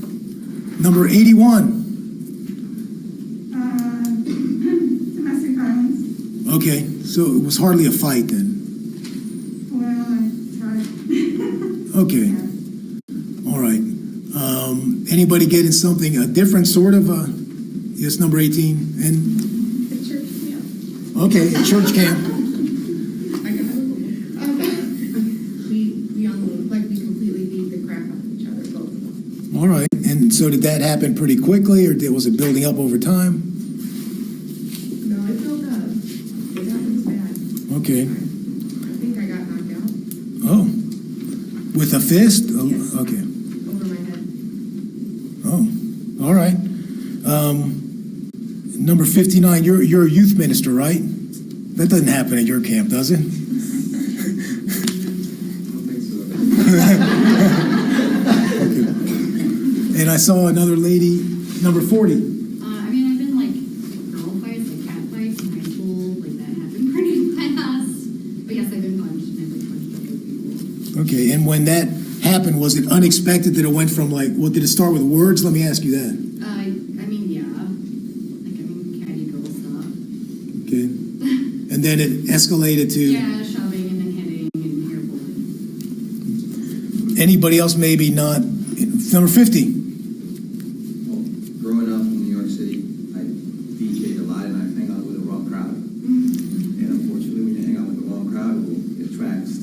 Number 81. Domestic violence. Okay, so it was hardly a fight then. Well, I tried. Okay. All right. Anybody getting something, a different sort of, yes, number 18, and? The church camp. Okay, a church camp. We completely beat the crap out of each other, both of them. All right, and so did that happen pretty quickly, or was it building up over time? No, it built up. It happens bad. Okay. I think I got knocked out. Oh, with a fist? Oh, Yes. okay. Over my head. Oh, all right. Number 59, you're a youth minister, right? That doesn't happen at your camp, does it? I don't think so. Okay. And I saw another lady, number 40. I've been like girl fights, like cat fights in high school, like that happened pretty fast. But yes, I've been punched and I've punched other people. Okay, and when that happened, was it unexpected that it went from did it start with words? Let me ask you that. Yeah. Catty girl stuff. Okay. And then it escalated to Yeah, shoving and then hitting and hair pulling. anybody else maybe not. Number 50. Well, growing up in New York City, I DJ'd a lot and I hang out with the wrong crowd. And unfortunately, when you hang out with the wrong crowd, it attracts,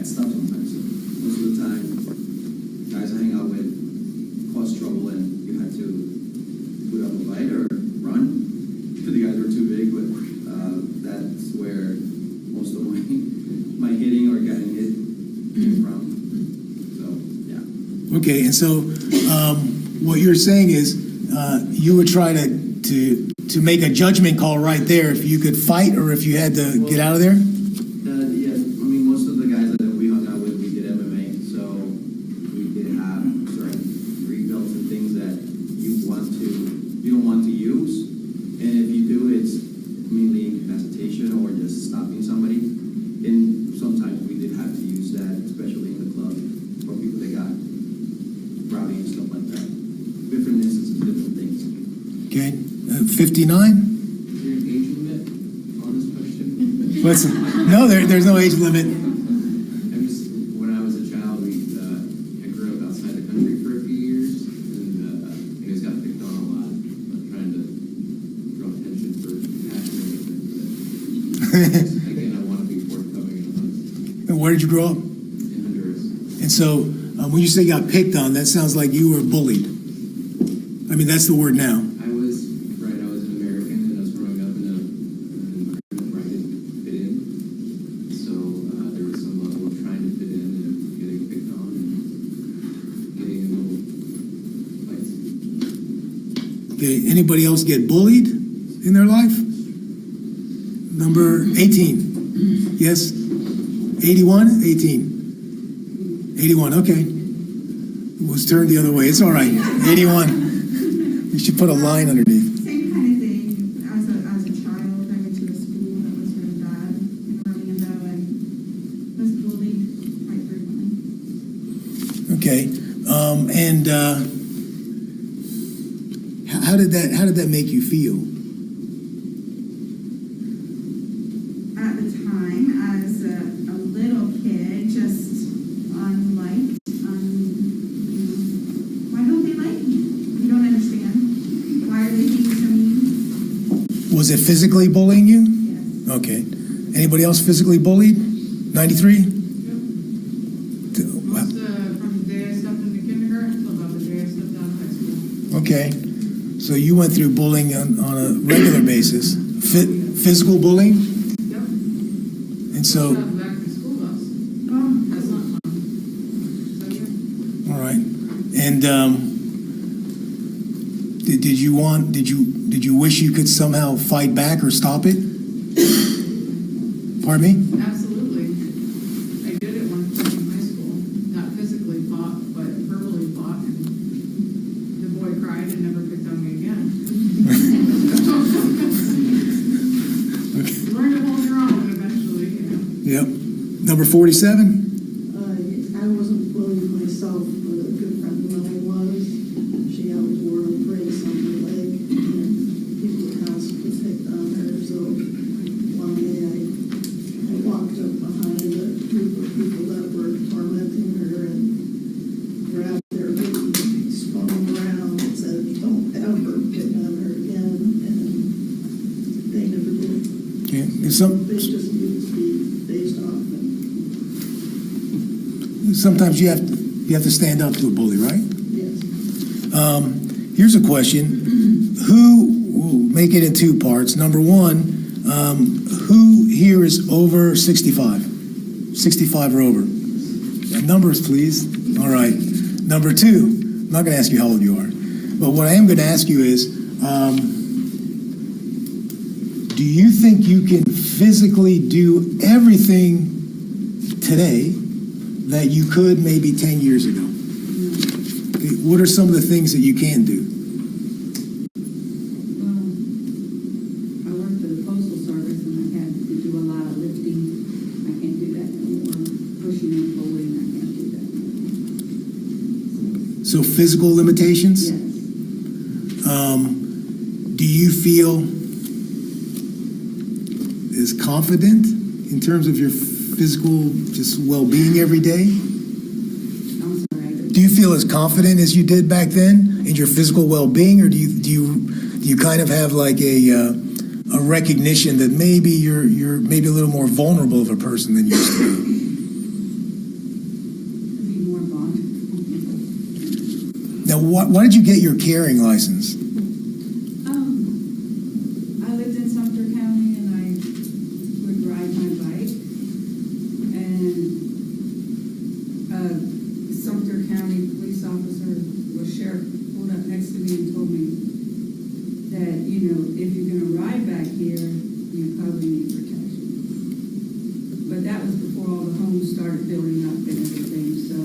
bad stuff sometimes. Most of the time, guys I hang out with cause trouble and you had to put up a fight or run because the guys were too big, but that's where most of my hitting or getting hit came from. So, yeah. Okay, and so what you're saying is you would try to make a judgment call right there if you could fight or if you had to get out of there? Yeah, I mean, most of the guys that we hung out with, we did MMA, so we did have certain green belts and things that you don't want to use, and if you do, it's mainly incapacitation or just stopping somebody. And sometimes we did have to use that, especially in the club, for people that got rowdy and stuff like that. Different instances, different things. Okay, 59? Is there an age limit on this question? No, there's no age limit. When I was a child, I grew up outside the country for a few years, and I just got picked on a lot, trying to draw attention for passion and everything. But again, I want to be forthcoming and honest. And where did you grow up? In Honduras. And so when you say you got picked on, that sounds like you were bullied. I mean, that's the word now. I was an American, and I was growing up in an environment where I didn't fit in. So there was some level of trying to fit in and getting picked on and getting in little fights. Okay, anybody else get bullied in their life? Number 18. Yes? 81? 18. 81, okay. It was turned the other way. It's all right. 81. You should put a line underneath. Same kind of thing. As a child, I went to a school that was really bad in Orlando and was bullied quite frequently. Okay. And how did that make you feel? At the time, as a little kid, just unliked, why don't they like me? You don't understand. Why are they being so mean? Was it physically bullying you? Yes. Okay. Anybody else physically bullied? 93? Most from the day I stepped into kindergarten till about the day I stepped out of high school. Okay. So you went through bullying on a regular basis. Physical bullying? Yep. And so, Back to school bus. Oh, that's not fun. So yeah. all right. And did you wish you could somehow fight back or stop it? Pardon me? Absolutely. I did it one time in high school. Not physically fought, but verbally fought, and the boy cried and never picked on me again. You learn to hold your own eventually, you know. Yep. Number 47? I wasn't bullied myself, but a good friend of mine was. She always wore a brace on her leg, and people would ask to pick on her. So one day I walked up behind a group of people that were tormenting her and grabbed their hood and spun them around and said, "Don't ever pick on her again." And they never did. Okay. They just needed to be phased off. Sometimes you have to stand up to a bully, right? Yes. Here's a question. We'll make it in two parts. Number one, who here is over 65? 65 or over? Numbers, please. All right. Number two, I'm not going to ask you how old you are, but what I am going to ask you is, do you think you can physically do everything today that you could maybe 10 years ago? Okay, what are some of the things that you can do? I worked for the Postal Service and I had to do a lot of lifting. I can't do that no more. Pushing and pulling, I can't do that. So physical limitations? Yes. Do you feel as confident in terms of your physical just well-being every day? I'm sorry. Do you feel as confident as you did back then in your physical well-being, or do you kind of have like a recognition that maybe you're maybe a little more vulnerable of a person than you used to be? Now, why did you get your carrying license? I lived in Sumter County and I would ride my bike. And Sumter County police officer, sheriff, pulled up next to me and told me that, if you're gonna ride back here, you probably need protection. But that was before all the homes started building up and everything, so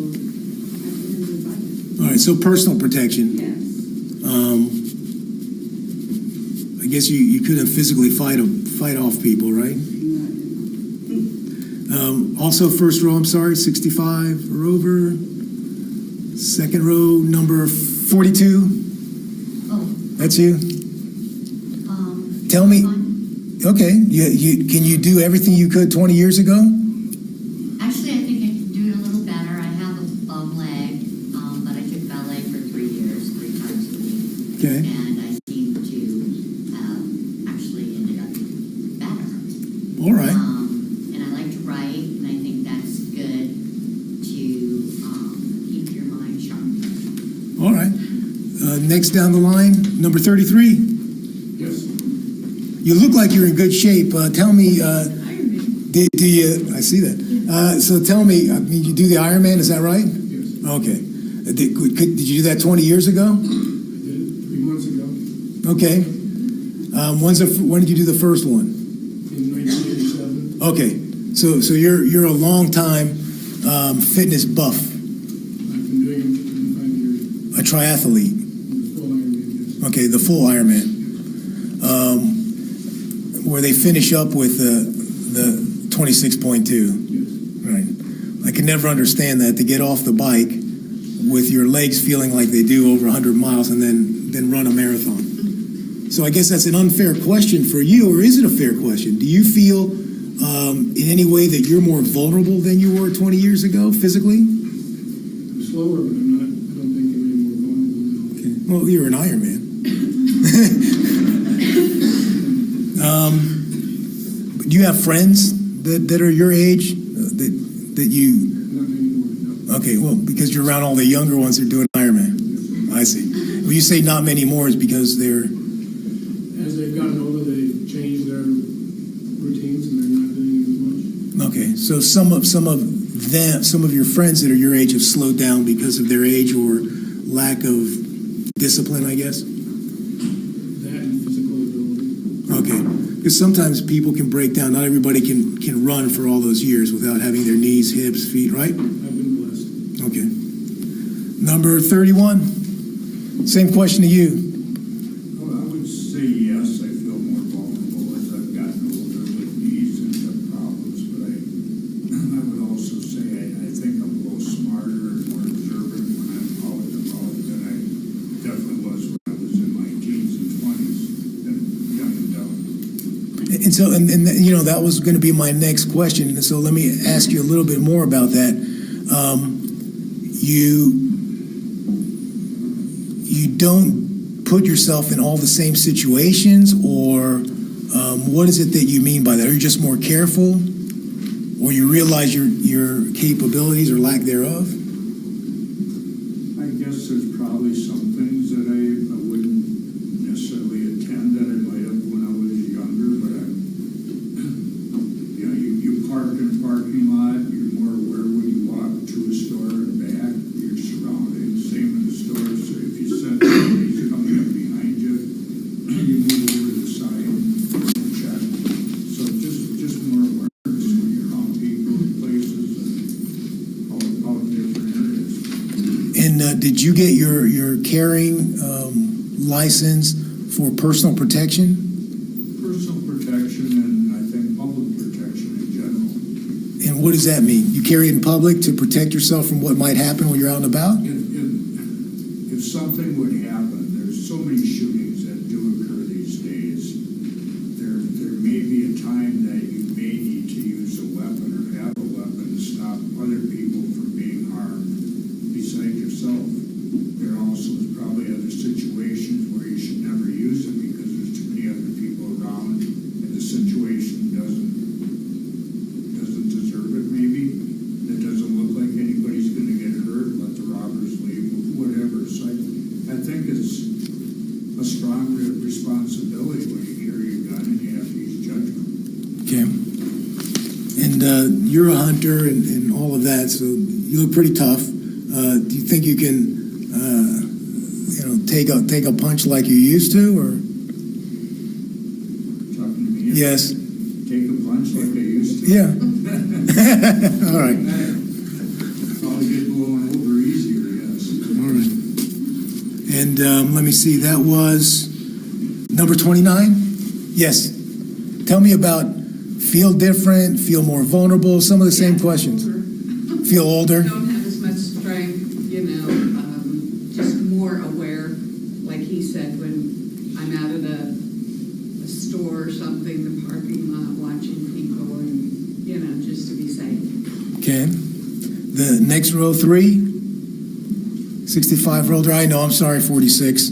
I couldn't do bike. All right, so personal protection. Yes. I guess you couldn't physically fight off people, right? Also, first row, I'm sorry, 65 or over. Second row, number 42. Oh. That's you? Tell me. Okay, can you do everything you could 20 years ago? Actually, I think I can do it a little better. I have a bum leg, but I took ballet for 3 years, 3 times a week. Okay. And I seem to actually ended up better. All right. And I like to write, and I think that's good to keep your mind sharp. All right. Next down the line, number 33. Yes. You look like you're in good shape. Tell me, do you? I see that. So tell me, you do the Ironman? Is that right? Yes. Okay. Did you do that 20 years ago? I did it 3 months ago. Okay. When did you do the first one? In 1987. Okay. So you're a long time fitness buff, I've been doing it for 5 years. a triathlete. The full Ironman, yes. Okay, the full Ironman. Where they finish up with the 26.2. Yes. Right. I can never understand that, to get off the bike with your legs feeling like they do over 100 miles and then run a marathon. So I guess that's an unfair question for you, or is it a fair question? Do you feel in any way that you're more vulnerable than you were 20 years ago physically? I'm slower, but I don't think I'm any more vulnerable now. Okay. Well, you're an Ironman. Do you have friends that are your age that you? Not anymore, no. Okay, well, because you're around all the younger ones that are doing Ironman. I see. When you say not many more, is because they're. As they've gotten older, they've changed their routines and they're not doing it as much. Okay, so some of your friends that are your age have slowed down because of their age or lack of discipline, I guess. That and physical ability. Okay, because sometimes people can break down. Not everybody can run for all those years without having their knees, hips, feet, right? I've been blessed. Okay. Number 31. Same question to you. Well, I would say yes, I feel more vulnerable as I've gotten older with knees and hip problems, but I would also say I think I'm a little smarter and more observant when I'm out and about than I definitely was when I was in my teens and 20s and young adult. And so, and that was going to be my next question. And so let me ask you a little bit more about that. You don't put yourself in all the same situations, or what is it that you mean by that? Are you just more careful, or you realize your capabilities or lack thereof? I guess there's probably some things that I wouldn't necessarily attend that I might have when I was younger, but you park in a parking lot, you're more aware when you walk to a store and back, your surroundings, same in the store. So if you sense somebody's coming up behind you, you move over to the side and check. So just more awareness when you're around people and places and all different areas. And did you get your carrying license for personal protection? Personal protection and I think public protection in general. And what does that mean? You carry it in public to protect yourself from what might happen when you're out and about? If something would happen, there's so many shootings that do occur these days. There may be a time that you may need to use a weapon or have a weapon to stop other people from being harmed besides yourself. There also is probably other situations where you should never use it because there's too many other people around and the situation doesn't deserve it maybe. It doesn't look like anybody's going to get hurt, let the robbers leave, whatever. So you're a hunter and all of that, so you look pretty tough. Do you think you can, take a punch like you used to, or? Talking to me? Yes. Take a punch like I used to? Yeah. All right. Probably get blown over easier, yes. All right. And let me see, that was number 29? Yes. Tell me about feel different, feel more vulnerable, some of the same questions. Feel older? Don't have as much strength, just more aware, like he said, when I'm out at a store or something, the parking lot, watching people and, just to be safe. Okay. The next row, 3, 65-year-old. I know, I'm sorry, 46.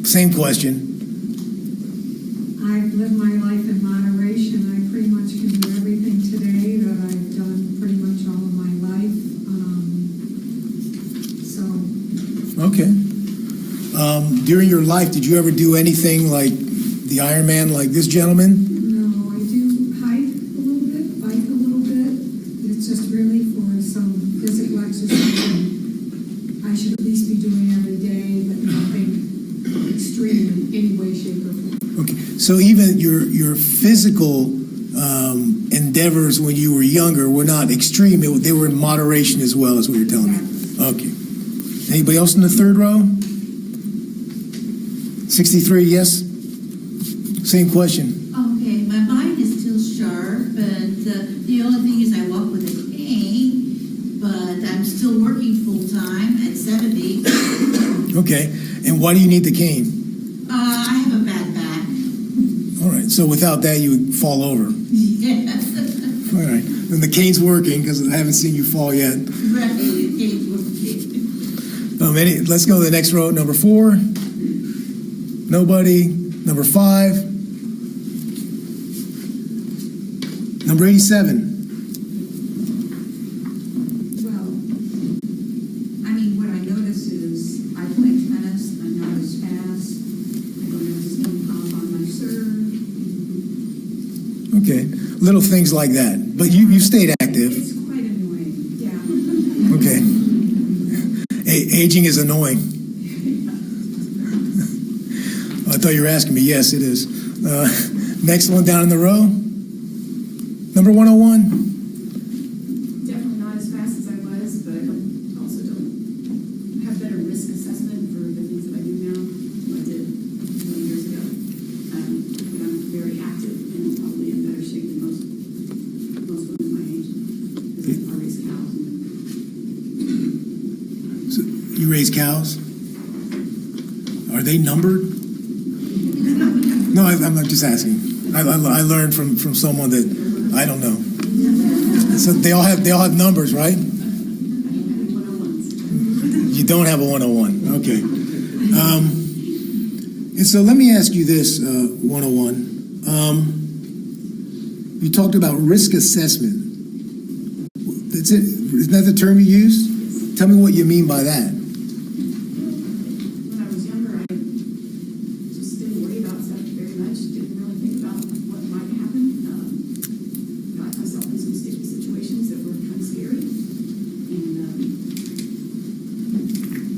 Same question. I've lived my life in moderation. I pretty much can do everything today that I've done pretty much all of my life. Okay. During your life, did you ever do anything like the Iron Man, like this gentleman? No, I do hike a little bit, bike a little bit. It's just really for some physical exercise. I should at least be doing every day, but nothing extreme in any way, shape, or form. Okay. So even your physical endeavors when you were younger were not extreme. They were in moderation as well, is what you're telling me. Okay. Anybody else in the third row? 63, yes? Same question. Okay, my mind is still sharp, but the only thing is I walk with a cane, but I'm still working full-time at 70. Okay. And why do you need the cane? I have a bad back. All right. So without that, you would fall over. Yes. All right. And the cane's working because I haven't seen you fall yet. Right, the cane's working. Let's go to the next row. Number 4. Nobody. Number 5. Number 87. Well, what I notice is I play tennis, I'm not as fast, I don't have the same pop on my serve. Okay. Little things like that. But you stayed active. It's quite annoying, yeah. Okay. Aging is annoying. I thought you were asking me. Yes, it is. Next one down in the row. Number 101. Definitely not as fast as I was, but I also don't have better risk assessment for the things that I do now than I did 20 years ago. But I'm very active and probably in better shape than most women my age. Because I raise cows. So you raise cows? Are they numbered? No, I'm not just asking. I learned from someone that I don't know. So they all have numbers, right? You don't have a 101. Okay. And so let me ask you this, 101. You talked about risk assessment. That's it. Isn't that the term you used? Tell me what you mean by that. When I was younger, I just didn't worry about stuff very much. Didn't really think about what might happen. Got myself in some sticky situations that were kind of scary. And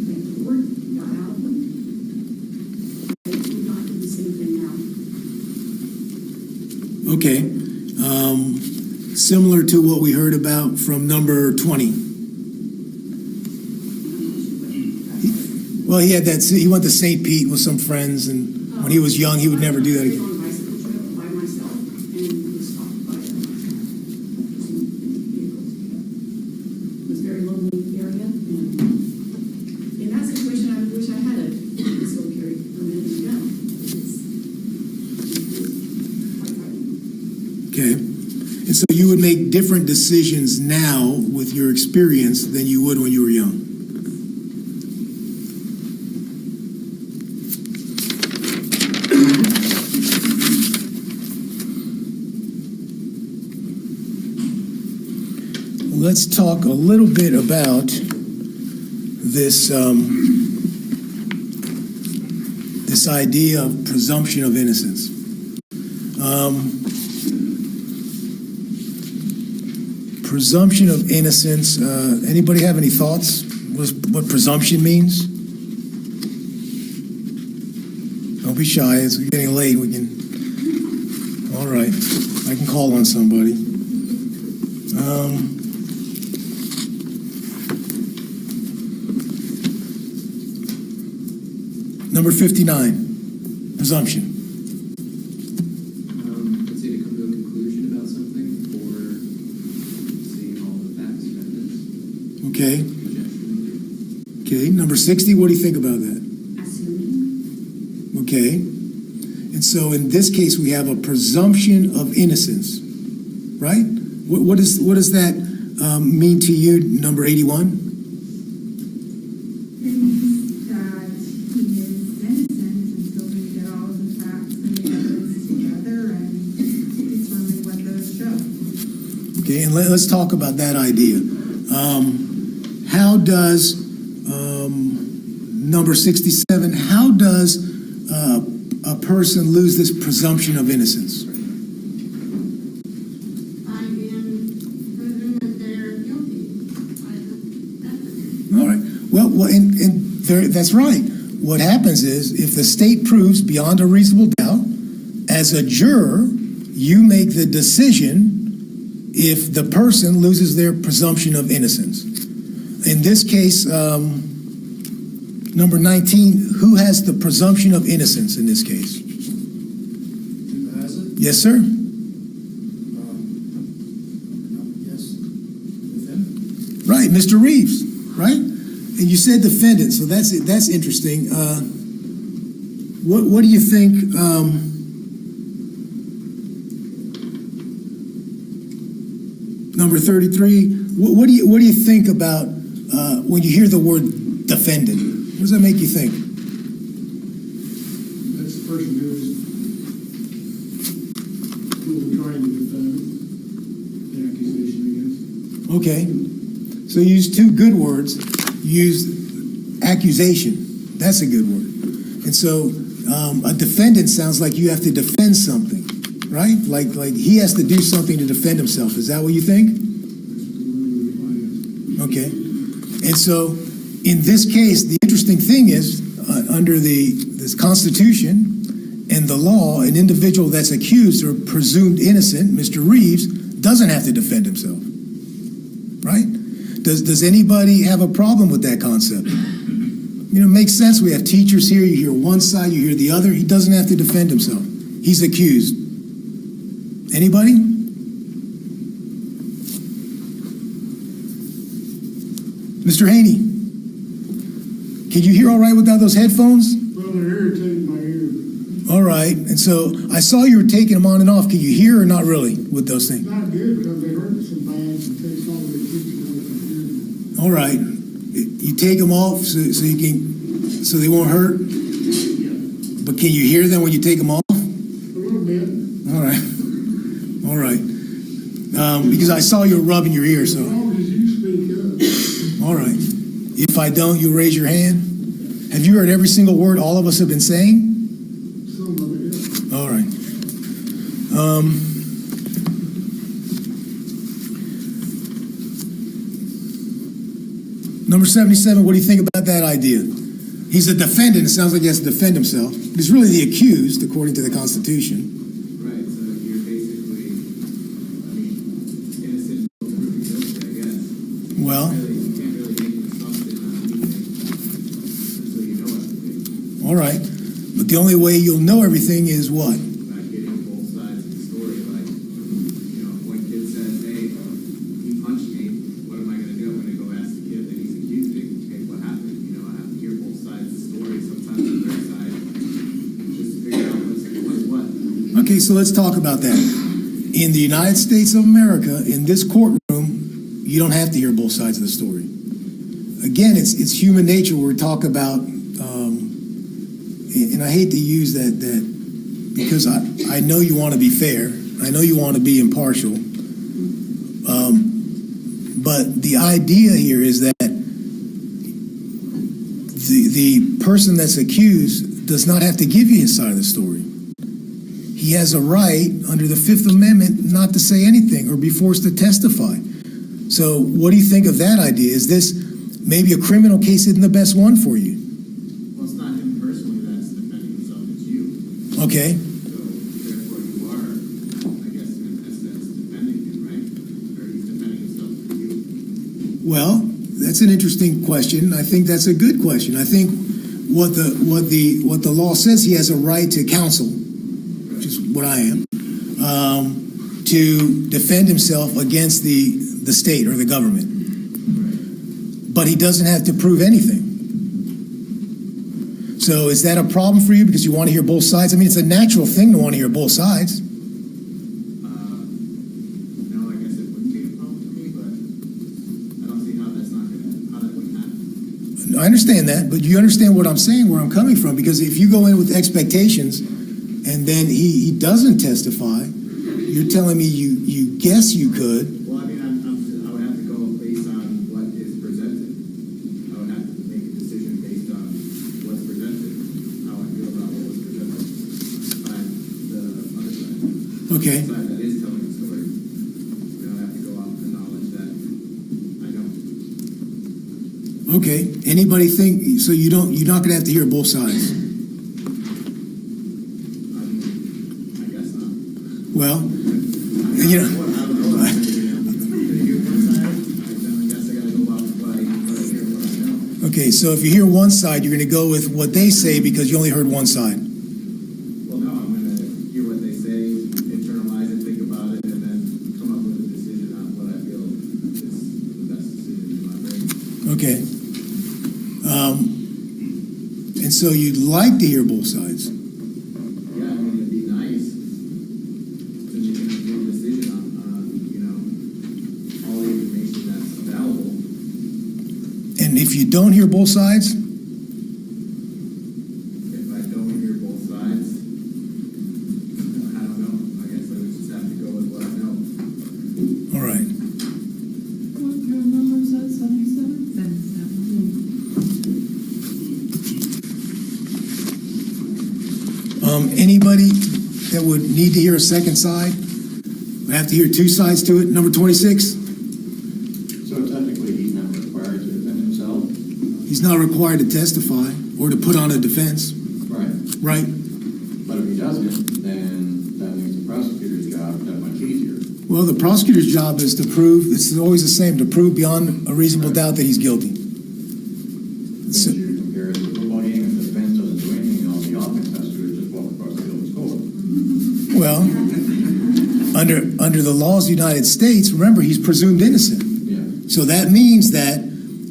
thank the Lord, got out of them. I would not do the same thing now. Okay. Similar to what we heard about from number 20. Well, he had that. He went to St. Pete with some friends, and when he was young, he would never do that again. On a bicycle trip by myself and was stopped by some vehicles. It was a very lonely area, and in that situation, I wish I had a concealed carry permit and gun. It's quite frightening. Okay. And so you would make different decisions now with your experience than you would when you were young. Let's talk a little bit about this this idea of presumption of innocence. presumption of innocence. Anybody have any thoughts? What presumption means? Don't be shy. It's getting late. We can. All right. I can call on somebody. Number 59, presumption. Let's say to come to a conclusion about something or seeing all the facts and evidence. Okay. Okay. Number 60, what do you think about that? Assuming. Okay. And so in this case, we have a presumption of innocence, right? What does that mean to you, number 81? It means that he is innocent until we get all of the facts and the evidence together and determine what those show. Okay, and let's talk about that idea. How does, number 67, how does a person lose this presumption of innocence? By being proven that they're guilty by the evidence. All right. Well, and that's right. What happens is, if the state proves beyond a reasonable doubt, as a juror, you make the decision if the person loses their presumption of innocence. In this case, number 19, who has the presumption of innocence in this case? Who has it? Yes, sir. Yes, with him? Right, Mr. Reeves, right? And you said defendant, so that's interesting. What do you think? Number 33. What do you think about when you hear the word defendant? What does that make you think? That's the person who is trying to defend the accusation against. Okay, so you use two good words. You use accusation. That's a good word. And so a defendant sounds like you have to defend something, right? Like he has to do something to defend himself. Is that what you think? Okay. And so in this case, the interesting thing is under this Constitution and the law, an individual that's accused or presumed innocent, Mr. Reeves, doesn't have to defend himself, right? Does anybody have a problem with that concept? You know, it makes sense. We have teachers here. You hear one side, you hear the other. He doesn't have to defend himself. He's accused. Anybody? Mr. Haney, can you hear all right without those headphones? Well, they're irritating my ears. All right. And so I saw you were taking them on and off. Can you hear or not really with those things? Not good because they hurt so bad and takes all the teaching away from hearing. All right. You take them off so they won't hurt? But can you hear them when you take them off? A little bit. All right. All right. Because I saw you rubbing your ear, so. As long as you speak up. All right. If I don't, you raise your hand. Have you heard every single word all of us have been saying? Some of it, yeah. All right. Number 77, what do you think about that idea? He's a defendant. It sounds like he has to defend himself. He's really the accused, according to the Constitution. Right, so you're basically, innocent until proven guilty, I guess. Well, You can't really make an assumption on anything until you know everything. all right. But the only way you'll know everything is what? By getting both sides of the story, like, if one kid says, hey, he punched me, what am I going to do? I'm going to go ask the kid that he's accusing, hey, what happened? I have to hear both sides of the story, sometimes the third side, just to figure out what's what. Okay, so let's talk about that. In the United States of America, in this courtroom, you don't have to hear both sides of the story. Again, it's human nature where we talk about, and I hate to use that because I know you want to be fair. I know you want to be impartial. But the idea here is that the person that's accused does not have to give you his side of the story. He has a right under the Fifth Amendment not to say anything or be forced to testify. So what do you think of that idea? Is this maybe a criminal case isn't the best one for you? Well, it's not him personally that's defending himself, it's you. Okay. So therefore you are, I guess, in essence, defending him, right? Or he's defending himself for you. Well, that's an interesting question. I think that's a good question. I think what the law says, he has a right to counsel, which is what I am, to defend himself against the state or the government. But he doesn't have to prove anything. So is that a problem for you because you want to hear both sides? I mean, it's a natural thing to want to hear both sides. No, I guess it wouldn't be a problem for me, but I don't see how that wouldn't happen. I understand that, but you understand what I'm saying, where I'm coming from, because if you go in with expectations and then he doesn't testify, you're telling me you guess you could. Well, I mean, I would have to go based on what is presented. I would have to make a decision based on what's presented, how I feel about what was presented by the other side. Okay. The side that is telling the story. You know, I have to go off the knowledge that I know. Okay. Anybody think so? You're not going to have to hear both sides. I guess not. Well, you know. Okay, so if you hear one side, you're going to go with what they say because you only heard one side. Well, no, I'm going to hear what they say, internalize it, think about it, and then come up with a decision on what I feel is the best decision in my brain. Okay. And so you'd like to hear both sides. Yeah, I mean, it'd be nice to make an informed decision on, you know, all the information that's available. And if you don't hear both sides, If I don't hear both sides, I don't know. I guess I would just have to go with what I know. all right. What your number said, 77? 77. Anybody that would need to hear a second side? We have to hear two sides to it. Number 26. So technically, he's not required to defend himself? He's not required to testify or to put on a defense. Right. Right. But if he doesn't, then that makes the prosecutor's job that much easier. Well, the prosecutor's job is to prove, it's always the same, to prove beyond a reasonable doubt that he's guilty. So you compare it to a football game, if the defense doesn't do anything, and all the offense has to do is just walk across the field and score. Well, under the laws of the United States, remember, he's presumed innocent. Yeah. So that means that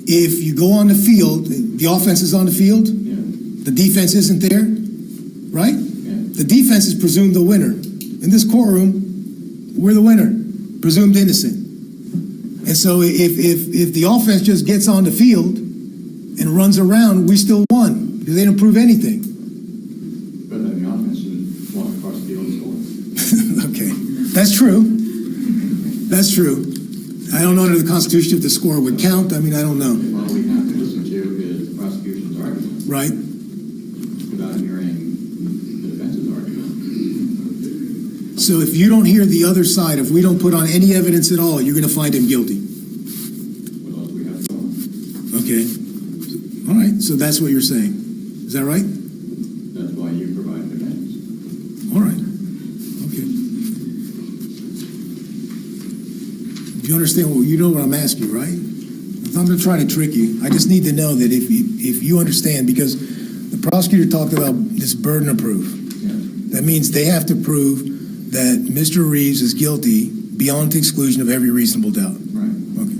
if you go on the field, the offense is on the field, Yeah. the defense isn't there, right? Yeah. The defense is presumed the winner. In this courtroom, we're the winner, presumed innocent. And so if the offense just gets on the field and runs around, we still won because they didn't prove anything. But then the offense should walk across the field and score. Okay, that's true. That's true. I don't know under the Constitution if the score would count. I mean, I don't know. All we have to listen to is the prosecution's argument. Right? Without hearing the defense's argument. So if you don't hear the other side, if we don't put on any evidence at all, you're going to find him guilty. What else we have to go? Okay. All right. So that's what you're saying. Is that right? That's why you provide defense. All right. Okay. You understand what you know what I'm asking, right? I'm not trying to trick you. I just need to know that if you understand, because the prosecutor talked about this burden of proof. Yeah. That means they have to prove that Mr. Reeves is guilty beyond the exclusion of every reasonable doubt. Right. Okay.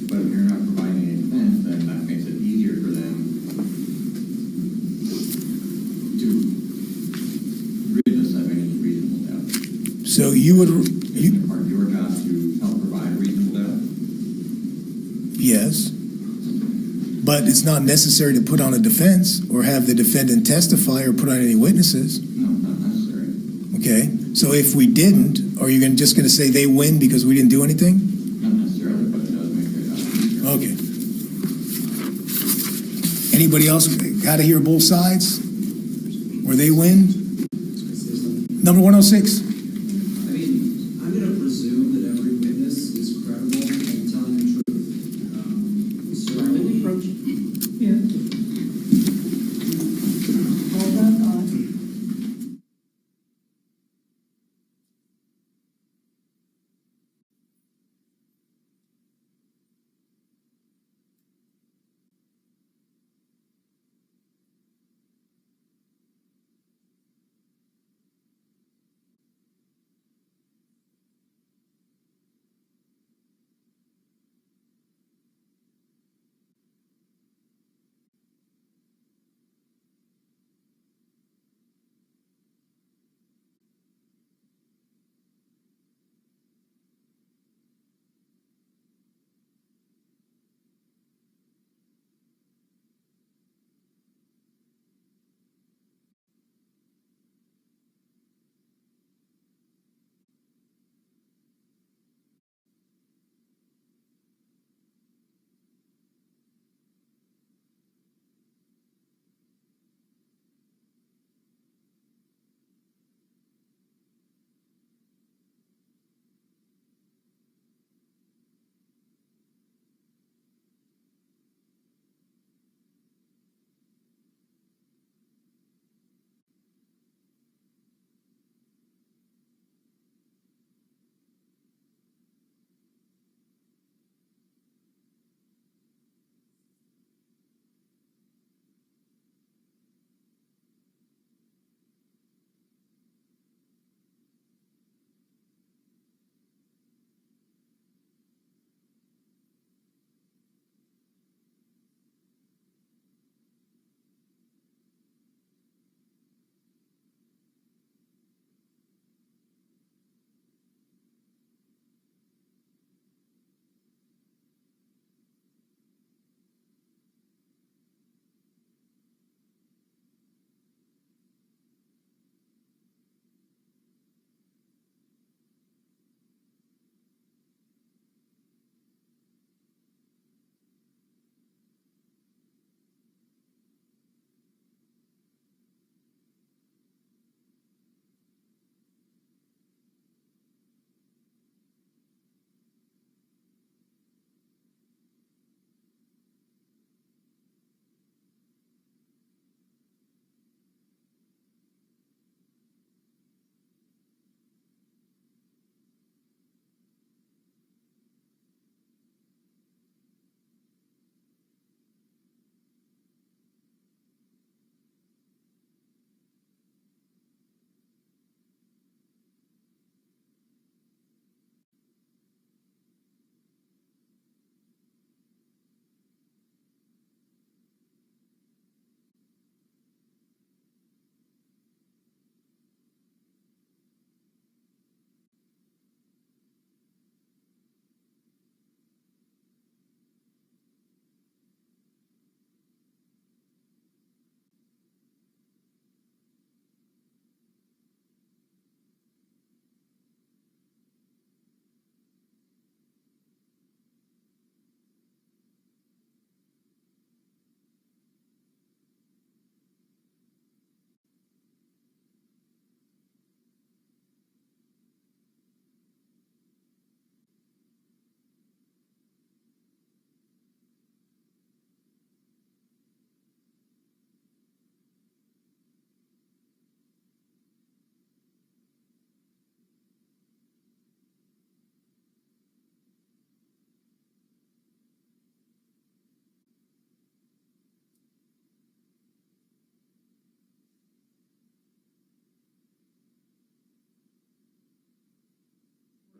But if you're not providing any defense, then that makes it easier for them to rid us of any reasonable doubt. So you would, It's part of your job to help provide reasonable doubt. yes, but it's not necessary to put on a defense or have the defendant testify or put on any witnesses. No, not necessary. Okay, so if we didn't, are you just going to say they win because we didn't do anything? Not necessarily, but it does make their job easier. Okay. Anybody else got to hear both sides? Or they win? Number 106. I mean, I'm going to presume that every witness is credible in telling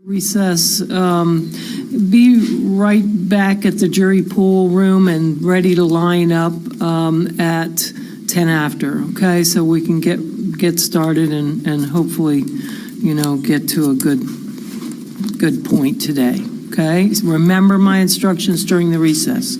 Recess, be right back at the jury pool room and ready to line up at 10 after, okay? So we can get started and hopefully, get to a good point today, okay? Remember my instructions during the recess.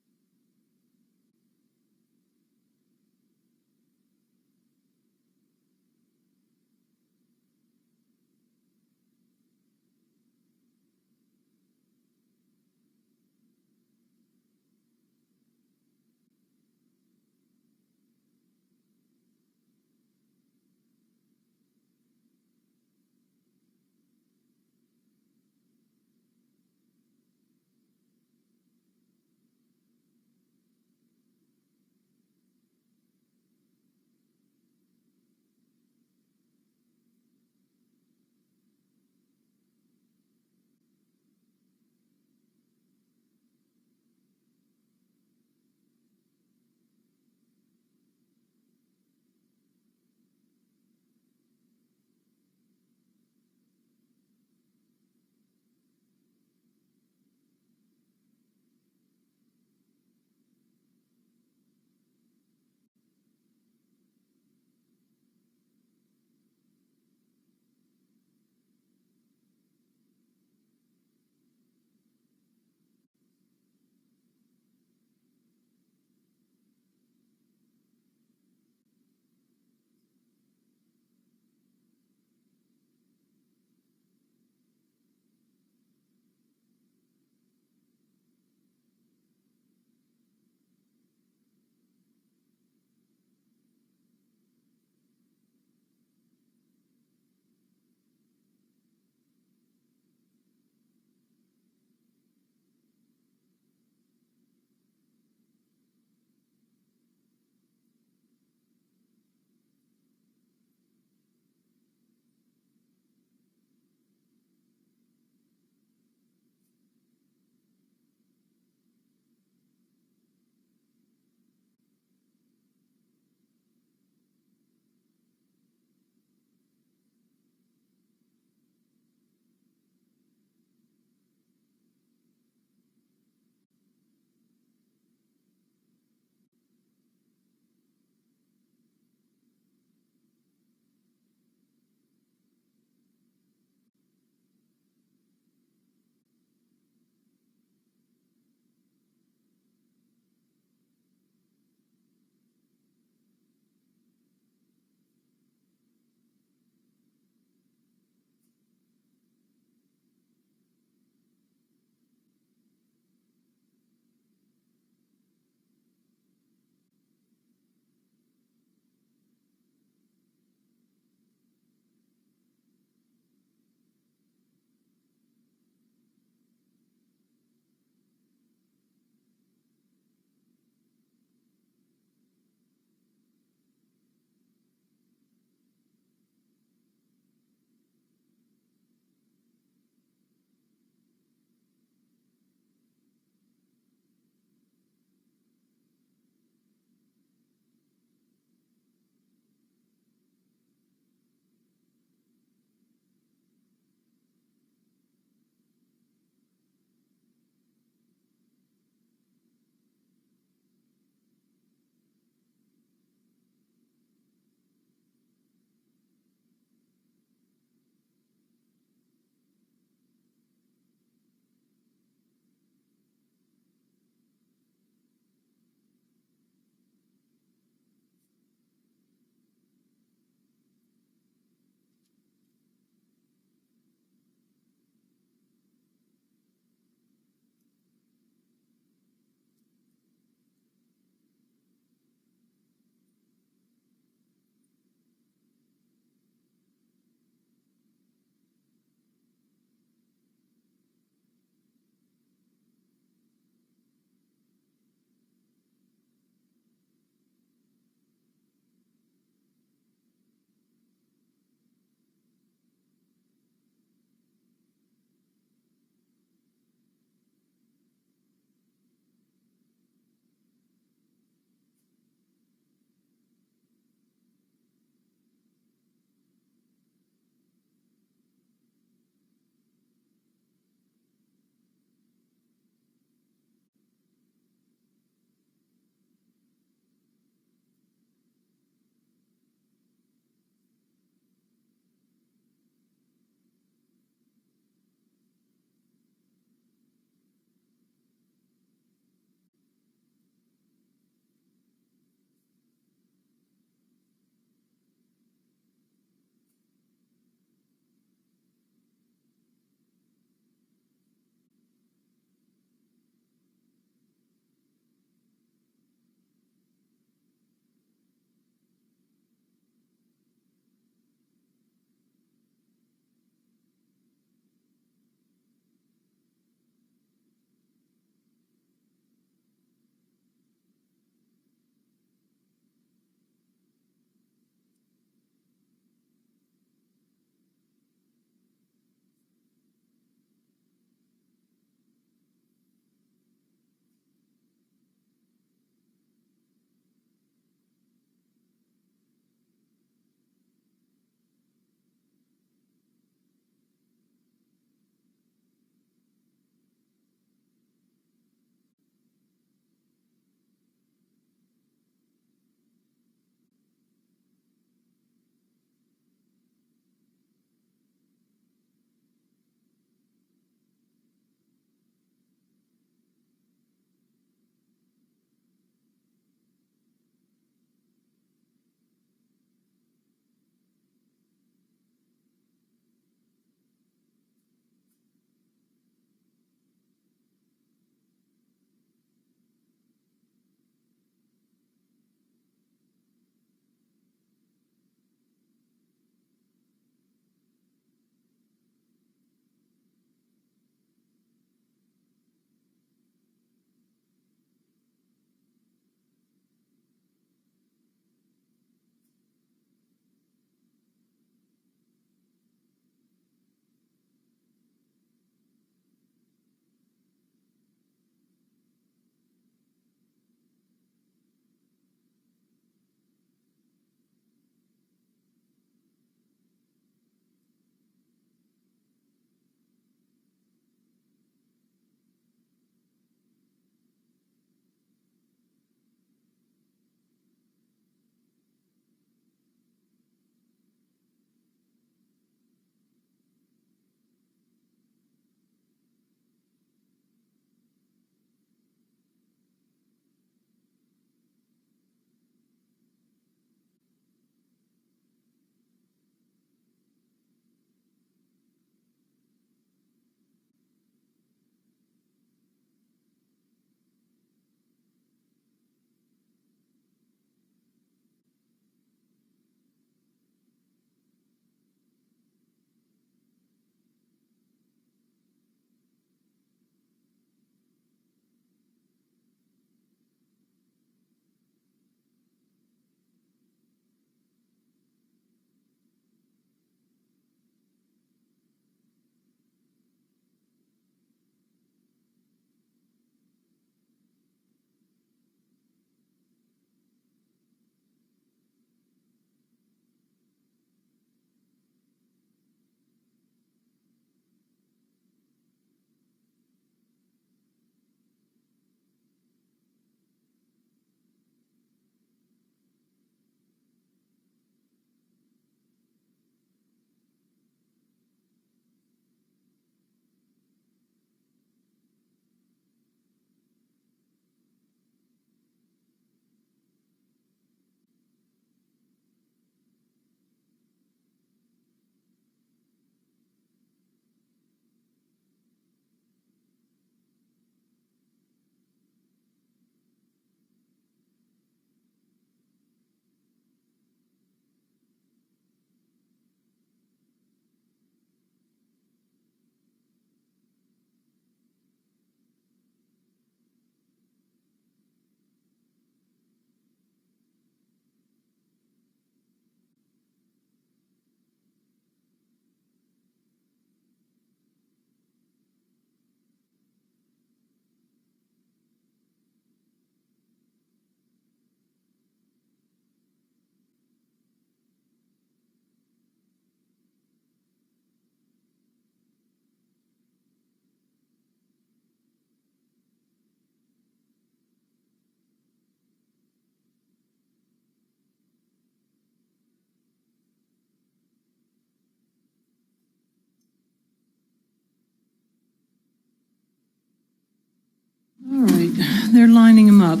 they're lining them up.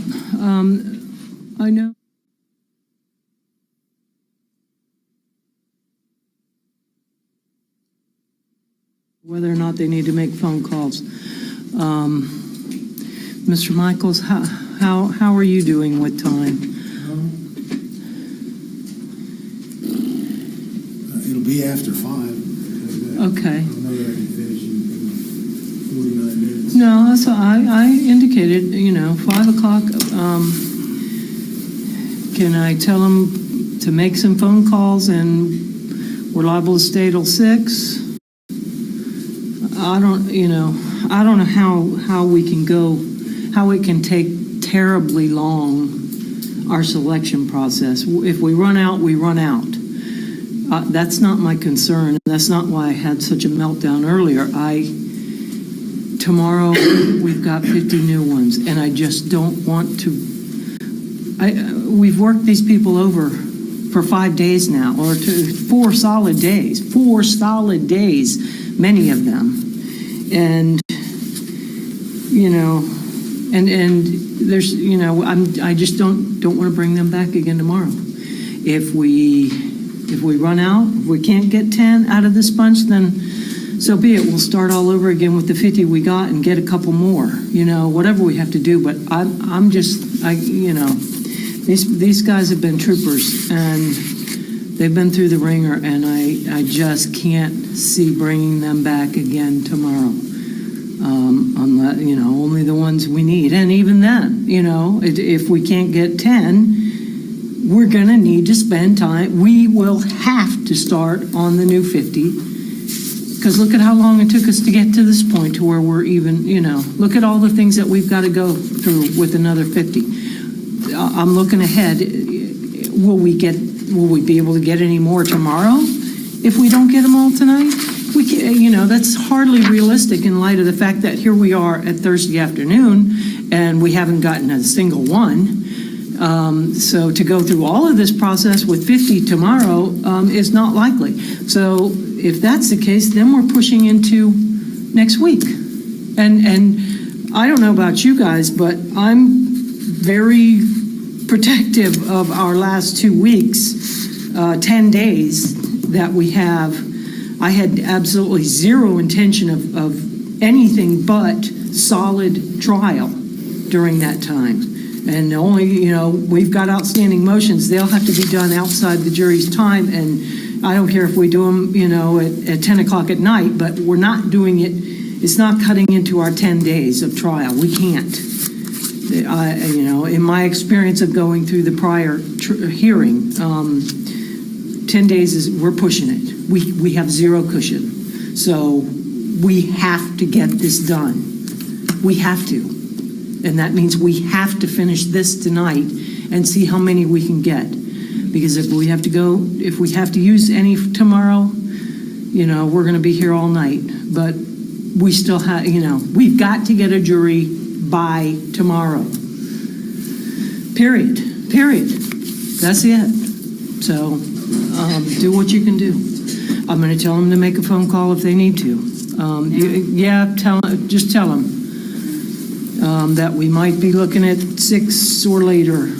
I know. Whether or not they need to make phone calls. Mr. Michaels, how are you doing with time? It'll be after 5. Okay. I don't know that I can finish in 49 minutes. No, that's, I indicated, 5 o'clock. Can I tell them to make some phone calls and we're liable to stay till 6? I don't know how we can go, how it can take terribly long, our selection process. If we run out, we run out. That's not my concern. That's not why I had such a meltdown earlier. Tomorrow we've got 50 new ones, and I just don't want to. We've worked these people over for 5 days now, or 4 solid days. 4 solid days, many of them, and and there's I just don't want to bring them back again tomorrow. If we run out, if we can't get 10 out of this bunch, then so be it. We'll start all over again with the 50 we got and get a couple more, whatever we have to do. But these guys have been troopers and they've been through the ringer, and I just can't see bringing them back again tomorrow. Unless, only the ones we need. And even then, if we can't get 10, we're going to need to spend time. We will have to start on the new 50, because look at how long it took us to get to this point to where we're even, look at all the things that we've got to go through with another 50. I'm looking ahead. Will we be able to get any more tomorrow if we don't get them all tonight? We can, that's hardly realistic in light of the fact that here we are at Thursday afternoon and we haven't gotten a single one. So to go through all of this process with 50 tomorrow is not likely. So if that's the case, then we're pushing into next week. And I don't know about you guys, but I'm very protective of our last 2 weeks, 10 days that we have. I had absolutely zero intention of anything but solid trial during that time. And only, we've got outstanding motions. They'll have to be done outside the jury's time. And I don't care if we do them, at 10 o'clock at night, but we're not doing it. It's not cutting into our 10 days of trial. We can't. In my experience of going through the prior hearing, 10 days we're pushing it. We have zero cushion. So we have to get this done. We have to. And that means we have to finish this tonight and see how many we can get. Because if we have to use any tomorrow, we're going to be here all night. But we still have, we've got to get a jury by tomorrow. Period. That's it. So do what you can do. I'm going to tell them to make a phone call if they need to. Just tell them that we might be looking at 6 or later.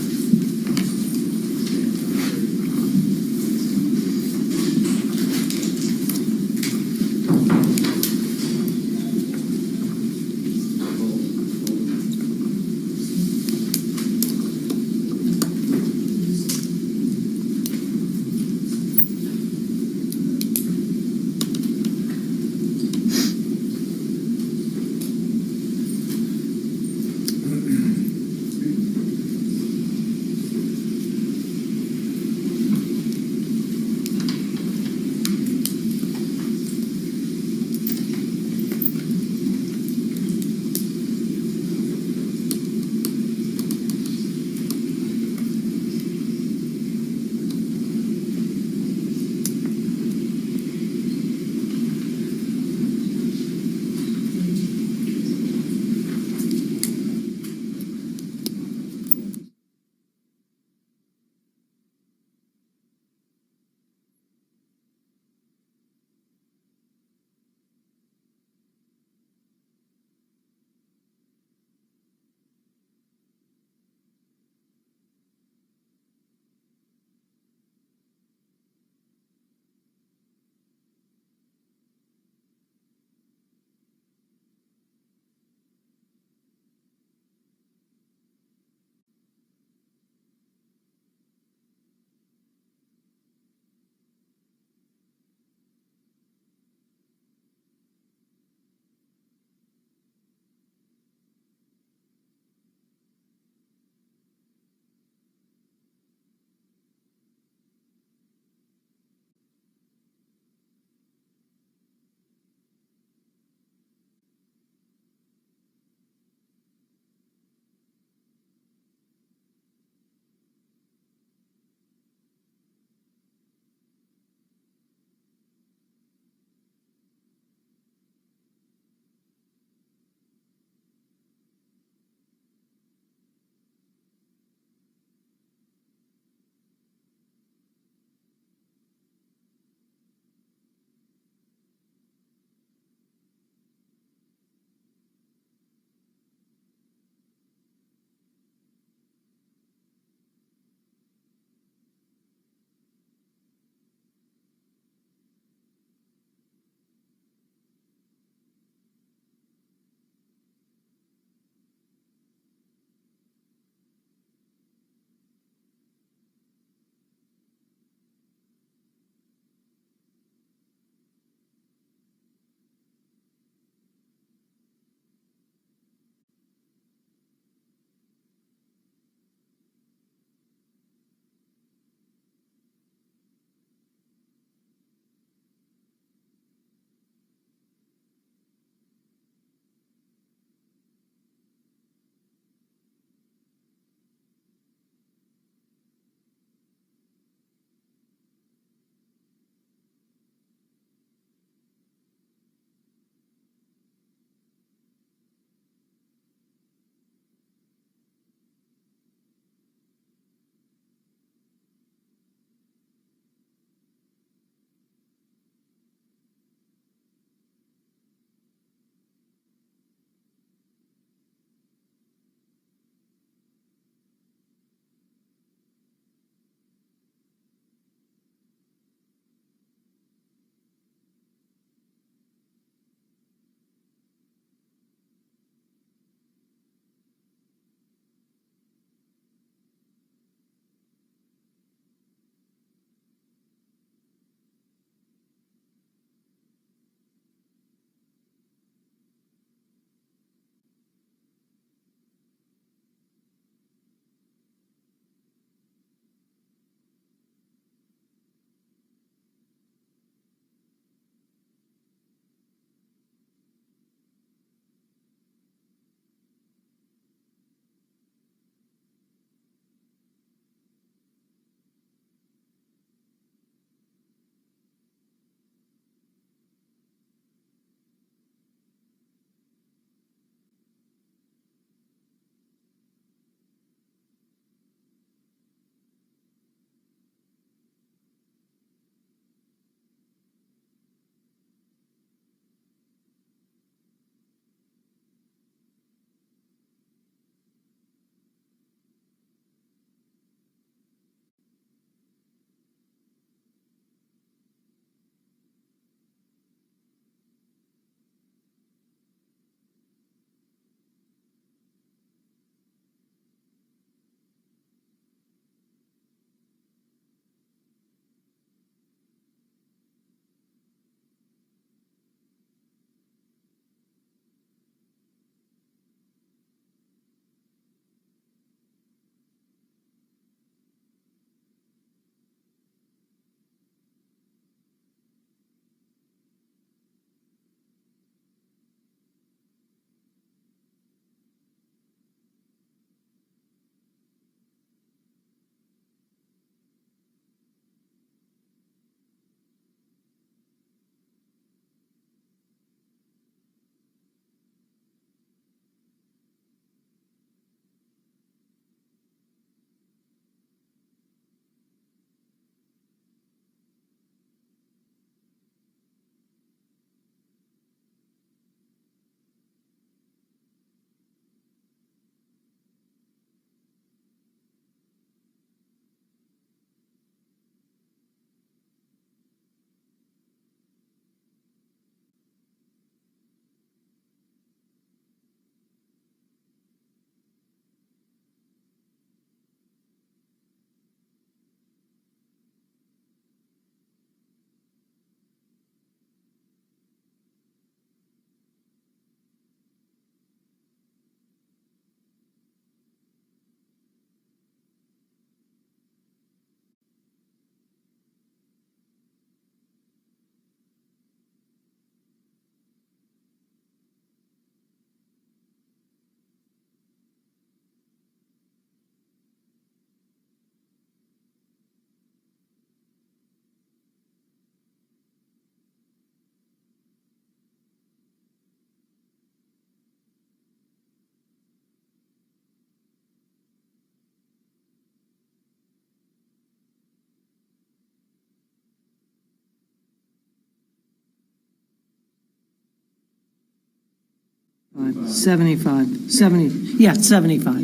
75, 70, yeah, 75.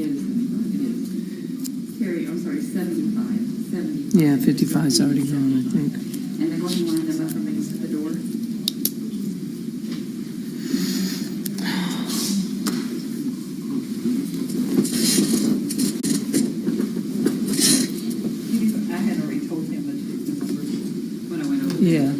Carrie, I'm sorry, 75. Yeah, 55 is already gone, I think. And they're going to line them up from against the door. I had already told him the numbers when I went over. Yeah.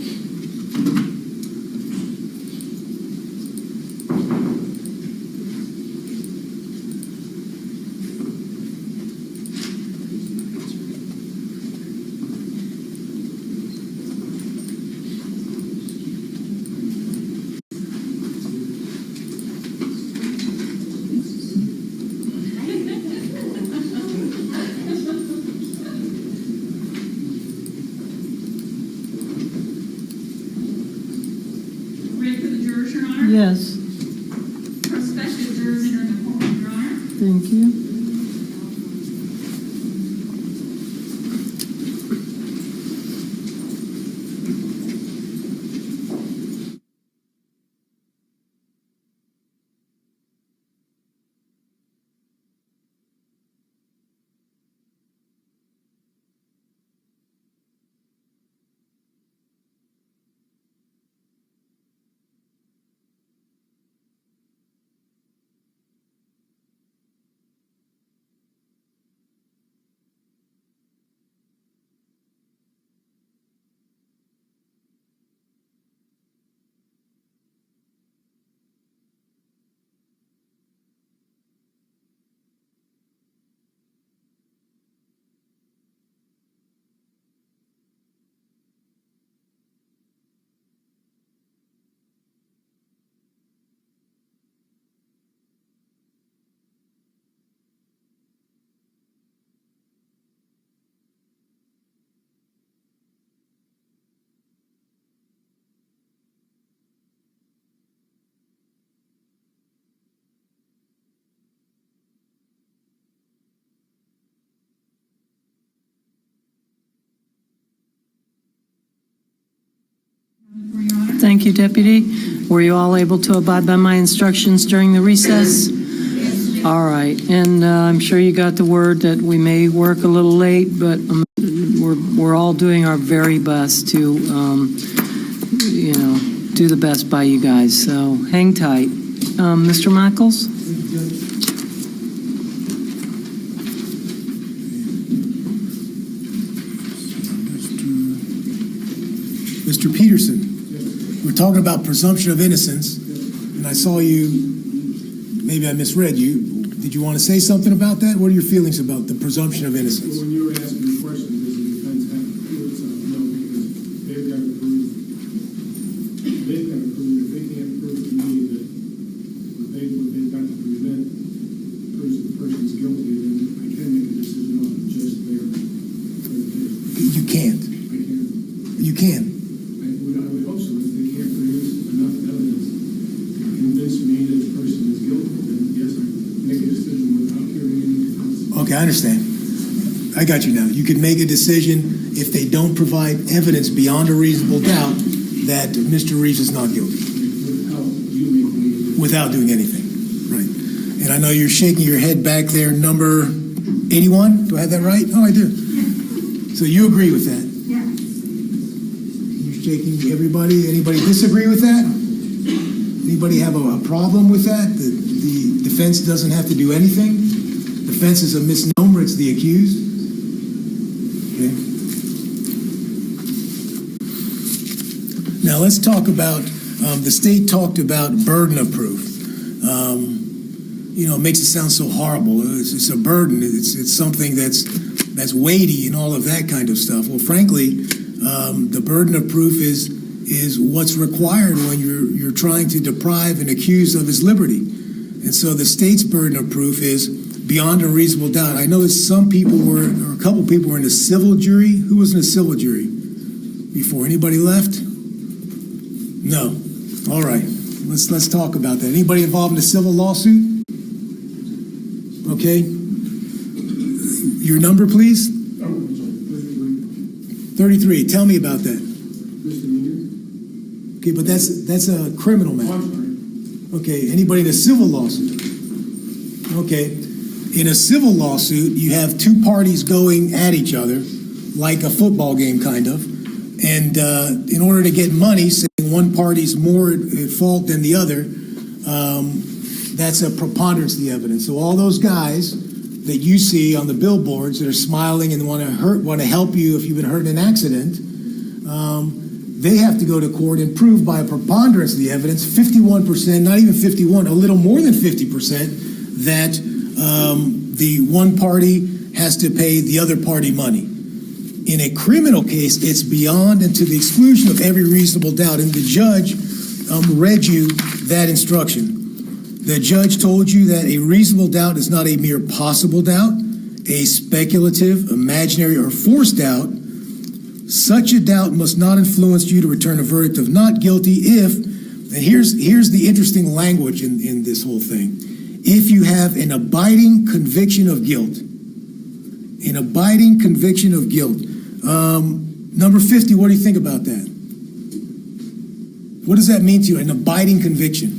Ready for the jurors, Your Honor? Yes, Prospective jurors entering the courtroom, Your Honor. thank you. Thank you, Deputy. Were you all able to abide by my instructions during the recess? All right, and I'm sure you got the word that we may work a little late, but we're all doing our very best to, do the best by you guys, so hang tight. Mr. Michaels? Mr. Peterson, we're talking about presumption of innocence, and I saw you, maybe I misread you. Did you want to say something about that? What are your feelings about the presumption of innocence? When you were asking the question, does the defense have to prove something? No, because they've got to prove, if they can't prove to me that what they've got to present proves that the person's guilty, then I can make a decision on it just there. You can't. I can't. You can. I would hope so. If they can't produce enough evidence to convince me that the person is guilty, then yes, I make a decision without hearing any defense. Okay, I understand. I got you now. You can make a decision if they don't provide evidence beyond a reasonable doubt that Mr. Reeves is not guilty. Without you making any decision. Without doing anything. Right. And I know you're shaking your head back there, number 81. Do I have that right? Oh, I do. So you agree with that? Yes. You're shaking everybody. Anybody disagree with that? Anybody have a problem with that? The defense doesn't have to do anything? Defense is a misnomer. It's the accused. Okay. Now let's talk about, the state talked about burden of proof. It makes it sound so horrible. It's a burden. It's something that's weighty and all of that kind of stuff. Well, frankly, the burden of proof is what's required when you're trying to deprive an accused of his liberty. And so the state's burden of proof is beyond a reasonable doubt. I know that some people or a couple people were in a civil jury. Who was in a civil jury before? Anybody left? No. All right. Let's talk about that. Anybody involved in a civil lawsuit? Okay. Your number, please? 33. Tell me about that. Misdemeanor? Okay, but that's a criminal matter. I'm sorry. Okay, anybody in a civil lawsuit? Okay, in a civil lawsuit, you have two parties going at each other, like a football game, kind of. And in order to get money, saying one party's more at fault than the other, that's a preponderance of the evidence. So all those guys that you see on the billboards that are smiling and want to help you if you've been hurt in an accident, they have to go to court and prove by a preponderance of the evidence, 51%, not even 51, a little more than 50%, that the one party has to pay the other party money. In a criminal case, it's beyond and to the exclusion of every reasonable doubt. And the judge read you that instruction. The judge told you that a reasonable doubt is not a mere possible doubt, a speculative, imaginary, or forced doubt. Such a doubt must not influence you to return a verdict of not guilty if, and here's the interesting language in this whole thing, if you have an abiding conviction of guilt. An abiding conviction of guilt. Number 50, what do you think about that? What does that mean to you, an abiding conviction?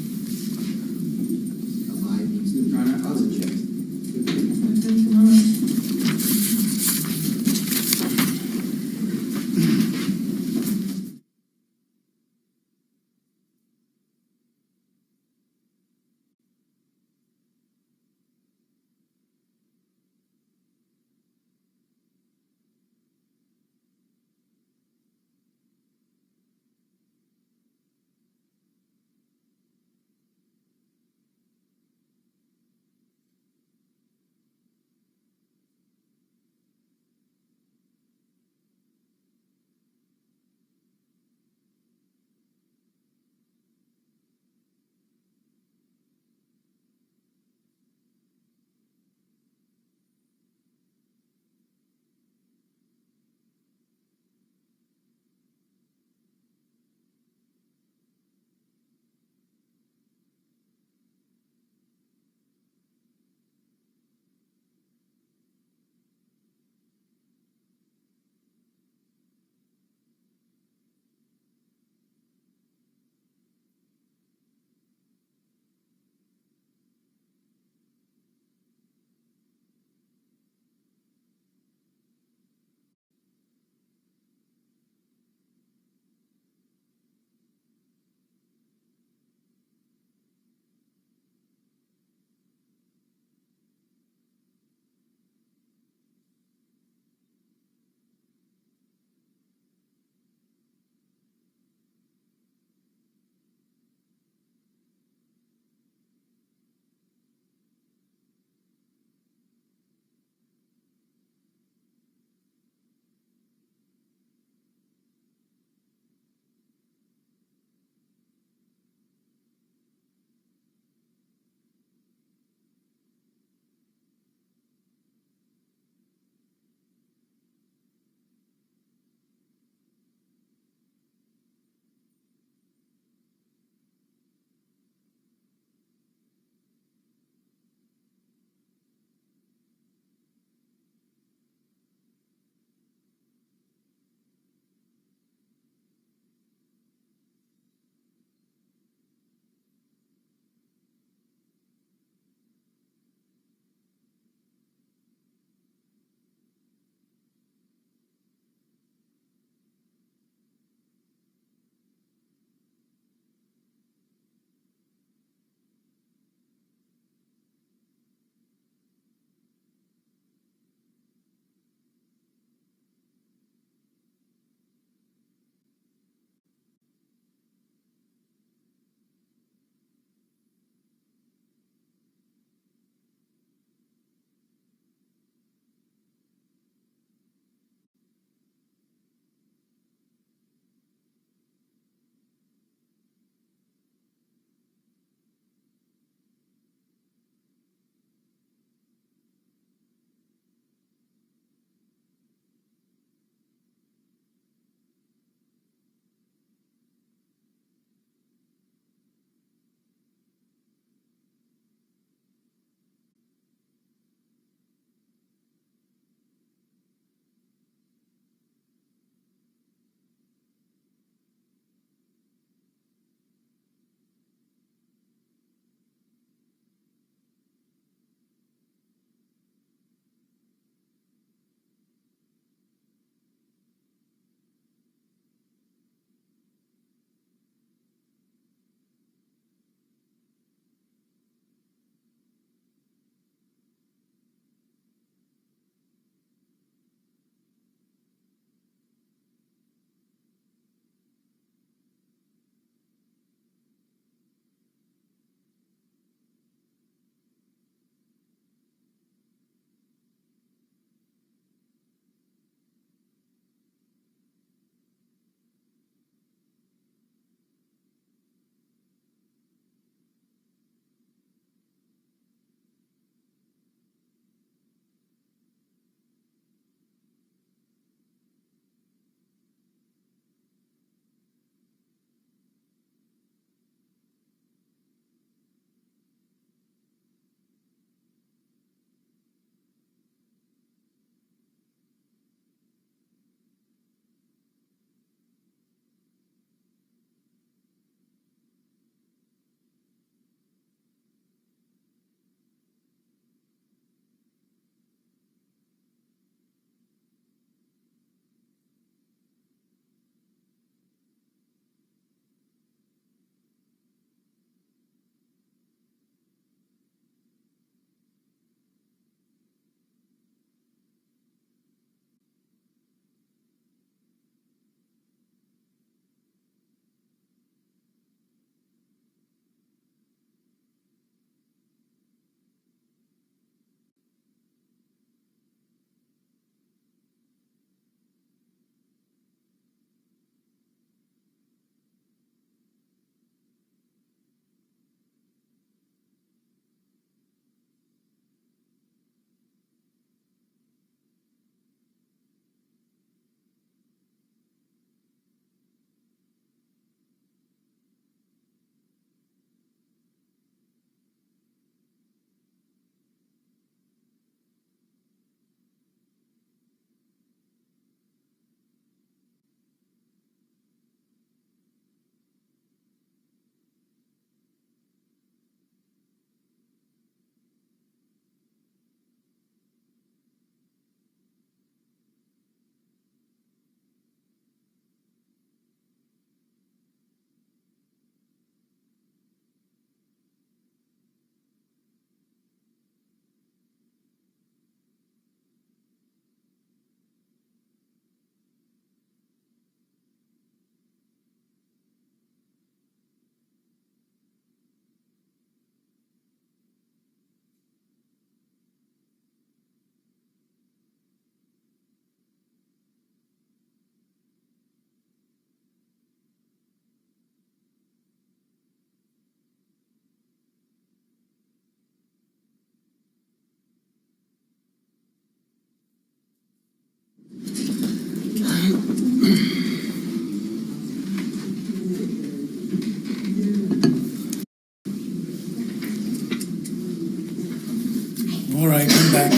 All right, I'm back.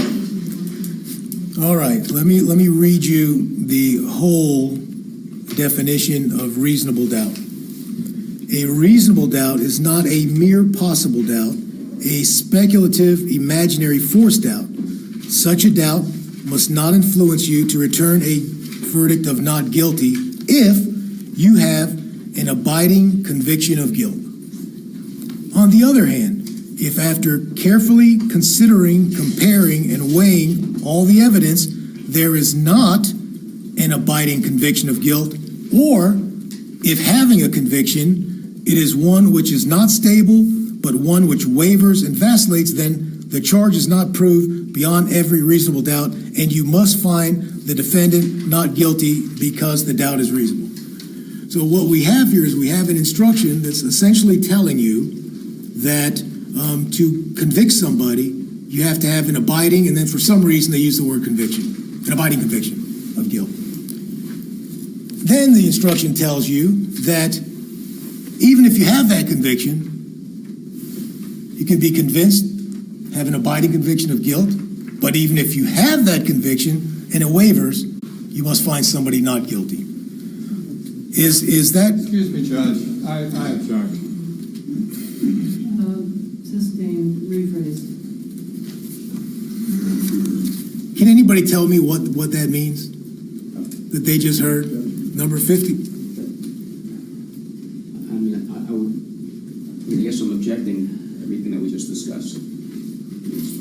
All right, let me read you the whole definition of reasonable doubt. A reasonable doubt is not a mere possible doubt, a speculative, imaginary forced doubt. Such a doubt must not influence you to return a verdict of not guilty if you have an abiding conviction of guilt. On the other hand, if after carefully considering, comparing, and weighing all the evidence, there is not an abiding conviction of guilt, or if having a conviction, it is one which is not stable, but one which wavers and vacillates, then the charge is not proved beyond every reasonable doubt, and you must find the defendant not guilty because the doubt is reasonable. So what we have here is we have an instruction that's essentially telling you that to convict somebody, you have to have an abiding, and then for some reason they use the word conviction, an abiding conviction of guilt. Then the instruction tells you that even if you have that conviction, you can be convinced, have an abiding conviction of guilt, but even if you have that conviction and it wavers, you must find somebody not guilty. Is that? Excuse me, Judge. I object. Sustain, rephrase. Can anybody tell me what that means? That they just heard? Number 50? I guess I'm objecting everything that we just discussed,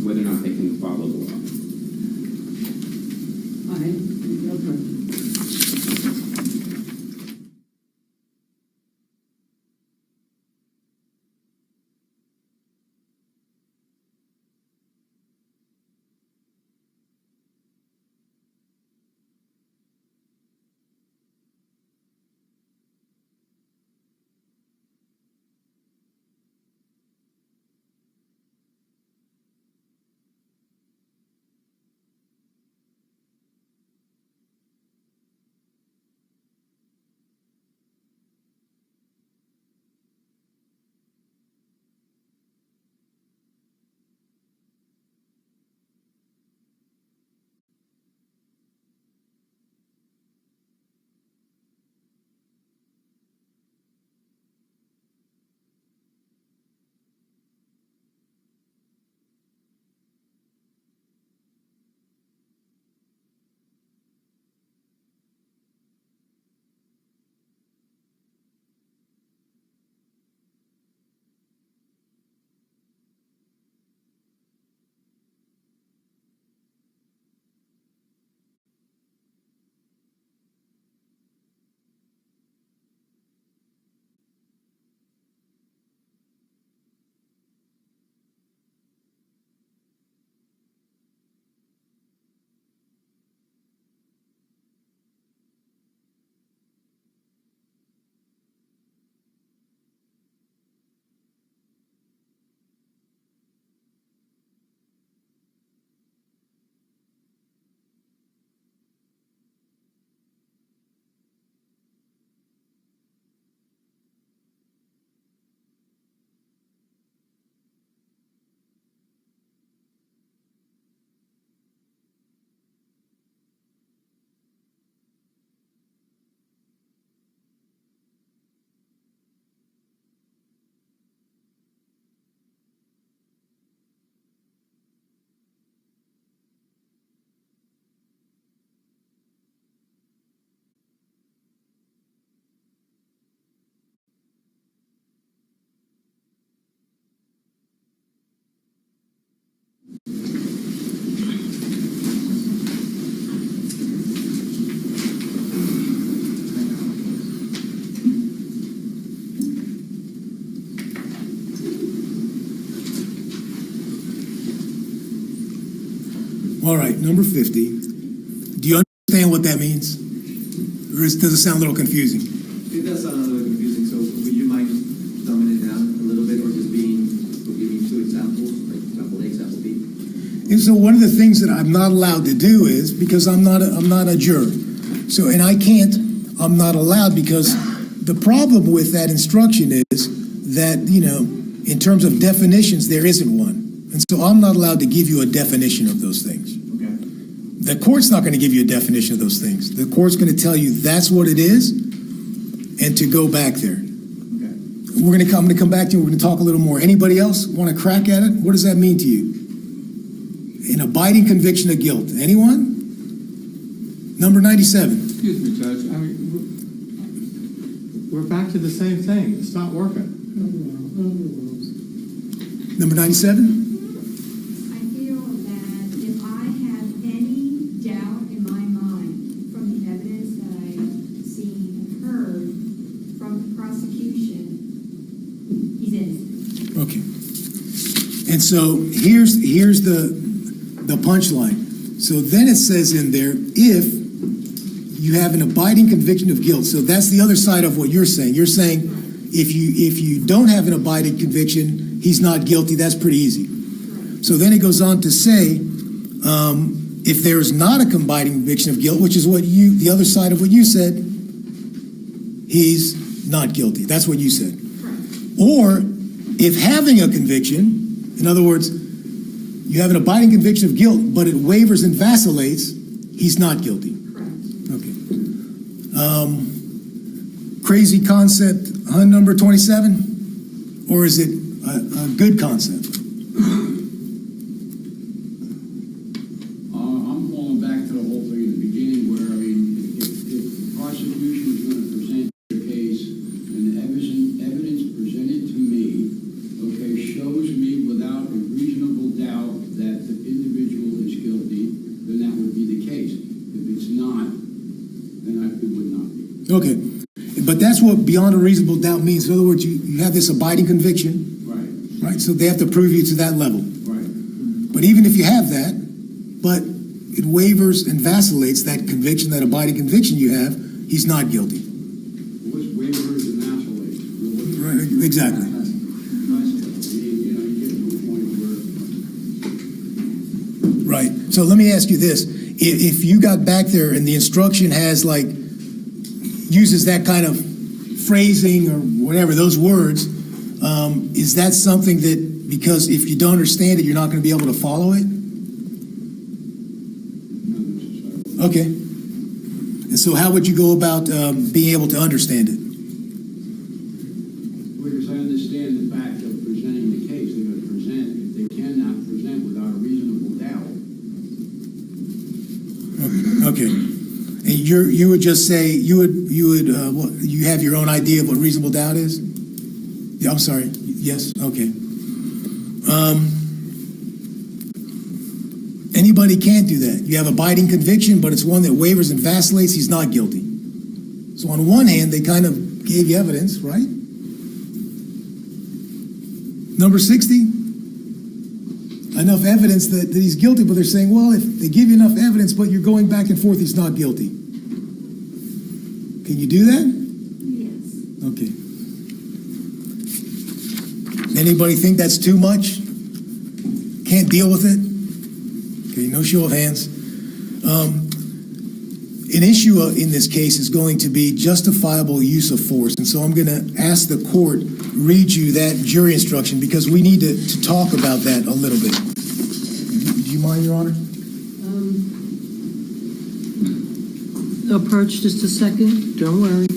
whether or not they can follow the law. All right, go for it. All right, number 50. Do you understand what that means? Or does it sound a little confusing? It does sound a little confusing, so would you mind dumbing it down a little bit, or just giving 2 examples, like example A, example B? And so one of the things that I'm not allowed to do is, because I'm not a juror, so, and I'm not allowed, because the problem with that instruction is that, in terms of definitions, there isn't one. And so I'm not allowed to give you a definition of those things. Okay. The court's not going to give you a definition of those things. The court's going to tell you that's what it is and to go back there. Okay. I'm going to come back to you. We're going to talk a little more. Anybody else want to crack at it? What does that mean to you? An abiding conviction of guilt. Anyone? Number 97. Excuse me, Judge, I mean, we're back to the same thing. It's not working. Number 97? I feel that if I have any doubt in my mind from the evidence that I've seen and heard from the prosecution, he's innocent. Okay. And so here's the punchline. So then it says in there, if you have an abiding conviction of guilt. So that's the other side of what you're saying. You're saying if you don't have an abiding conviction, he's not guilty. That's pretty easy. So then it goes on to say, if there is not a abiding conviction of guilt, which is what the other side of what you said, he's not guilty. That's what you said. Or if having a conviction, in other words, you have an abiding conviction of guilt, but it wavers and vacillates, he's not guilty. Okay. Crazy concept, number 27? Or is it a good concept? I'm going back to the whole thing at the beginning where, I mean, if the prosecution is going to present their case and the evidence presented to me, okay, shows me without a reasonable doubt that the individual is guilty, then that would be the case. If it's not, then it would not be. Okay. But that's what beyond a reasonable doubt means. In other words, you have this abiding conviction. Right? So they have to prove you to that level. Right. But even if you have that, but it wavers and vacillates, that conviction, that abiding conviction you have, he's not guilty. What's wavers and vacillates? Right, exactly. You know, you get to a point where... Right. So let me ask you this. If you got back there and the instruction has uses that kind of phrasing or whatever, those words, is that something that, because if you don't understand it, you're not going to be able to follow it? Okay. And so how would you go about being able to understand it? Because I understand the fact of presenting the case. They're going to present, if they cannot present without a reasonable doubt. Okay. And you would just say, you have your own idea of what reasonable doubt is? Yeah, I'm sorry. Yes? Okay. Anybody can't do that. You have abiding conviction, but it's one that wavers and vacillates, he's not guilty. So on one hand, they kind of gave you evidence, right? Number 60, enough evidence that he's guilty, but they're saying, well, if they give you enough evidence, but you're going back and forth, he's not guilty. Can you do that? Yes. Okay. Anybody think that's too much? Can't deal with it? Okay, no show of hands. An issue in this case is going to be justifiable use of force. And so I'm going to ask the court, read you that jury instruction because we need to talk about that a little bit. Do you mind, Your Honor? Approach just a second. Don't worry.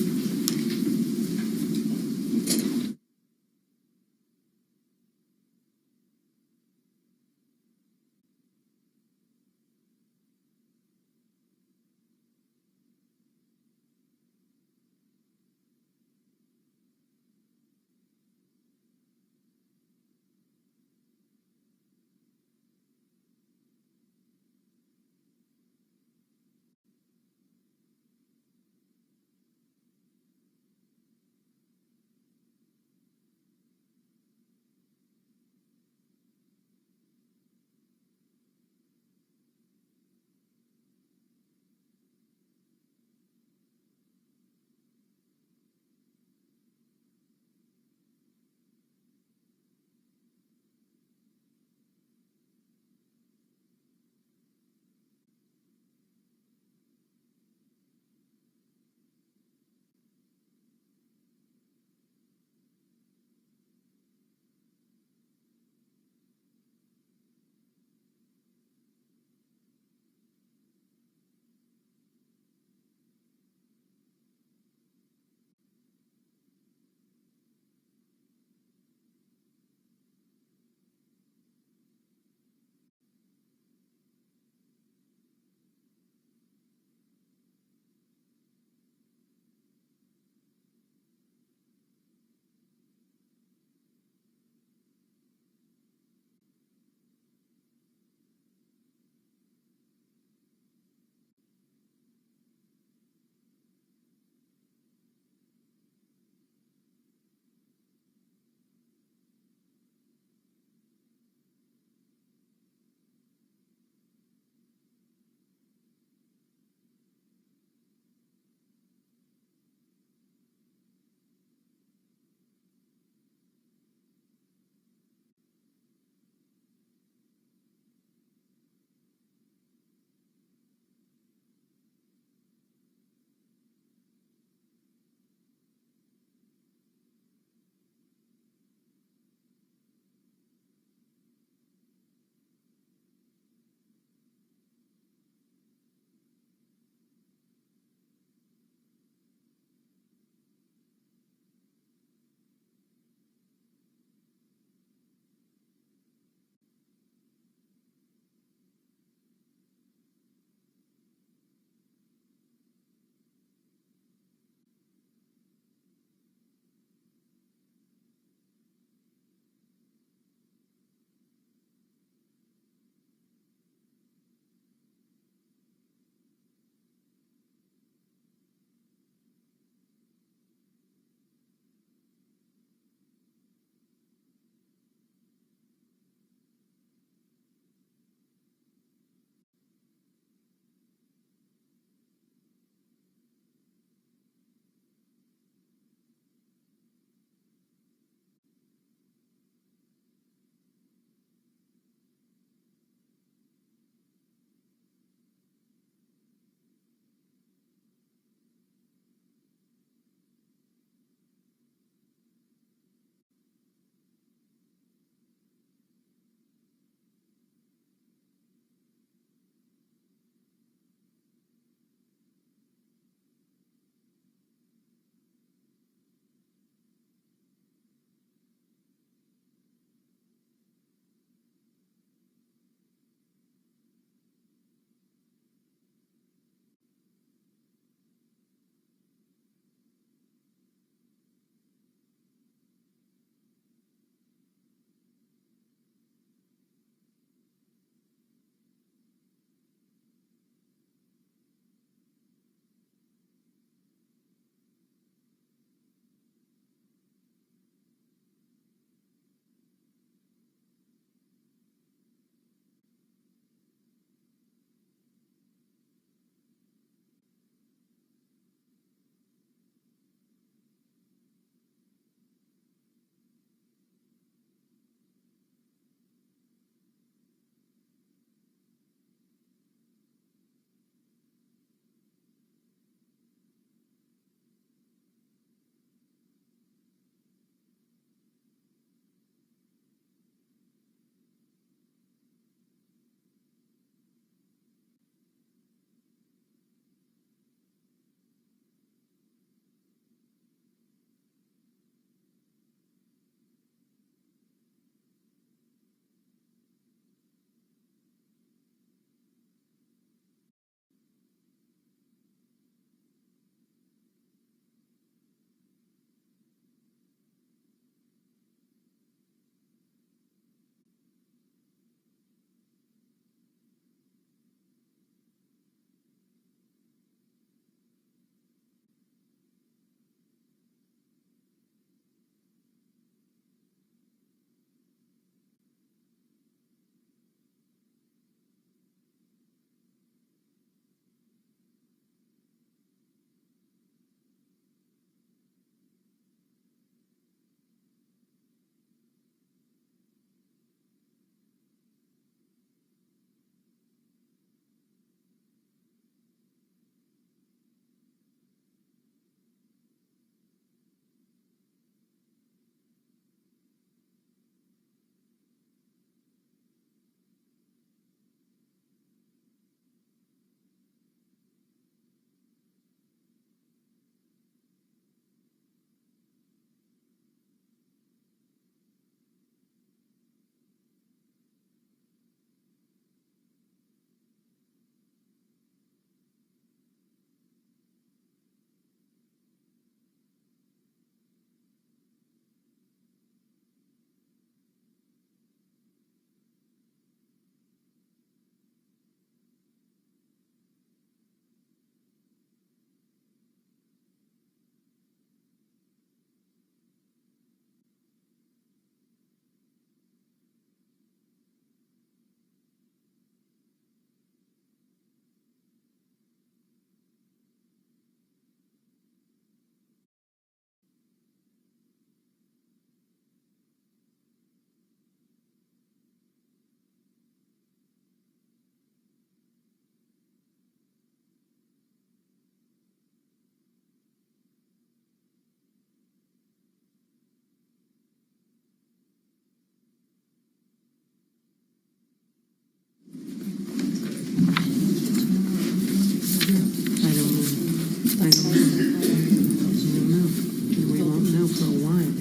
I don't know. We won't know for a while.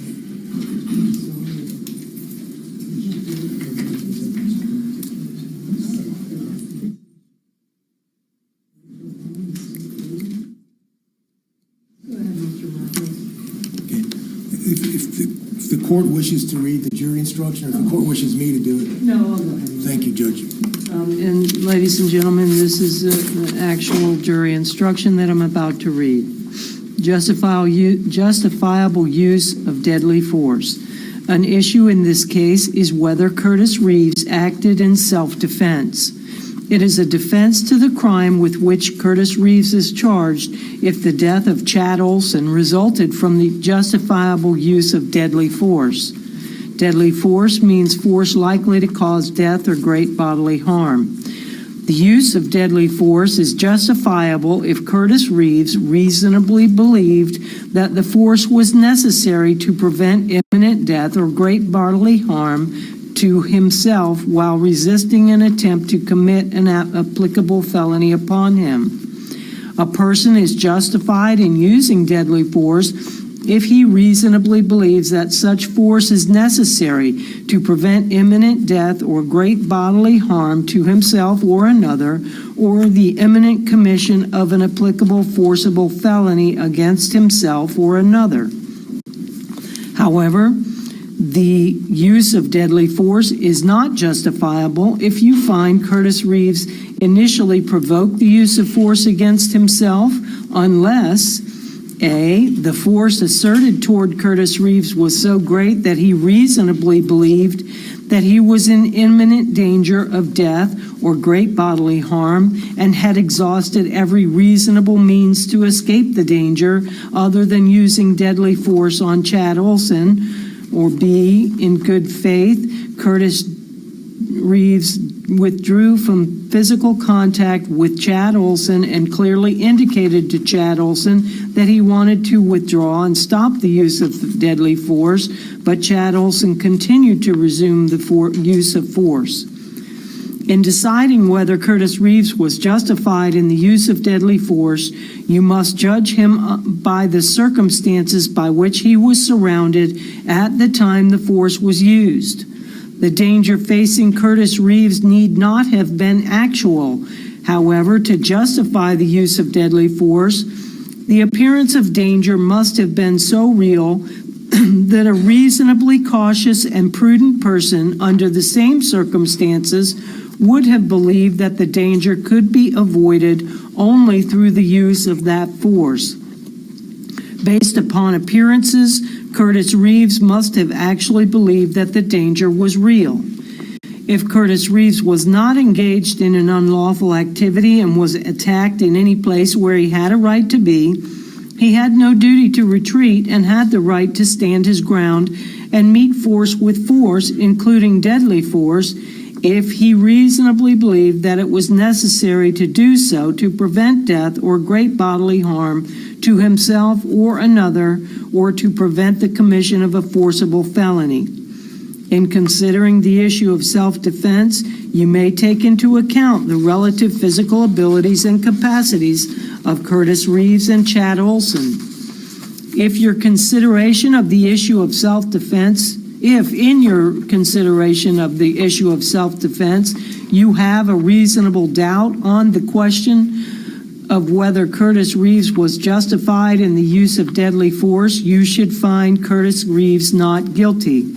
If the court wishes to read the jury instruction, or if the court wishes me to do it. No, I'll go ahead. Thank you, Judge. And ladies and gentlemen, this is the actual jury instruction that I'm about to read. Justifiable use of deadly force. An issue in this case is whether Curtis Reeves acted in self-defense. It is a defense to the crime with which Curtis Reeves is charged if the death of Chad Oulson resulted from the justifiable use of deadly force. Deadly force means force likely to cause death or great bodily harm. The use of deadly force is justifiable if Curtis Reeves reasonably believed that the force was necessary to prevent imminent death or great bodily harm to himself while resisting an attempt to commit an applicable felony upon him. A person is justified in using deadly force if he reasonably believes that such force is necessary to prevent imminent death or great bodily harm to himself or another, or the imminent commission of an applicable forcible felony against himself or another. However, the use of deadly force is not justifiable if you find Curtis Reeves initially provoked the use of force against himself, unless A, the force asserted toward Curtis Reeves was so great that he reasonably believed that he was in imminent danger of death or great bodily harm and had exhausted every reasonable means to escape the danger other than using deadly force on Chad Oulson, or B, in good faith, Curtis Reeves withdrew from physical contact with Chad Oulson and clearly indicated to Chad Oulson that he wanted to withdraw and stop the use of deadly force, but Chad Oulson continued to resume the use of force. In deciding whether Curtis Reeves was justified in the use of deadly force, you must judge him by the circumstances by which he was surrounded at the time the force was used. The danger facing Curtis Reeves need not have been actual. However, to justify the use of deadly force, the appearance of danger must have been so real that a reasonably cautious and prudent person under the same circumstances would have believed that the danger could be avoided only through the use of that force. Based upon appearances, Curtis Reeves must have actually believed that the danger was real. If Curtis Reeves was not engaged in an unlawful activity and was attacked in any place where he had a right to be, he had no duty to retreat and had the right to stand his ground and meet force with force, including deadly force, if he reasonably believed that it was necessary to do so to prevent death or great bodily harm to himself or another, or to prevent the commission of a forcible felony. In considering the issue of self-defense, you may take into account the relative physical abilities and capacities of Curtis Reeves and Chad Oulson. If in your consideration of the issue of self-defense, you have a reasonable doubt on the question of whether Curtis Reeves was justified in the use of deadly force, you should find Curtis Reeves not guilty.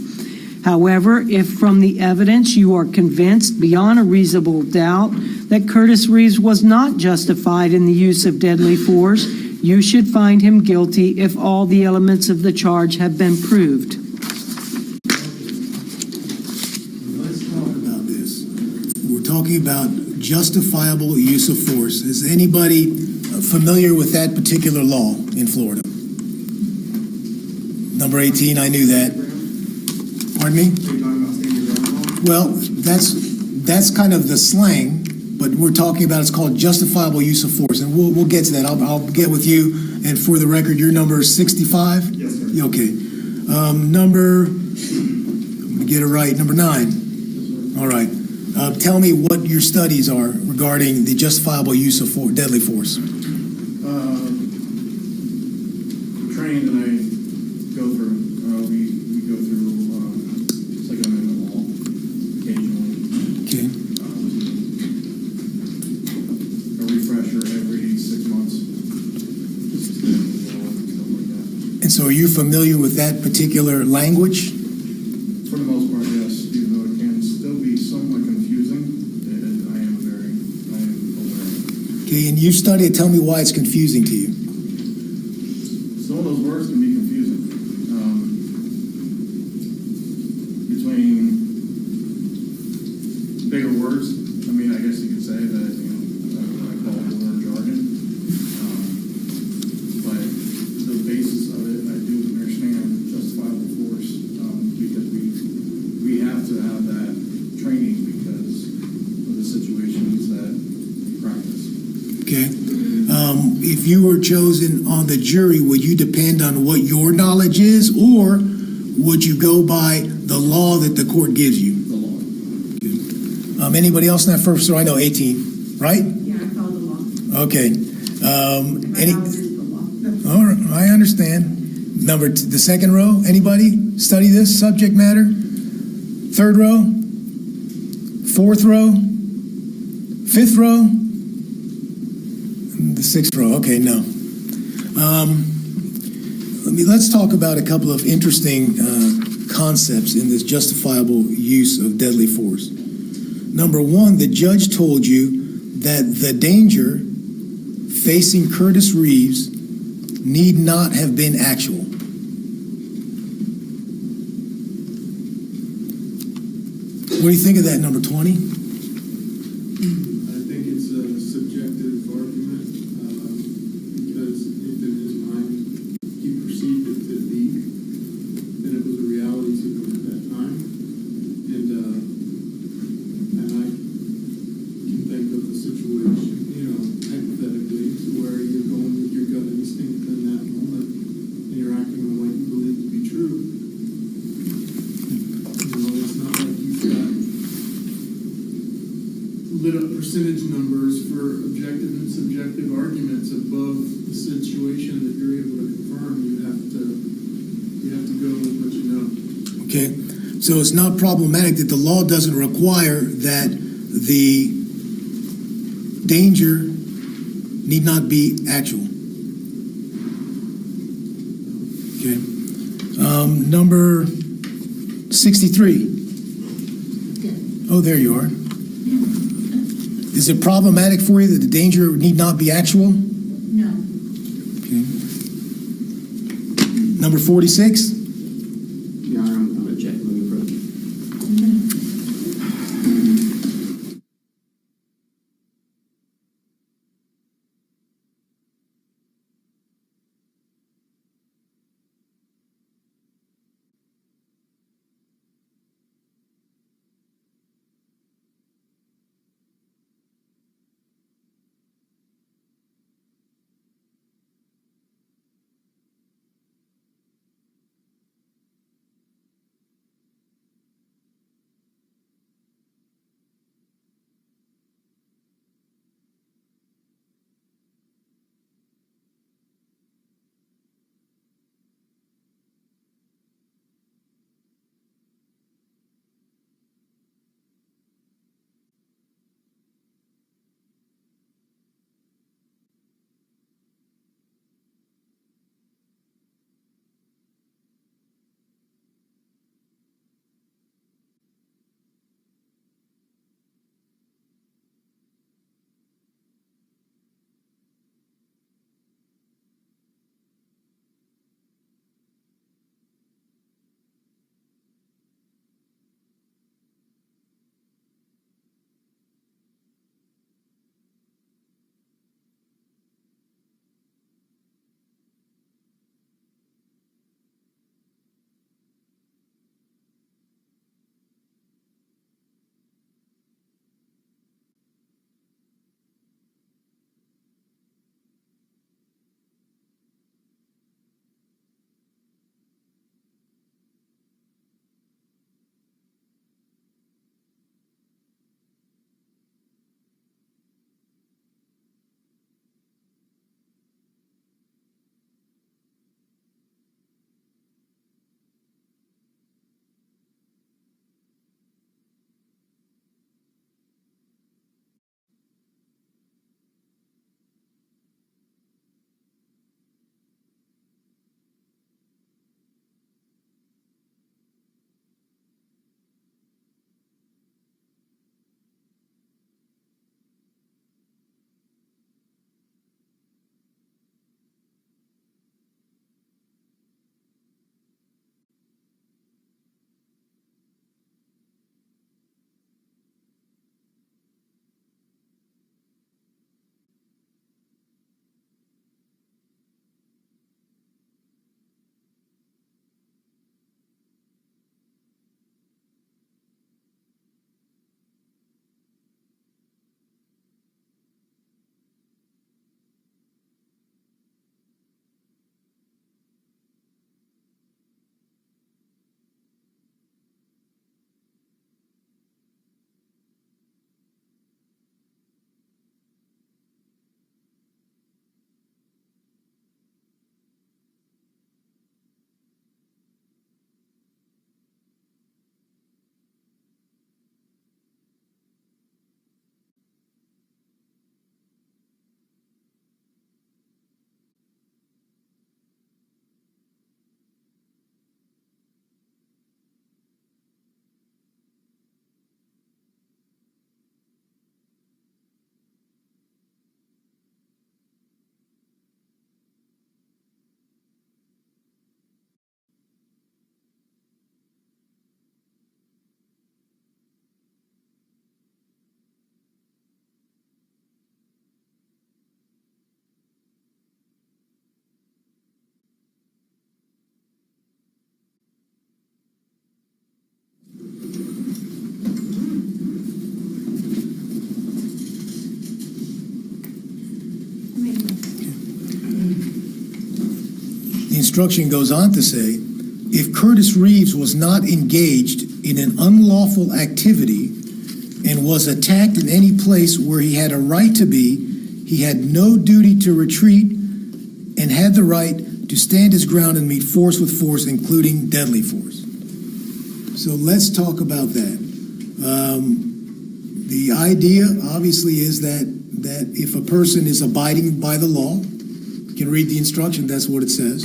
However, if from the evidence you are convinced beyond a reasonable doubt that Curtis Reeves was not justified in the use of deadly force, you should find him guilty if all the elements of the charge have been proved. Let's talk about this. We're talking about justifiable use of force. Is anybody familiar with that particular law in Florida? Number 18, I knew that. Pardon me? Well, that's kind of the slang, but we're talking about, it's called justifiable use of force, and we'll get to that. I'll get with you, and for the record, your number is 65? Yes, sir. Okay. I'm gonna get it right, number 9. All right. Tell me what your studies are regarding the justifiable use of deadly force. So are you familiar with that particular language? For the most part, yes, even though it can still be somewhat confusing, I am aware. Okay, and you study it, tell me why it's confusing to you. Some of those words can be confusing. Between bigger words, I mean, I guess you could say that, what I call word jargon. But the basis of it, I do understand justifiable force, because we have to have that training because of the situations that we practice. Okay. If you were chosen on the jury, would you depend on what your knowledge is, or would you go by the law that the court gives you? The law. Okay. Anybody else in that first row? I know 18, right? Yeah, I follow the law. Okay. And my knowledge is the law. All right, I understand. The second row, anybody study this subject matter? Third row? Fourth row? Fifth row? The sixth row, okay, no. Let's talk about a couple of interesting concepts in this justifiable use of deadly force. Number one, the judge told you that the danger facing Curtis Reeves need not have been actual. What do you think of that, number 20? I think it's a subjective argument, because if in his mind he perceived it to be, then it was a reality to him at that time. And I can think of the situation, hypothetically, to where you're going with your gut instinct in that moment, and you're acting on what you believe to be true. It's not like you've got lit up percentage numbers for objective and subjective arguments above the situation that you're able to confirm. You have to go with what you know. Okay, so it's not problematic that the law doesn't require that the danger need not be actual. Okay. Number 63. Oh, there you are. Is it problematic for you that the danger need not be actual? No. Okay. Number 46. Your Honor, I'm going to check moving further. instruction goes on to say, if Curtis Reeves was not engaged in an unlawful activity and was attacked in any place where he had a right to be, he had no duty to retreat and had the right to stand his ground and meet force with force, including deadly force. So let's talk about that. The idea, obviously, is that if a person is abiding by the law, you can read the instruction, that's what it says,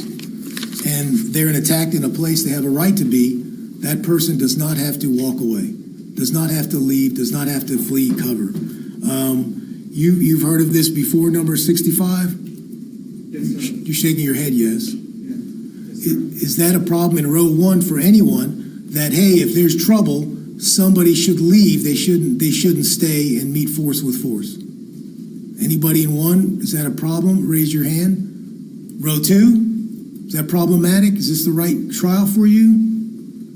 and they're attacked in a place they have a right to be, that person does not have to walk away, does not have to leave, does not have to flee cover. You've heard of this before, number 65? Yes, sir. You're shaking your head, yes. Yeah. Is that a problem in row one for anyone, that, hey, if there's trouble, somebody should leave, they shouldn't stay and meet force with force? Anybody in one, is that a problem? Raise your hand. Row two, is that problematic? Is this the right trial for you?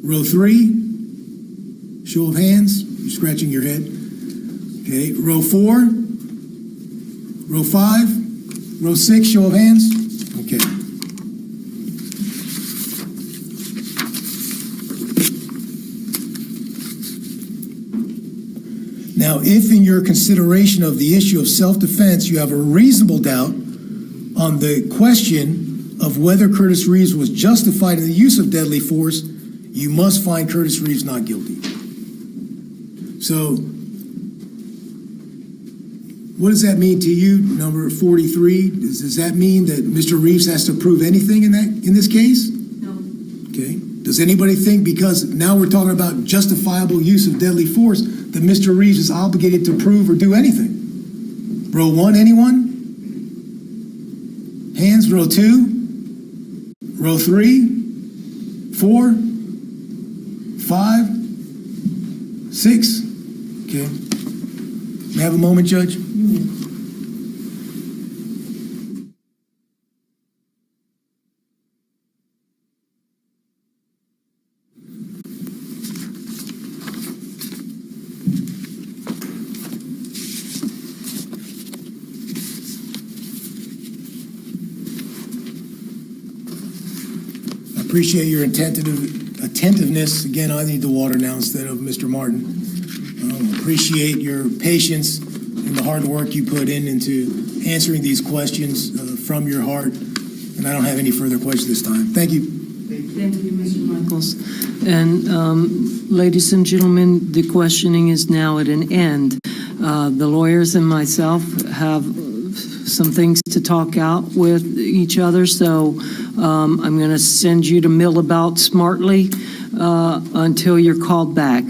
Row three, show of hands. You're scratching your head. Okay, row four, row five, row six, show of hands. Okay. Now, if in your consideration of the issue of self-defense, you have a reasonable doubt on the question of whether Curtis Reeves was justified in the use of deadly force, you must find Curtis Reeves not guilty. So, what does that mean to you, number 43? Does that mean that Mr. Reeves has to prove anything in this case? No. Okay. Does anybody think, because now we're talking about justifiable use of deadly force, that Mr. Reeves is obligated to prove or do anything? Row one, anyone? Hands. Row two? Row three? 4? 5? 6? Okay. May I have a moment, Judge? Appreciate your attentiveness. Again, I need the water now instead of Mr. Martin. Appreciate your patience and the hard work you put into answering these questions from your heart. And I don't have any further questions this time. Thank you. Thank you, Mr. Michaels. And ladies and gentlemen, the questioning is now at an end. The lawyers and myself have some things to talk out with each other, so I'm going to send you to mill about smartly until you're called back.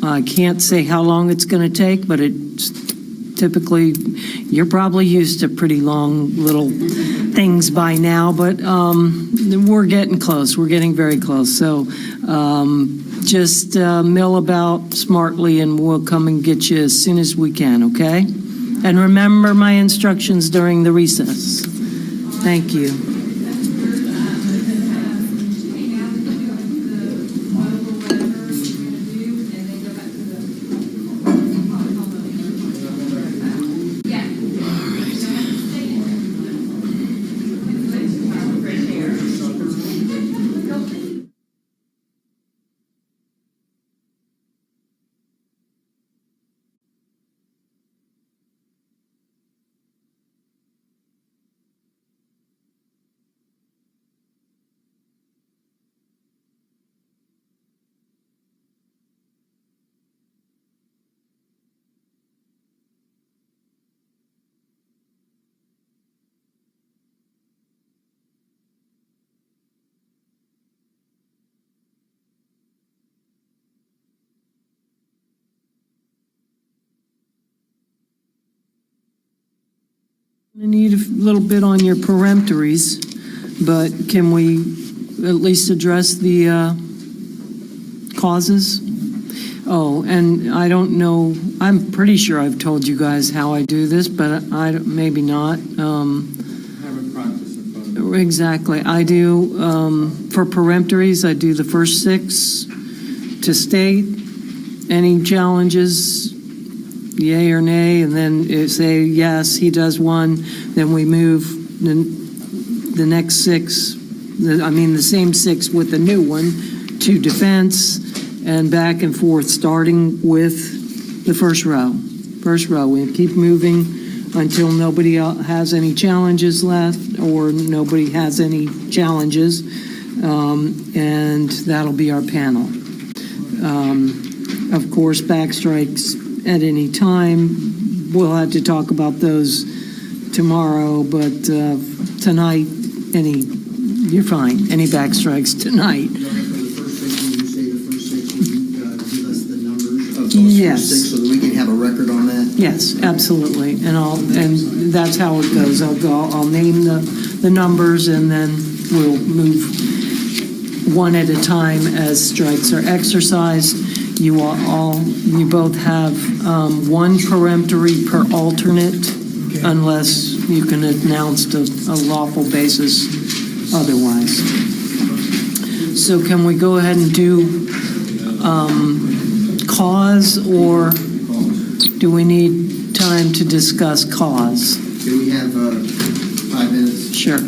I can't say how long it's going to take, but it's typically, you're probably used to pretty long little things by now, but we're getting close. We're getting very close. So just mill about smartly and we'll come and get you as soon as we can, okay? And remember my instructions during the recess. Thank you. I need a little bit on your peremptories, but can we at least address the causes? Oh, and I don't know, I'm pretty sure I've told you guys how I do this, but maybe not. Have a practice in front of you. Exactly. I do, for peremptories, I do the first 6 to state any challenges, yay or nay, and then say yes, he does one, then we move the next 6 the same 6 with the new one, to defense, and back and forth, starting with the first row. First row, we keep moving until nobody has any challenges left, or nobody has any challenges, and that'll be our panel. Of course, backstrikes at any time. We'll have to talk about those tomorrow, but tonight, you're fine. Any backstrikes tonight? For the first 6, when you say the first 6, will you give us the numbers of those Yes. first 6 so that we can have a record on that? Yes, absolutely, and that's how it goes. I'll name the numbers, and then we'll move one at a time as strikes are exercised. You both have 1 peremptory per alternate, unless you can announce a lawful basis otherwise. So can we go ahead and do cause, or do we need time to discuss cause? Do we have 5 minutes? Sure.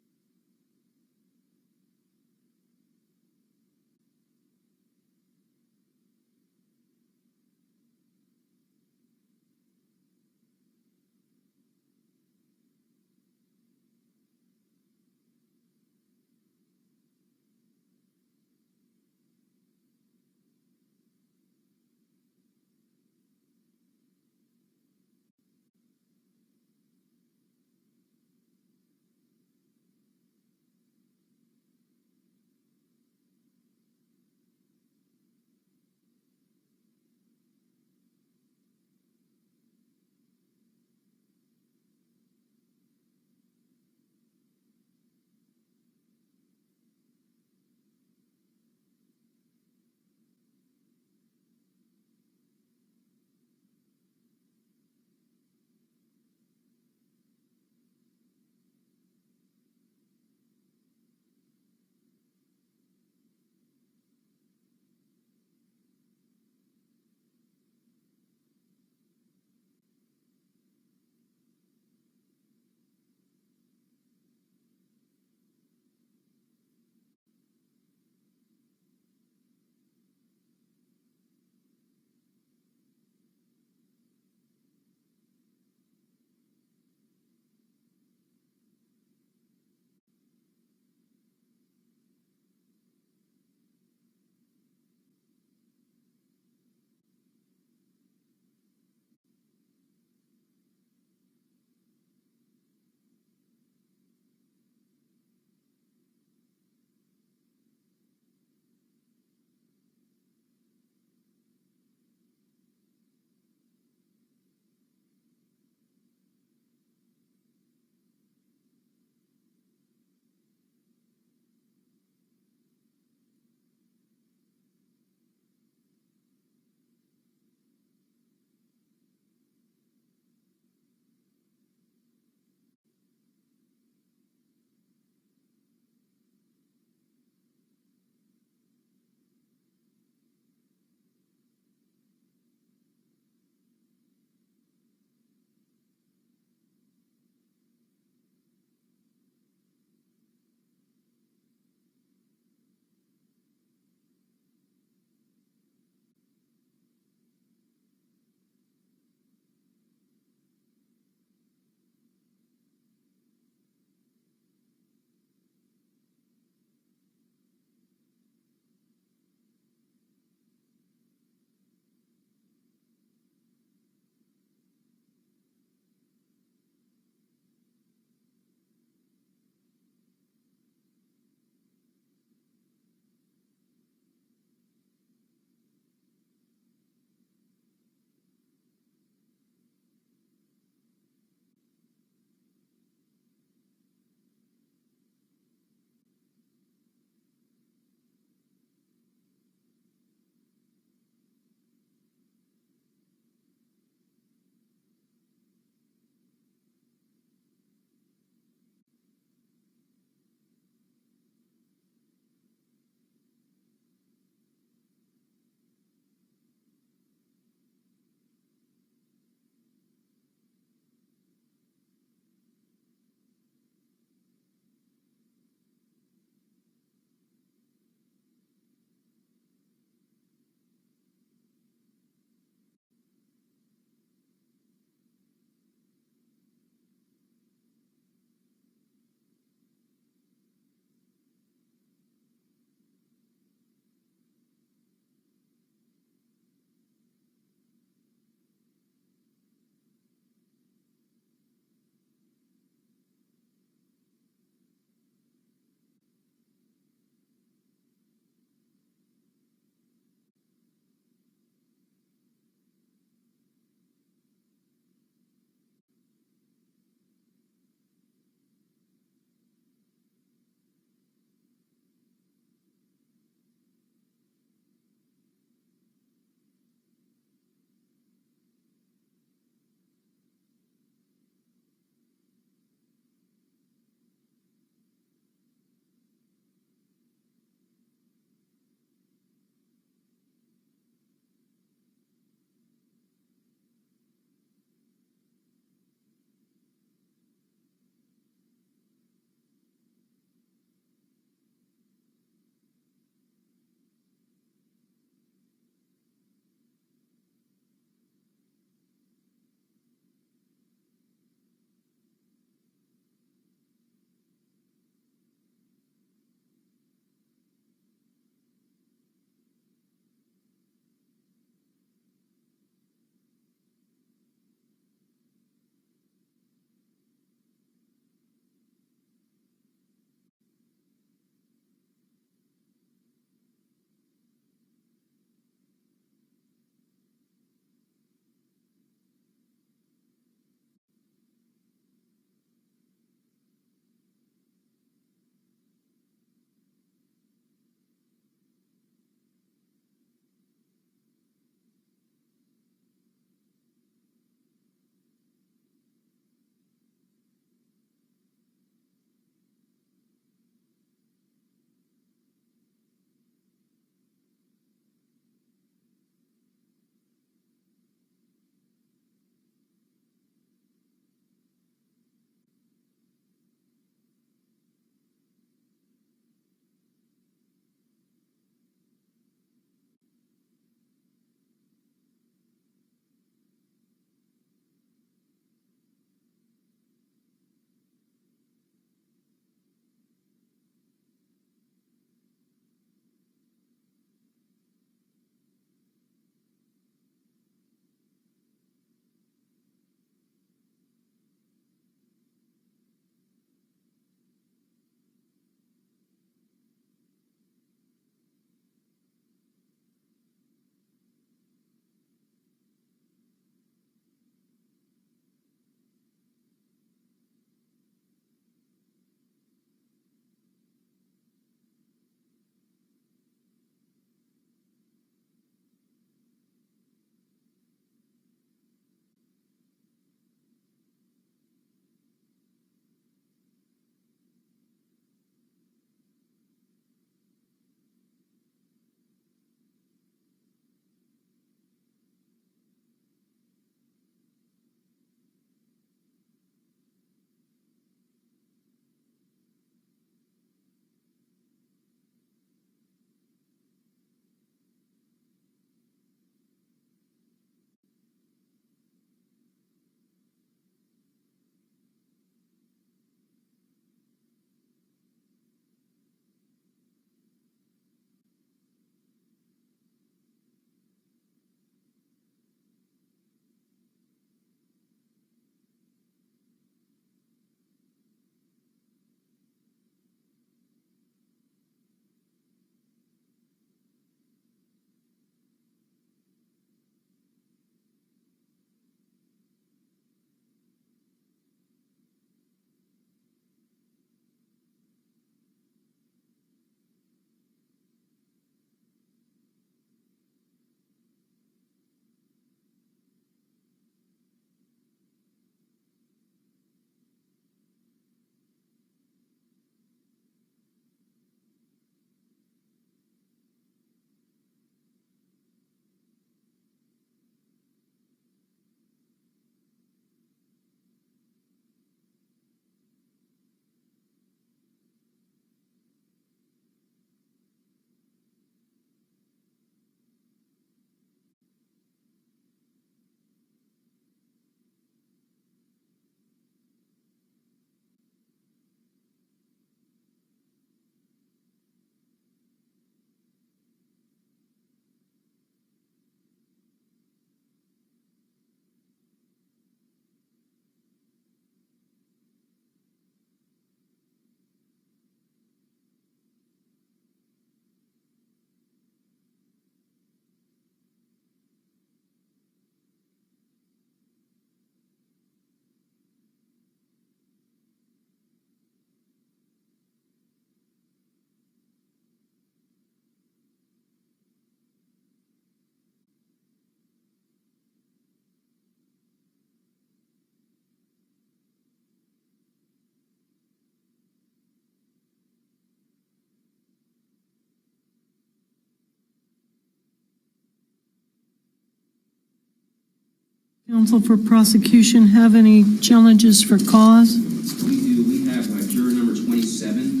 Counsel for prosecution have any challenges for cause? We do. We have juror number 27.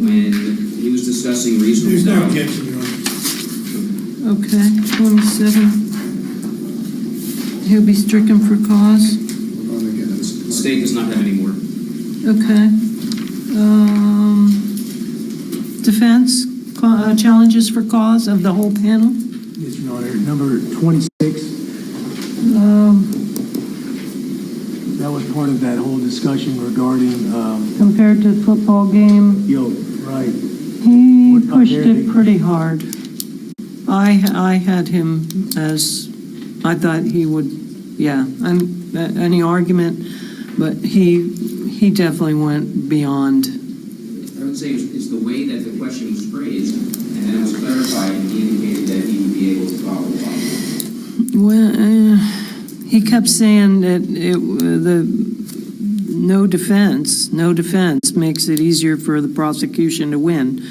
When he was discussing reasonable There's no doubt. objection, Your Honor. Okay, 27. He'll be stricken for cause. The state does not have any more. Okay. Defense, challenges for cause of the whole panel? Yes, Your Honor. Number 26, that was part of that whole discussion regarding, Compared to football game, right. he What about pushed their it big- pretty hard. I had him as, I thought he would, yeah, any argument, but he definitely went beyond. I would say it's the way that the question was phrased, and then it was clarified, and he indicated that he would be able to follow up. Well, he kept saying that the no defense makes it easier for the prosecution to win.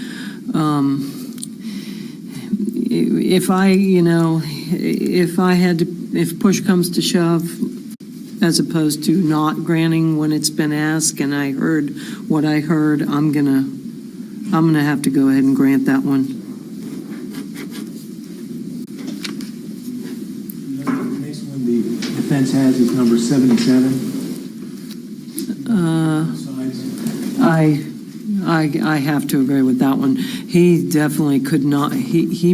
If push comes to shove, as opposed to not granting when it's been asked, and I heard what I heard, I'm gonna have to go ahead and grant that one. The next one the defense has is number 77. I have to agree with that one. He definitely could not, he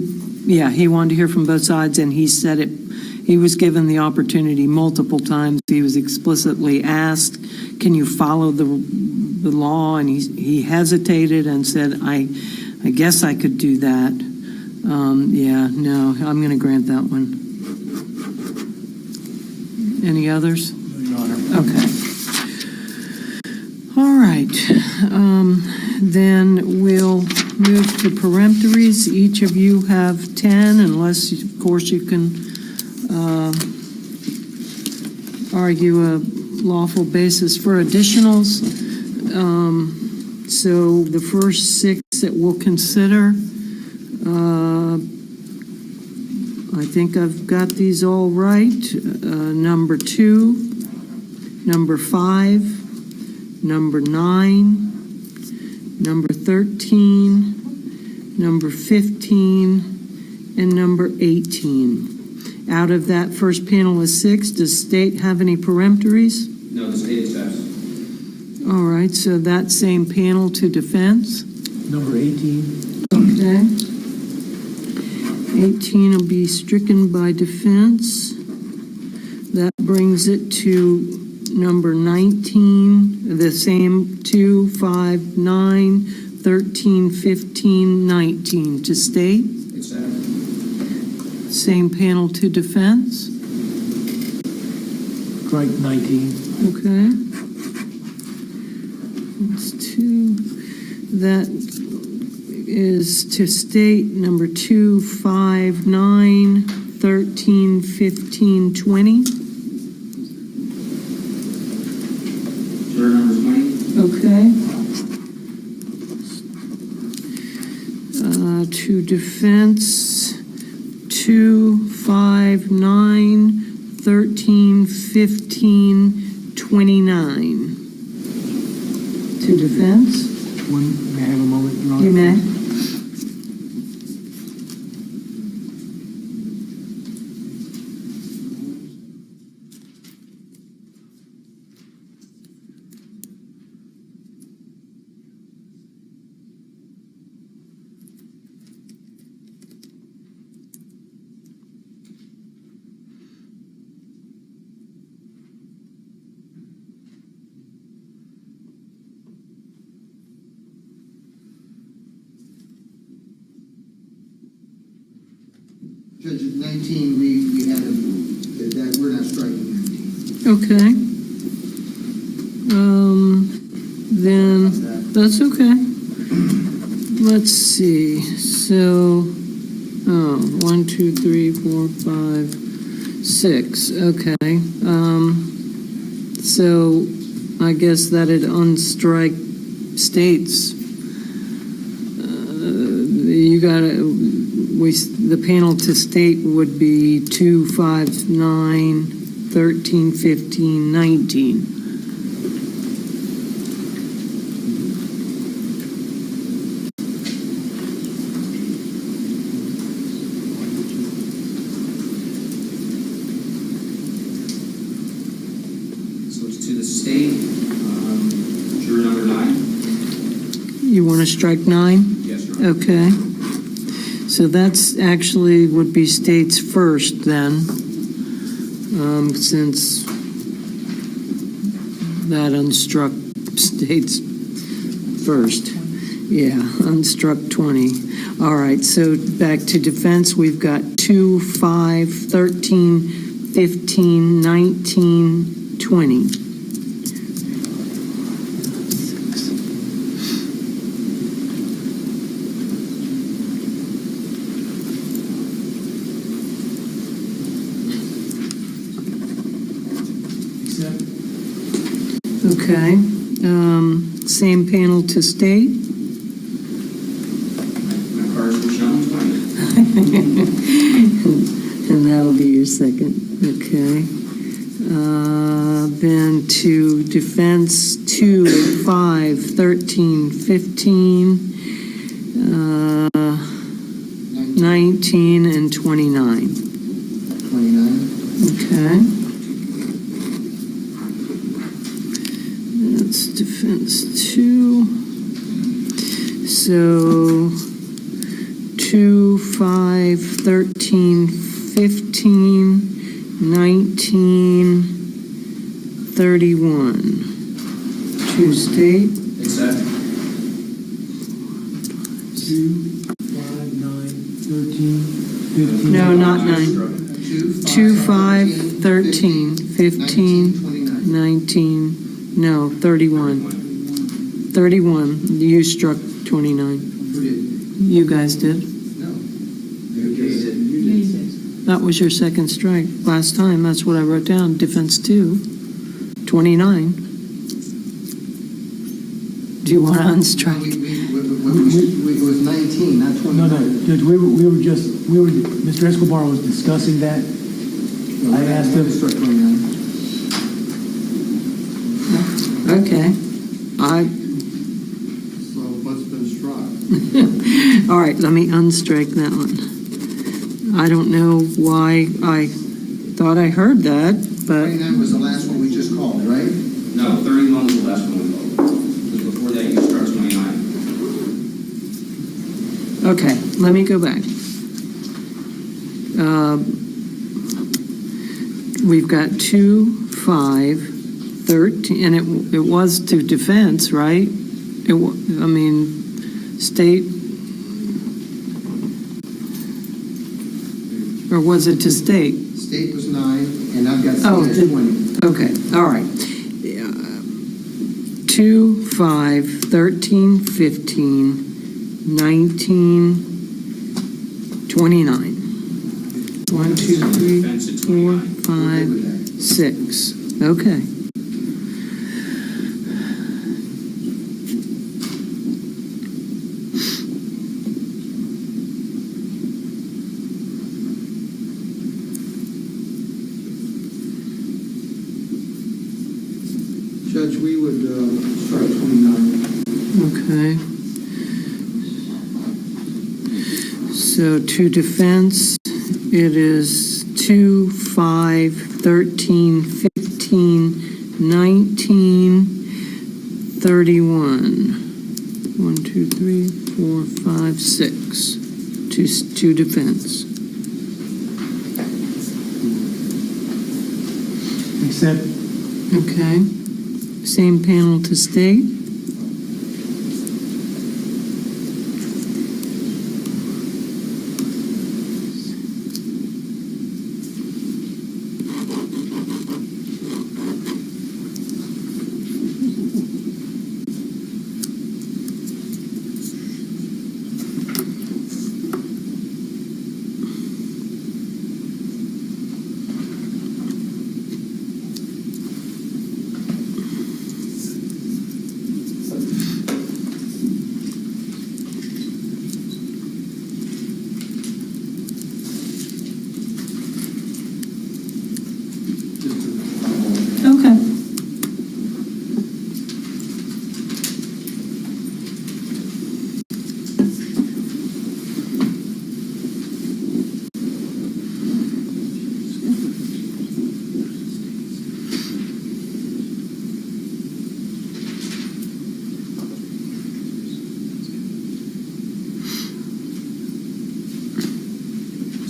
wanted to hear from both sides, and he said it, he was given the opportunity multiple times. He was explicitly asked, can you follow the law? And he hesitated and said, I guess I could do that. No, I'm going to grant that one. Any others? No, Your Honor. Okay. All right. Then we'll move to peremptories. Each of you have 10, unless, of course, you can argue a lawful basis for additionals. So the first 6 that we'll consider, I think I've got these all right. Number 2, number 5, number 9, number 13, number 15, and number 18. Out of that first panel of 6, does state have any peremptories? No, the state accepts. All right, so that same panel to defense. Number 18. Okay. 18 will be stricken by defense. That brings it to number 19, the same 2, 5, 9, 13, 15, 19 to state. Accept. Same panel to defense. Strike 19. Okay. It's 2. That is to state number 2, 5, 9, 13, 15, 20. Juror number 20. Okay. To defense, 2, 5, 9, 13, 15, 29. To defense? May I have a moment, Your Honor? You may. Judge, 19, we had that we're not striking 19. Okay. Then, that's okay. Let's see, so, 1, 2, 3, 4, 5, 6, okay. So, I guess that'd unstrike states. you gotta, the panel to state would be 2, 5, 9, 13, 15, 19. So it's to the state, juror number 9? You want to strike 9? Yes, Your Honor. Okay. So that's actually would be states first then, since that unstruck states first. Yeah, unstruck 20. All right, so back to defense, we've got 2, 5, 13, 15, 19, 20. Okay, same panel to state. My cards were shown 20. And that'll be your second, okay. Then to defense, 2, 5, 13, 15, 19, and 29. 29. Okay. That's defense 2. So 2, 5, 13, 15, 19, 31. To state. Accept. 2, 5, 9, 13, 15. No, not 9. 2, 5, 13, 15, 19, no, 31. 31. You struck 29. Who did? You guys did. No. That was your second strike last time. That's what I wrote down. Defense 2, 29. Do you want to unstrike? It was 19, not 29. No, Judge, we were Mr. Escobar was discussing that. I asked him. Struck 29. Okay. So what's been struck? All right, let me unstrike that one. I don't know why I thought I heard that, but 29 was the last one we just called, right? No, 31 was the last one we called. Because before that, you struck 29. okay, let me go back. We've got 2, 5, 13, and it was to defense, right? State, or was it to state? State was 9, and I've got Oh, state at 20. Okay, all right. 2, 5, 13, 15, 19, 29. 1, 2, 3, 4, 5, 6. Okay. Judge, we would strike 29. Okay. So to defense, it is 2, 5, 13, 15, 19, 31. 1, 2, 3, 4, 5, 6. To defense. Accept. Okay. Same panel to state.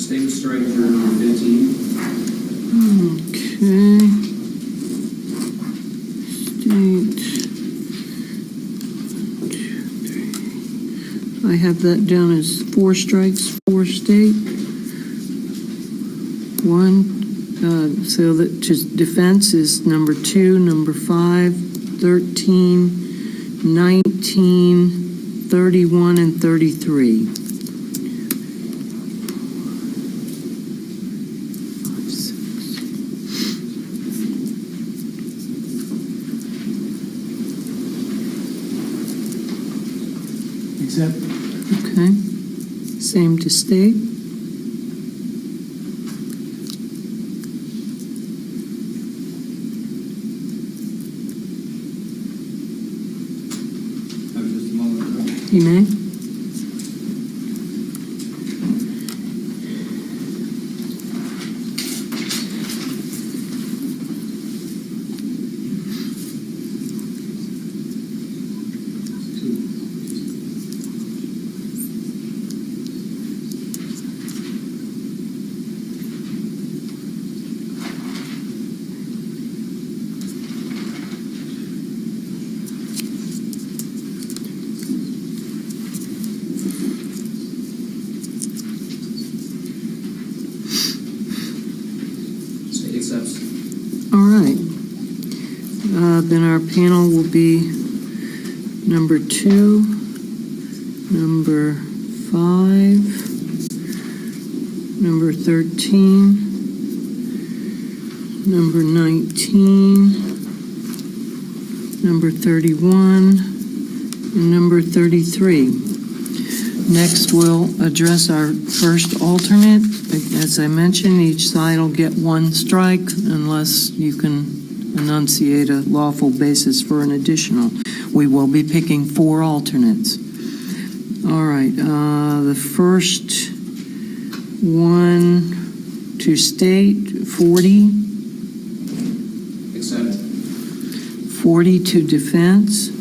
Stay with strike for number 15. Okay. State. I have that down as 4 strikes, 4 state. 1, so that just defense is number 2, number 5, 13, 19, 31, and 33. Accept. Okay. Same to state. Just a moment. You may. State accepts. All right. Then our panel will be number 2, number 5, number 13, number 19, number 31, and number 33. Next, we'll address our first alternate. As I mentioned, each side will get 1 strike unless you can enunciate a lawful basis for an additional. We will be picking 4 alternates. All right, the first one to state, 40. Accept. 40 to defense.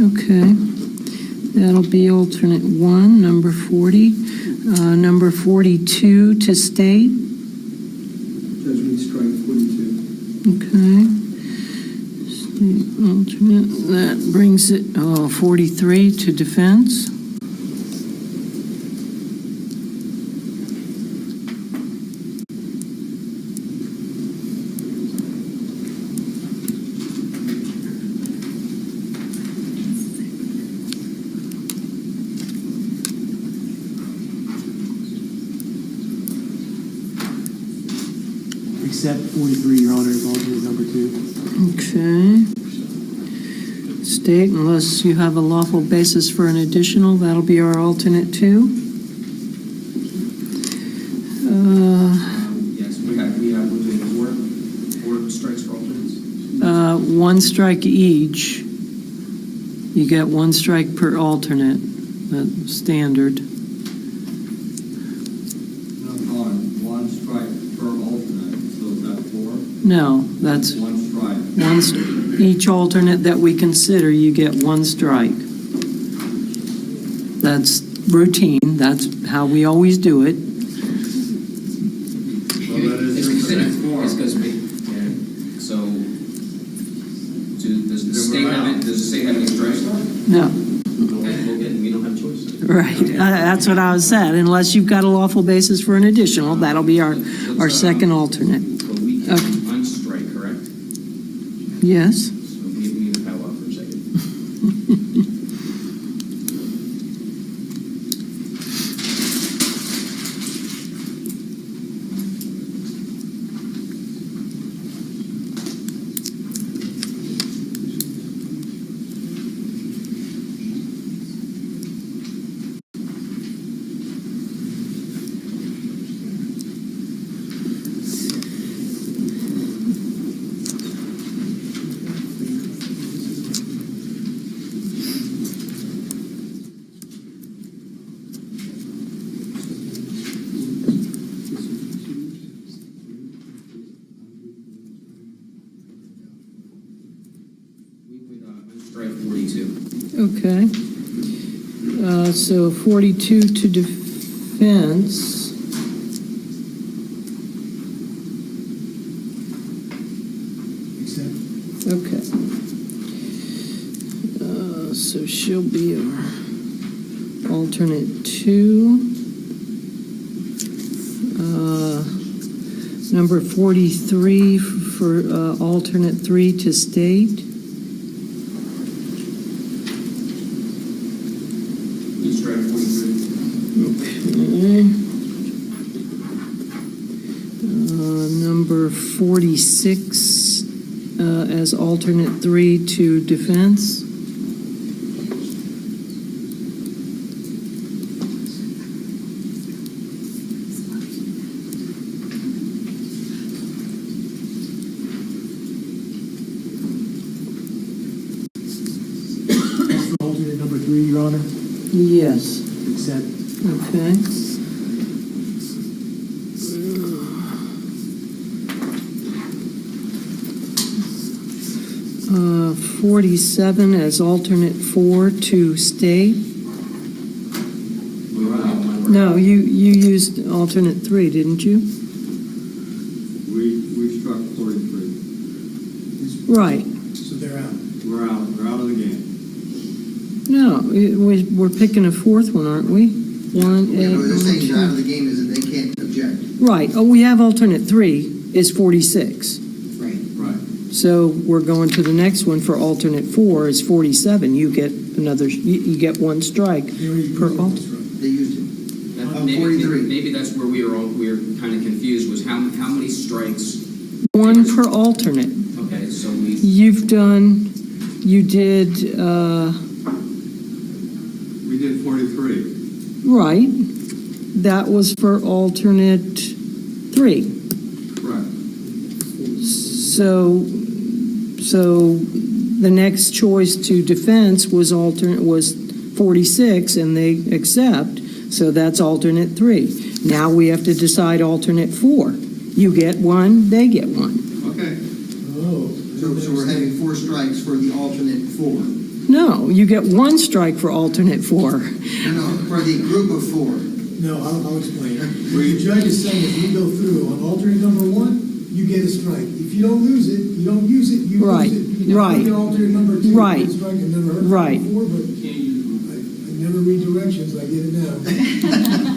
Okay, that'll be alternate 1, number 40. Number 42 to state. Judge, we strike 42. Okay. State alternate, that brings it, 43 to defense. Accept 43, Your Honor, as alternate number 2. Okay. State, unless you have a lawful basis for an additional, that'll be our alternate 2. Yes, we have four strikes for alternates. 1 strike each. You get 1 strike per alternate, that's standard. No, one strike per alternate, so is that 4? No, that's One strike. each alternate that we consider, you get 1 strike. That's routine, that's how we always do it. So that is your second form. It's because so, does the state have any strikes? No, Okay, we don't have choice. right, that's what I was saying, unless you've got a lawful basis for an additional, that'll be our second alternate. But we can Okay. unstrike, correct? Yes? So we need to powwow for a second. 42. Okay. So 42 to defense. Accept. Okay. So she'll be our alternate 2. Number 43 for alternate 3 to state. You strike 43. Okay. Number 46 as alternate 3 to defense. Alternate number 3, Your Honor. Yes. Accept. Okay. 47 as alternate 4 to state. No, you used alternate 3, didn't you? We struck 43. Right. So they're out. We're out of the game. No, we're picking a 4th one, aren't we? 1, 8, Yeah, what they're saying, 1, they're out of 2. the game is that they can't object. Right. Oh, we have alternate 3 is 46. Right. Right. So we're going to the next one for alternate 4 is 47. You get another, you get 1 strike per alternate. They used it. Maybe that's where we were kind of confused, was how many strikes? 1 per alternate. Okay, so we, You did, We did 43. right. That was for alternate 3. Right. So the next choice to defense was 46, and they accept. So that's alternate 3. Now we have to decide alternate 4. You get 1, they get 1. Okay. Oh. So we're having 4 strikes for the alternate 4. No, you get 1 strike for alternate 4. No, for the group of 4. No, I'll explain. What the judge is saying is we go through on alternate number 1, you get a strike. If you don't lose it, you don't use it, you Right, lose it. You right. look at alternate number 2, Right. you get a strike. I've never heard Right. that before, but I never read directions. I get it now.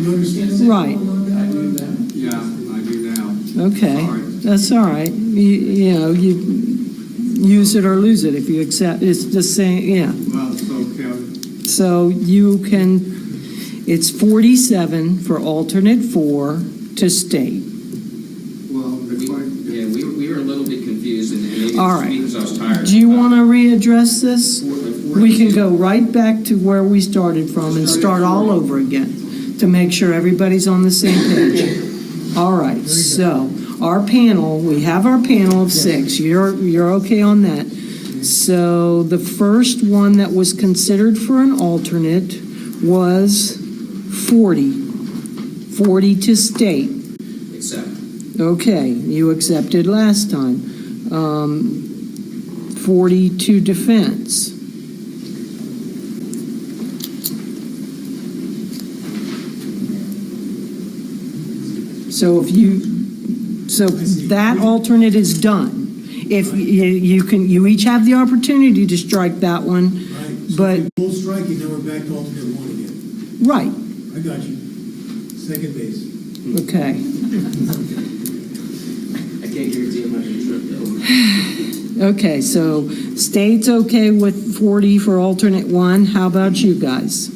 You understand what's Right. going on now? Yeah, I do now. Okay, Sorry. that's all right. You use it or lose it if you accept. It's the same, yeah. Well, so Kevin, So you can, it's 47 for alternate 4 to state. Well, it's like, we were a little bit confused, and maybe All it's right. because I was tired. Do you want to readdress this? We can go right back to where we started from and start all over again to make sure everybody's on the same page. All right, so our panel, we have our panel of 6. You're okay on that. So the first one that was considered for an alternate was 40. 40 to state. Accept. Okay, you accepted last time. 40 to defense. So so that alternate is done. If you each have the opportunity to strike that one, Right. So but, if we full strike, and then we're back to alternate 1 again. right, I got you. Second base. okay. I can't guarantee I'm not going to trip though. Okay, so state's okay with 40 for alternate 1. How about you guys?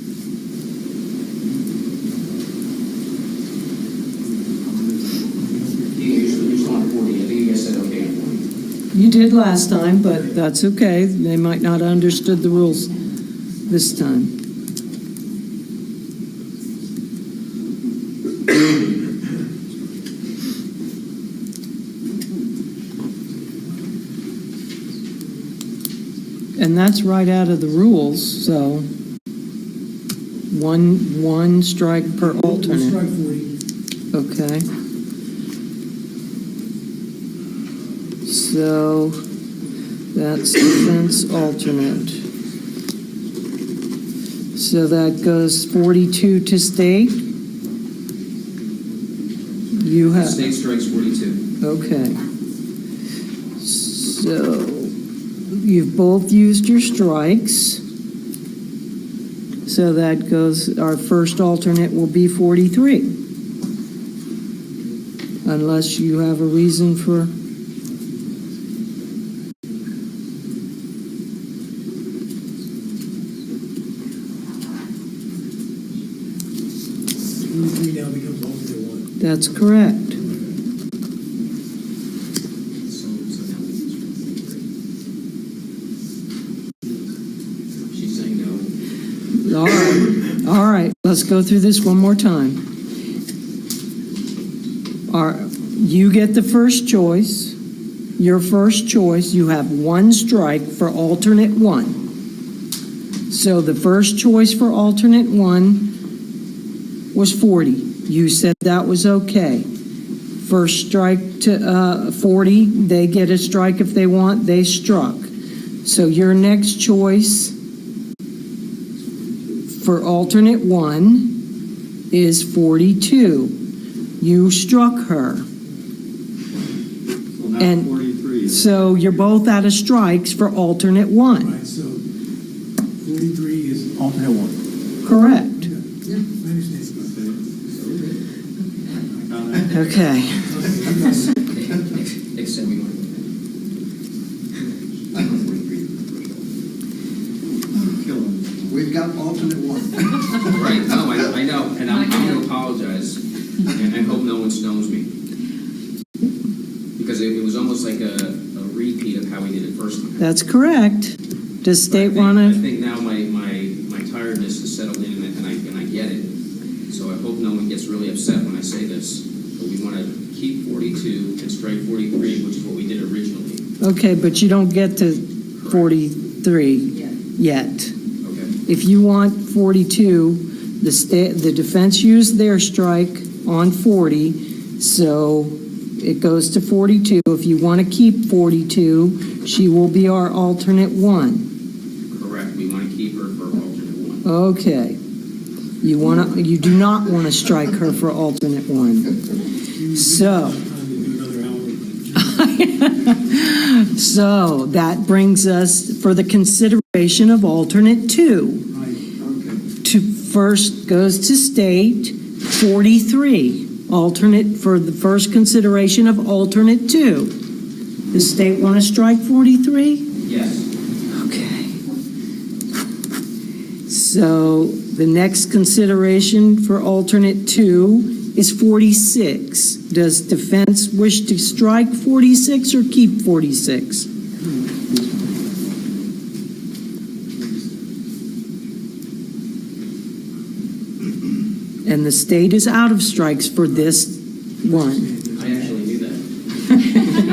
You just want 40, I think you guys said okay on 40. You did last time, but that's okay. They might not have understood the rules this time. And that's right out of the rules, so one strike per We'll alternate. strike 40. Okay. So that's defense alternate. So that goes 42 to state. You The have, state strikes 42. okay. So you've both used your strikes. So that goes, our first alternate will be 43. Unless you have a reason for, Three now becomes alternate one. that's correct. She's saying no. All right, let's go through this one more time. You get the first choice. Your first choice, you have one strike for alternate one. So the first choice for alternate one was 40. You said that was okay. First strike to 40, they get a strike if they want, they struck. So your next choice for alternate one is 42. You struck her. So now And 43 is. so you're both out of strikes for alternate one. Right, so 43 is alternate one. Correct. Yeah, I understand. Okay. Except we want. We've got alternate one. Right, no, I know, and I'm going to apologize, and I hope no one stones me. Because it was almost like a repeat of how we did it first time. That's correct. Does state want I to? think now my tiredness has settled in, and I get it. So I hope no one gets really upset when I say this, but we want to keep 42 and strike 43, which is what we did originally. Okay, but you don't get to 43 yet. Okay. If you want 42, the defense used their strike on 40, so it goes to 42. If you want to keep 42, she will be our alternate one. Correct, we want to keep her for alternate one. Okay. You do not want to strike her for alternate one. So. So that brings us for the consideration of alternate two. To first goes to state 43. Alternate for the first consideration of alternate two. Does state want to strike 43? Yes. Okay. So the next consideration for alternate two is 46. Does defense wish to strike 46 or keep 46? And the state is out of strikes for this one. I actually knew that.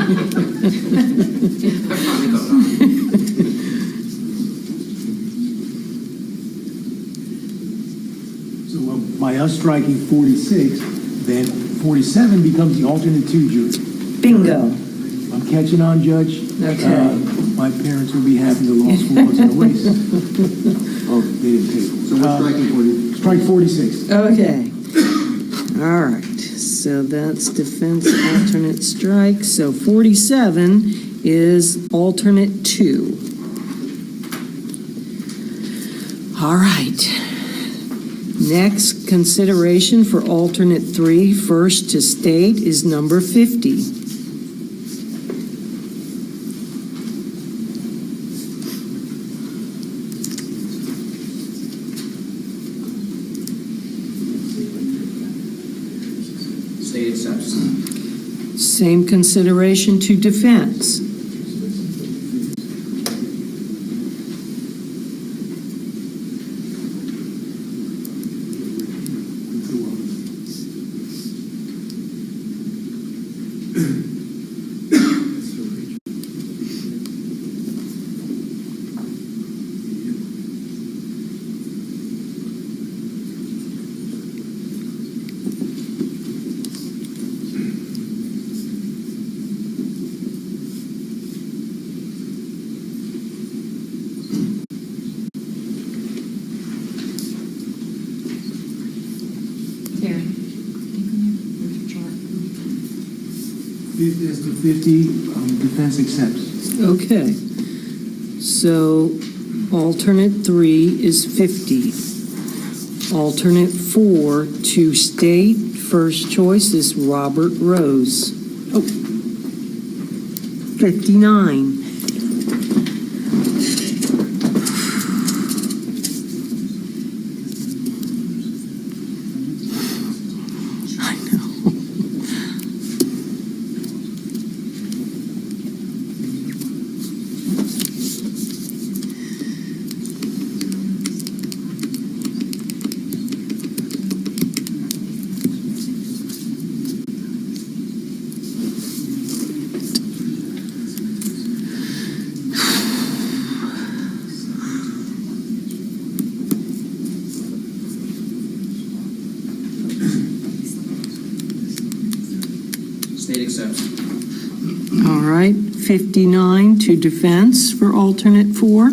So by us striking 46, then 47 becomes the alternate two jury. Bingo. I'm catching on, Judge. Okay. My parents would be happy the law school wasn't a waste. Oh, they didn't pay for it. So we're striking 40. Strike 46. Okay. All right. So that's defense alternate strike. So 47 is alternate two. All right. Next consideration for alternate three, first to state, is number 50. State accepts. Same consideration to defense. As to 50, defense accepts. Okay. So alternate 3 is 50. Alternate 4 to state, first choice is Robert Rose. Oh, 59. I know. State accepts. All right, 59 to defense for alternate 4.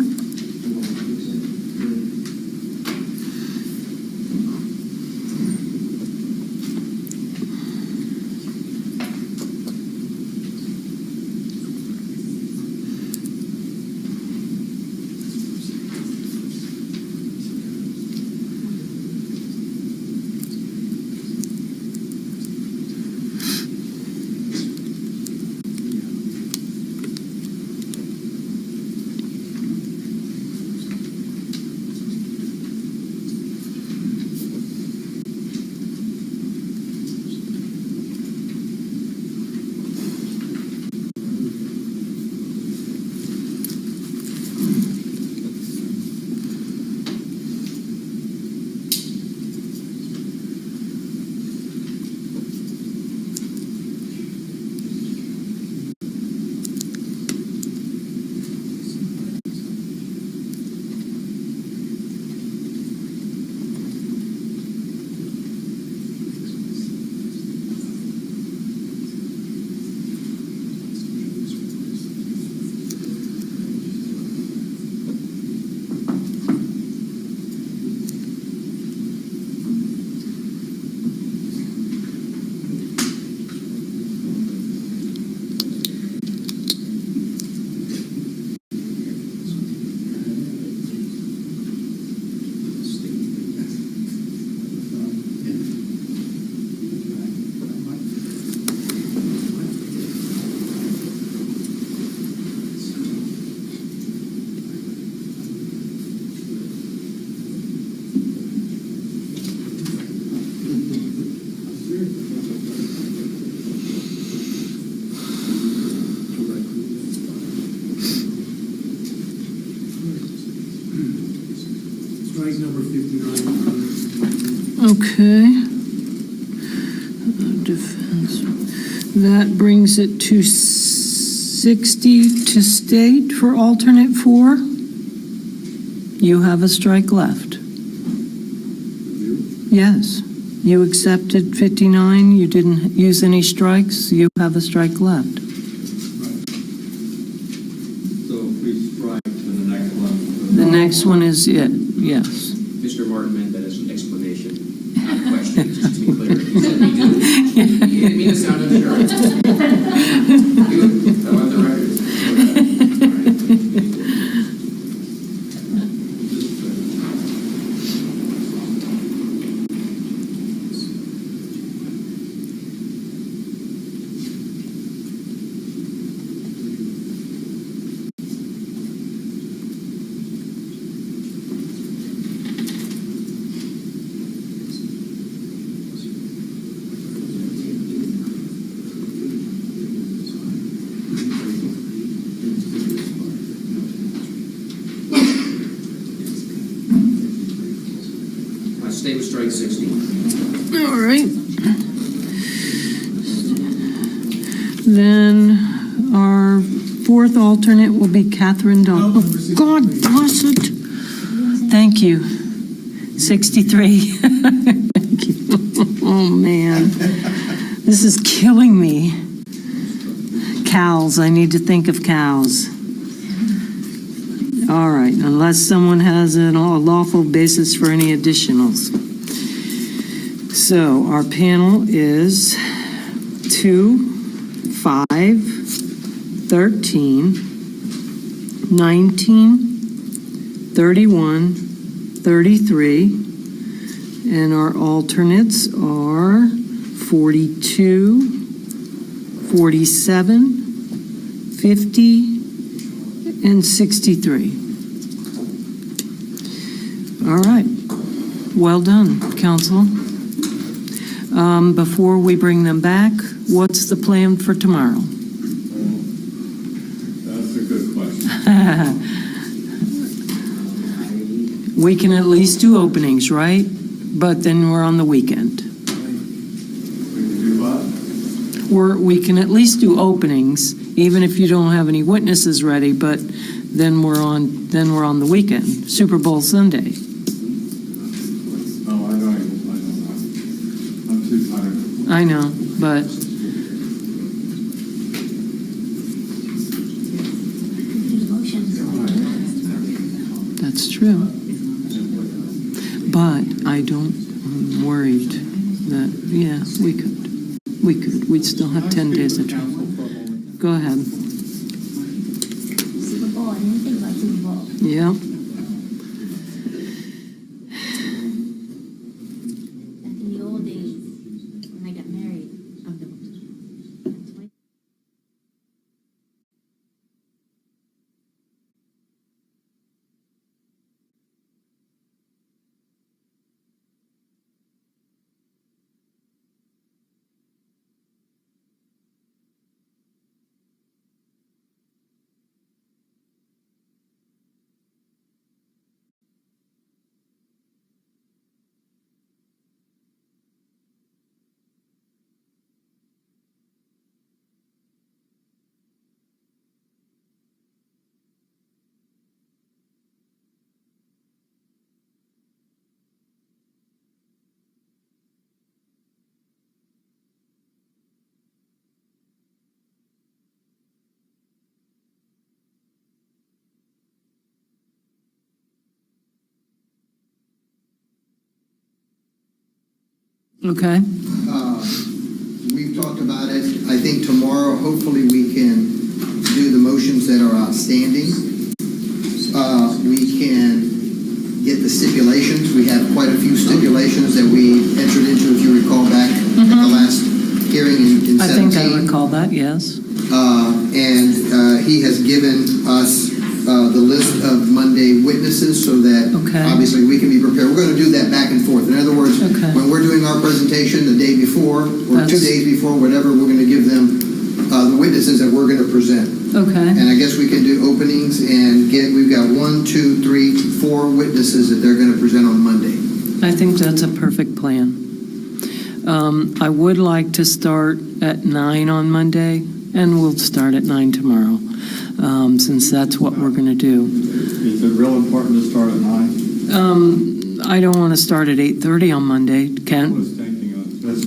Strike number 59. Okay. Defense. That brings it to 60 to state for alternate 4. You have a strike left. Yes. You accepted 59. You didn't use any strikes. You have a strike left. So if we strike, then the next one. The next one is it. Yes. Mr. Martin meant that as an explanation, not a question, just to be clear. He said we do. He didn't mean to sound unsure. I want the record. State with strike 60. All right. Then our fourth alternate will be Catherine Dahl. Oh, God bless it. Thank you. 63. Thank you. Oh, man. This is killing me. Cows. I need to think of cows. All right, unless someone has a lawful basis for any additionals. So our panel is 2, 5, 13, 19, 31, 33, and our alternates are 42, 47, 50, and 63. All right. Well done, council. Before we bring them back, what's the plan for tomorrow? That's a good question. We can at least do openings, right? But then we're on the weekend. We can do what? We can at least do openings, even if you don't have any witnesses ready, but then we're on the weekend, Super Bowl Sunday. No, I don't. I'm too tired. I know, but that's true. But I'm worried that, yeah, we could. We'd still have 10 days of trial. Go ahead. Super Bowl, I didn't think about Super Bowl. Yeah. Back in the old days, when I got married, Okay. We've talked about it. I think tomorrow, hopefully, we can do the motions that are outstanding. We can get the stipulations. We have quite a few stipulations that we entered into, if you recall, back at the last hearing in 17. I think I recall that, yes. And he has given us the list of Monday witnesses so that obviously we can be prepared. We're going to do that back and forth. In other words, when we're doing our presentation the day before or 2 days before, whatever, we're going to give them the witnesses that we're going to present. Okay. And I guess we can do openings and we've got 1, 2, 3, 4 witnesses that they're going to present on Monday. I think that's a perfect plan. I would like to start at 9 on Monday, and we'll start at 9 tomorrow, since that's what we're going to do. Is it real important to start at 9? I don't want to start at 8:30 on Monday. I Kent? was thinking of just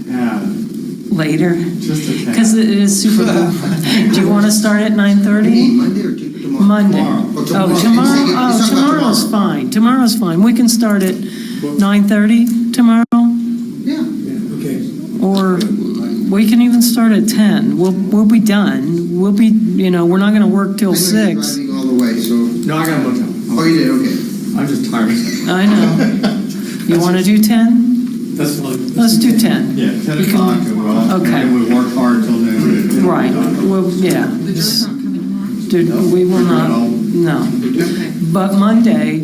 add. Later? Just a tad. Because it is Super Bowl. Do you want to start at 9:30? Monday or tomorrow? Monday. Tomorrow. Tomorrow's fine. Tomorrow's fine. We can start at 9:30 tomorrow? Yeah. Okay. Or we can even start at 10. We'll be done. We'll be, we're not going to work till 6. Driving all the way, so. No, I got a motel. Oh, you did? Okay. I'm just tired. I know. You want to do 10? That's fine. Let's do 10. Yeah, 10 o'clock. Okay. And we work hard till noon. Right. Well, yeah. Dude, we will not. No. But Monday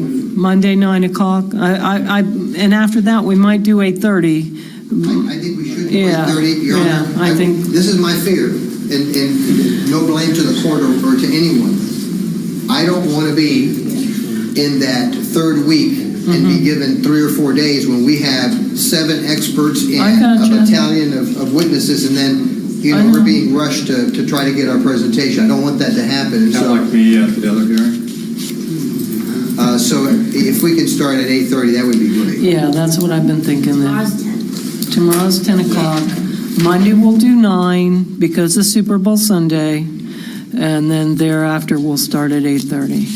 9 o'clock. And after that, we might do 8:30. I think we should do 8:30, Your yeah, Honor. I think. This is my fear, and no blame to the court or to anyone. I don't want to be in that third week and be given 3 or 4 days when we have 7 experts and a battalion of witnesses, and then we're being rushed to try to get our presentation. I don't want that to happen. Kind of like me at the other hearing. So if we could start at 8:30, that would be great. Yeah, that's what I've been thinking then. Tomorrow's 10 o'clock. Monday we'll do 9 because of Super Bowl Sunday. And then thereafter we'll start at 8:30.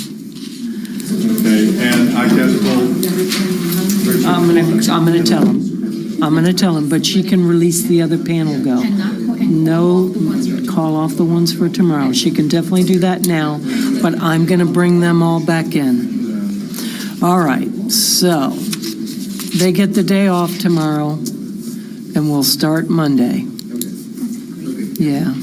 Okay, and I guess we'll... I'm gonna tell him. But she can release the other panel go. And No, call off the ones for tomorrow. She can definitely do that now, but I'm going to bring them all back in. All right, so they get the day off tomorrow, and we'll start Monday. Yeah,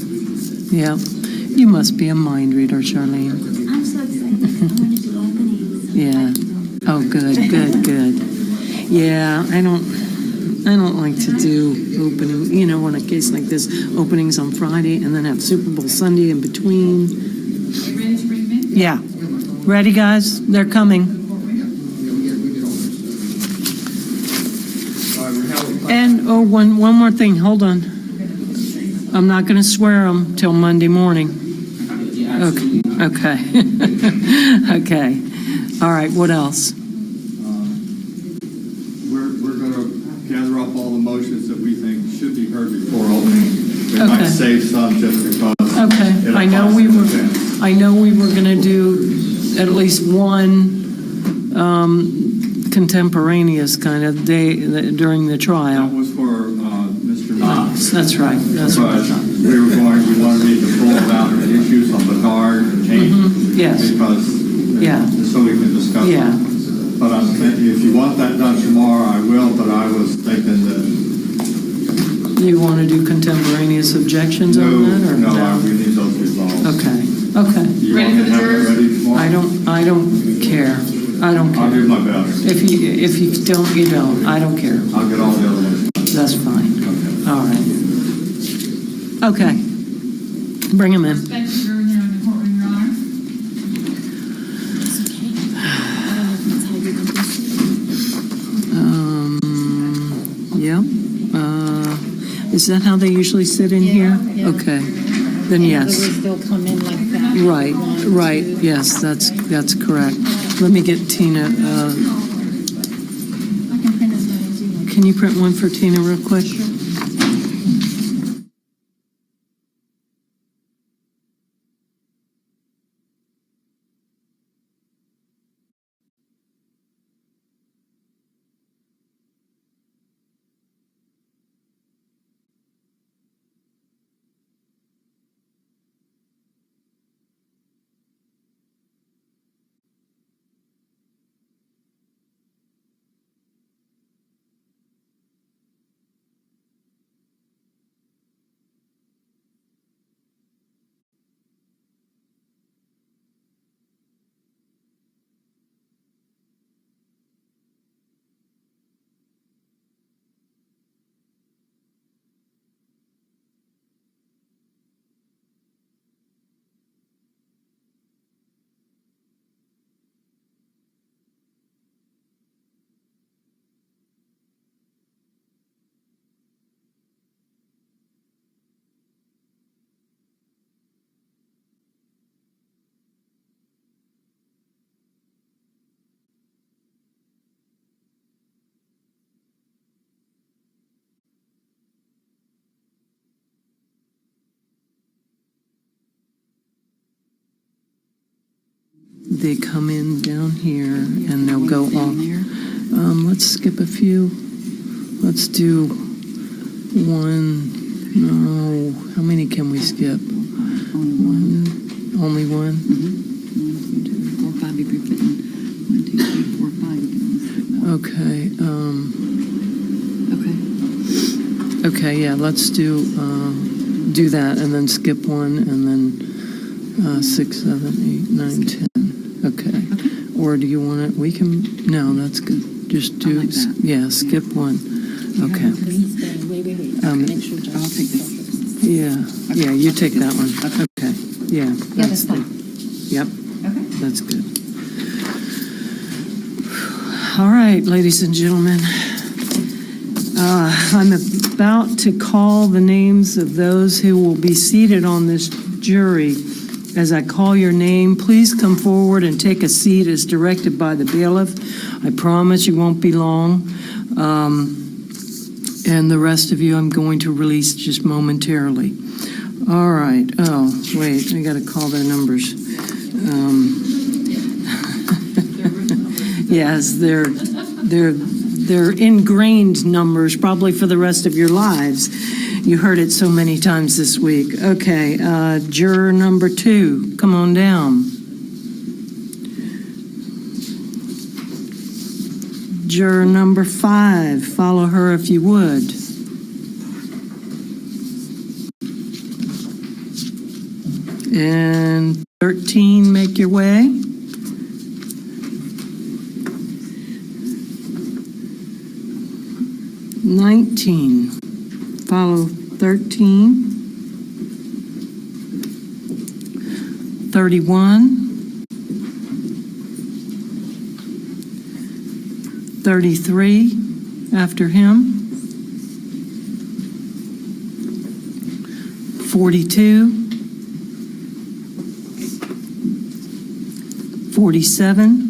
yeah. You must be a mind reader, Charlene. I'm so excited. I want to do openings. Yeah. Oh, good, good, good. Yeah, I don't like to do opening, you know, in a case like this, openings on Friday and then have Super Bowl Sunday in between. Are you ready to bring them in? Yeah. Ready, guys? They're coming. And, oh, one more thing. Hold on. I'm not going to swear them till Monday morning. Okay. Okay. Okay. All right. What else? We're going to gather up all the motions that we think should be heard before opening. We might save some just because. Okay. I know we were going to do at least one contemporaneous kind of day during the trial. That was for Mr. Knox. That's right. That's right. We wanted me to pull out issues on the guard and change. Yes. Because, so we can discuss it. But if you want that done tomorrow, I will, but I was thinking that. You want to do contemporaneous objections on that, or no? We need those resolved. Okay. Okay. You want to have it ready tomorrow? I don't care. I don't care. I'll do my best. If you don't, you don't. I don't care. I'll get all the other ones. That's fine. Okay. All right. Okay. Bring them in. Respect to during there in the courtroom, Your Honor. Yeah. Is that how they usually sit in here? Okay. Then yes. They'll come in like that. Right, right, yes, that's correct. Let me get Tina, I can print as many as you want. can you print one for Tina real quick? They come in down here and they'll go off. Let's skip a few. Let's do one. No, how many can we skip? One. Only one? 1, 2, 3, 4, 5. You can fit in 1, 2, 3, 4, 5. Okay. Okay, yeah, let's do that and then skip one and then 6, 7, 8, 9, 10. Okay. Or do you want it? We can, no, that's good. Just do, yeah, skip one. Okay. Wait. Make sure I'll take this. Yeah, you take that one. Okay. Yeah. that's fine. Yep. Okay. That's good. All right, ladies and gentlemen. I'm about to call the names of those who will be seated on this jury. As I call your name, please come forward and take a seat as directed by the bailiff. I promise you won't be long. And the rest of you I'm going to release just momentarily. All right. Oh, wait, I got to call their numbers. Yes, they're ingrained numbers, probably for the rest of your lives. You heard it so many times this week. Okay, juror number 2, come on down. Juror number 5, follow her if you would. And 13, make your way. "19, follow 13. 31. 33, after him. 42. 47.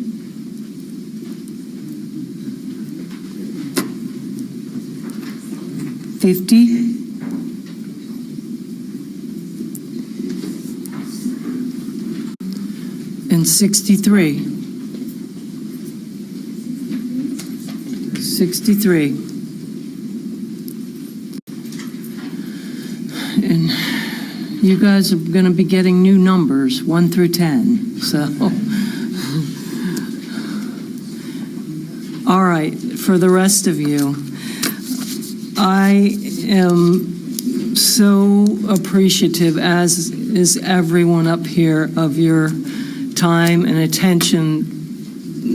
50. 63. 63. And you guys are going to be getting new numbers, 1 through 10. So, all right, for the rest of you, I am so appreciative, as is everyone up here, of your time and attention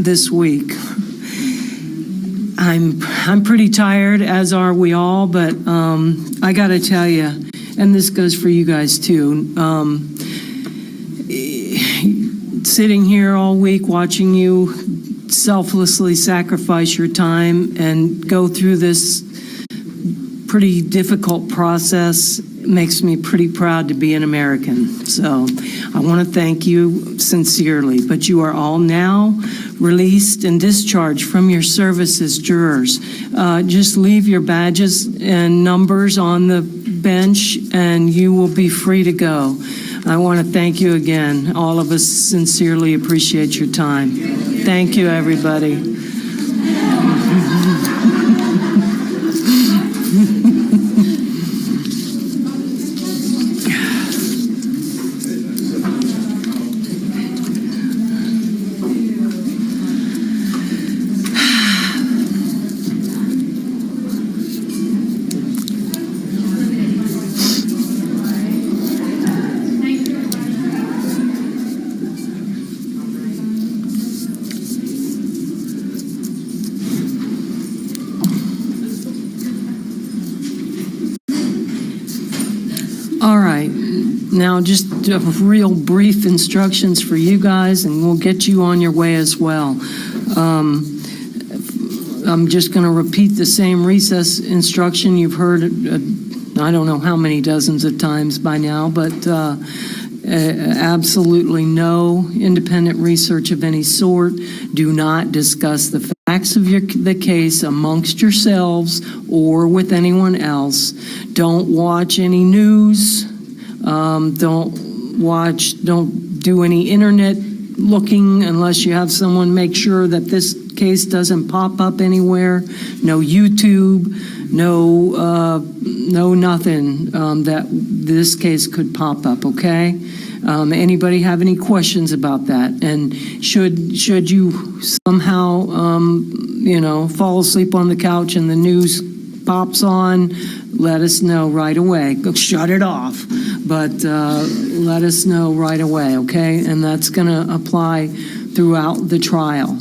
this week. I'm pretty tired, as are we all, but I got to tell you, and this goes for you guys too, sitting here all week watching you selflessly sacrifice your time and go through this pretty difficult process makes me pretty proud to be an American. So I want to thank you sincerely, but you are all now released and discharged from your service as jurors. Just leave your badges and numbers on the bench and you will be free to go. I want to thank you again. All of us sincerely appreciate your time. Thank you, everybody. All right, now just real brief instructions for you guys, and we'll get you on your way as well. I'm just going to repeat the same recess instruction you've heard, I don't know how many dozens of times by now, but absolutely no independent research of any sort. Do not discuss the facts of the case amongst yourselves or with anyone else. Don't watch any news. Don't do any internet looking unless you have someone make sure that this case doesn't pop up anywhere. No YouTube, no nothing that this case could pop up, okay? Anybody have any questions about that? And should you somehow, fall asleep on the couch and the news pops on, let us know right away. Go shut it off, but let us know right away, okay? And that's going to apply throughout the trial.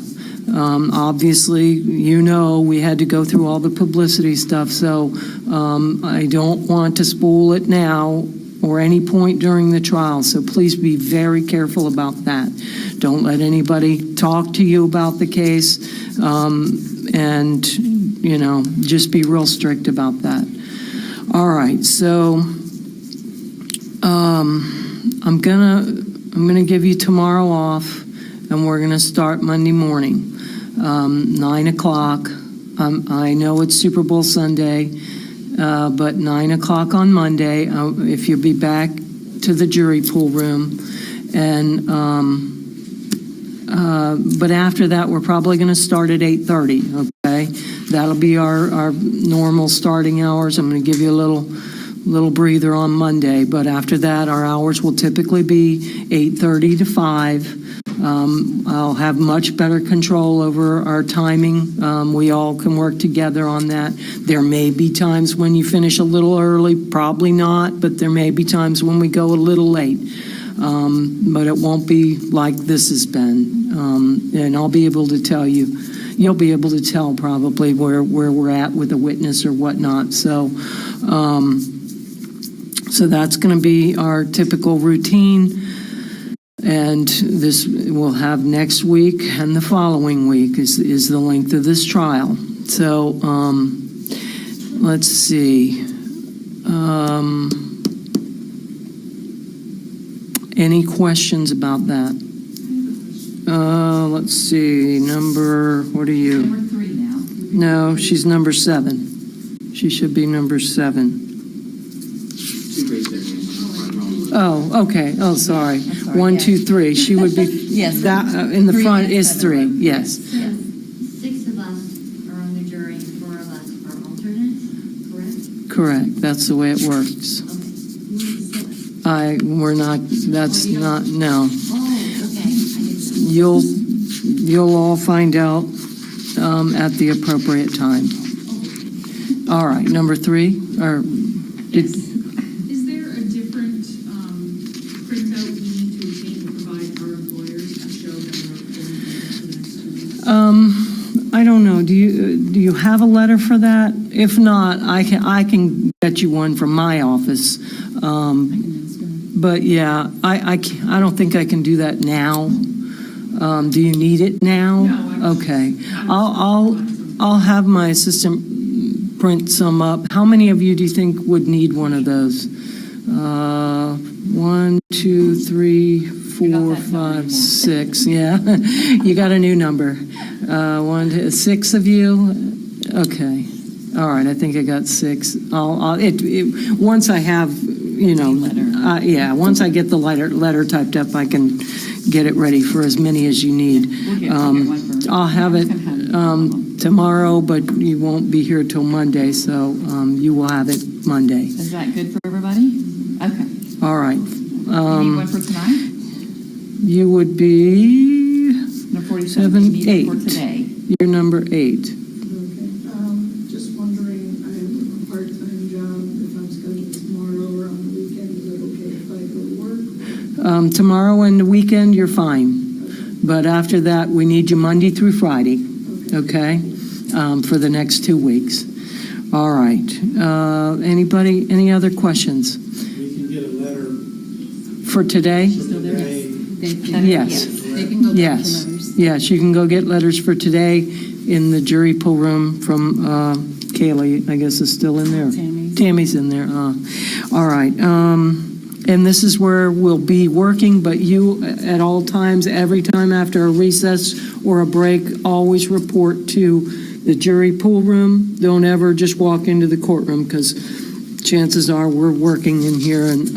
Obviously, we had to go through all the publicity stuff, so I don't want to spool it now or any point during the trial, so please be very careful about that. Don't let anybody talk to you about the case, and, just be real strict about that. All right, so I'm gonna give you tomorrow off, and we're gonna start Monday morning, 9 o'clock. I know it's Super Bowl Sunday, but 9 o'clock on Monday, if you'll be back to the jury pool room. And but after that, we're probably going to start at 8:30, okay? That'll be our normal starting hours. I'm going to give you a little breather on Monday, but after that, our hours will typically be 8:30 to 5. I'll have much better control over our timing. We all can work together on that. There may be times when you finish a little early, probably not, but there may be times when we go a little late. But it won't be like this has been. And I'll be able to tell you, you'll be able to tell probably where we're at with a witness or whatnot. So that's going to be our typical routine. And this we'll have next week and the following week is the length of this trial. So let's see. Any questions about that? Let's see. What are you? Number 3 now. No, she's number 7. She should be number 7. She raised their hand. Oh, okay. Oh, sorry. I'm sorry, 1, yeah. 2, 3. She would be. Yes. That in the 3 front and is 7, 3. right? Yes. Yes, 6 of us are on the jury, 4 of us are alternates, correct? Correct. That's the way it works. Okay. Who are the 7? We're not. That's not. No. Oh, okay, I didn't know. You'll all find out at the appropriate time. All right. Number 3. Or did. Is there a different printout we need to obtain to provide our employers to show that we're going to the next 2 weeks? I don't know. Do you have a letter for that? If not, I can get you one from my office. But yeah, I don't think I can do that now. Do you need it now? No, Okay. I'll have my assistant print some up. How many of you do you think would need one of those? 1, 2, 3, 4, 5, 6. Yeah, you got a new number. 1, 2, 6 of you. Okay. All right. I think I got 6. Once I have, once I get the letter typed up, I can get it ready for as many as you need. I'll have it tomorrow, but you won't be here till Monday, so you will have it Monday. Is that good for everybody? Okay. All right. You need one for tonight? You would be Number 47. You need 8. one for today. You're number 8. Okay, just wondering, I have a part-time job, if I'm scheduled tomorrow or on the weekend, is it okay if I go to work? Tomorrow and the weekend, you're fine. But after that, we need you Monday through Friday, okay? For the next 2 weeks. All right. Anybody, any other questions? We can get a letter For today? today. Yes. They can go back to Yes. letters. Yes, you can go get letters for today in the jury pool room from Kaylee, I guess is still in there. Tammy's in there. All right. And this is where we'll be working, but you at all times, every time after a recess or a break, always report to the jury pool room. Don't ever just walk into the courtroom because chances are we're working in here, and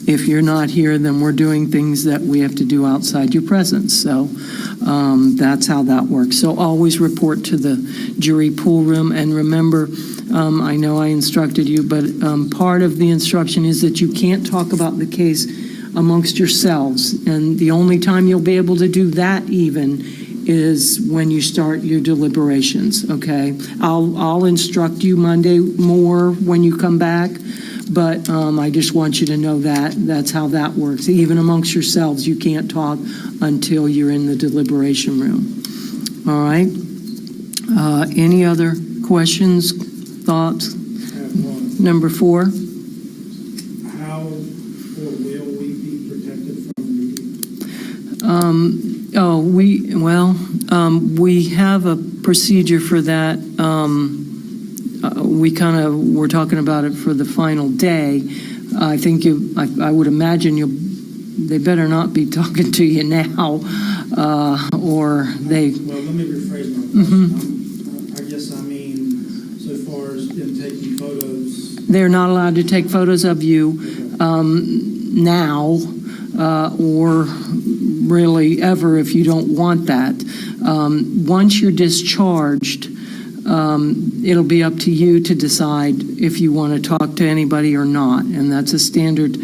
if you're not here, then we're doing things that we have to do outside your presence. So that's how that works. So always report to the jury pool room, and remember, I know I instructed you, but part of the instruction is that you can't talk about the case amongst yourselves, and the only time you'll be able to do that even is when you start your deliberations, okay? I'll instruct you Monday more when you come back, but I just want you to know that that's how that works. Even amongst yourselves, you can't talk until you're in the deliberation room. All right? Any other questions, thoughts? I have one. Number 4? How or will we be protected from media? We have a procedure for that. We're talking about it for the final day. I think I would imagine they better not be talking to you now, or they. Well, let me rephrase my question. I guess I mean, so far as them taking photos. They're not allowed to take photos of you now, or really ever if you don't want that. Once you're discharged, it'll be up to you to decide if you want to talk to anybody or not, and that's a standard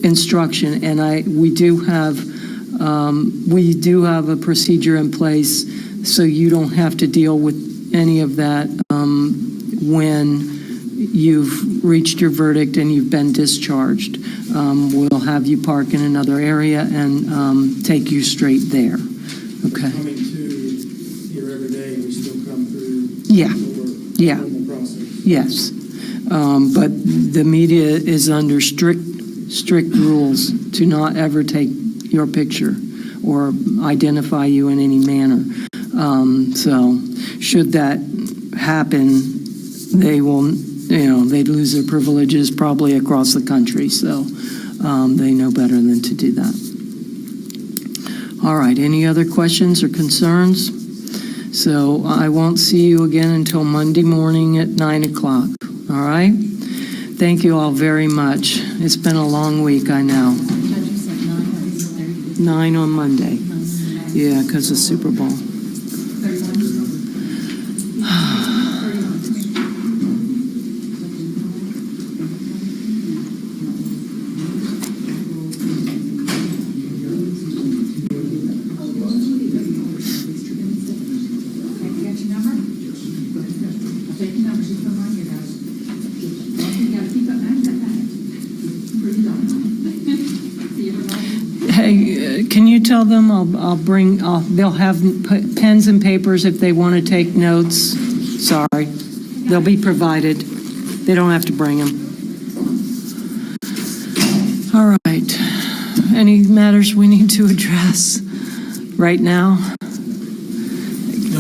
instruction. And we do have a procedure in place, so you don't have to deal with any of that when you've reached your verdict and you've been discharged. We'll have you park in another area and take you straight there. Okay. Coming to here every day, we still come through. Yeah. Yeah. Normal process. Yes. But the media is under strict rules to not ever take your picture or identify you in any manner. So should that happen, they will, they'd lose their privileges probably across the country. So they know better than to do that. All right, any other questions or concerns? So I won't see you again until Monday morning at 9 o'clock. All right? Thank you all very much. It's been a long week, I know. 9 on Monday. Yeah, because of Super Bowl. Hey, can you tell them they'll have pens and papers if they want to take notes? Sorry. They'll be provided. They don't have to bring them. All right. Any matters we need to address right now?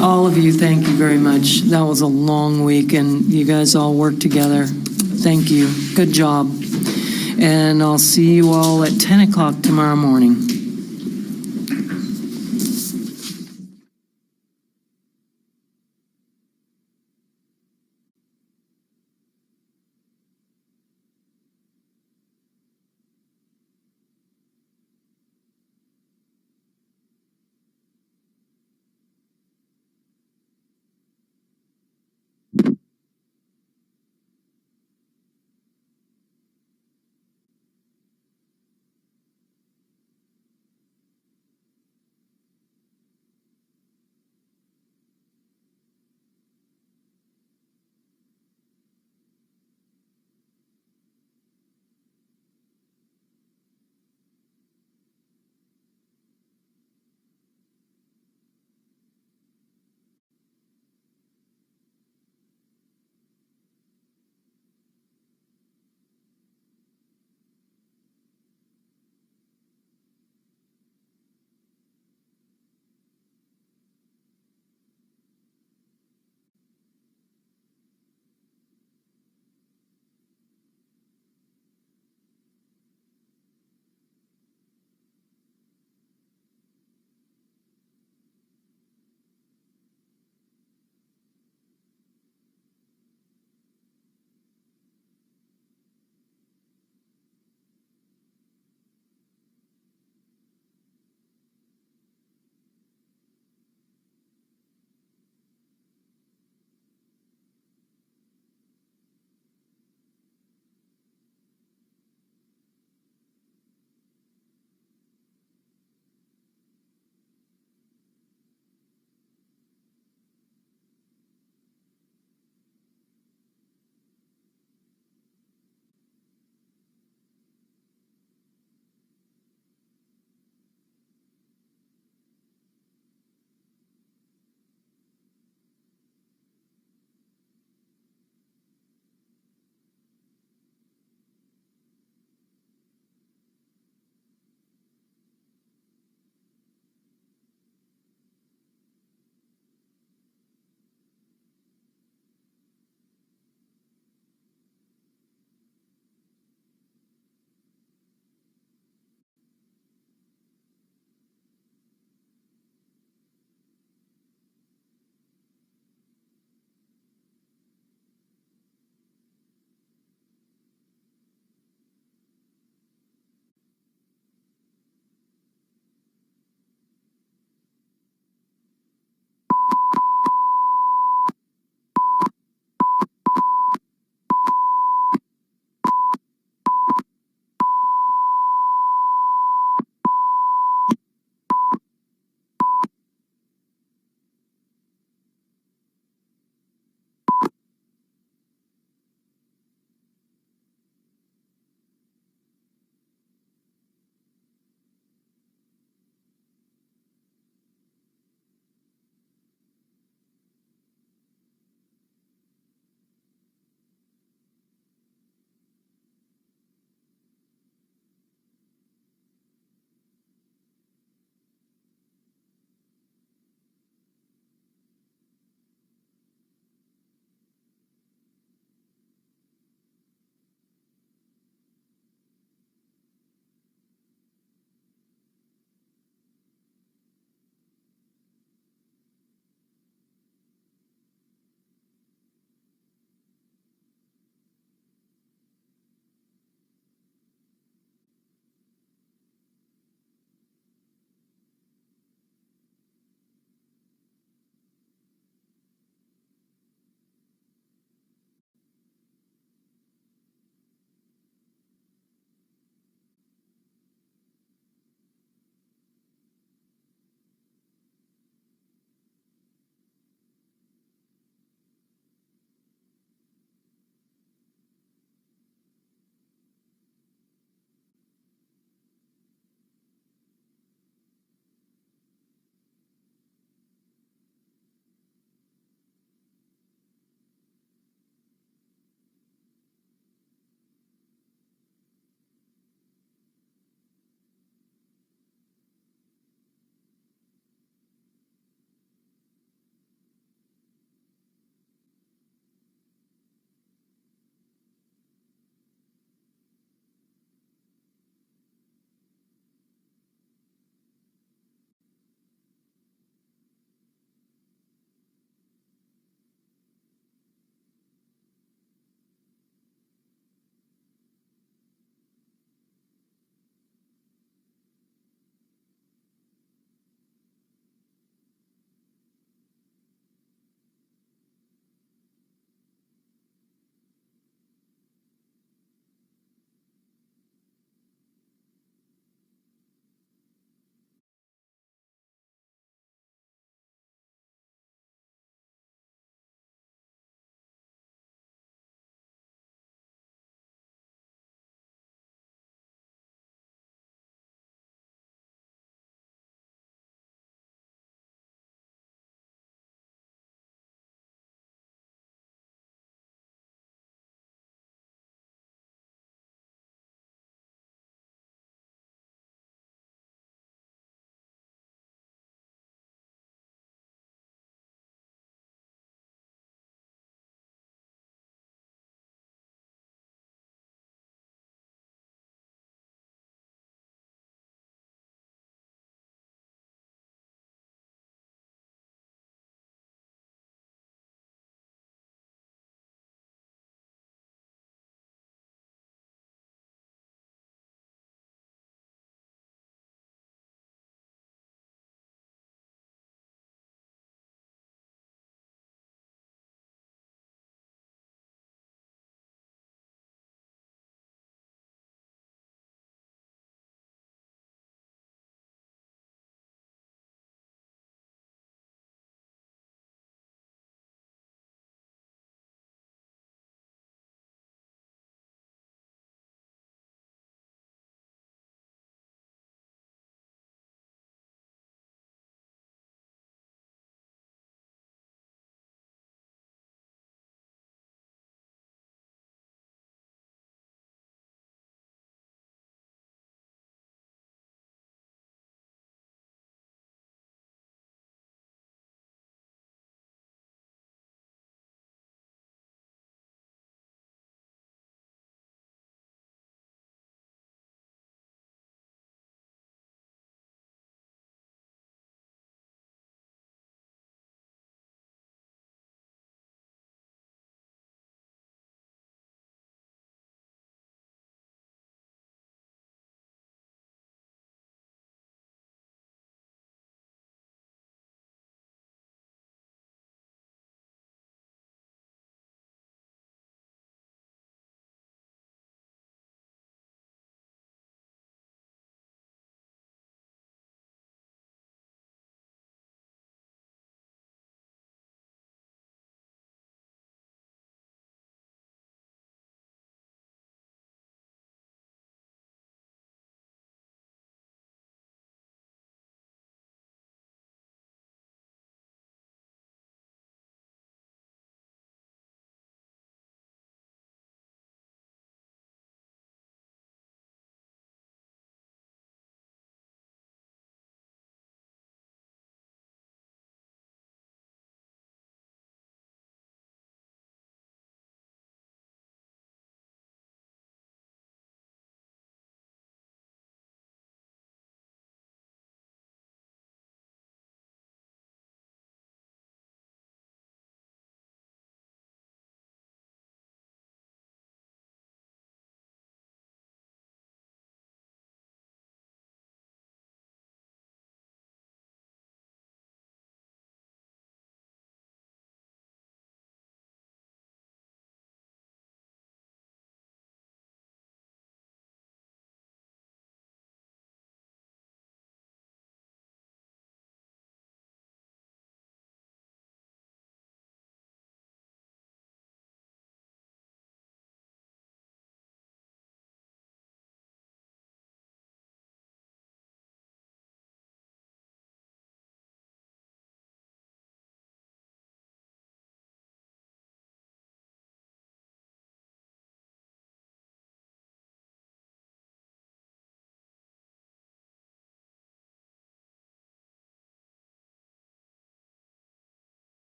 All of you, thank you very much. That was a long week, and you guys all worked together. Thank you. Good job. And I'll see you all at 10 o'clock tomorrow morning.